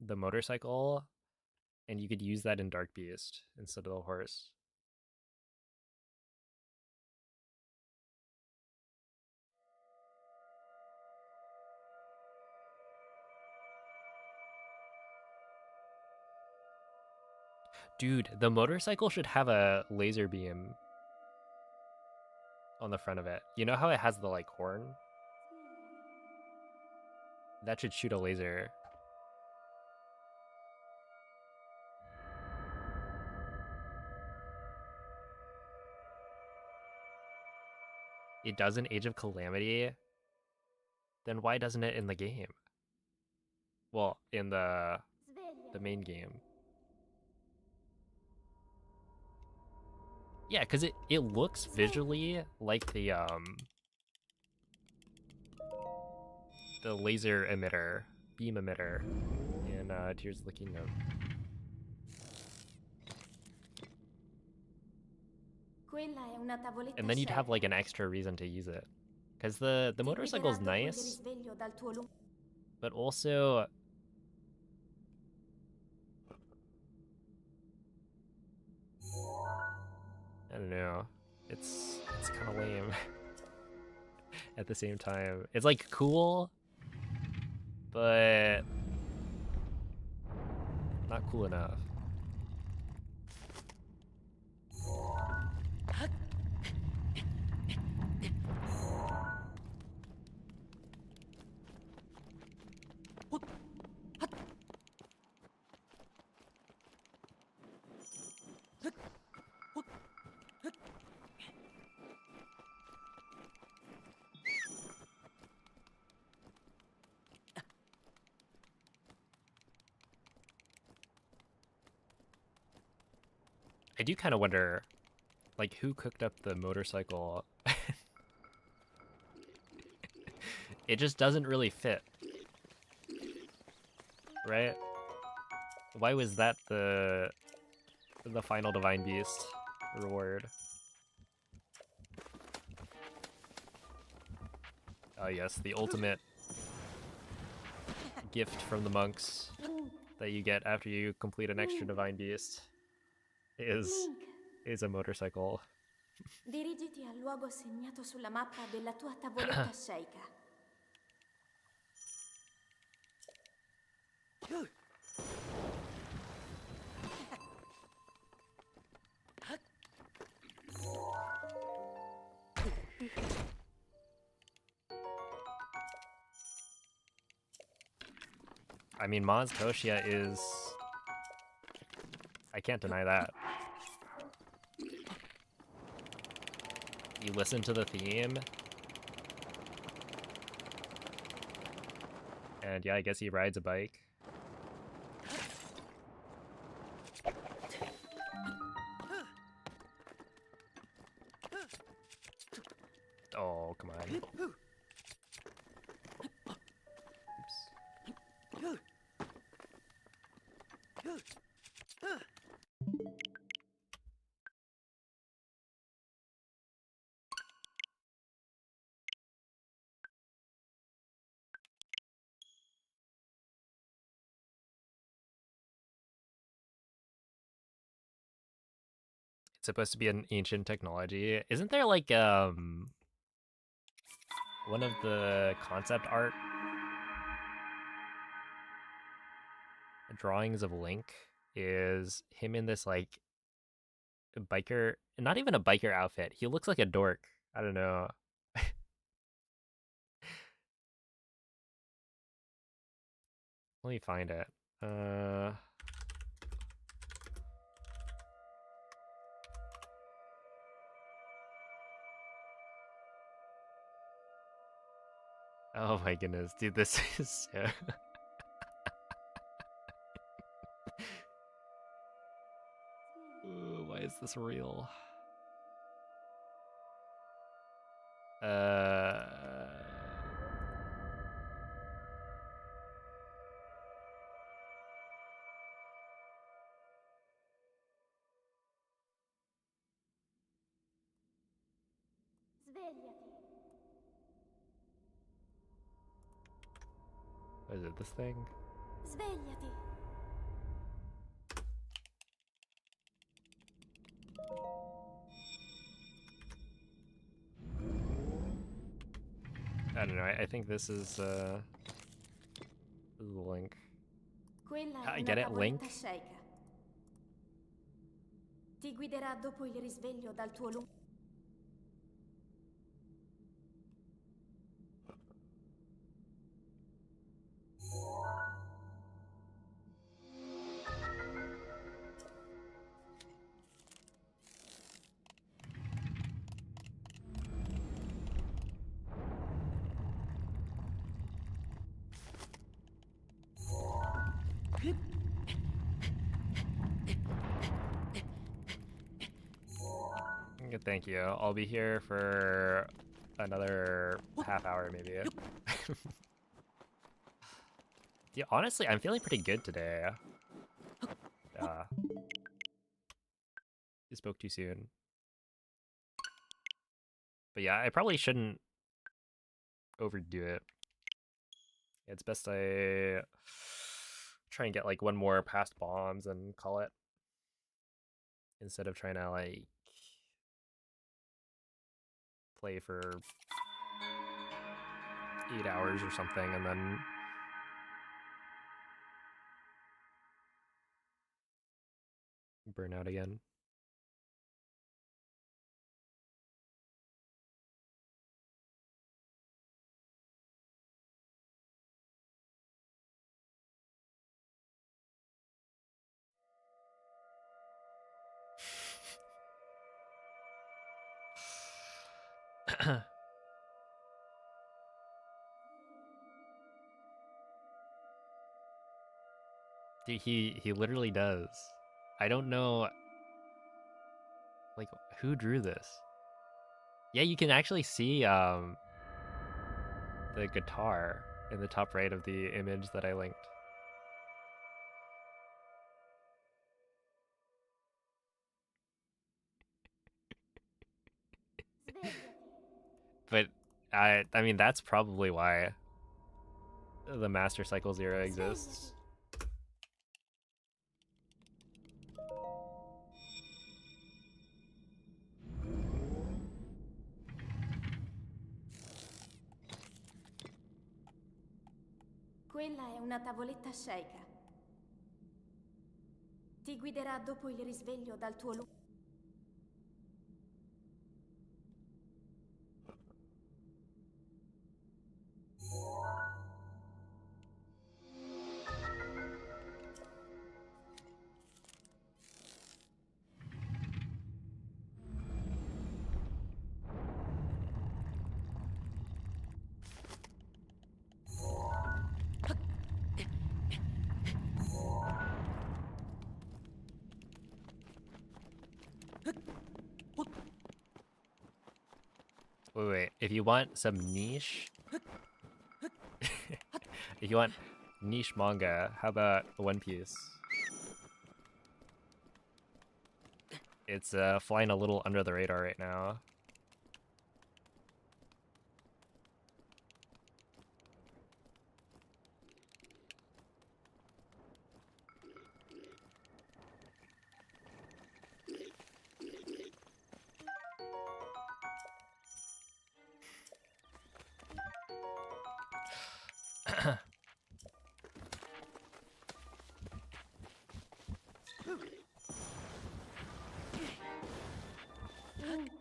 motorcycle, and you could use that in Dark Beast instead of the horse. Dude, the motorcycle should have a laser beam on the front of it. You know how it has the like horn? That should shoot a laser. It does in Age of Calamity. Then why doesn't it in the game? Well, in the main game. Yeah, because it looks visually like the laser emitter, beam emitter in Tears of the Kingdom. Quella è una tavoletta And then you'd have scelta. like an extra reason to use it. Because the Ti motorcycle's guiderà dopo il nice, risveglio dal tuo but also I don't know. It's kind of lame at the same time. It's like cool, but not cool enough. I do kind of wonder, like, who cooked up the motorcycle? It just doesn't really fit. Right? Why was that the final Divine Beast reward? Oh yes, the ultimate gift from the monks that you get after you complete an extra Divine Beast is a motorcycle. Dirigiti al luogo segnato sulla mappa della tua tavoletta sceicca. I mean, Maz Koshia is... I can't deny that. You listen to the theme, and yeah, I guess he rides a bike. Oh, come on. Oops. It's supposed to be an ancient technology. Isn't there like one of the concept art drawings of Link is him in this like biker, not even a biker outfit. He looks like a dork. I don't know. Let me find it. Oh my goodness, dude, this is so... Ooh, why is this real? Svegliati. What is it, this thing? Svegliati. I don't know, I think this is the link. Quella I è get una it, Link? tavoletta sceicca. Ti guiderà dopo il risveglio dal tuo lungo... Okay, thank you. I'll be here for another half hour, maybe. Yeah, honestly, I'm feeling pretty good today. You spoke too soon. But yeah, I probably shouldn't overdo it. It's best I try and get like one more past bombs and call it. Instead of trying to like play for 8 hours or something and then burn out again. Dude, he literally does. I don't know, like, who drew this? Yeah, you can actually see the guitar in the top right of the image that I linked. Svegliati. But I mean that's probably why the Master Cycle Zero exists. Quella è una tavoletta sceicca. Ti guiderà dopo il risveglio dal tuo lungo... Wait, if you want some niche, if you want niche manga, how about One Piece? It's flying a little under the radar right now. Link.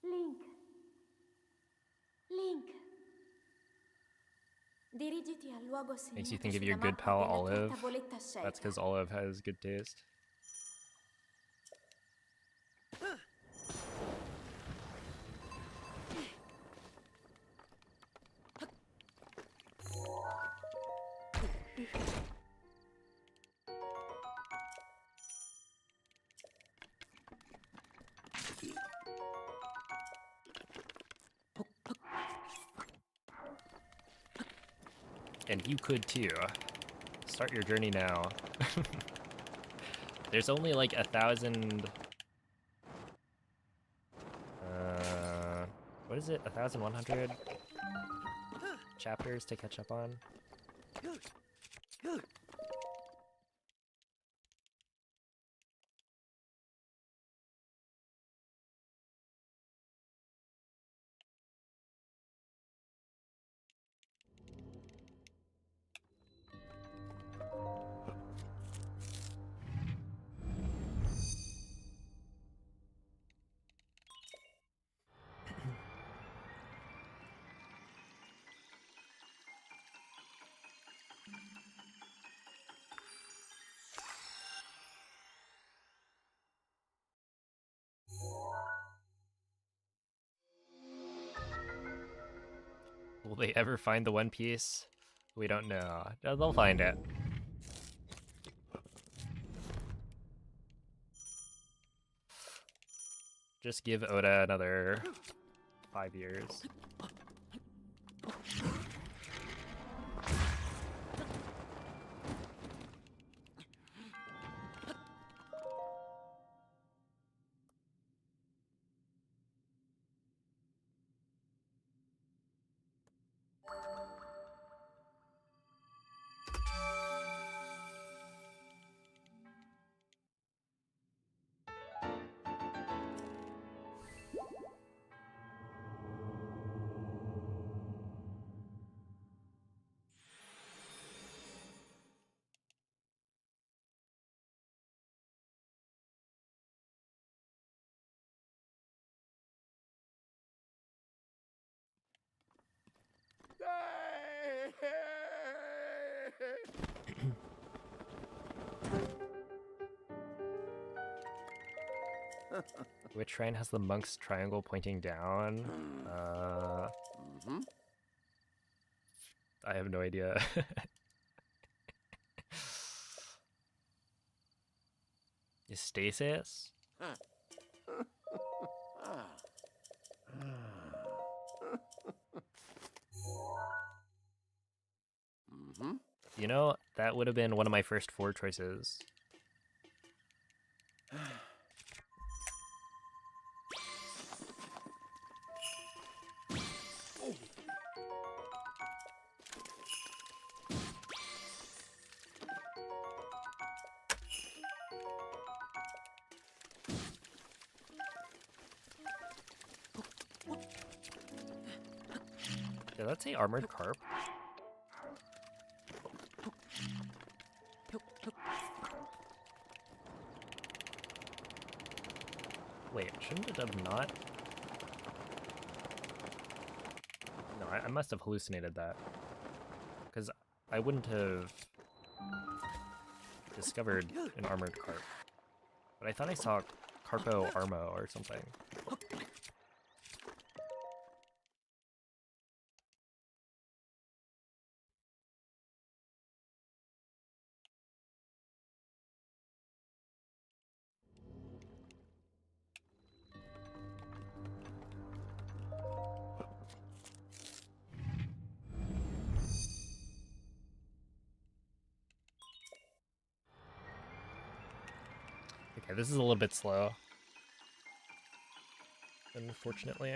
Link. Link. Dirigiti al luogo Makes you segnato think of your sulla good mappa pal della tua Olive. tavoletta That's sceicca. because Olive has good taste. And you could too. Start your journey now. There's only like 1,000 What is it? 1,100 chapters to catch up on? Will they ever find the One Piece? We don't know. They'll find it. Just give Oda another 5 years. Which shrine has the monk's triangle pointing down? I have no idea. Is Stasis? You know, that would have been one of my first 4 choices. Did that say armored carp? Wait, shouldn't it have not? No, I must have hallucinated that. Because I wouldn't have discovered an armored carp. But I thought I saw Carpo Armo or something. Okay, this is a little bit slow. Unfortunately.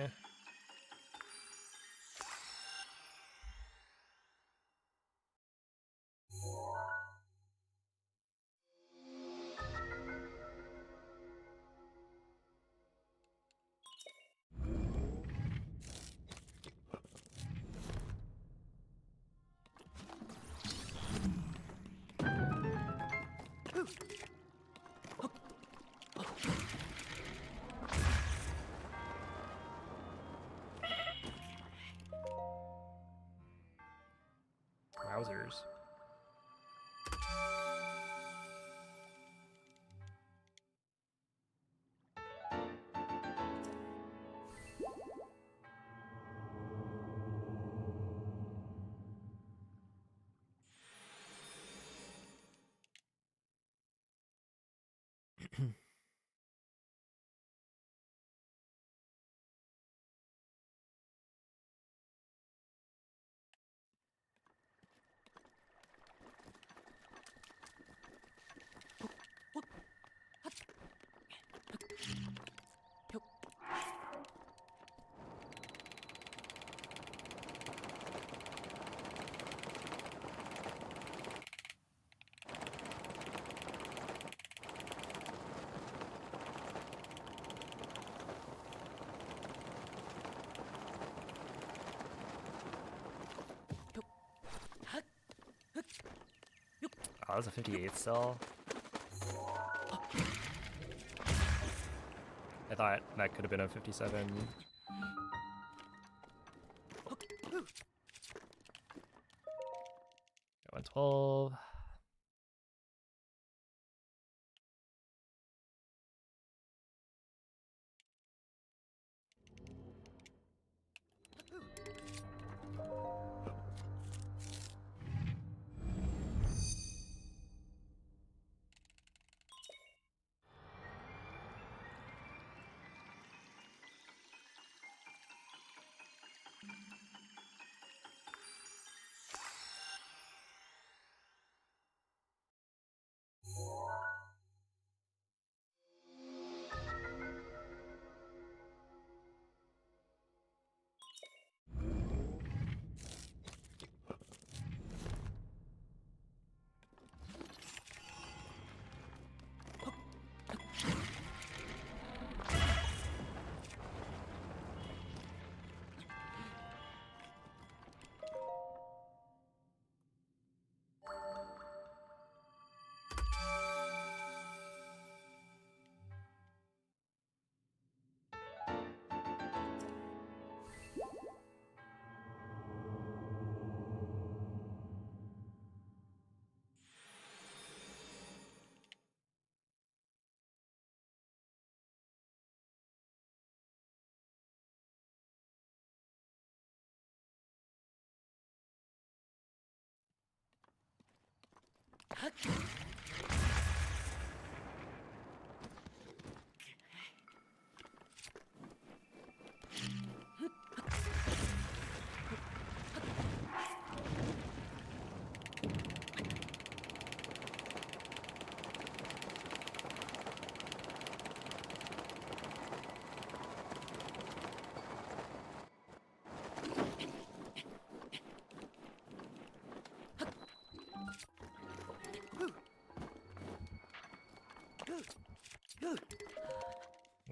Wowzers. was a 58 still. I thought that could have been a 57. 112.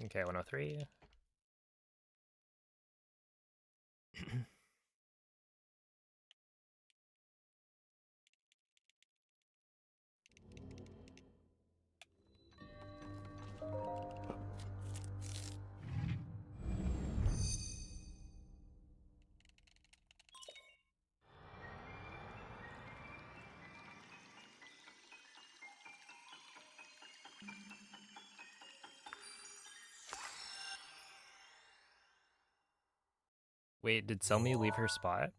Okay, 103. Wait, did Selmy leave her spot?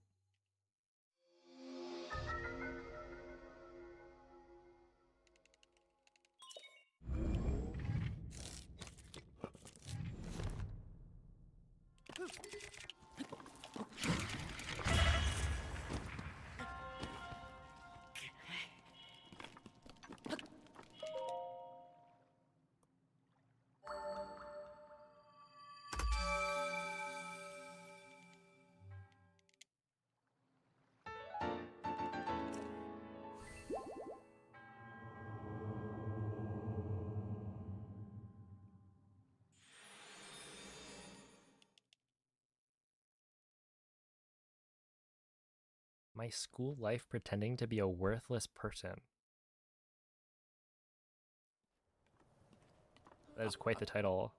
My school life pretending to be a worthless person. That is quite the title.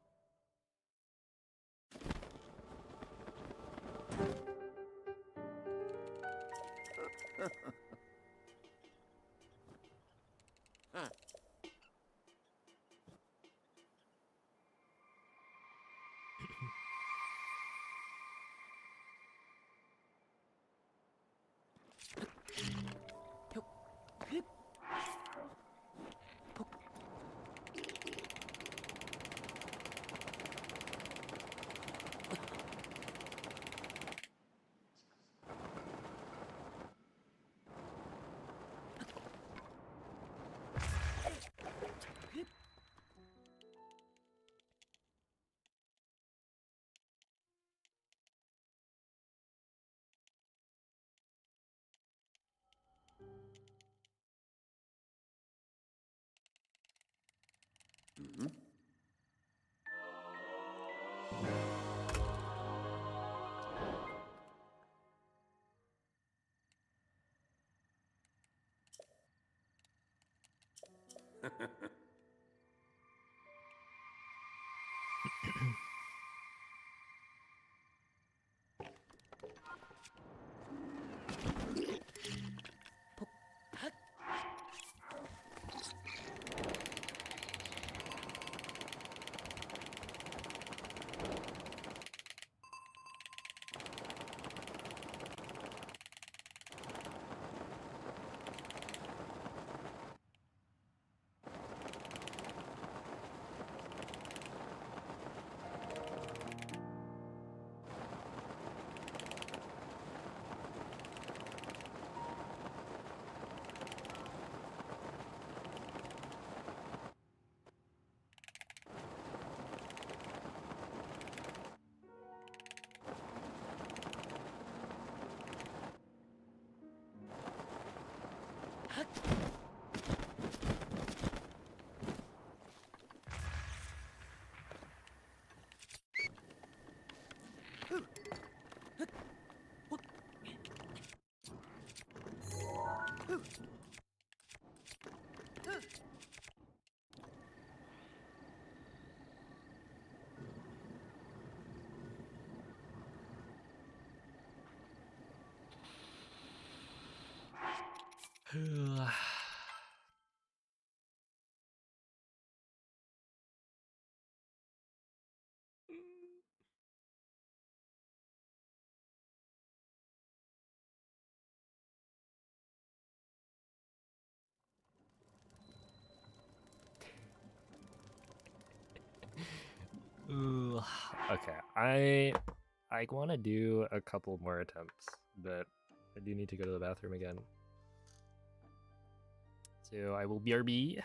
Ooh, okay, I want to do a couple more attempts, but I do need to go to the bathroom again. So I will BRB.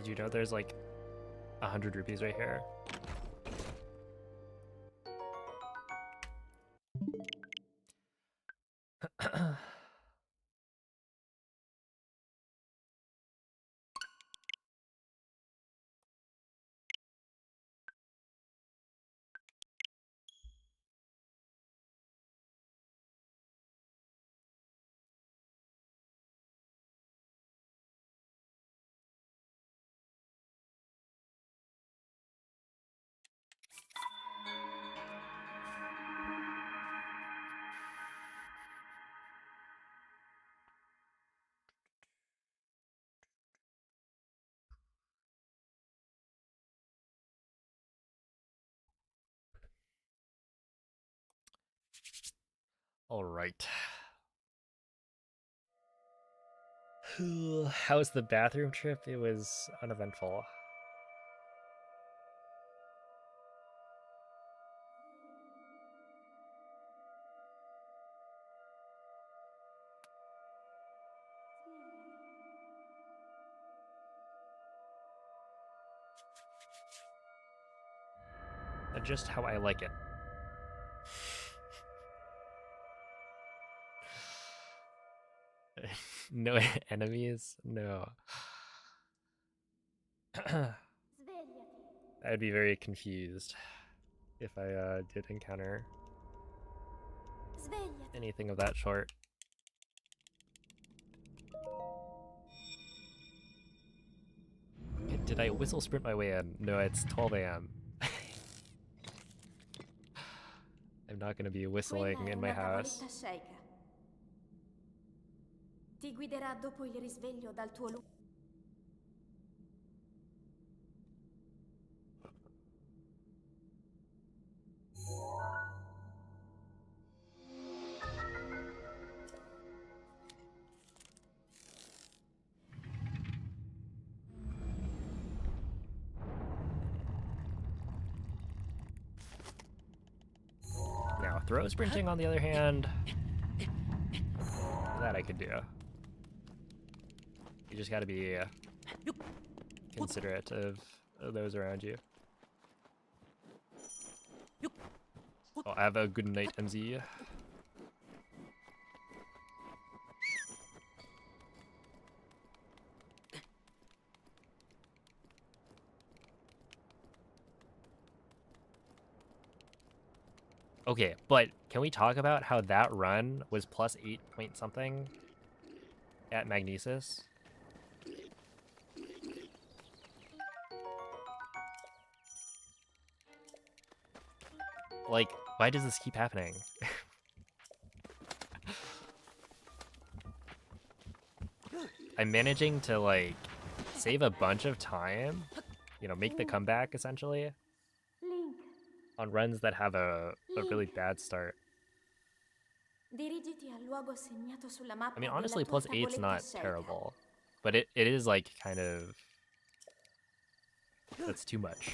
Did you know there's like 100 rupees right here? All right. How was the bathroom trip? It was uneventful. Just how I like it. No enemies? No. I'd be very confused if I did encounter anything of that sort. Did I whistle sprint my way in? No, it's 12 a.m. I'm not going to be whistling in my house. Ti guiderà dopo il risveglio dal tuo Now, throw sprinting, on the other hand, that I could do. You just gotta be considerate of those around you. Oh, have a good night, MZ. Okay, but can we talk about how that run was plus 8 point something at Magnesis? Like, why does this keep happening? I'm managing to, like, save a bunch of time, you know, make the comeback, essentially, on runs that have a really bad start. I mean, honestly, plus 8's not terrible, but it is, like, kind of... That's too much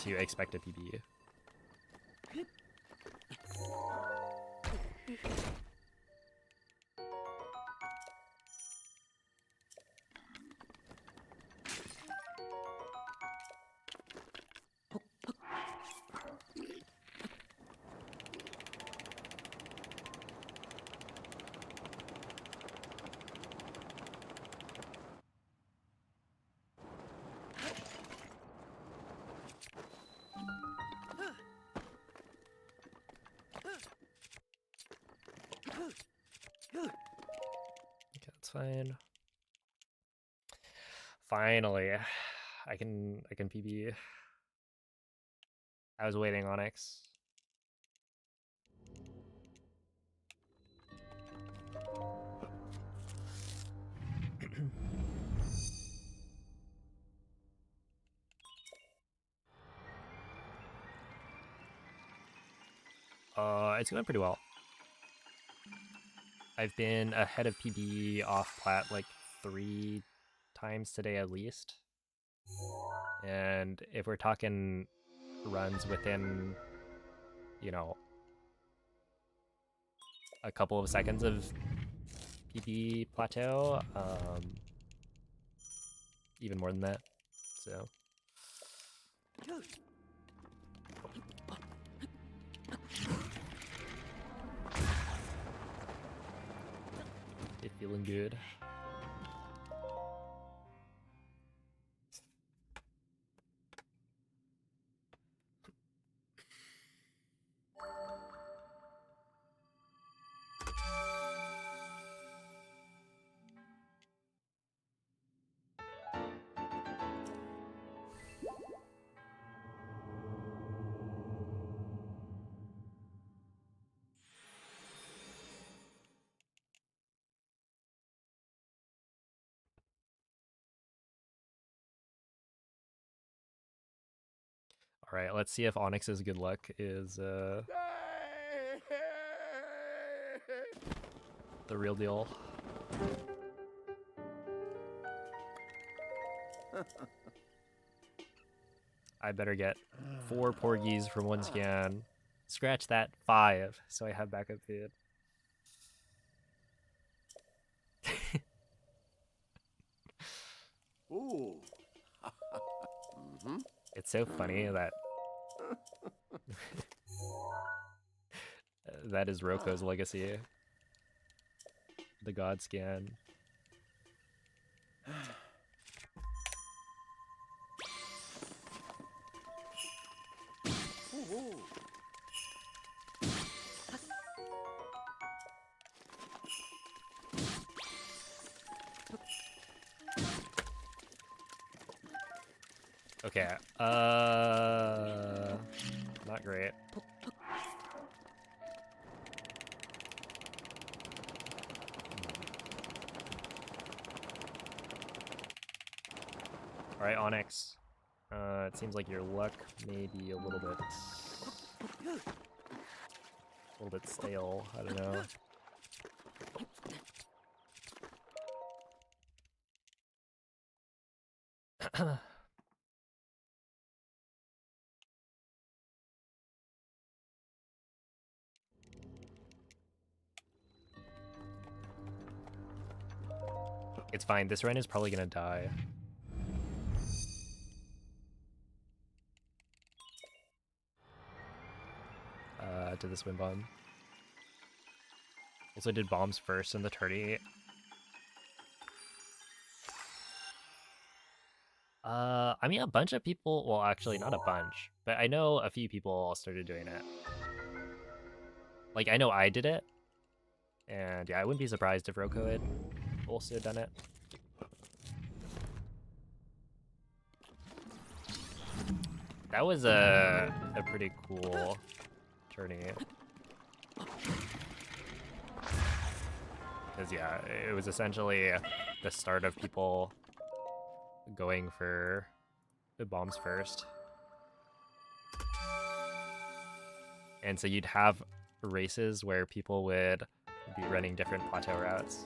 to expect a PB. Okay, that's fine. Finally, I can PB. I was waiting, Onyx. It's going pretty well. I've been ahead of PB off plat like 3 times today at least. And if we're talking runs within, you know, a couple of seconds of PB plateau, even more than that. So. You feeling good? All right, let's see if Onyx's good luck is the real deal. I better get 4 porgies from 1 scan. Scratch that, 5, so I have backup food. Ooh. It's so funny that that is Roko's legacy. The God scan. Okay, not great. All right, Onyx. It seems like your luck may be a little bit stale. I don't know. It's fine. This run is probably gonna die. Did this win bomb? Also did bombs first in the tourney. I mean, a bunch of people, well, actually not a bunch, but I know a few people started doing it. Like, I know I did it, and yeah, I wouldn't be surprised if Roko had also done it. That was a pretty cool tourney. Because yeah, it was essentially the start of people going for the bombs first. And so you'd have races where people would be running different plateau routes.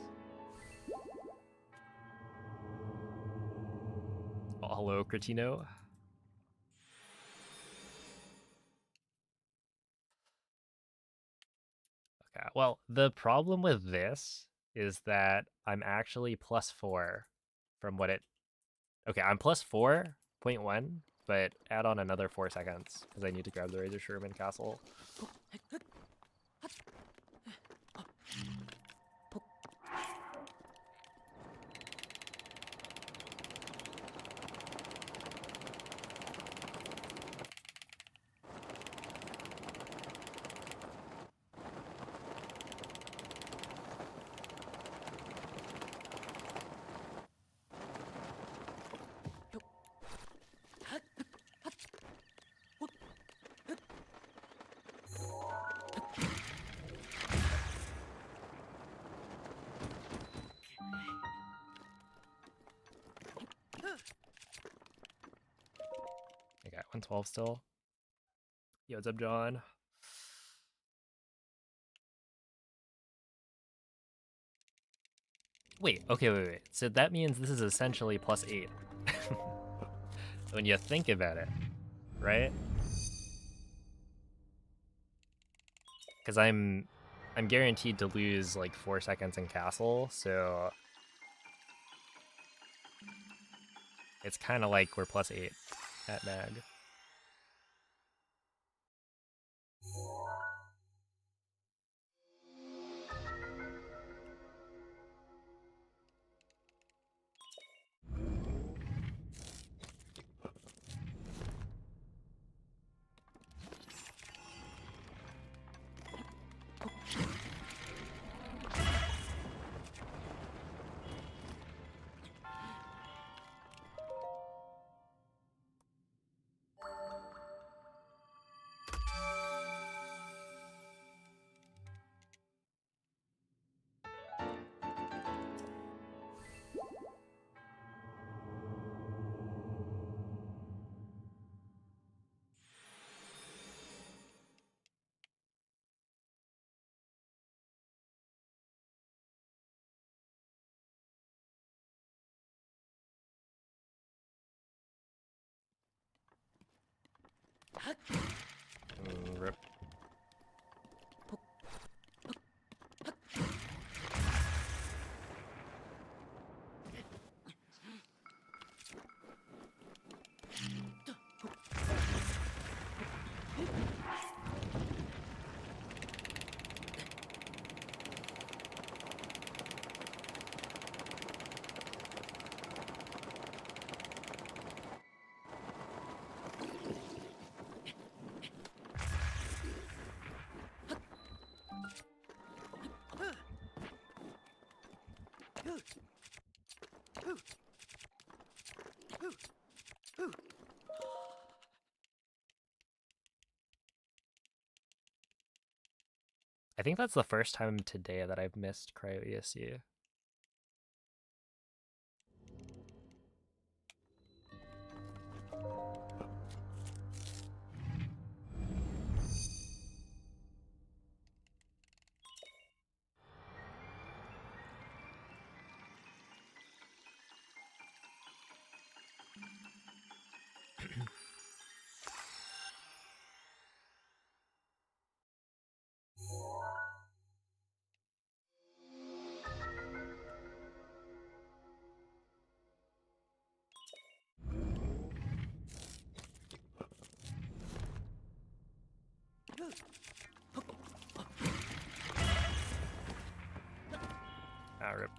Oh, hello, Cretino. Okay, well, the problem with this is that I'm actually +4 from what it... Okay, I'm +4.1, but add on another 4 seconds, because I need to grab the Razor Sherman Castle. I got 112 still. Yo, what's up, John? Wait, wait. So that means this is essentially +8. When you think about it, right? Because I'm guaranteed to lose like 4 seconds in castle, so It's kind of like we're +8 at mag. Rip. I think that's the first time today that I've missed Cryo ESC. Ah, rip.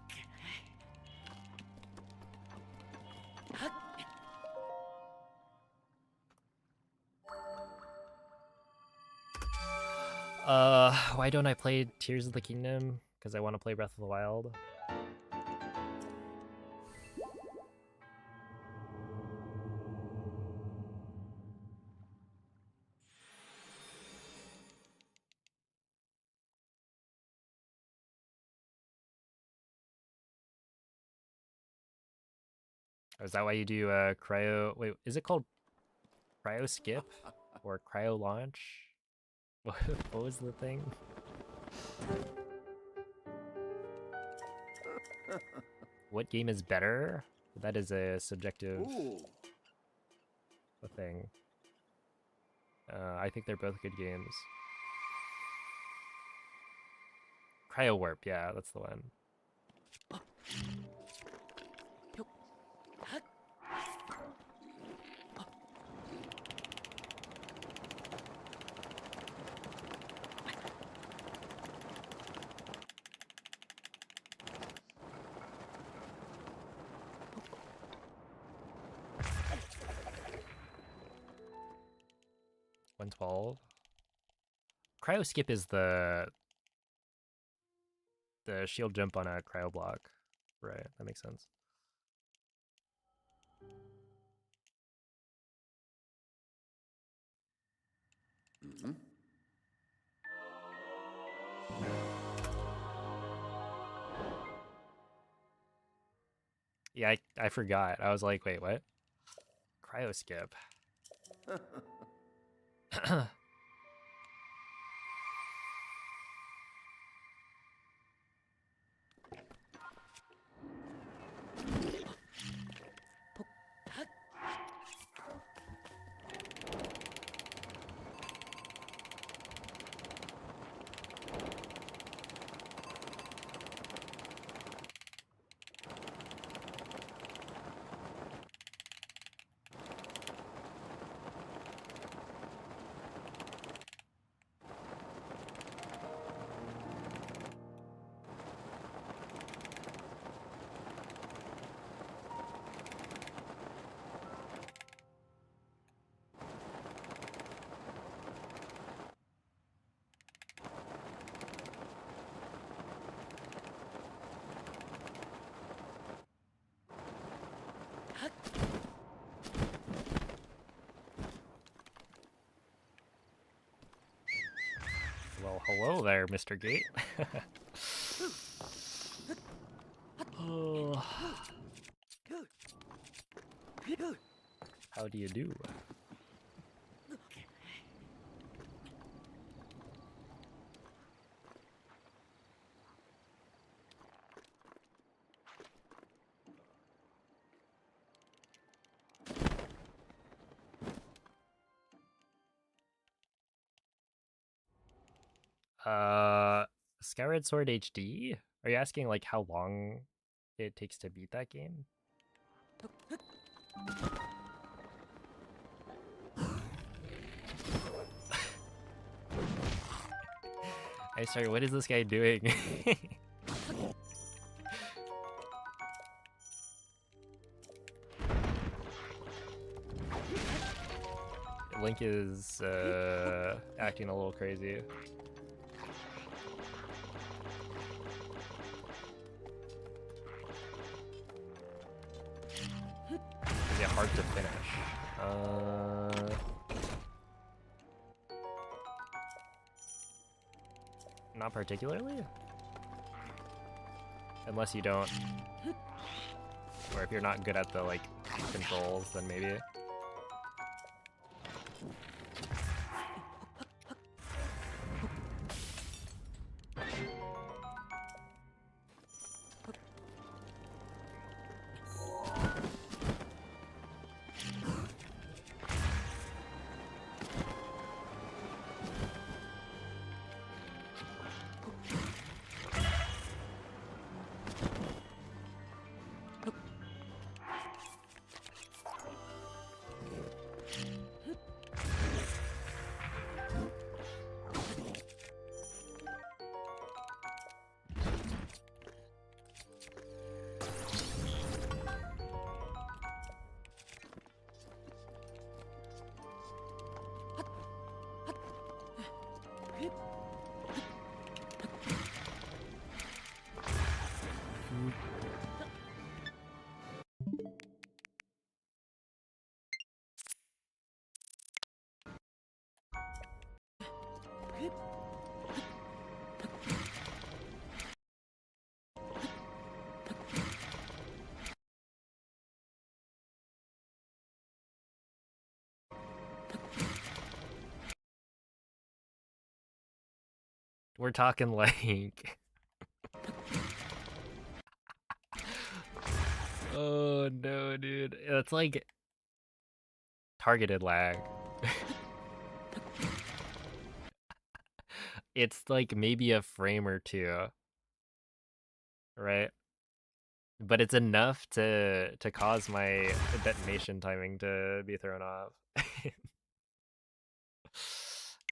Why don't I play Tears of the Kingdom? Because I want to play Breath of the Wild. Oh, is that why you do cryo? Wait, is it called cryo skip or cryo launch? What was the thing? What game is better? That is a subjective thing. I think they're both good games. Cryo Warp, yeah, that's the one. $112. Cryo skip is the shield jump on a cryo block. Right, that makes sense. Mm-hmm. Yeah, I forgot. I was like, wait, what? Cryo skip. Well, hello there, Mr. Gate. Oh. How do you do? Skyward Sword HD? Are you asking like how long it takes to beat that game? I'm sorry, what is this guy doing? Link is acting a little crazy. Is it hard to finish? Not particularly? Unless you don't, or if you're not good at the like controls, then maybe. We're talking like... Oh no, dude. It's like targeted lag. It's like maybe a frame or two, right? But it's enough to cause my detonation timing to be thrown off.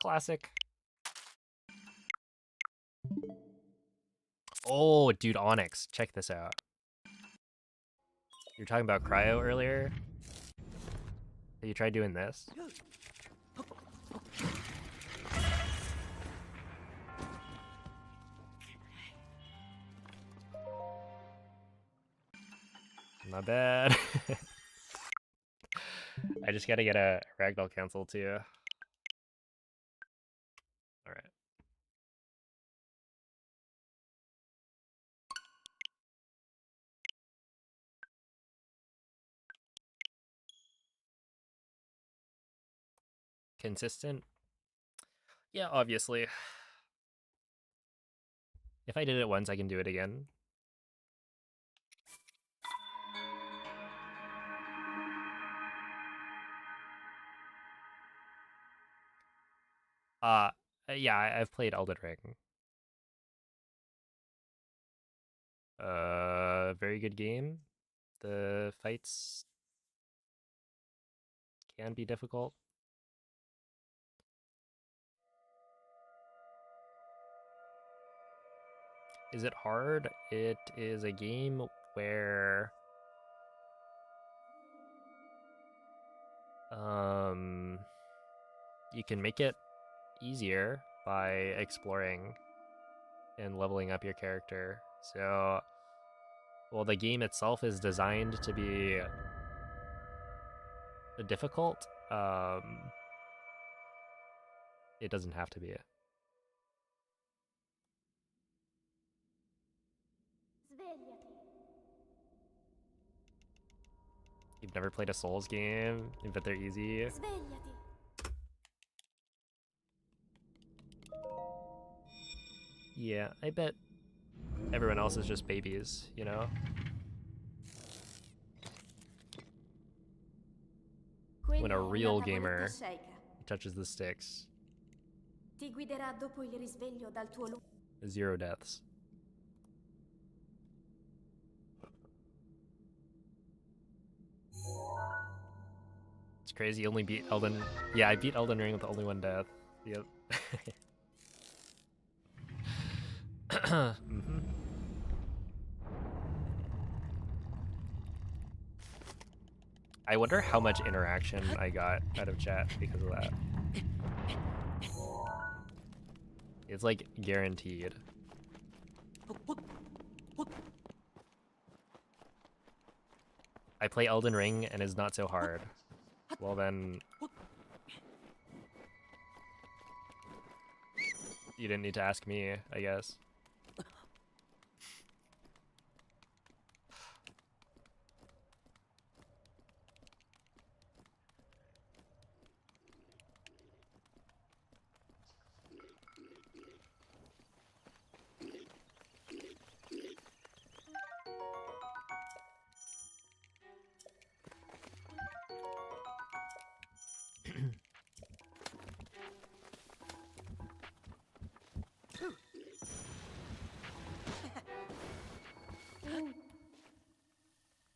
Classic. Oh, dude, Onyx, check this out. You were talking about cryo earlier. Have you tried doing this? Not bad. I just gotta get a ragdoll cancel too. Alright. Consistent? Yeah, obviously. If I did it once, I can do it again. Yeah, I've played Elden Ring. Very good game. The fights can be difficult. Is it hard? It is a game where you can make it easier by exploring and leveling up your character. So, well, the game itself is designed to be difficult. It doesn't have to be. You've never played a Souls game? I bet they're easy. Svegliati. Yeah, I bet everyone else is just babies, you know? When a Quella è real una tavoletta gamer sceicca. touches the sticks, Ti guiderà dopo il risveglio dal tuo 0 deaths. It's crazy, you only beat Elden... Yeah, I beat Elden Ring with only 1 death. Yep. Mhm. I wonder how much interaction I got out of chat because of that. It's like guaranteed. I play Elden Ring and it's not so hard. Well then... You didn't need to ask me, I guess.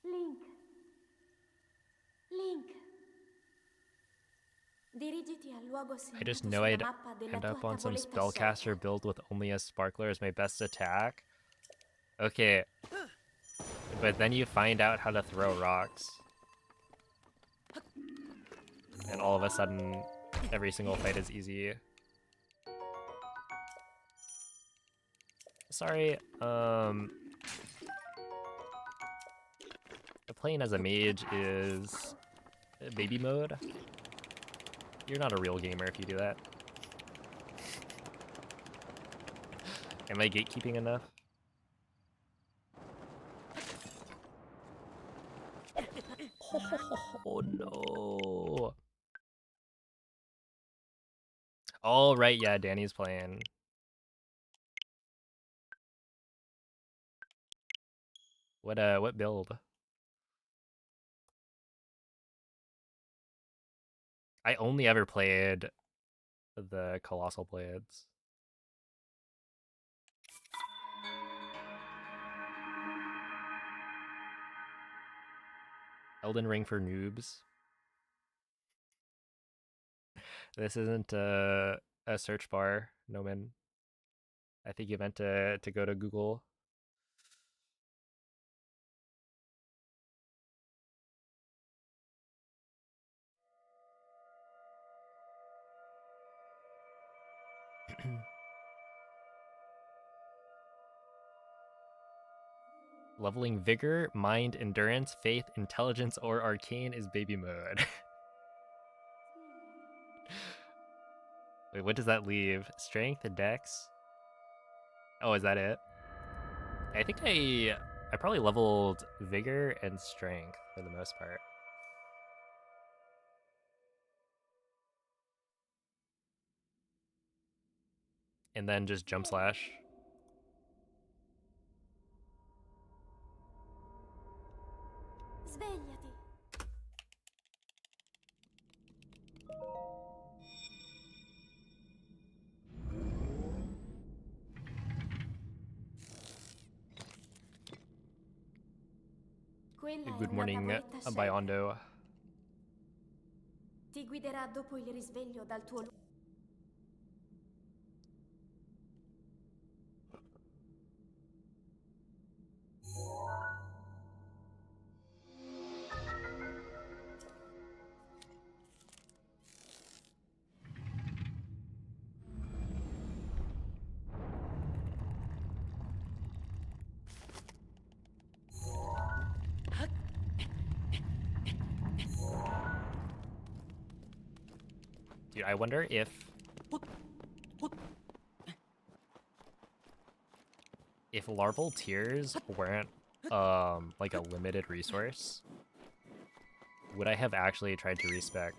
Link. Link. Dirigiti al luogo I just segnato know sulla I'd mappa della end tua up on some tavoletta spellcaster sceicca. build with only a sparkler as my best attack. Okay. But then you find out how to throw rocks. And all of a sudden, every single fight is easy. Sorry, playing as a mage is baby mode. You're not a real gamer if you do that. Am I gatekeeping enough? Oh no. All right, yeah, Danny's playing. What build? I only ever played the Colossal Blades. Elden Ring for noobs. This isn't a search bar, Noman. I think you meant to go to Google. Leveling vigor, mind, endurance, faith, intelligence, or arcane is baby mode. Wait, what does that leave? Strength, dex? Oh, is that it? I think I probably leveled vigor and strength for the most part. And then just jump slash. Svegliati. Quella è Good una morning, tavoletta sceicca. Biondo. Ti guiderà dopo il risveglio dal tuo Dude, I wonder if... if larval tears weren't like a limited resource, would I have actually tried to respec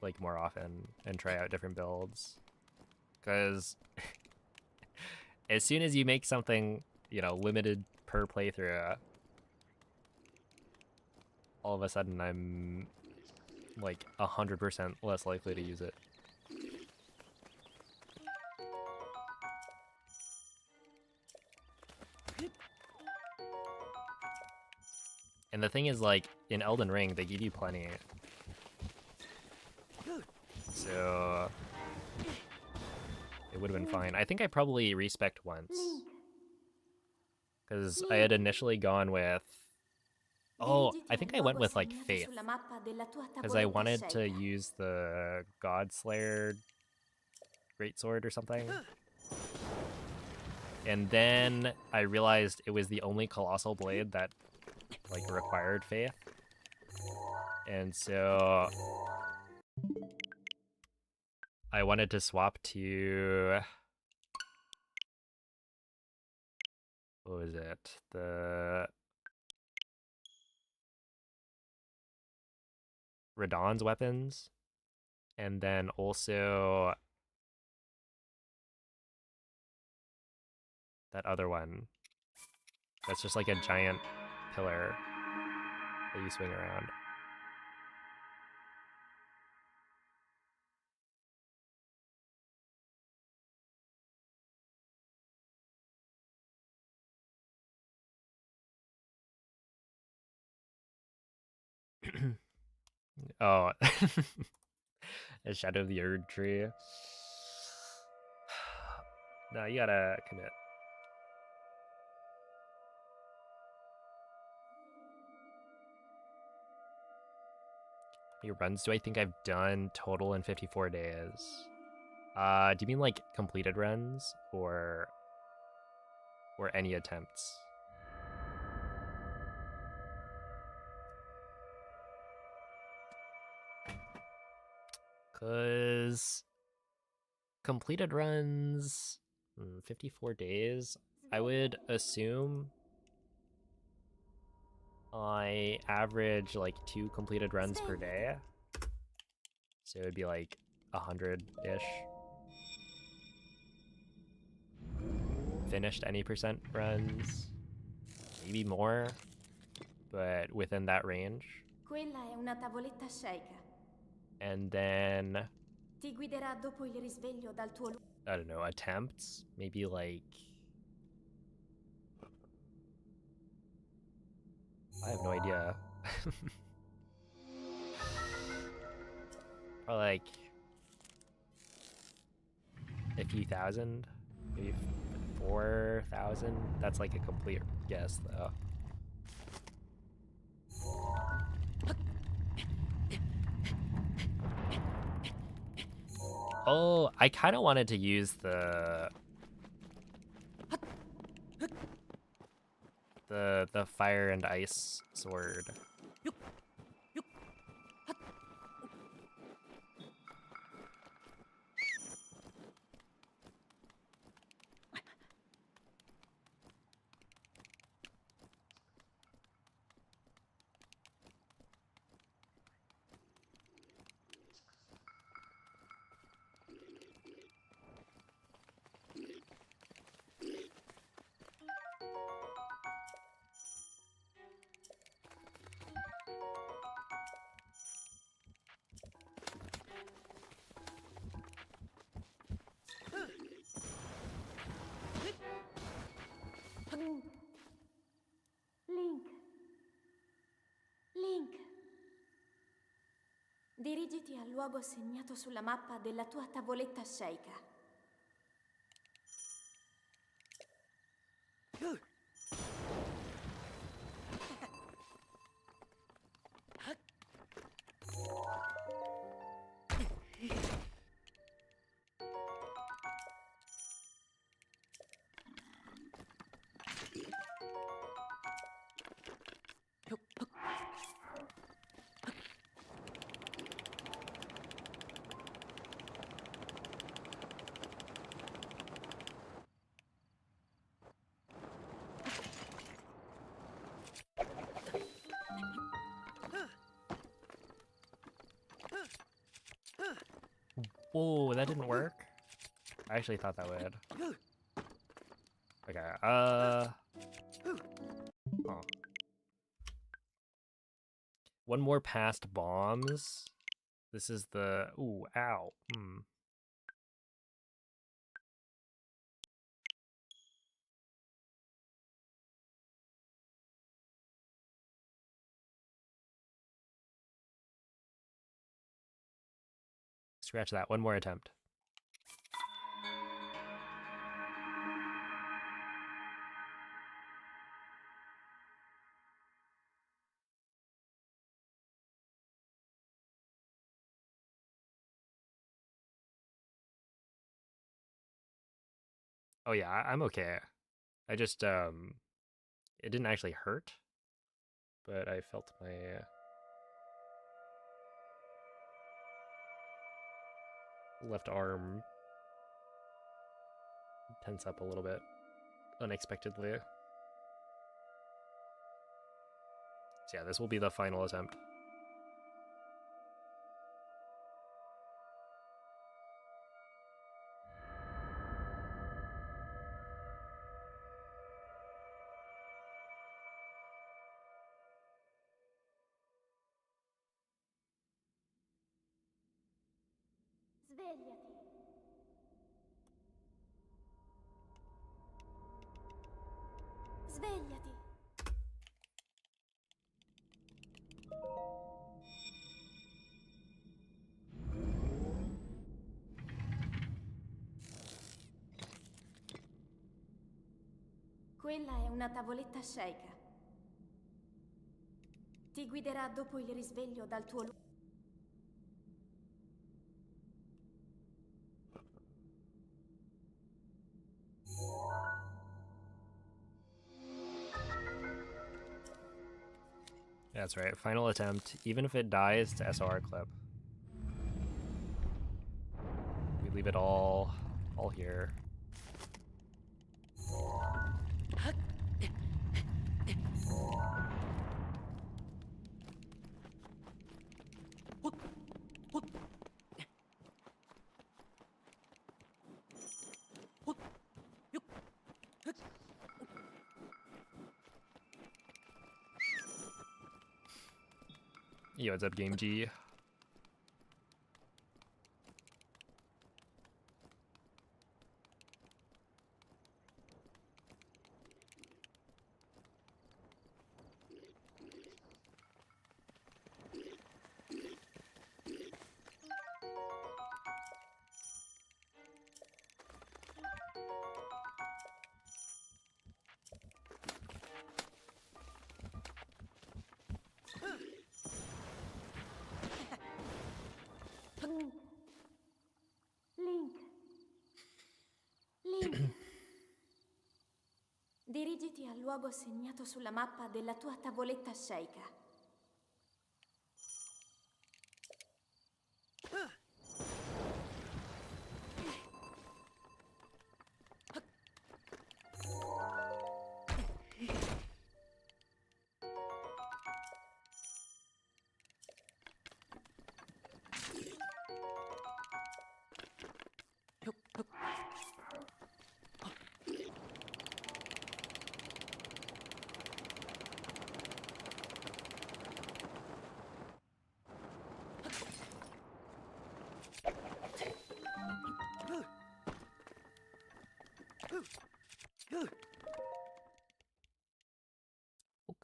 like more often and try out different builds? Because as soon as you make something, you know, limited per playthrough, all of a sudden I'm like 100% less likely to use it. And the thing is, like, in Elden Ring, they give you plenty. So it would have been fine. I think I probably respec'd once. Because I had initially gone with... Oh, I think I went with, like, Faith. Because I wanted to use the Godslayer Greatsword or something. And then I realized it was the only Colossal Blade that, like, required Faith. And so I wanted to swap to... What was it? The... Radahn's weapons. And then also... that other one. That's just like a giant pillar that you swing around. Oh, a Shadow of the Erd tree. No, you gotta commit. How many runs do I think I've done total in 54 days? Do you mean like completed runs or any attempts? Cause completed runs, 54 days. I would assume I average like 2 completed runs per day. So it would be like 100-ish. Finished any percent runs, maybe more, but within that range. Quella è una tavoletta sceicca. And then, Ti guiderà dopo il risveglio dal tuo I don't know, attempts? Maybe like... I have no idea. Or like... a few thousand? Maybe 4,000? That's like a complete guess though. Oh, I kind of wanted to use the fire and ice sword. Link. Dirigiti al luogo segnato sulla mappa della tua tavoletta sceicca. Oh, that didn't work? I actually thought that would. Okay, oh. One more past bombs. This is the... Ooh, ow. Scratch that. One more attempt. Oh yeah, I'm okay. I just, it didn't actually hurt, but I felt my left arm tense up a little bit unexpectedly. So yeah, this will be the final attempt. Svegliati. Svegliati. Quella è una tavoletta sceicca. Ti guiderà dopo il risveglio dal tuo luogo. That's right, final attempt. Even if it dies, to SOR clip. We leave it all here. Yo, what's up, Game G? Link. Link. Dirigiti al luogo segnato sulla mappa della tua tavoletta sceicca.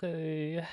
Okay.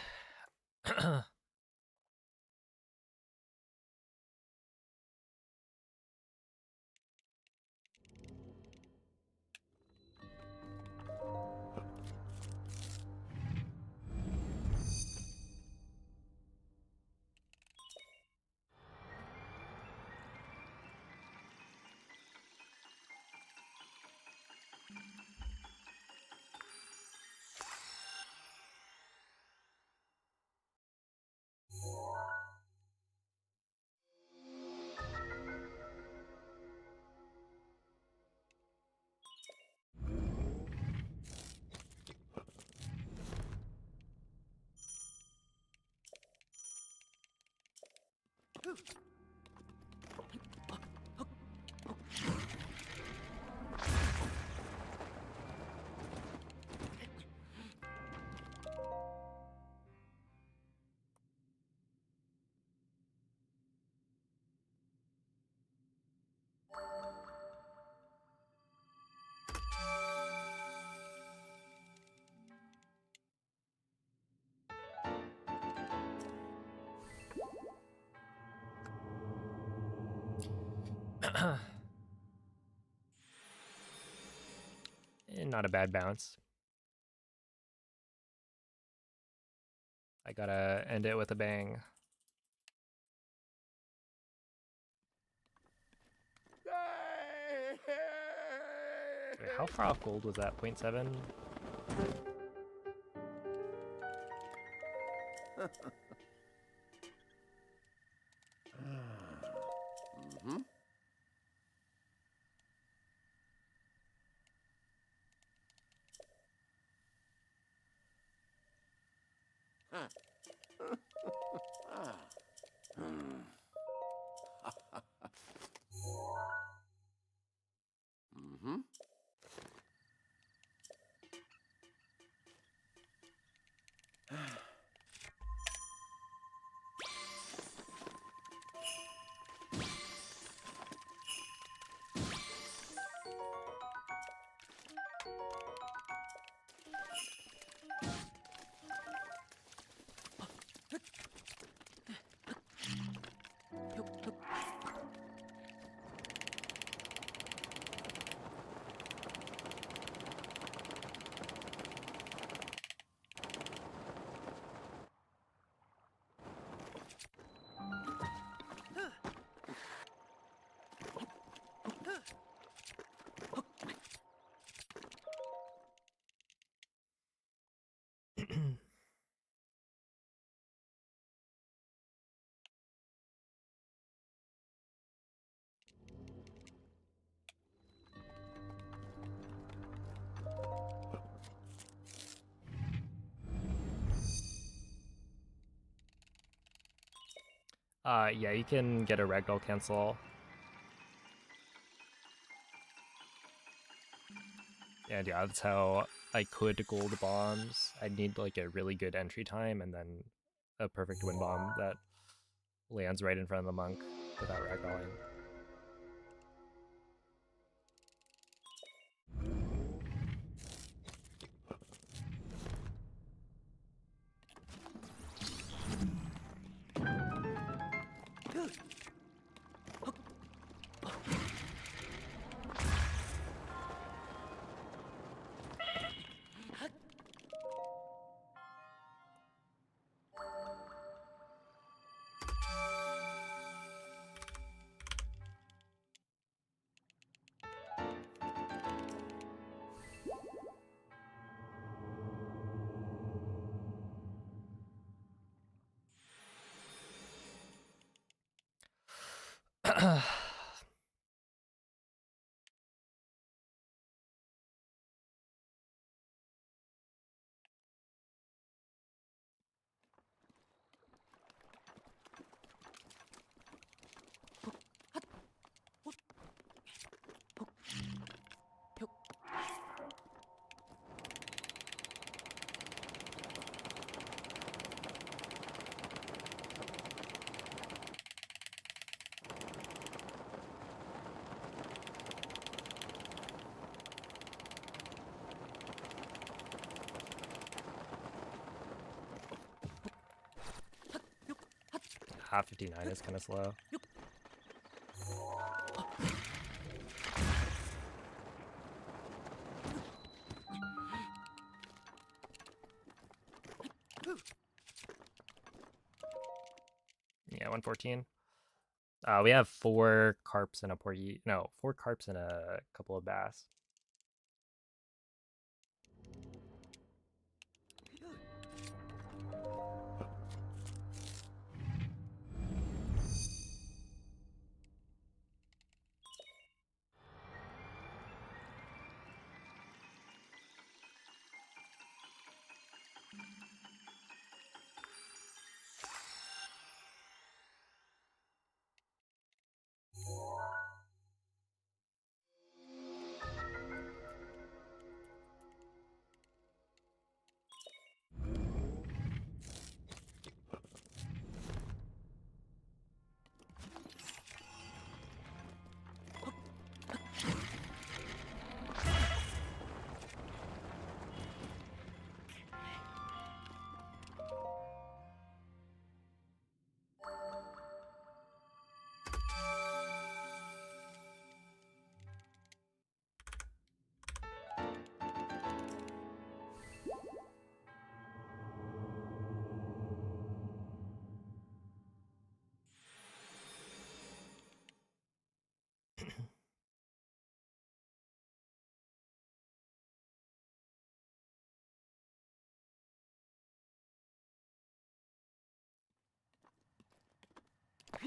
Not a bad bounce. I gotta end it with a bang. Wait, how far off gold was that? 0.7? Mm-hmm. Mm-hmm. Yeah, you can get a ragdoll cancel. And yeah, that's how I could gold bombs. I'd need like a really good entry time and then a perfect wind bomb that lands right in front of the monk without ragdolling. Half 59 is kind of slow. Yeah, 114. We have 4 carps and a porgy. No, 4 carps and a couple of bass.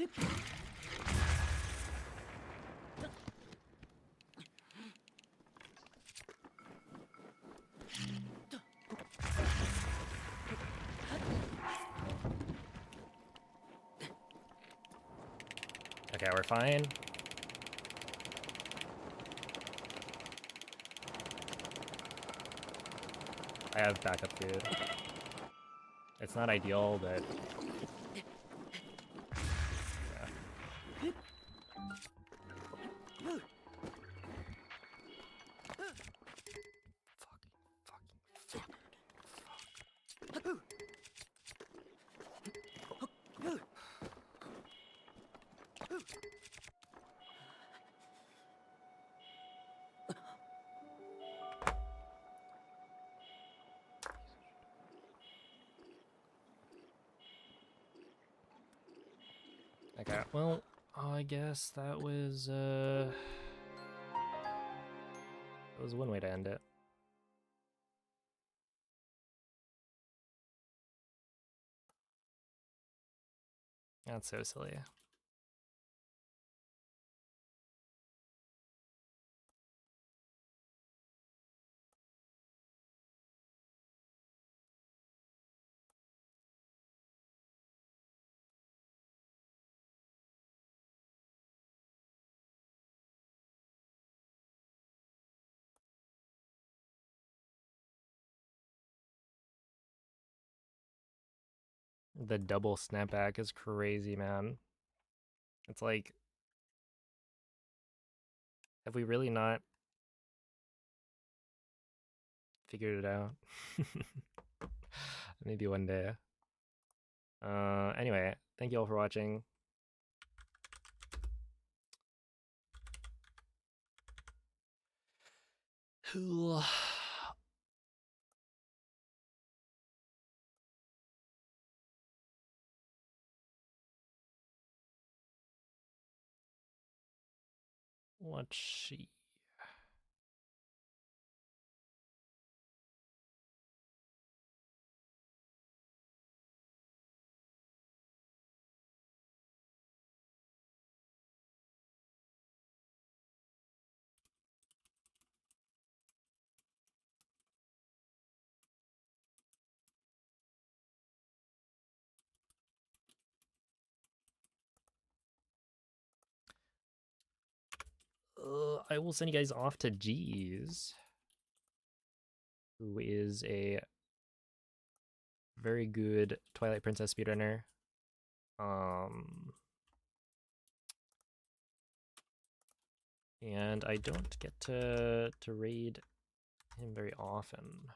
Okay, we're fine. I have backup food. It's not ideal, but... yeah. Okay, well, I guess that was one way to end it. That's so silly. The double snapback is crazy, man. It's like, have we really not figured it out? Maybe one day. Anyway, thank you all for watching. Let's see. I will send you guys off to G's, who is a very good Twilight Princess speedrunner. And I don't get to raid him very often.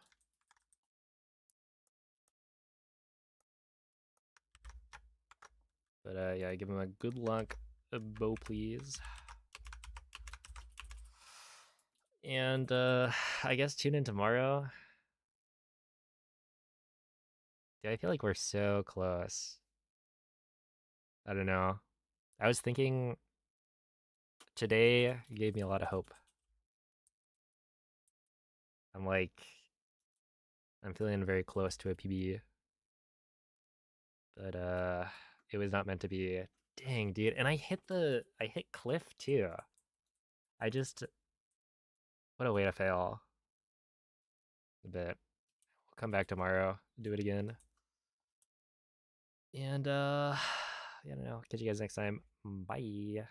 But yeah, give him a good luck, bow please. And I guess tune in tomorrow. Dude, I feel like we're so close. I don't know. I was thinking today gave me a lot of hope. I'm feeling very close to a PB. But it was not meant to be. Dang, dude. And I hit Cliff too. What a way to fail. But we'll come back tomorrow, do it again. And yeah, I don't know. Catch you guys next time. Bye.